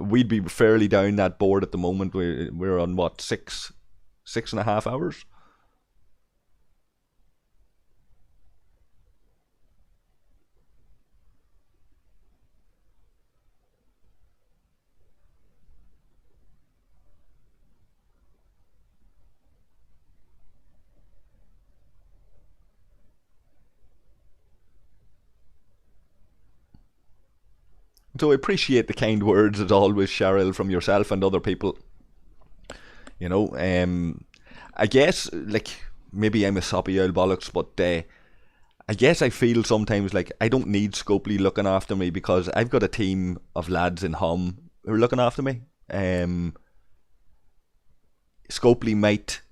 We'd be fairly down that board at the moment. We're on what, 6.5 hours. So I appreciate the kind words as always, Cheryl, from yourself and other people. I guess, like, maybe I'm a soppy old bollocks, but I guess I feel sometimes like I don't need Scopely looking after me, because I've got a team of lads in HOM who are looking after me. Scopely might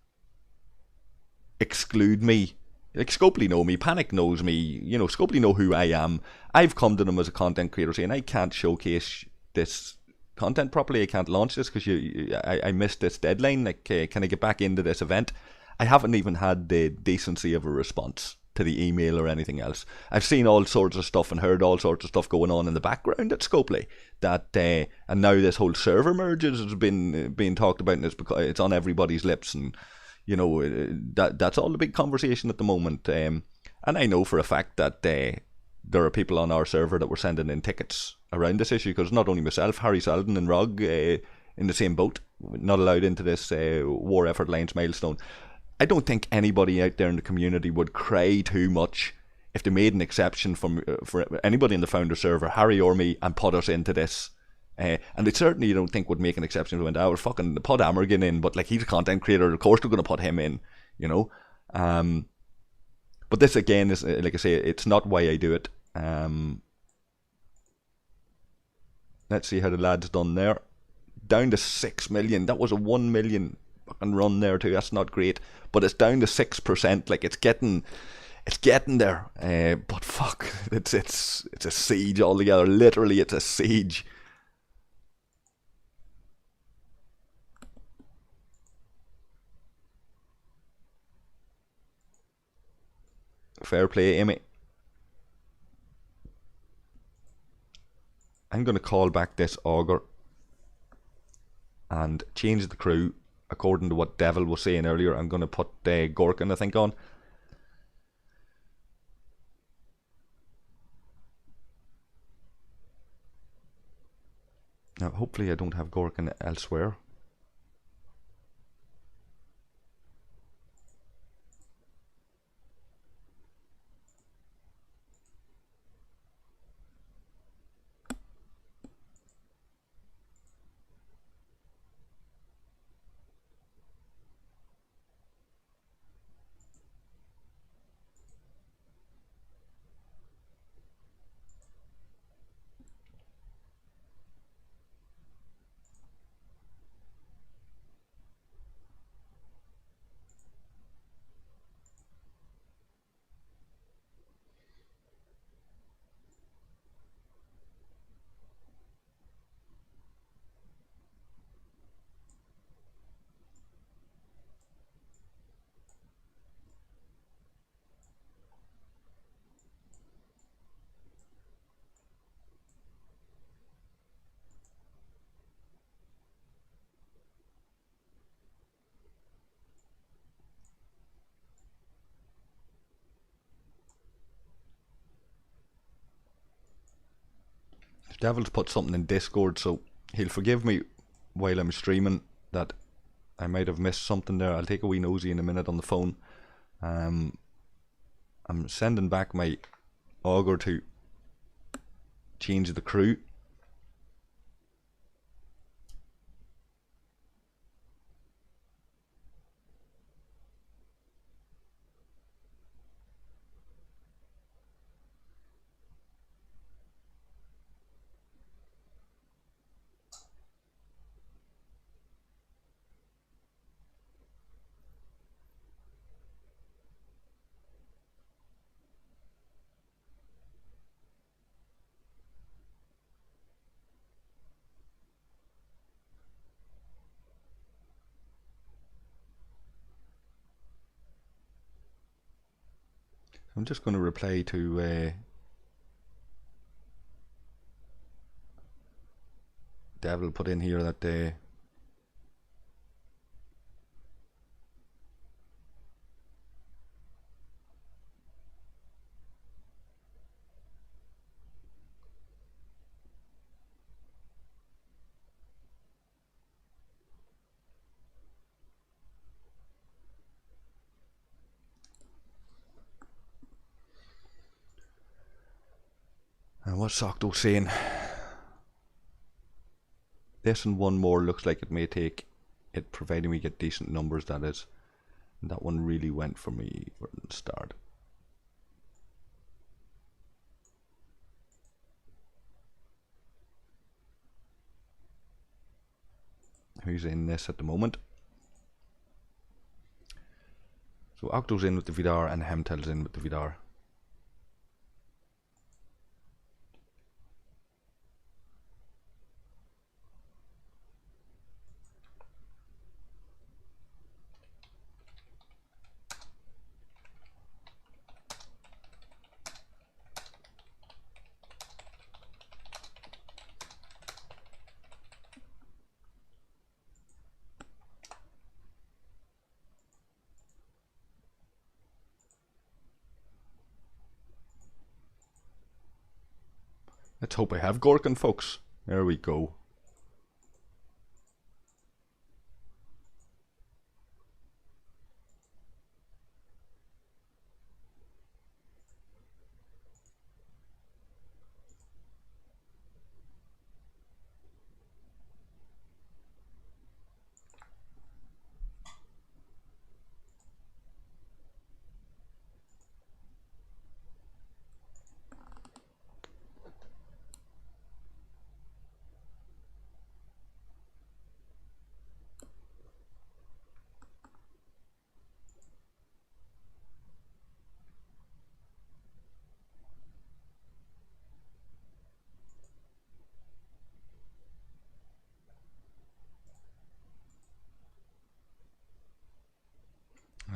exclude me. Like, Scopely know me, Panic knows me, Scopely know who I am. I've come to them as a content creator saying I can't showcase this content properly, I can't launch this because I missed this deadline, like, can I get back into this event? I haven't even had the decency of a response to the email or anything else. I've seen all sorts of stuff and heard all sorts of stuff going on in the background at Scopely, that and now this whole server merges has been being talked about, and it's on everybody's lips, and that's all the big conversation at the moment. And I know for a fact that there are people on our server that were sending in tickets around this issue, because not only myself, Harry Selden and ROG in the same boat, not allowed into this War Effort Alliance milestone. I don't think anybody out there in the community would cry too much if they made an exception for anybody in the founder server, Harry or me, and put us into this. And they certainly don't think would make an exception when I would fucking put Amorgin in, but like, he's a content creator, of course they're going to put him in, but this again is, like I say, it's not why I do it. Let's see how the lad's done there. Down to 6 million. That was a 1 million fucking run there too. That's not great, but it's down to 6%. Like, it's getting there. But fuck, it's a siege altogether. Literally, it's a siege. Fair play, Amy. I'm going to call back this auger and change the crew according to what Devil was saying earlier. I'm going to put Gorkin, I think, on. Now, hopefully I don't have Gorkin elsewhere. Devil's put something in Discord, so he'll forgive me while I'm streaming that I might have missed something there. I'll take a wee nosy in a minute on the phone. I'm sending back my auger to change the crew. I'm just going to reply to Devil put in here that and what's Octo saying? This and one more looks like it may take it, providing we get decent numbers, that is. And that one really went for me from the start. Who's in this at the moment? So Octo's in with the Vidar and Hemtel's in with the Vidar. Let's hope I have Gorkin, folks. There we go.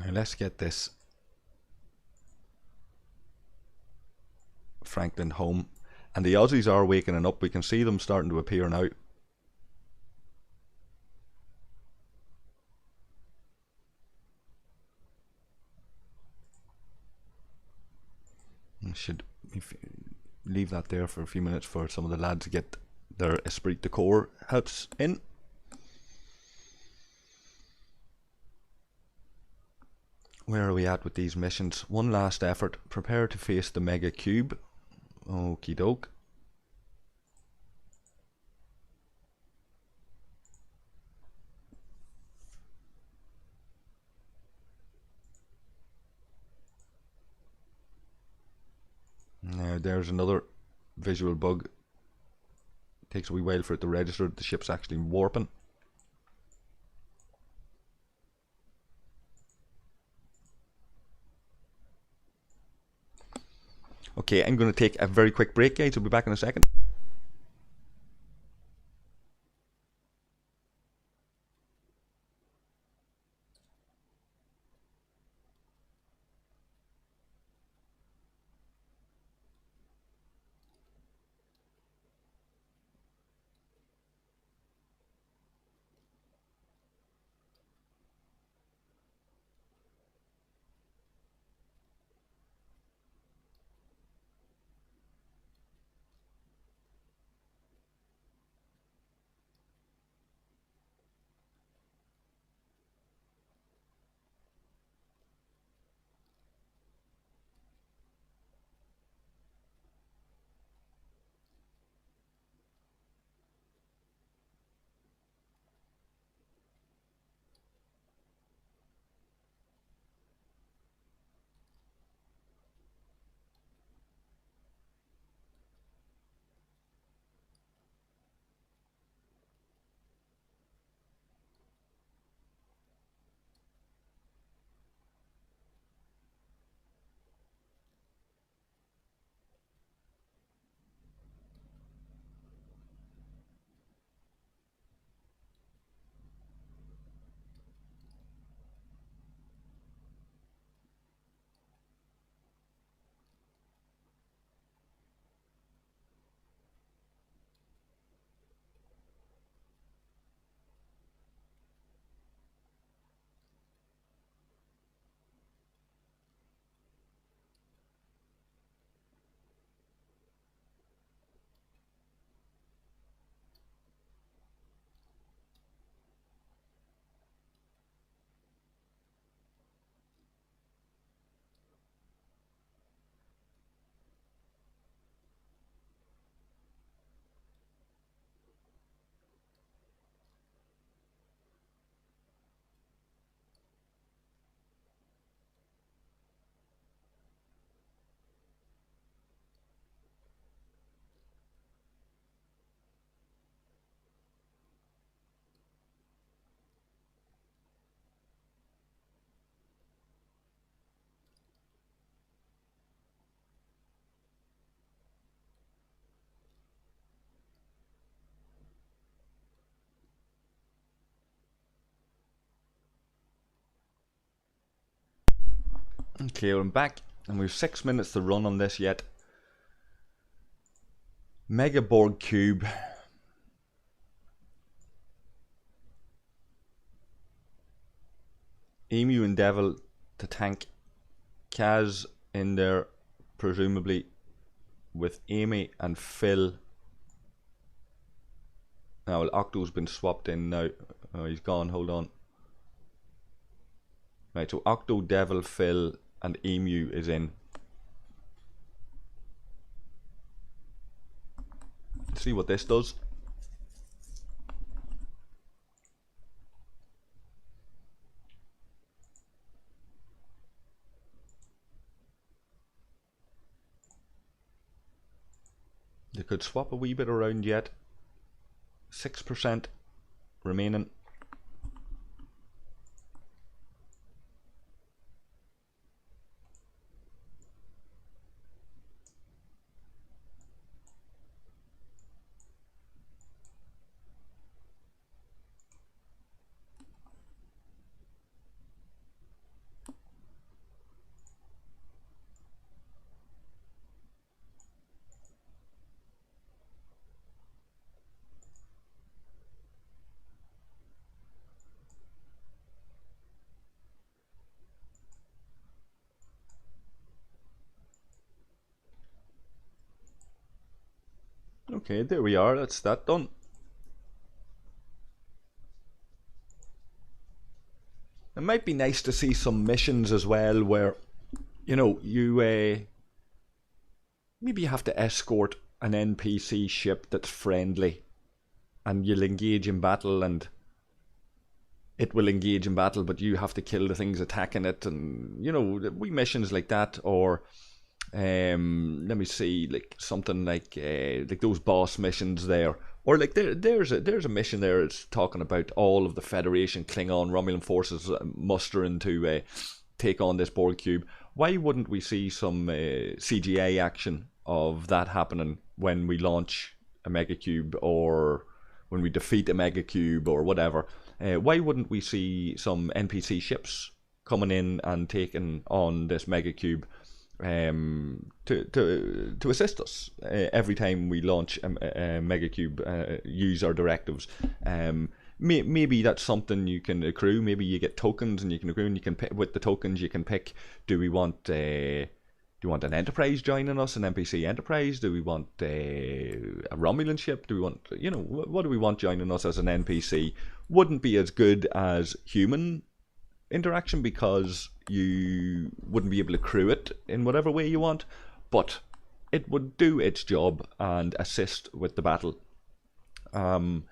Now let's get this Franklin home. And the Aussies are waking up. We can see them starting to appear now. I should leave that there for a few minutes for some of the lads to get their esprit de corps hats in. Where are we at with these missions? One last effort. Prepare to face the Megacube. Okie doke. Now there's another visual bug. Takes a wee while for it to register. The ship's actually warping. Okay, I'm going to take a very quick break, guys. I'll be back in a second. Okay, I'm back, and we've 6 minutes to run on this yet. Megacube. Emu and Devil to tank. Kaz in there, presumably, with Amy and Phil. Now, Octo's been swapped in now. Oh, he's gone, hold on. Right, so Octo, Devil, Phil, and Emu is in. Let's see what this does. They could swap a wee bit around yet. 6% remaining. Okay, there we are. That's that done. It might be nice to see some missions as well where, you know, you maybe you have to escort an NPC ship that's friendly, and you'll engage in battle, and it will engage in battle, but you have to kill the things attacking it, and you know, wee missions like that. Or let me see, like something like those boss missions there, or like there's a mission there. It's talking about all of the Federation, Klingon, Romulan forces mustering to take on this Borg cube. Why wouldn't we see some CGI action of that happening when we launch a Megacube, or when we defeat a Megacube, or whatever? Why wouldn't we see some NPC ships coming in and taking on this Megacube to assist us every time we launch a Megacube, use our directives? Maybe that's something you can accrue. Maybe you get tokens and you can accrue, and you can pick, with the tokens you can pick, do we want an Enterprise joining us, an NPC Enterprise? Do we want a Romulan ship? Do we want, you know, what do we want joining us as an NPC? Wouldn't be as good as human interaction, because you wouldn't be able to accrue it in whatever way you want, but it would do its job and assist with the battle. And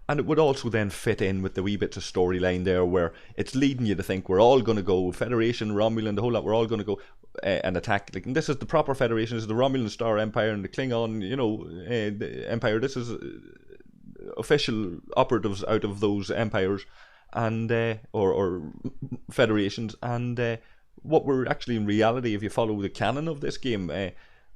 it would also then fit in with the wee bits of storyline there, where it's leading you to think we're all going to go Federation, Romulan, the whole lot. We're all going to go and attack. Like, and this is the proper Federation. This is the Romulan Star Empire and the Klingon, you know, the Empire. This is official operatives out of those empires, and or federations. And what we're actually in reality, if you follow the canon of this game,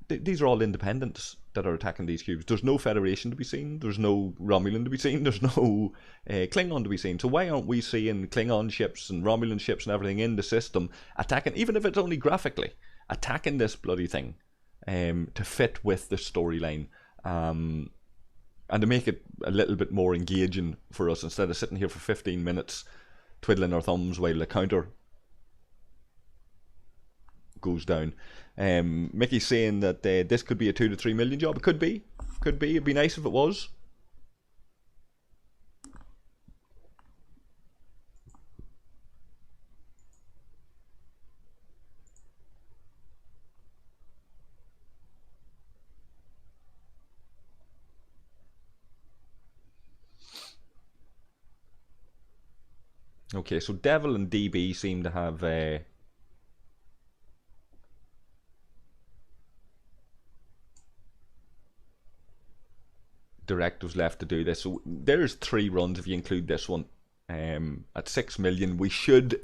these are all independents that are attacking these cubes. There's no Federation to be seen. There's no Romulan to be seen. There's no Klingon to be seen. So why aren't we seeing Klingon ships and Romulan ships and everything in the system attacking, even if it's only graphically, attacking this bloody thing to fit with the storyline, and to make it a little bit more engaging for us, instead of sitting here for 15 minutes twiddling our thumbs while the counter goes down. Mickey's saying that this could be a 2 to 3 million job. It could be. It'd be nice if it was. Okay, so Devil and DB seem to have directives left to do this. So there's 3 runs if you include this one. At 6 million, we should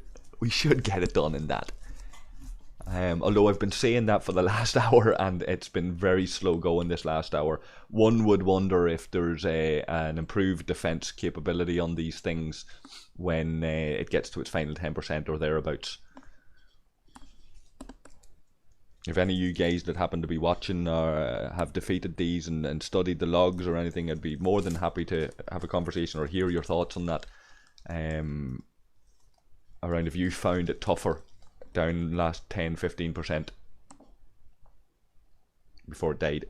get it done in that. Although I've been saying that for the last hour, and it's been very slow going this last hour. One would wonder if there's an improved defense capability on these things when it gets to its final 10% or thereabouts. If any of you guys that happen to be watching or have defeated these and studied the logs or anything, I'd be more than happy to have a conversation or hear your thoughts on that. Around if you found it tougher down last 10-15% before it died.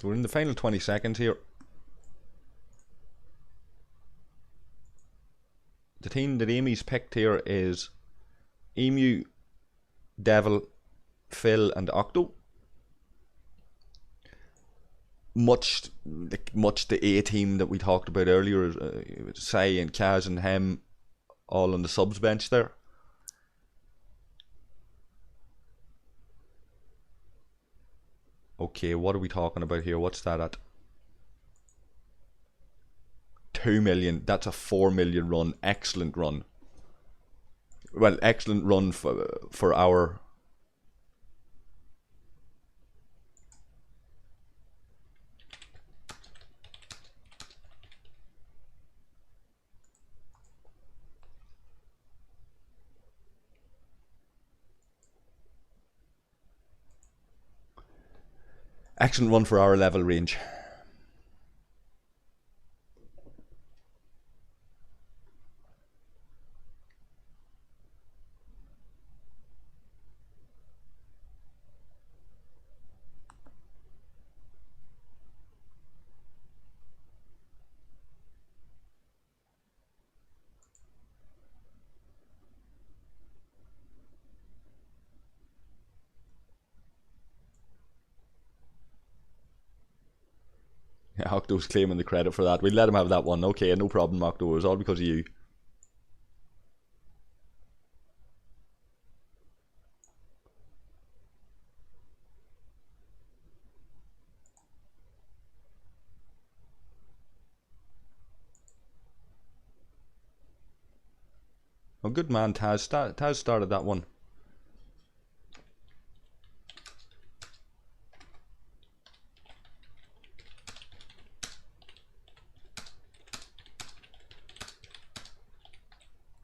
We're in the final 20 seconds here. The team that Amy's picked here is Emu, Devil, Phil and Octo. Much the A team that we talked about earlier, Sai and Kaz and Hem all on the subs bench there. Okay, what are we talking about here? What's that at? 2 million. That's a 4 million run. Excellent run. Well, excellent run for our... Excellent run for our level range. Yeah, Octo's claiming the credit for that. We'll let him have that one. Okay, no problem, Octo. It was all because of you. Oh, good man, Taz. Taz started that one.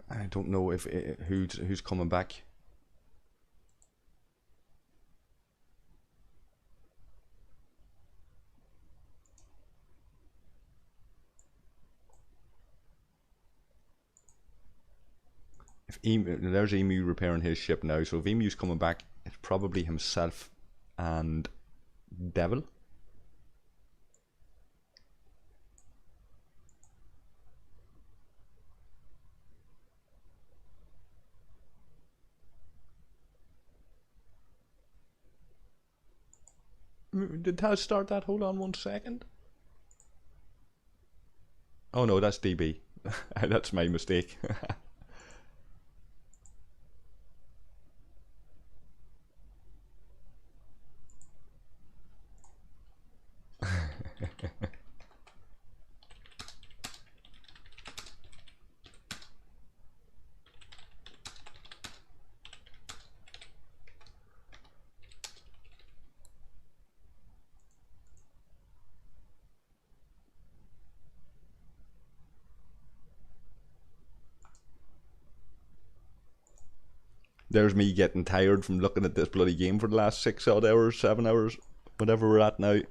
I don't know if who's coming back. If there's Emu repairing his ship now, so if Emu's coming back, it's probably himself and Devil. Did Taz start that? Hold on 1 second. Oh no, that's DB. That's my mistake. There's me getting tired from looking at this bloody game for the last 6 odd hours, 7 hours, whatever we're at now.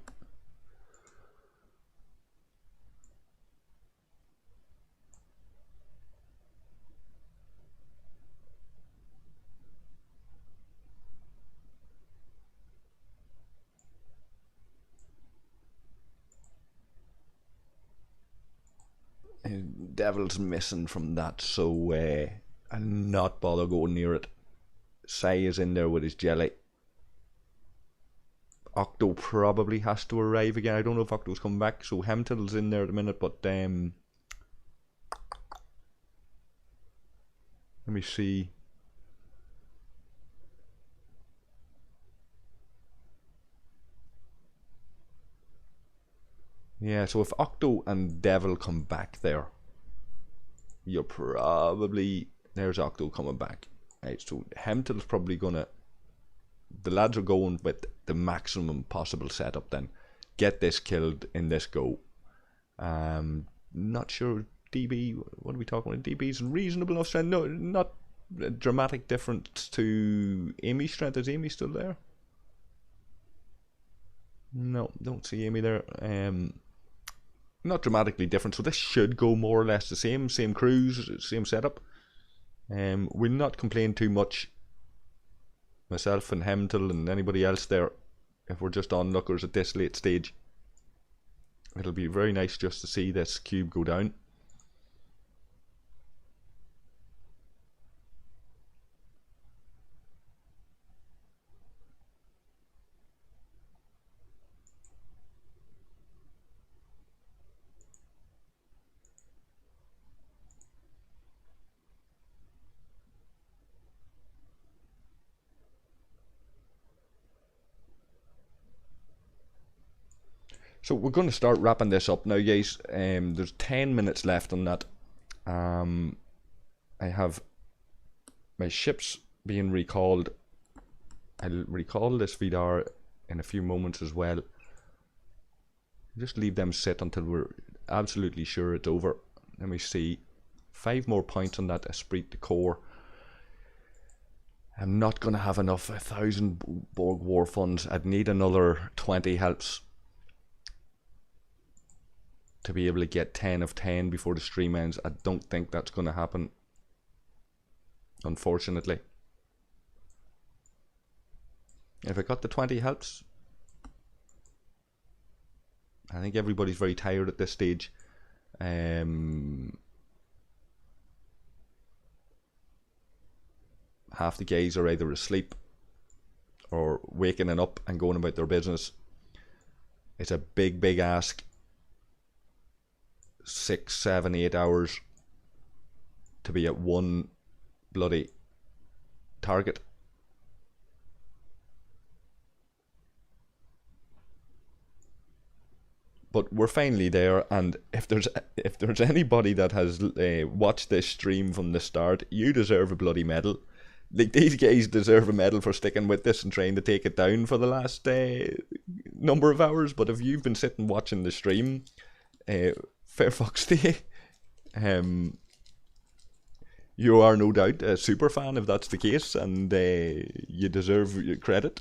Devil's missing from that, so I'll not bother going near it. Sai is in there with his jelly. Octo probably has to arrive again. I don't know if Octo's coming back, so Hemtil's in there at the minute, but let me see. Yeah, so if Octo and Devil come back there, you're probably... There's Octo coming back. Right, so Hemtel's probably gonna... The lads are going with the maximum possible setup then. Get this killed in this go. Not sure DB... What are we talking about? DB's reasonable enough strength. No, not a dramatic difference to Amy's strength. Is Amy still there? No, don't see Amy there. Not dramatically different, so this should go more or less the same crews, same setup. We'll not complain too much, myself and Hemtel and anybody else there, if we're just onlookers at this late stage. It'll be very nice just to see this cube go down. So we're going to start wrapping this up now, guys. There's 10 minutes left on that. I have my ships being recalled. I'll recall this Vidar in a few moments as well. Just leave them sit until we're absolutely sure it's over. Let me see. 5 more points on that Esprit de Corps. I'm not going to have enough. 1,000 Borg War funds. I'd need another 20 helps to be able to get 10 of 10 before the stream ends. I don't think that's going to happen, unfortunately. If I got the 20 helps, I think everybody's very tired at this stage. Half the guys are either asleep or waking up and going about their business. It's a big ask. 6, 7, 8 hours to be at one bloody target. But we're finally there, and if there's anybody that has watched this stream from the start, you deserve a bloody medal. Like, these guys deserve a medal for sticking with this and trying to take it down for the last number of hours. But if you've been sitting watching the stream, fair fucks to you. You are no doubt a super fan if that's the case, and you deserve your credit.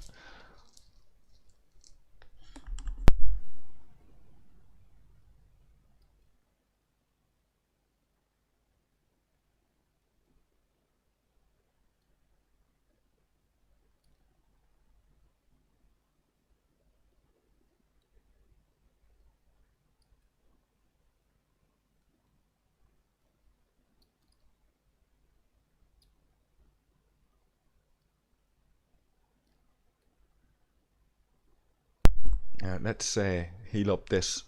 Let's heal up this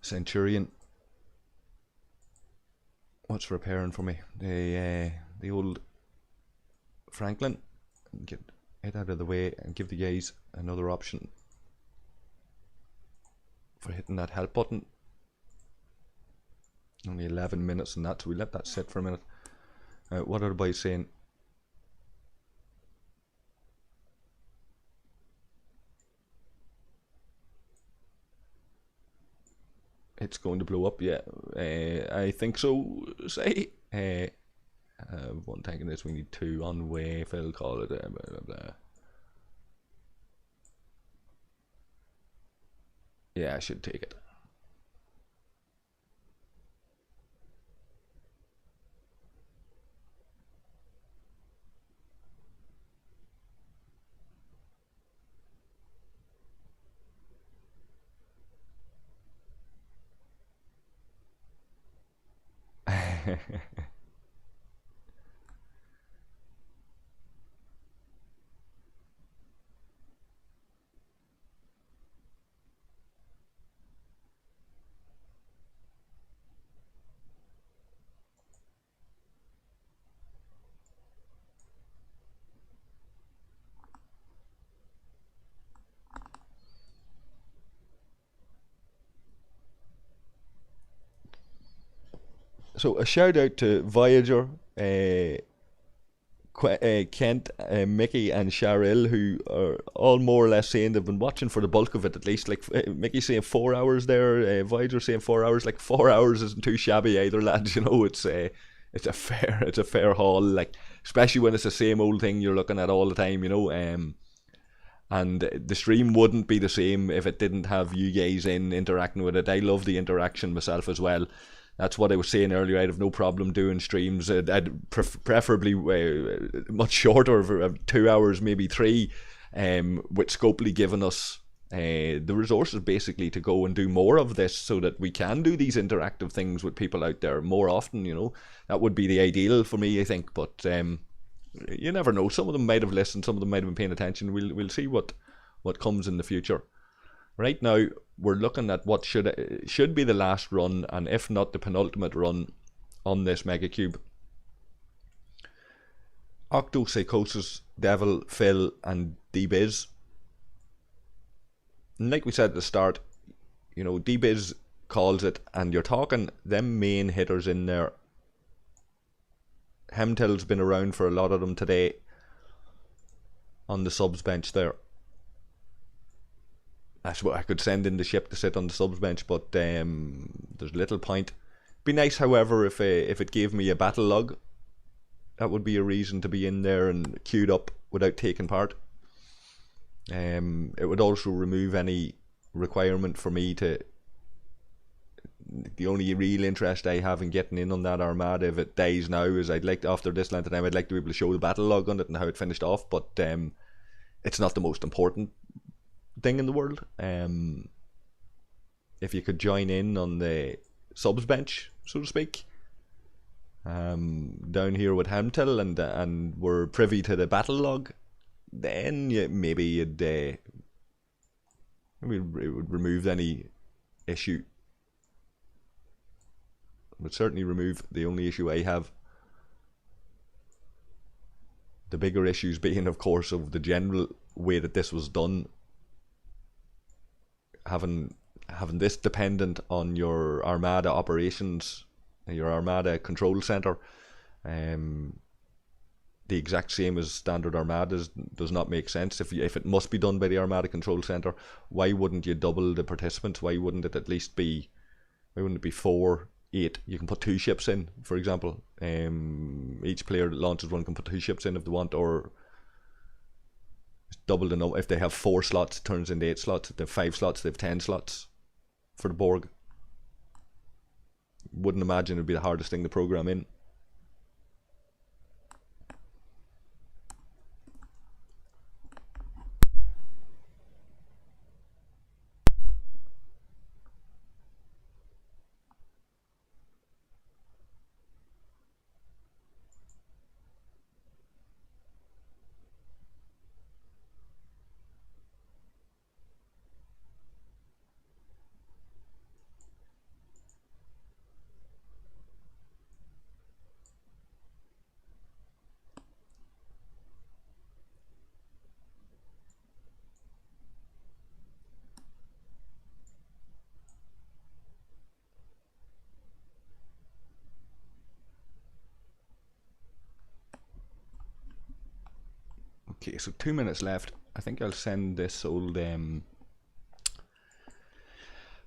Centurion. What's repairing for me? The old Franklin. Get it out of the way and give the guys another option for hitting that help button. Only 11 minutes on that, so we let that sit for a minute. What are the boys saying? It's going to blow up, yeah. I think so, say. One tank in this, we need 2 on way, Phil, call it, blah, blah, blah. Yeah, I should take it. So a shout out to Voyager, Kent, Mickey, and Cheryl, who are all more or less saying they've been watching for the bulk of it at least. Like Mickey saying 4 hours there, Voyager saying 4 hours. Like 4 hours isn't too shabby either, lads. You know, it's a fair haul. Like especially when it's the same old thing you're looking at all the time. You know, and the stream wouldn't be the same if it didn't have you guys in interacting with it. I love the interaction myself as well. That's what I was saying earlier. I'd have no problem doing streams. I'd preferably much shorter, for 2 hours, maybe 3, with Scopely giving us the resources basically to go and do more of this, so that we can do these interactive things with people out there more often. You know, that would be the ideal for me, I think. But you never know. Some of them might have listened. Some of them might have been paying attention. We'll see what comes in the future. Right now, we're looking at what should be the last run, and if not the penultimate run on this Megacube. Octo, Psychosis, Devil, Phil, and D-Biz. And like we said at the start, you know, D-Biz calls it, and you're talking them main hitters in there. Hemtel's been around for a lot of them today on the subs bench there. That's what I could send in the ship to sit on the subs bench, but there's little point. Be nice, however, if it gave me a battle log. That would be a reason to be in there and queued up without taking part. It would also remove any requirement for me to. The only real interest I have in getting in on that armada, if it dies now, is I'd like to, after this length of time, I'd like to be able to show the battle log on it and how it finished off. But it's not the most important thing in the world. If you could join in on the subs bench, so to speak, down here with Hamtel, and we're privy to the battle log, then maybe it would remove any issue. It would certainly remove the only issue I have. The bigger issues being, of course, of the general way that this was done. Having this dependent on your Armada operations, your Armada control center, the exact same as standard Armadas, does not make sense. If it must be done by the Armada control center, why wouldn't you double the participants? Why wouldn't it at least be? Why wouldn't it be 4, 8? You can put 2 ships in, for example. Each player that launches one can put 2 ships in if they want, or double the number. If they have 4 slots, it turns into 8 slots. If they have 5 slots, they have 10 slots for the Borg. Wouldn't imagine it would be the hardest thing to program in. Okay, so 2 minutes left. I think I'll send this old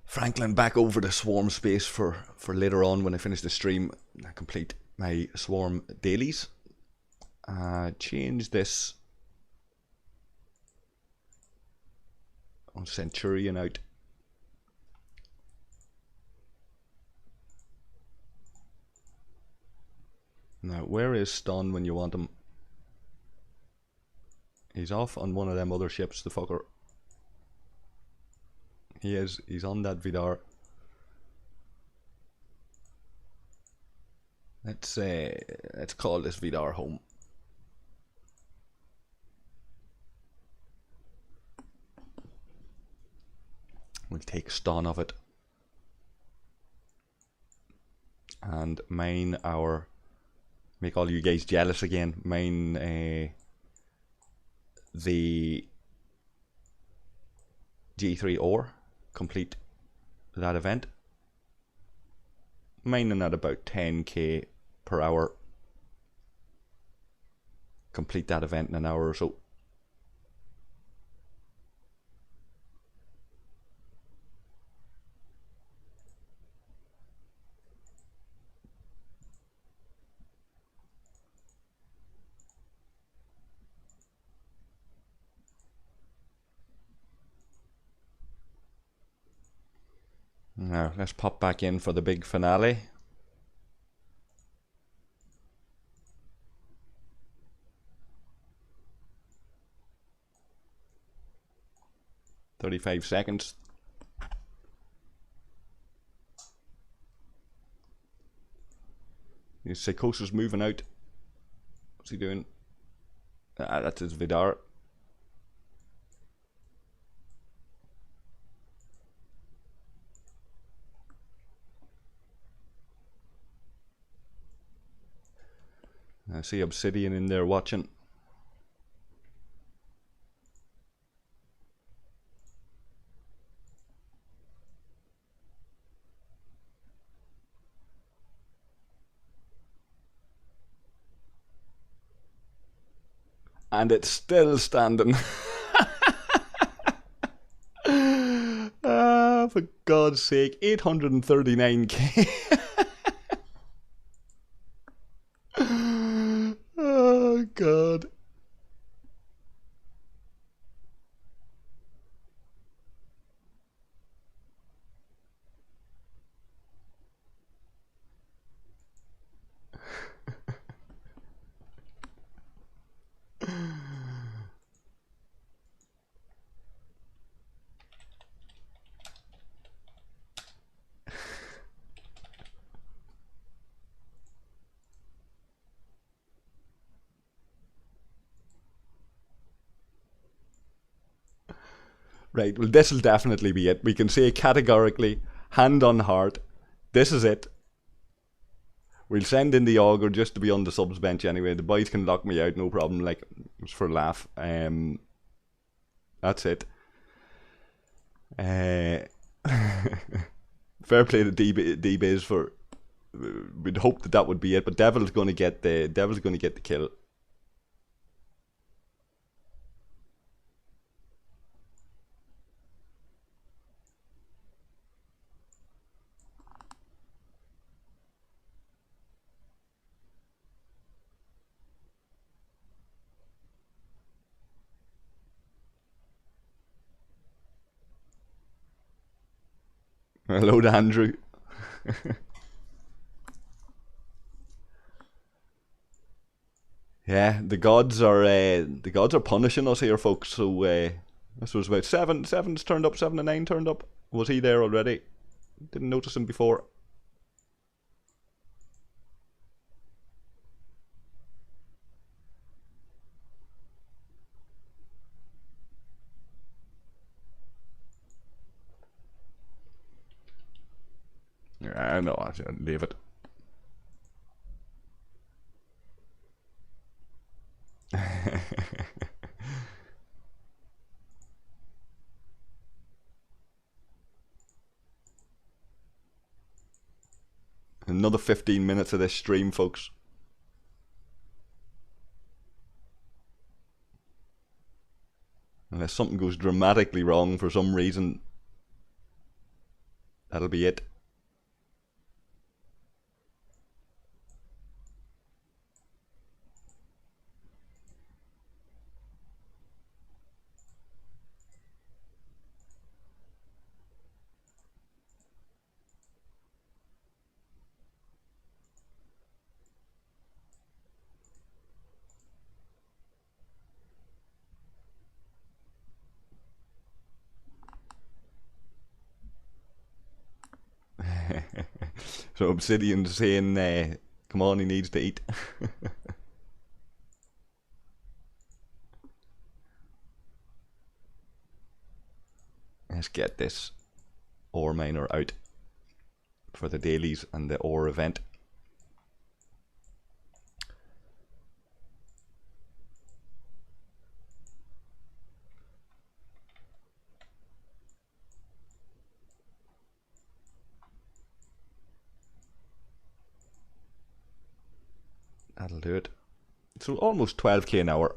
Franklin back over to Swarm space for later on when I finish the stream. I complete my Swarm dailies. Change this on Centurion out. Now, where is Stun when you want him? He's off on one of them other ships, the fucker. He is. He's on that Vidar. Let's call this Vidar home. We'll take stun of it and mine our. Make all you guys jealous again. Mine the G3 ore, complete that event. mining at about 10k per hour. Complete that event in an hour or so. Now, let's pop back in for the big finale. $35. His Psychosis moving out. What's he doing? Ah, that's his Vidar. I see Obsidian in there watching. And it's still standing. Ah, for God's sake, 839k. Oh, God. Right, well, this will definitely be it. We can say categorically, hand on heart, this is it. We'll send in the auger just to be on the subs bench anyway. The boys can lock me out, no problem. Like, it's for a laugh. That's it. Fair play to D-Biz for. We'd hope that would be it, but Devil's going to get the kill. Hello to Andrew. Yeah, the gods are punishing us here, folks. So this was about seven's turned up, 7 and 9 turned up. Was he there already? Didn't notice him before. Yeah, no, I should leave it. Another 15 minutes of this stream, folks. Unless something goes dramatically wrong for some reason, that'll be it. So Obsidian's saying, come on, he needs to eat. Let's get this ore miner out for the dailies and the ore event. That'll do it. So almost 12k an hour.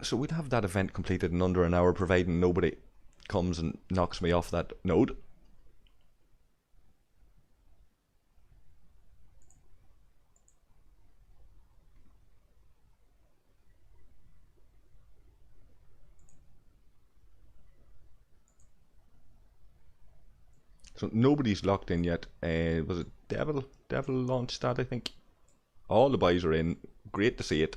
So we'd have that event completed in under an hour, providing nobody comes and knocks me off that node. So nobody's locked in yet. Was it Devil? Devil launched that, I think. All the boys are in. Great to see it.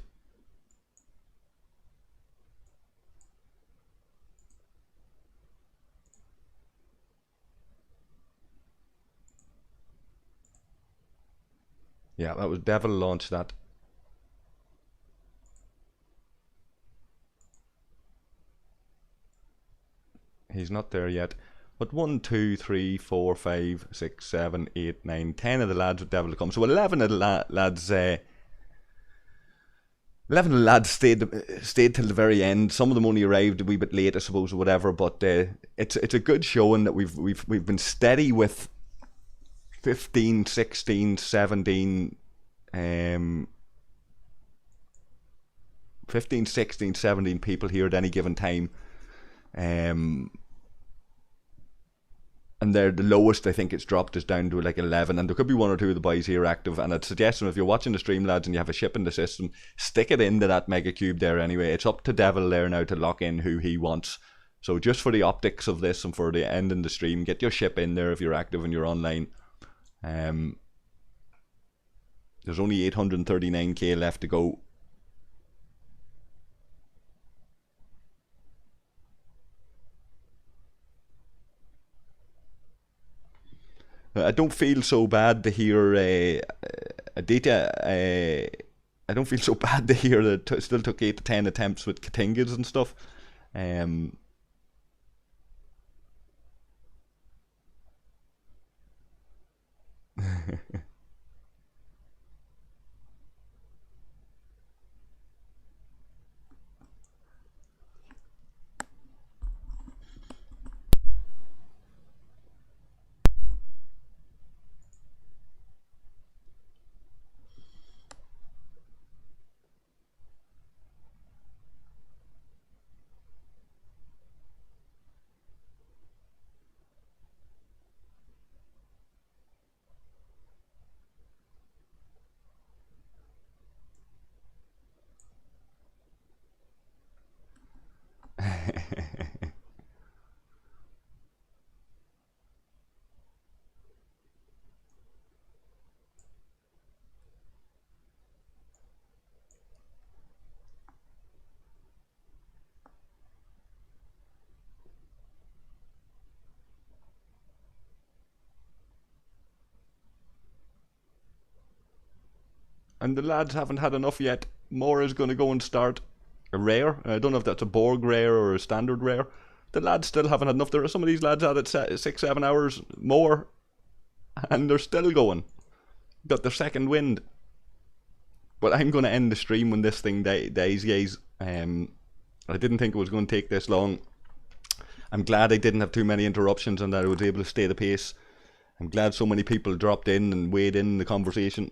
Yeah, that was Devil launched that. He's not there yet. But 1, 2, 3, 4, 5, 6, 7, 8, 9, 10 of the lads with Devil to come. So 11 of the lads 11 of the lads stayed till the very end. Some of them only arrived a wee bit late, I suppose, or whatever. But it's a good showing that we've been steady with 15, 16, 17, 15, 16, 17 people here at any given time. And they're the lowest I think it's dropped is down to like 11, and there could be one or two of the boys here active. And I'd suggest them, if you're watching the stream, lads, and you have a ship in the system, stick it into that Megacube there anyway. It's up to Devil there now to lock in who he wants. So just for the optics of this and for the end in the stream, get your ship in there if you're active and you're online. There's only 839k left to go. I don't feel so bad to hear Aditya. I don't feel so bad to hear that it still took 8 to 10 attempts with Katingas and stuff. And the lads haven't had enough yet. More is going to go and start a rare. I don't know if that's a Borg rare or a standard rare. The lads still haven't had enough. There are some of these lads at it 6, 7 hours more, and they're still going. Got their second wind. But I'm going to end the stream when this thing dies, guys. I didn't think it was going to take this long. I'm glad I didn't have too many interruptions and that I was able to stay the pace. I'm glad so many people dropped in and weighed in the conversation.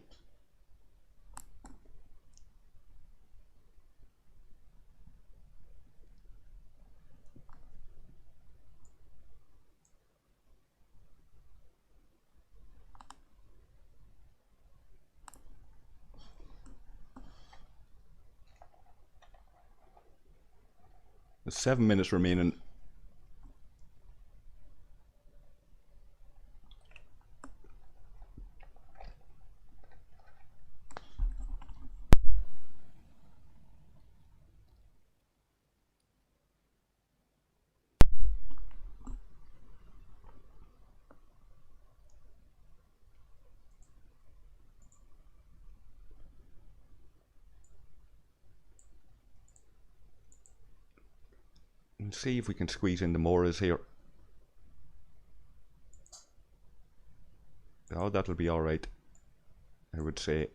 There's 7 minutes remaining. And see if we can squeeze in the Moras here. Oh, that'll be alright, I would say.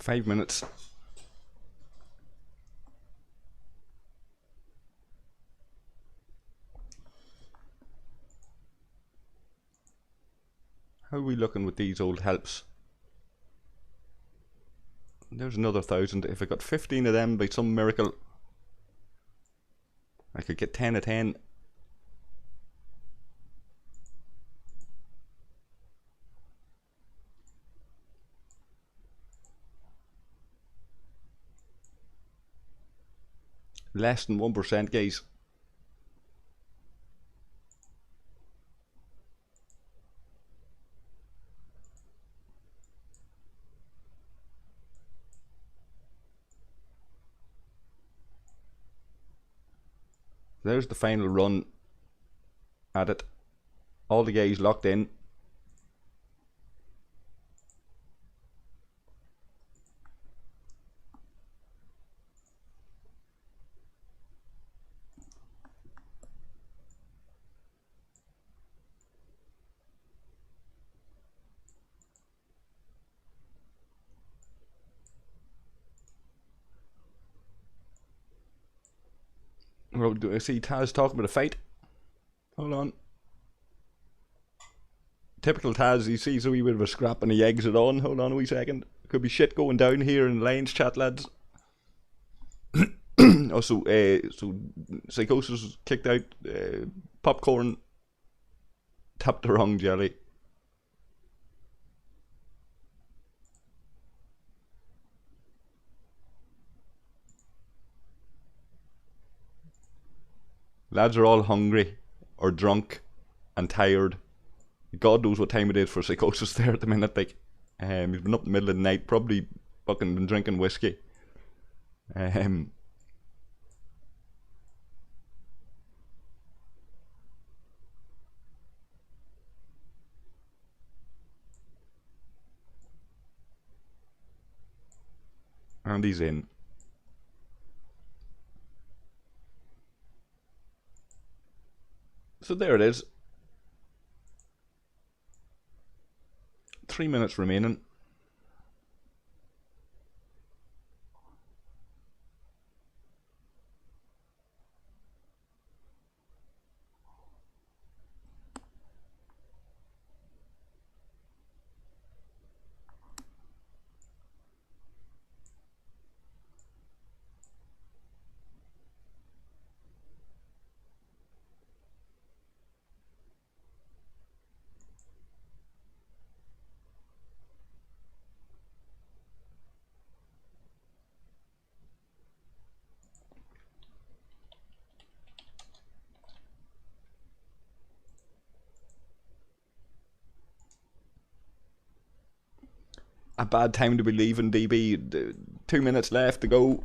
5 minutes. How are we looking with these old helps? There's another 1,000. If I got 15 of them by some miracle, I could get 10 of 10. Less than 1%, guys. There's the final run at it. All the guys locked in. Do I see Taz talking about a fight? Hold on. Typical Taz, he sees a wee bit of a scrap and he eggs it on. Hold on a wee second. Could be shit going down here in Lions chat, lads. Also, so Psychosis was kicked out. Popcorn tapped the wrong jelly. Lads are all hungry or drunk and tired. God knows what time it is for Psychosis there at the minute. Like, he's been up in the middle of the night, probably fucking been drinking whiskey. And he's in. So there it is. 3 minutes remaining. A bad time to be leaving, DB. 2 minutes left to go.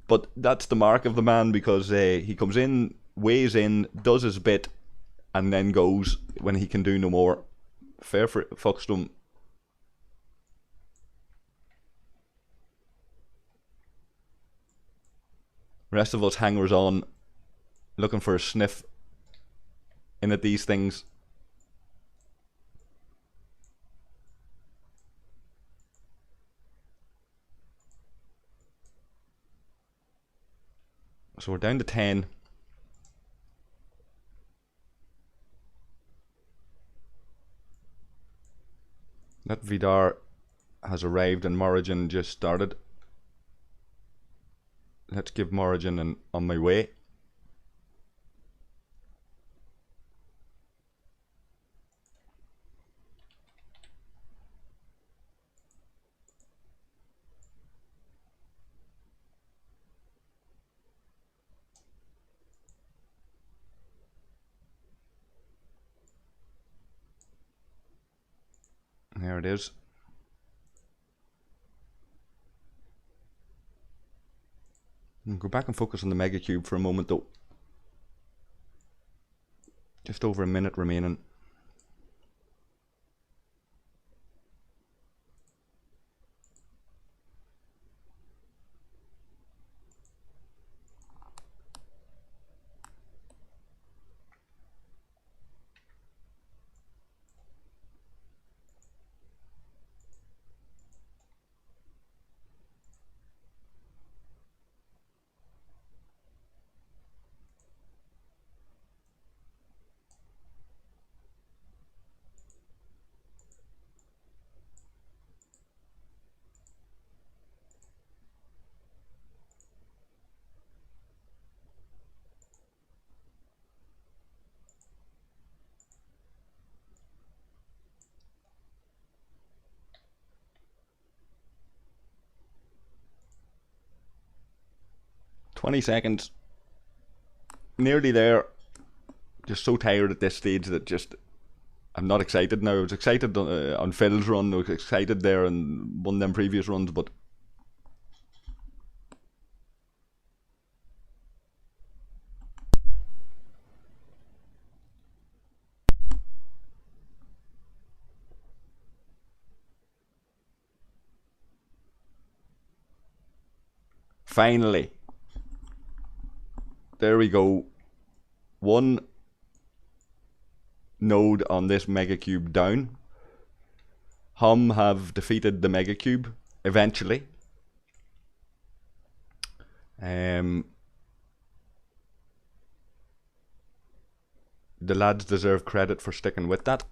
But that's the mark of the man, because he comes in, weighs in, does his bit, and then goes when he can do no more. Fair for fucks to him. Rest of us hangers on, looking for a sniff in at these things. So we're down to 10. That Vidar has arrived and Morrigin just started. Let's give Morrigin an on my way. There it is. I'll go back and focus on the Megacube for a moment though. Just over a minute remaining. 20 seconds. Nearly there. Just so tired at this stage that just... I'm not excited now. I was excited on Phil's run. I was excited there on one of them previous runs, but... Finally. There we go. One node on this Megacube down. HOM have defeated the Megacube eventually. The lads deserve credit for sticking with that.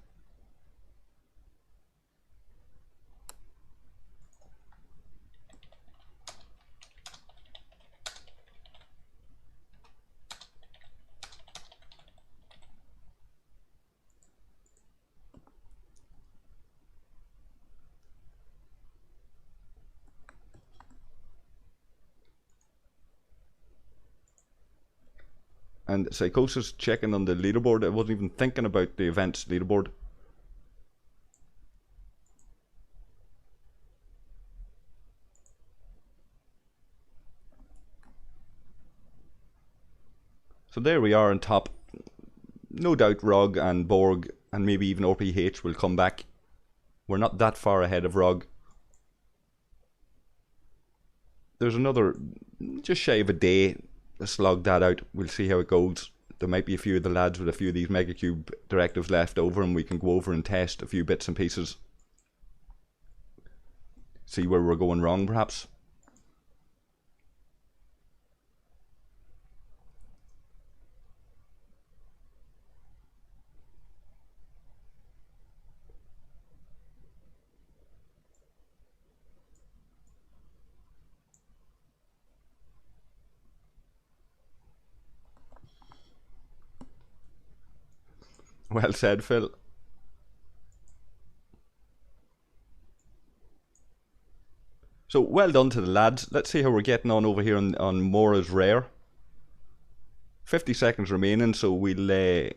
And Psychosis checking on the leaderboard. I wasn't even thinking about the events leaderboard. So there we are on top. No doubt Rog and Borg and maybe even RPH will come back. We're not that far ahead of Rog. There's another, just shy of a day. Slog that out. We'll see how it goes. There might be a few of the lads with a few of these Megacube directives left over, and we can go over and test a few bits and pieces. See where we're going wrong, perhaps. Well said, Phil. So, well done to the lads. Let's see how we're getting on over here on Mora's Rare. 50 seconds remaining, so we'll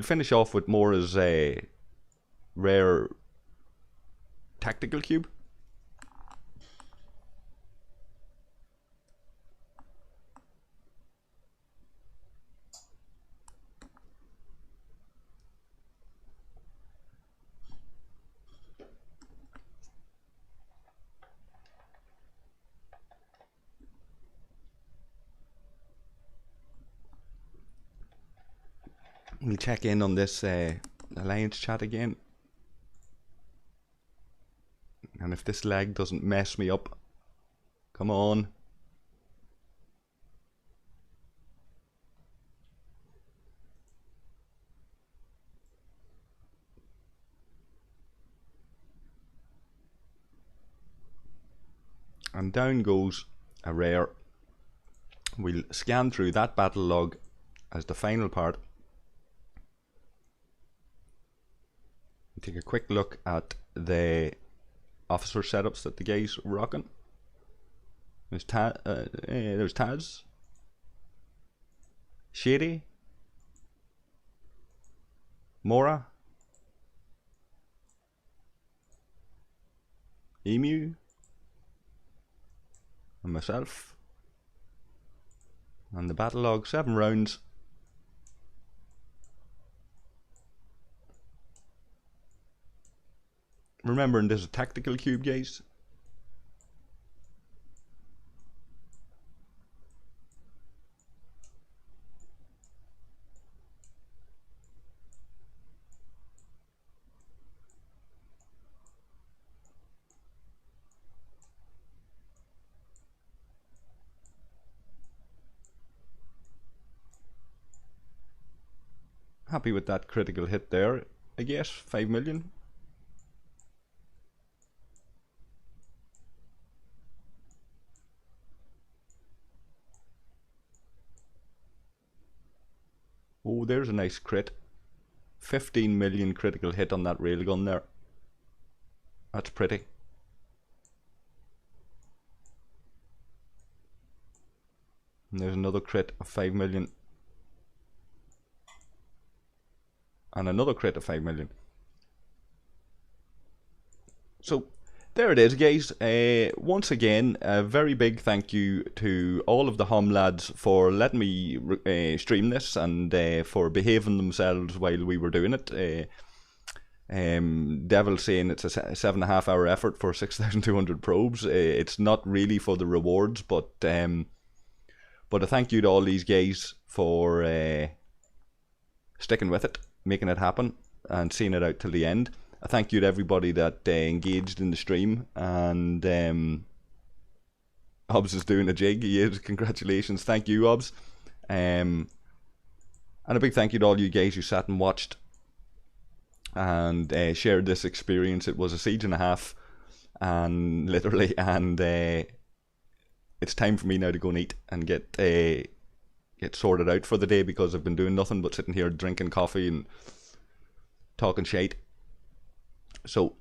finish off with Mora's Rare Tactical Cube. We'll check in on this Alliance chat again. And if this lag doesn't mess me up, come on. And down goes a rare. We'll scan through that battle log as the final part. Take a quick look at the officer setups that the guys are rocking. There's Taz, Shady, Mora, Emu, and myself. And the battle log, 7 rounds. Remembering this is a tactical cube, guys. Happy with that critical hit there, I guess. 5 million. Oh, there's a nice crit. 15 million critical hit on that railgun there. That's pretty. And there's another crit of 5 million. And another crit of 5 million. So there it is, guys. Once again, a very big thank you to all of the HOM lads for letting me stream this and for behaving themselves while we were doing it. Devil saying it's a 7.5 hour effort for 6,200 probes. It's not really for the rewards, but a thank you to all these guys for sticking with it, making it happen, and seeing it out till the end. A thank you to everybody that engaged in the stream, and Obs is doing a jig. He is. Congratulations. Thank you, Obs. And a big thank you to all you guys who sat and watched and shared this experience. It was a siege and a half, and literally, and it's time for me now to go and eat and get sorted out for the day, because I've been doing nothing but sitting here drinking coffee and talking shite. So